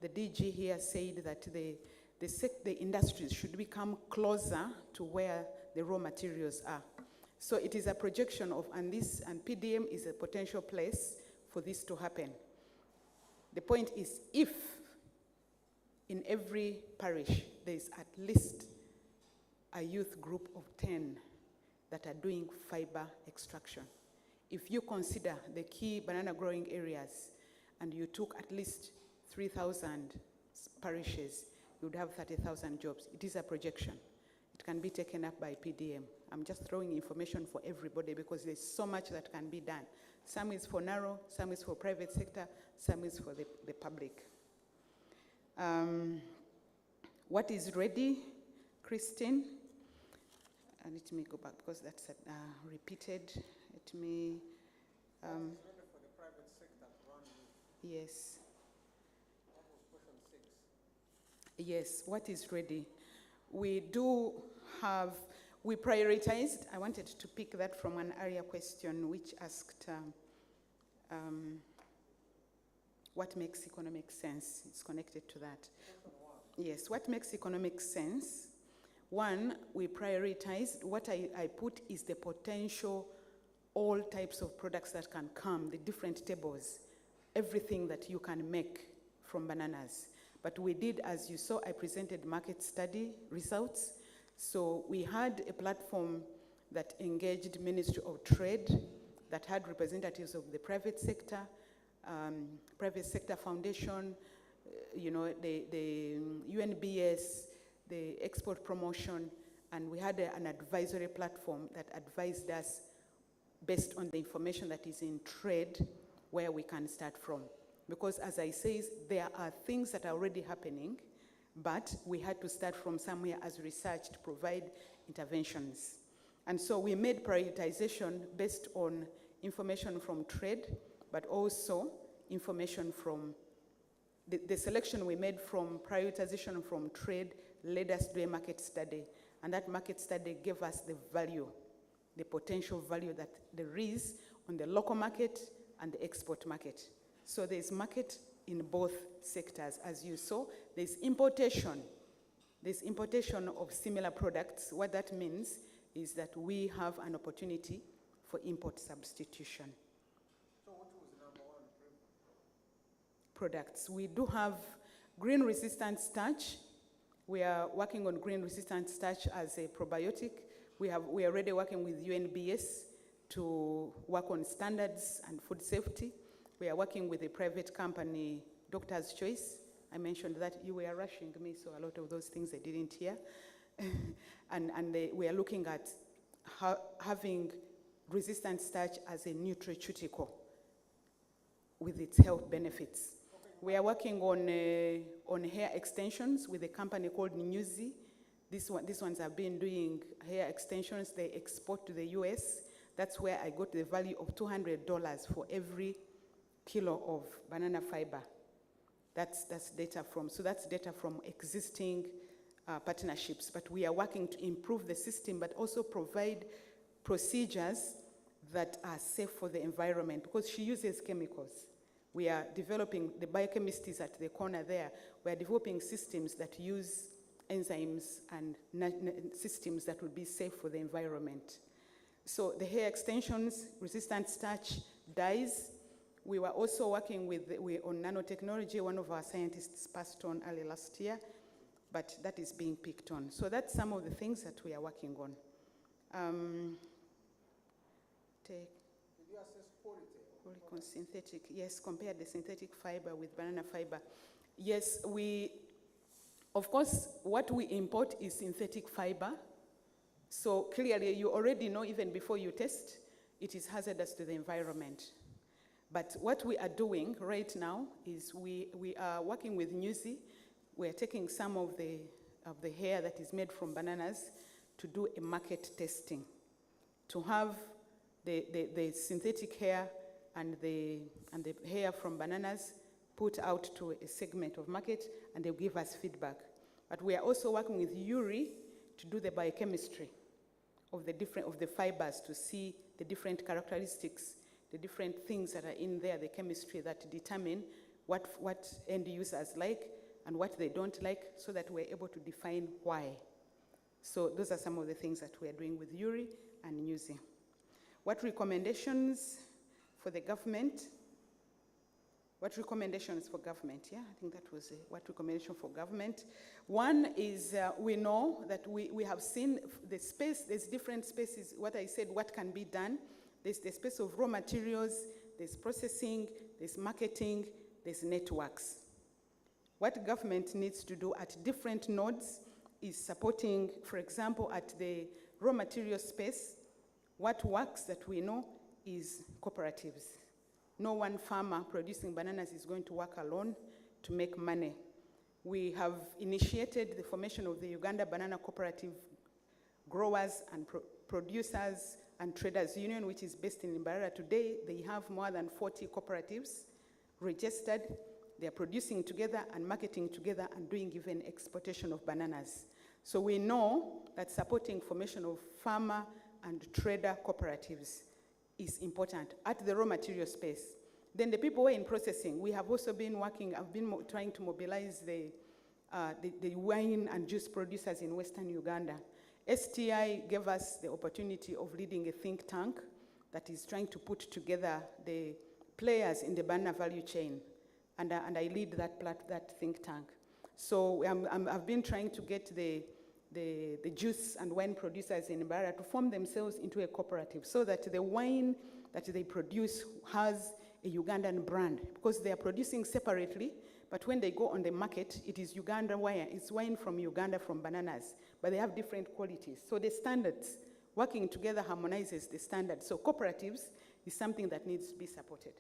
S19: the DG here said that the industries should become closer to where the raw materials are. So it is a projection of, and PDM is a potential place for this to happen. The point is, if in every parish there is at least a youth group of 10 that are doing fiber extraction. If you consider the key banana growing areas and you took at least 3,000 parishes, you would have 30,000 jobs. It is a projection. It can be taken up by PDM. I'm just throwing information for everybody because there's so much that can be done. Some is for Naro, some is for private sector, some is for the public. What is ready, Christine? Let me go back because that's repeated. Let me.
S9: What is ready for the private sector to run with?
S19: Yes.
S9: That was question 6.
S19: Yes, what is ready? We do have, we prioritized, I wanted to pick that from an area question which asked what makes economic sense. It's connected to that. Yes, what makes economic sense? One, we prioritized, what I put is the potential, all types of products that can come, the different tables, everything that you can make from bananas. But we did, as you saw, I presented market study results. So we had a platform that engaged Ministry of Trade, that had representatives of the private sector foundation, the UNBS, the export promotion, and we had an advisory platform that advised us based on the information that is in trade where we can start from. Because as I say, there are things that are already happening, but we had to start from somewhere as research to provide interventions. And so we made prioritization based on information from trade, but also information from the selection we made from prioritization from trade led us to a market study. And that market study gave us the value, the potential value that there is on the local market and the export market. So there's market in both sectors. As you saw, there's importation. There's importation of similar products. What that means is that we have an opportunity for import substitution.
S9: So what was the number 1
S19: products? We do have green resistant starch. We are working on green resistant starch as a probiotic. We are already working with UNBS to work on standards and food safety. We are working with a private company, Doctor's Choice. I mentioned that you were rushing me, so a lot of those things I didn't hear. We are looking at having resistant starch as a nutraceutical with its health benefits. Okay. We are working on hair extensions with a company called Newsy. These ones have been doing hair extensions. They export to the US. That's where I got the value of $200 for every kilo of banana fiber. That's data from existing partnerships. But we are working to improve the system, but also provide procedures that are safe for the environment, because she uses chemicals. We are developing, the biochemist is at the corner there. We are developing systems that use enzymes and systems that will be safe for the environment. So the hair extensions, resistant starch, dyes. We were also working on nanotechnology. One of our scientists passed on early last year, but that is being picked on. So that's some of the things that we are working on.
S9: Did you assess quality?
S19: Synthetic, yes, compare the synthetic fiber with banana fiber. Yes, of course, what we import is synthetic fiber. So clearly, you already know, even before you test, it is hazardous to the environment. But what we are doing right now is we are working with Newsy. We are taking some of the hair that is made from bananas to do a market testing, to have the synthetic hair and the hair from bananas put out to a segment of market, and they'll give us feedback. But we are also working with URI to do the biochemistry of the fibers, to see the different characteristics, the different things that are in there, the chemistry that determine what end users like and what they don't like, so that we're able to define why. So those are some of the things that we are doing with URI and NUSI. What recommendations for the government? What recommendations for government? Yeah, I think that was what recommendation for government. One is we know that we have seen the space, there's different spaces, what I said, what can be done. There's the space of raw materials, there's processing, there's marketing, there's networks. What government needs to do at different nodes is supporting, for example, at the raw material space, what works that we know is cooperatives. No one farmer producing bananas is going to work alone to make money. We have initiated the formation of the Uganda Banana Cooperative Growers and Producers and Traders Union, which is based in Mbarara. Today, they have more than 40 cooperatives registered. They are producing together and marketing together and doing even exportation of bananas. So we know that supporting formation of farmer and trader cooperatives is important at the raw material space. Then the people who are in processing, we have also been working, I've been trying to mobilize the wine and juice producers in Western Uganda. STI gave us the opportunity of leading a think tank that is trying to put together the players in the banana value chain. And I lead that think tank. So I've been trying to get the juice and wine producers in Mbarara to form themselves into a cooperative so that the wine that they produce has a Ugandan brand, because they are producing separately, but when they go on the market, it is Uganda wine. It's wine from Uganda, from bananas, but they have different qualities. So the standards, working together harmonizes the standards. So cooperatives is something that needs to be supported.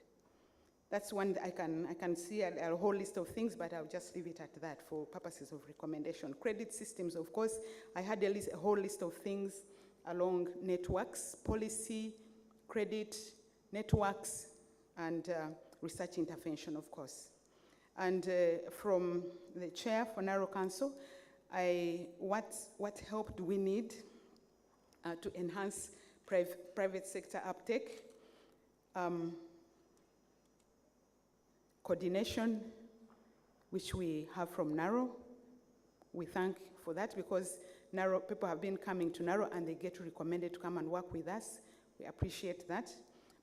S19: That's one I can see a whole list of things, but I'll just leave it at that for purposes of recommendation. Credit systems, of course, I had a whole list of things along networks, policy, credit, networks, and research intervention, of course. And from the chair for Naro Council, what help do we need to enhance private sector uptake? Coordination, which we have from Naro. We thank for that because Naro, people have been coming to Naro and they get recommended to come and work with us. We appreciate that.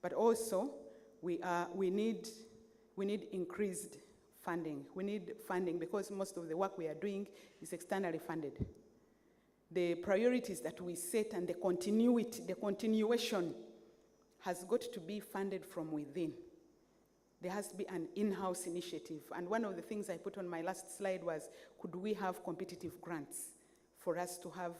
S19: But also, we need increased funding. We need funding because most of the work we are doing is externally funded. The priorities that we set and the continuation has got to be funded from within. There has to be an in-house initiative. And one of the things I put on my last slide was, could we have competitive grants for us to have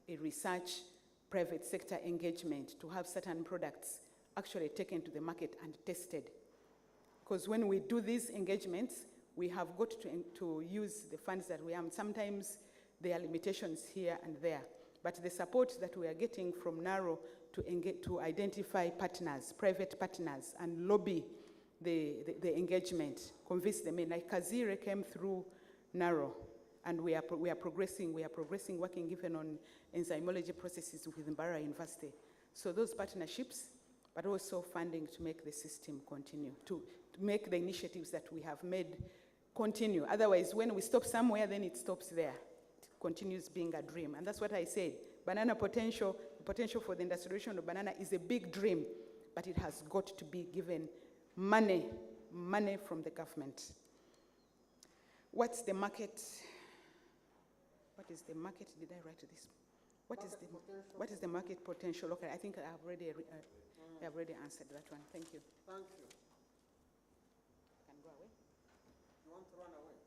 S19: a research, private sector engagement, to have certain products actually taken to the market and tested? Because when we do these engagements, we have got to use the funds that we have. Sometimes there are limitations here and there. But the support that we are getting from Naro to identify partners, private partners, and lobby the engagement, convince them in. Like Kazire came through Naro, and we are progressing working even on enzymology processes with Mbarara University. So those partnerships, but also funding to make the system continue, to make the initiatives that we have made continue. Otherwise, when we stop somewhere, then it stops there. It continues being a dream. And that's what I said. Banana potential for the industrialization of banana is a big dream, but it has got to be given money from the government. What's the market? What is the market? Did I write this? What is the market potential? Okay, I think I have already answered that one. Thank you.
S9: Thank you.
S19: Can go away.
S9: You want to run away?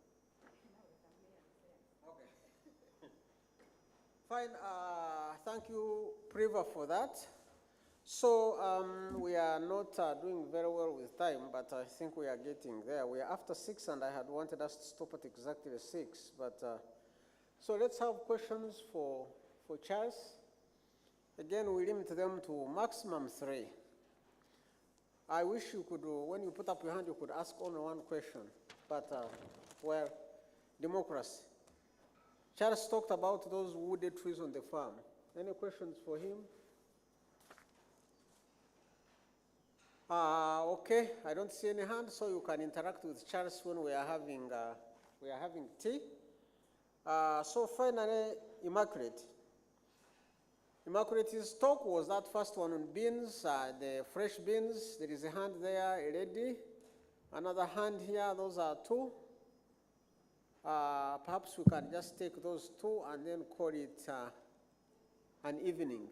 S9: Okay. Fine. Thank you, Priva, for that. So we are not doing very well with time, but I think we are getting there. We are after 6, and I had wanted us to stop at exactly 6. But so let's have questions for Charles. Again, we limit them to maximum 3. I wish you could, when you put up your hand, you could ask only one question. But well, democracy. Charles talked about those wooded trees on the farm. Any questions for him? Okay, I don't see any hands, so you can interact with Charles when we are having tea. So finally, Immaculate, Immaculate's talk was that first one on beans, the fresh beans. There is a hand there, a lady. Another hand here, those are two. Perhaps we can just take those two and then call it an evening.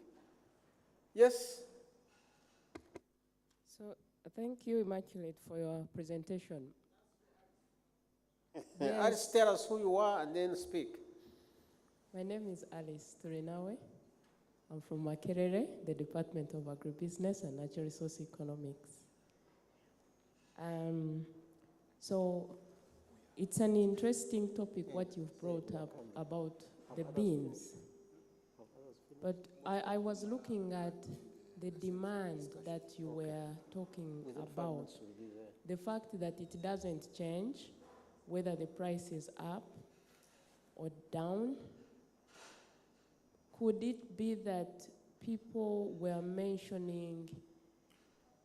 S9: Yes?
S6: So, thank you, Immaculate, for your presentation.
S9: Alice, tell us who you are and then speak.
S6: My name is Alice Turinawe. I'm from Makerere, the Department of Agribusiness and Natural Resource Economics. So it's an interesting topic what you've brought up about the beans. But I was looking at the demand that you were talking about. The fact that it doesn't change, whether the price is up or down. Could it be that people were mentioning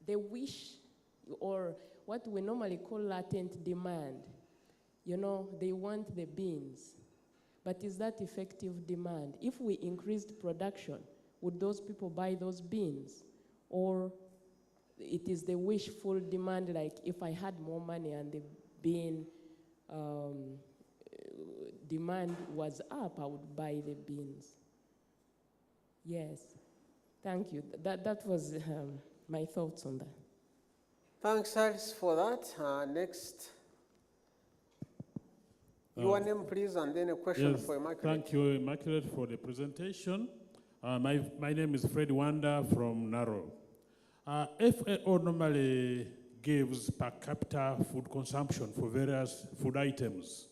S6: the wish, or what we normally call latent demand? You know, they want the beans. But is that effective demand? If we increased production, would those people buy those beans? Or it is the wishful demand, like if I had more money and the bean demand was up, I would buy the beans. Yes, thank you. That was my thoughts on that.
S9: Thanks, Alice, for that. Next. Your name, please, and then a question
S8: yes,
S9: for Immaculate.
S8: Thank you, Immaculate, for the presentation. My name is Fred Wanda from Naro. FAO normally gives per capita food consumption for various food items.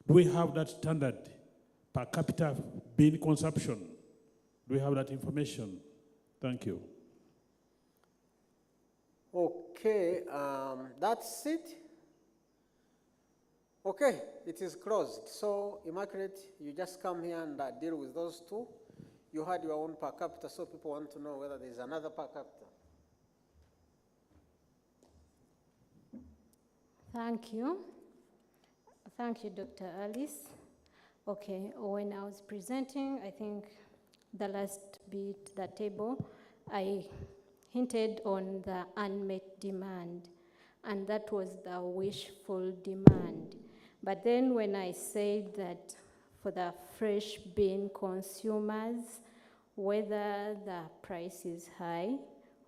S8: Do we have that standard per capita bean consumption? Do we have that information? Thank you.
S9: Okay, that's it. Okay, it is closed. So, Immaculate, you just come here and deal with those two. You had your own per capita, so people want to know whether there is another per capita.
S16: Thank you. Thank you, Dr. Alice. Okay, when I was presenting, I think the last bit, the table, I hinted on the unmet demand, and that was the wishful demand. But then when I said that for the fresh bean consumers, whether the price is high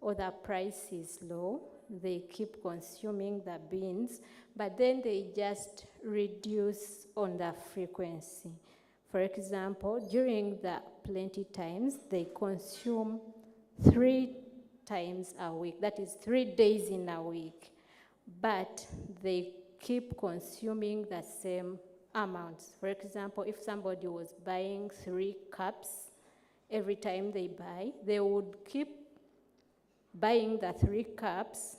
S16: or the price is low, they keep consuming the beans, but then they just reduce on the frequency. For example, during the plenty times, they consume 3 times a week, that is 3 days in a week, but they keep consuming the same amounts. For example, if somebody was buying 3 cups every time they buy, they would keep buying the 3 cups,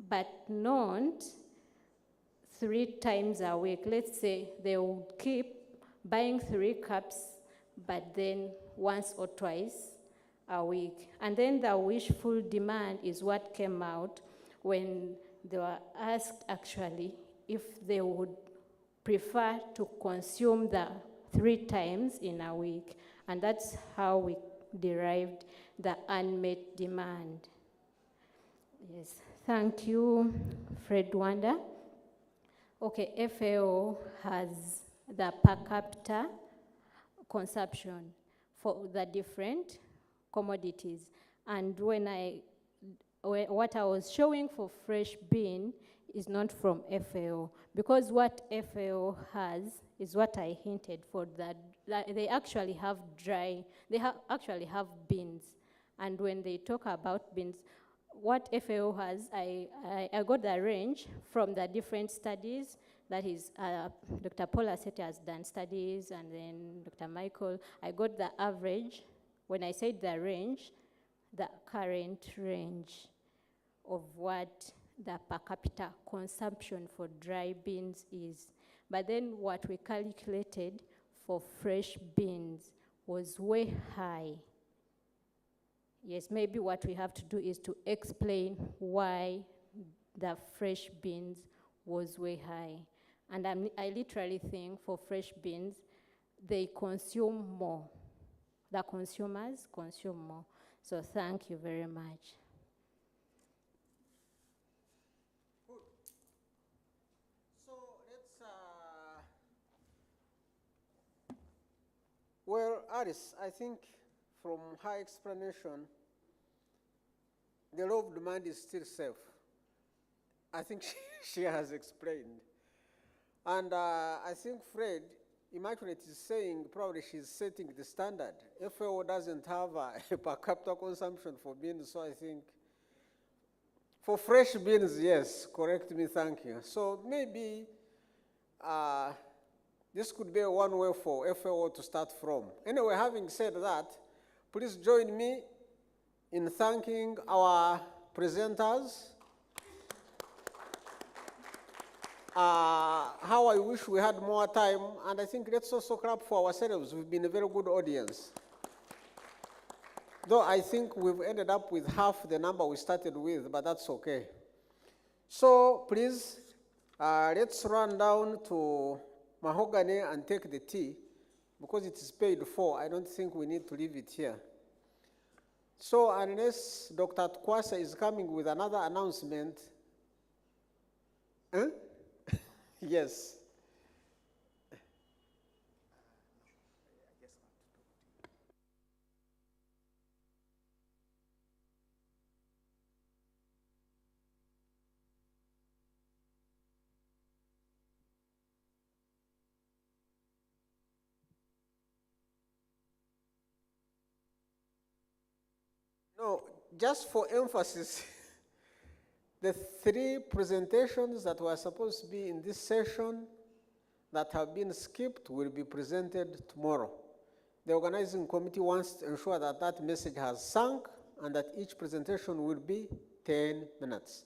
S16: but not 3 times a week. Let's say they would keep buying 3 cups, but then once or twice a week. And then the wishful demand is what came out when they were asked actually if they would prefer to consume the 3 times in a week. And that's how we derived the unmet demand. Yes, thank you, Fred Wanda. Okay, FAO has the per capita consumption for the different commodities. And what I was showing for fresh bean is not from FAO, because what FAO has is what I hinted for, that they actually have actually have beans. And when they talk about beans, what FAO has, I got the range from the different studies. That is, Dr. Paul Asete has done studies, and then Dr. Michael. I got the average. When I said the range, the current range of what the per capita consumption for dry beans is. But then what we calculated for fresh beans was way high. Yes, maybe what we have to do is to explain why the fresh beans was way high. And I literally think for fresh beans, they consume more. the consumers consume more. So thank you very much.
S9: Well, Alice, I think from her explanation, the law of demand is still safe. I think she has explained. And I think Fred, Immaculate is saying probably she's setting the standard. FAO doesn't have a per capita consumption for beans, so I think for fresh beans, yes, correct me, thank you. So maybe this could be one way for FAO to start from. Anyway, having said that, please join me in thanking our presenters. How I wish we had more time, and I think let's also clap for ourselves. We've been a very good audience. Though I think we've ended up with half the number we started with, but that's okay. So please, let's run down to Mahogany and take the tea, because it is paid for. I don't think we need to leave it here. So unless Dr. Kwasa is coming with another announcement, huh? Yes. No, just for emphasis, the 3 presentations that were supposed to be in this session that have been skipped will be presented tomorrow. The organizing committee wants to ensure that that message has sunk and that each presentation will be 10 minutes.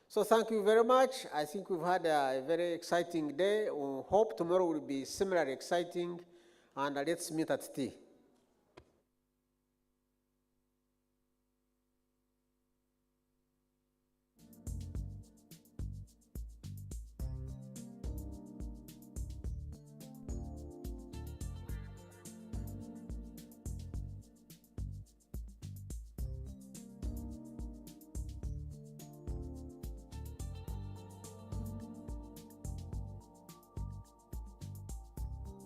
S9: So thank you very much. I think we've had a very exciting day. We hope tomorrow will be similarly exciting, and let's meet at tea.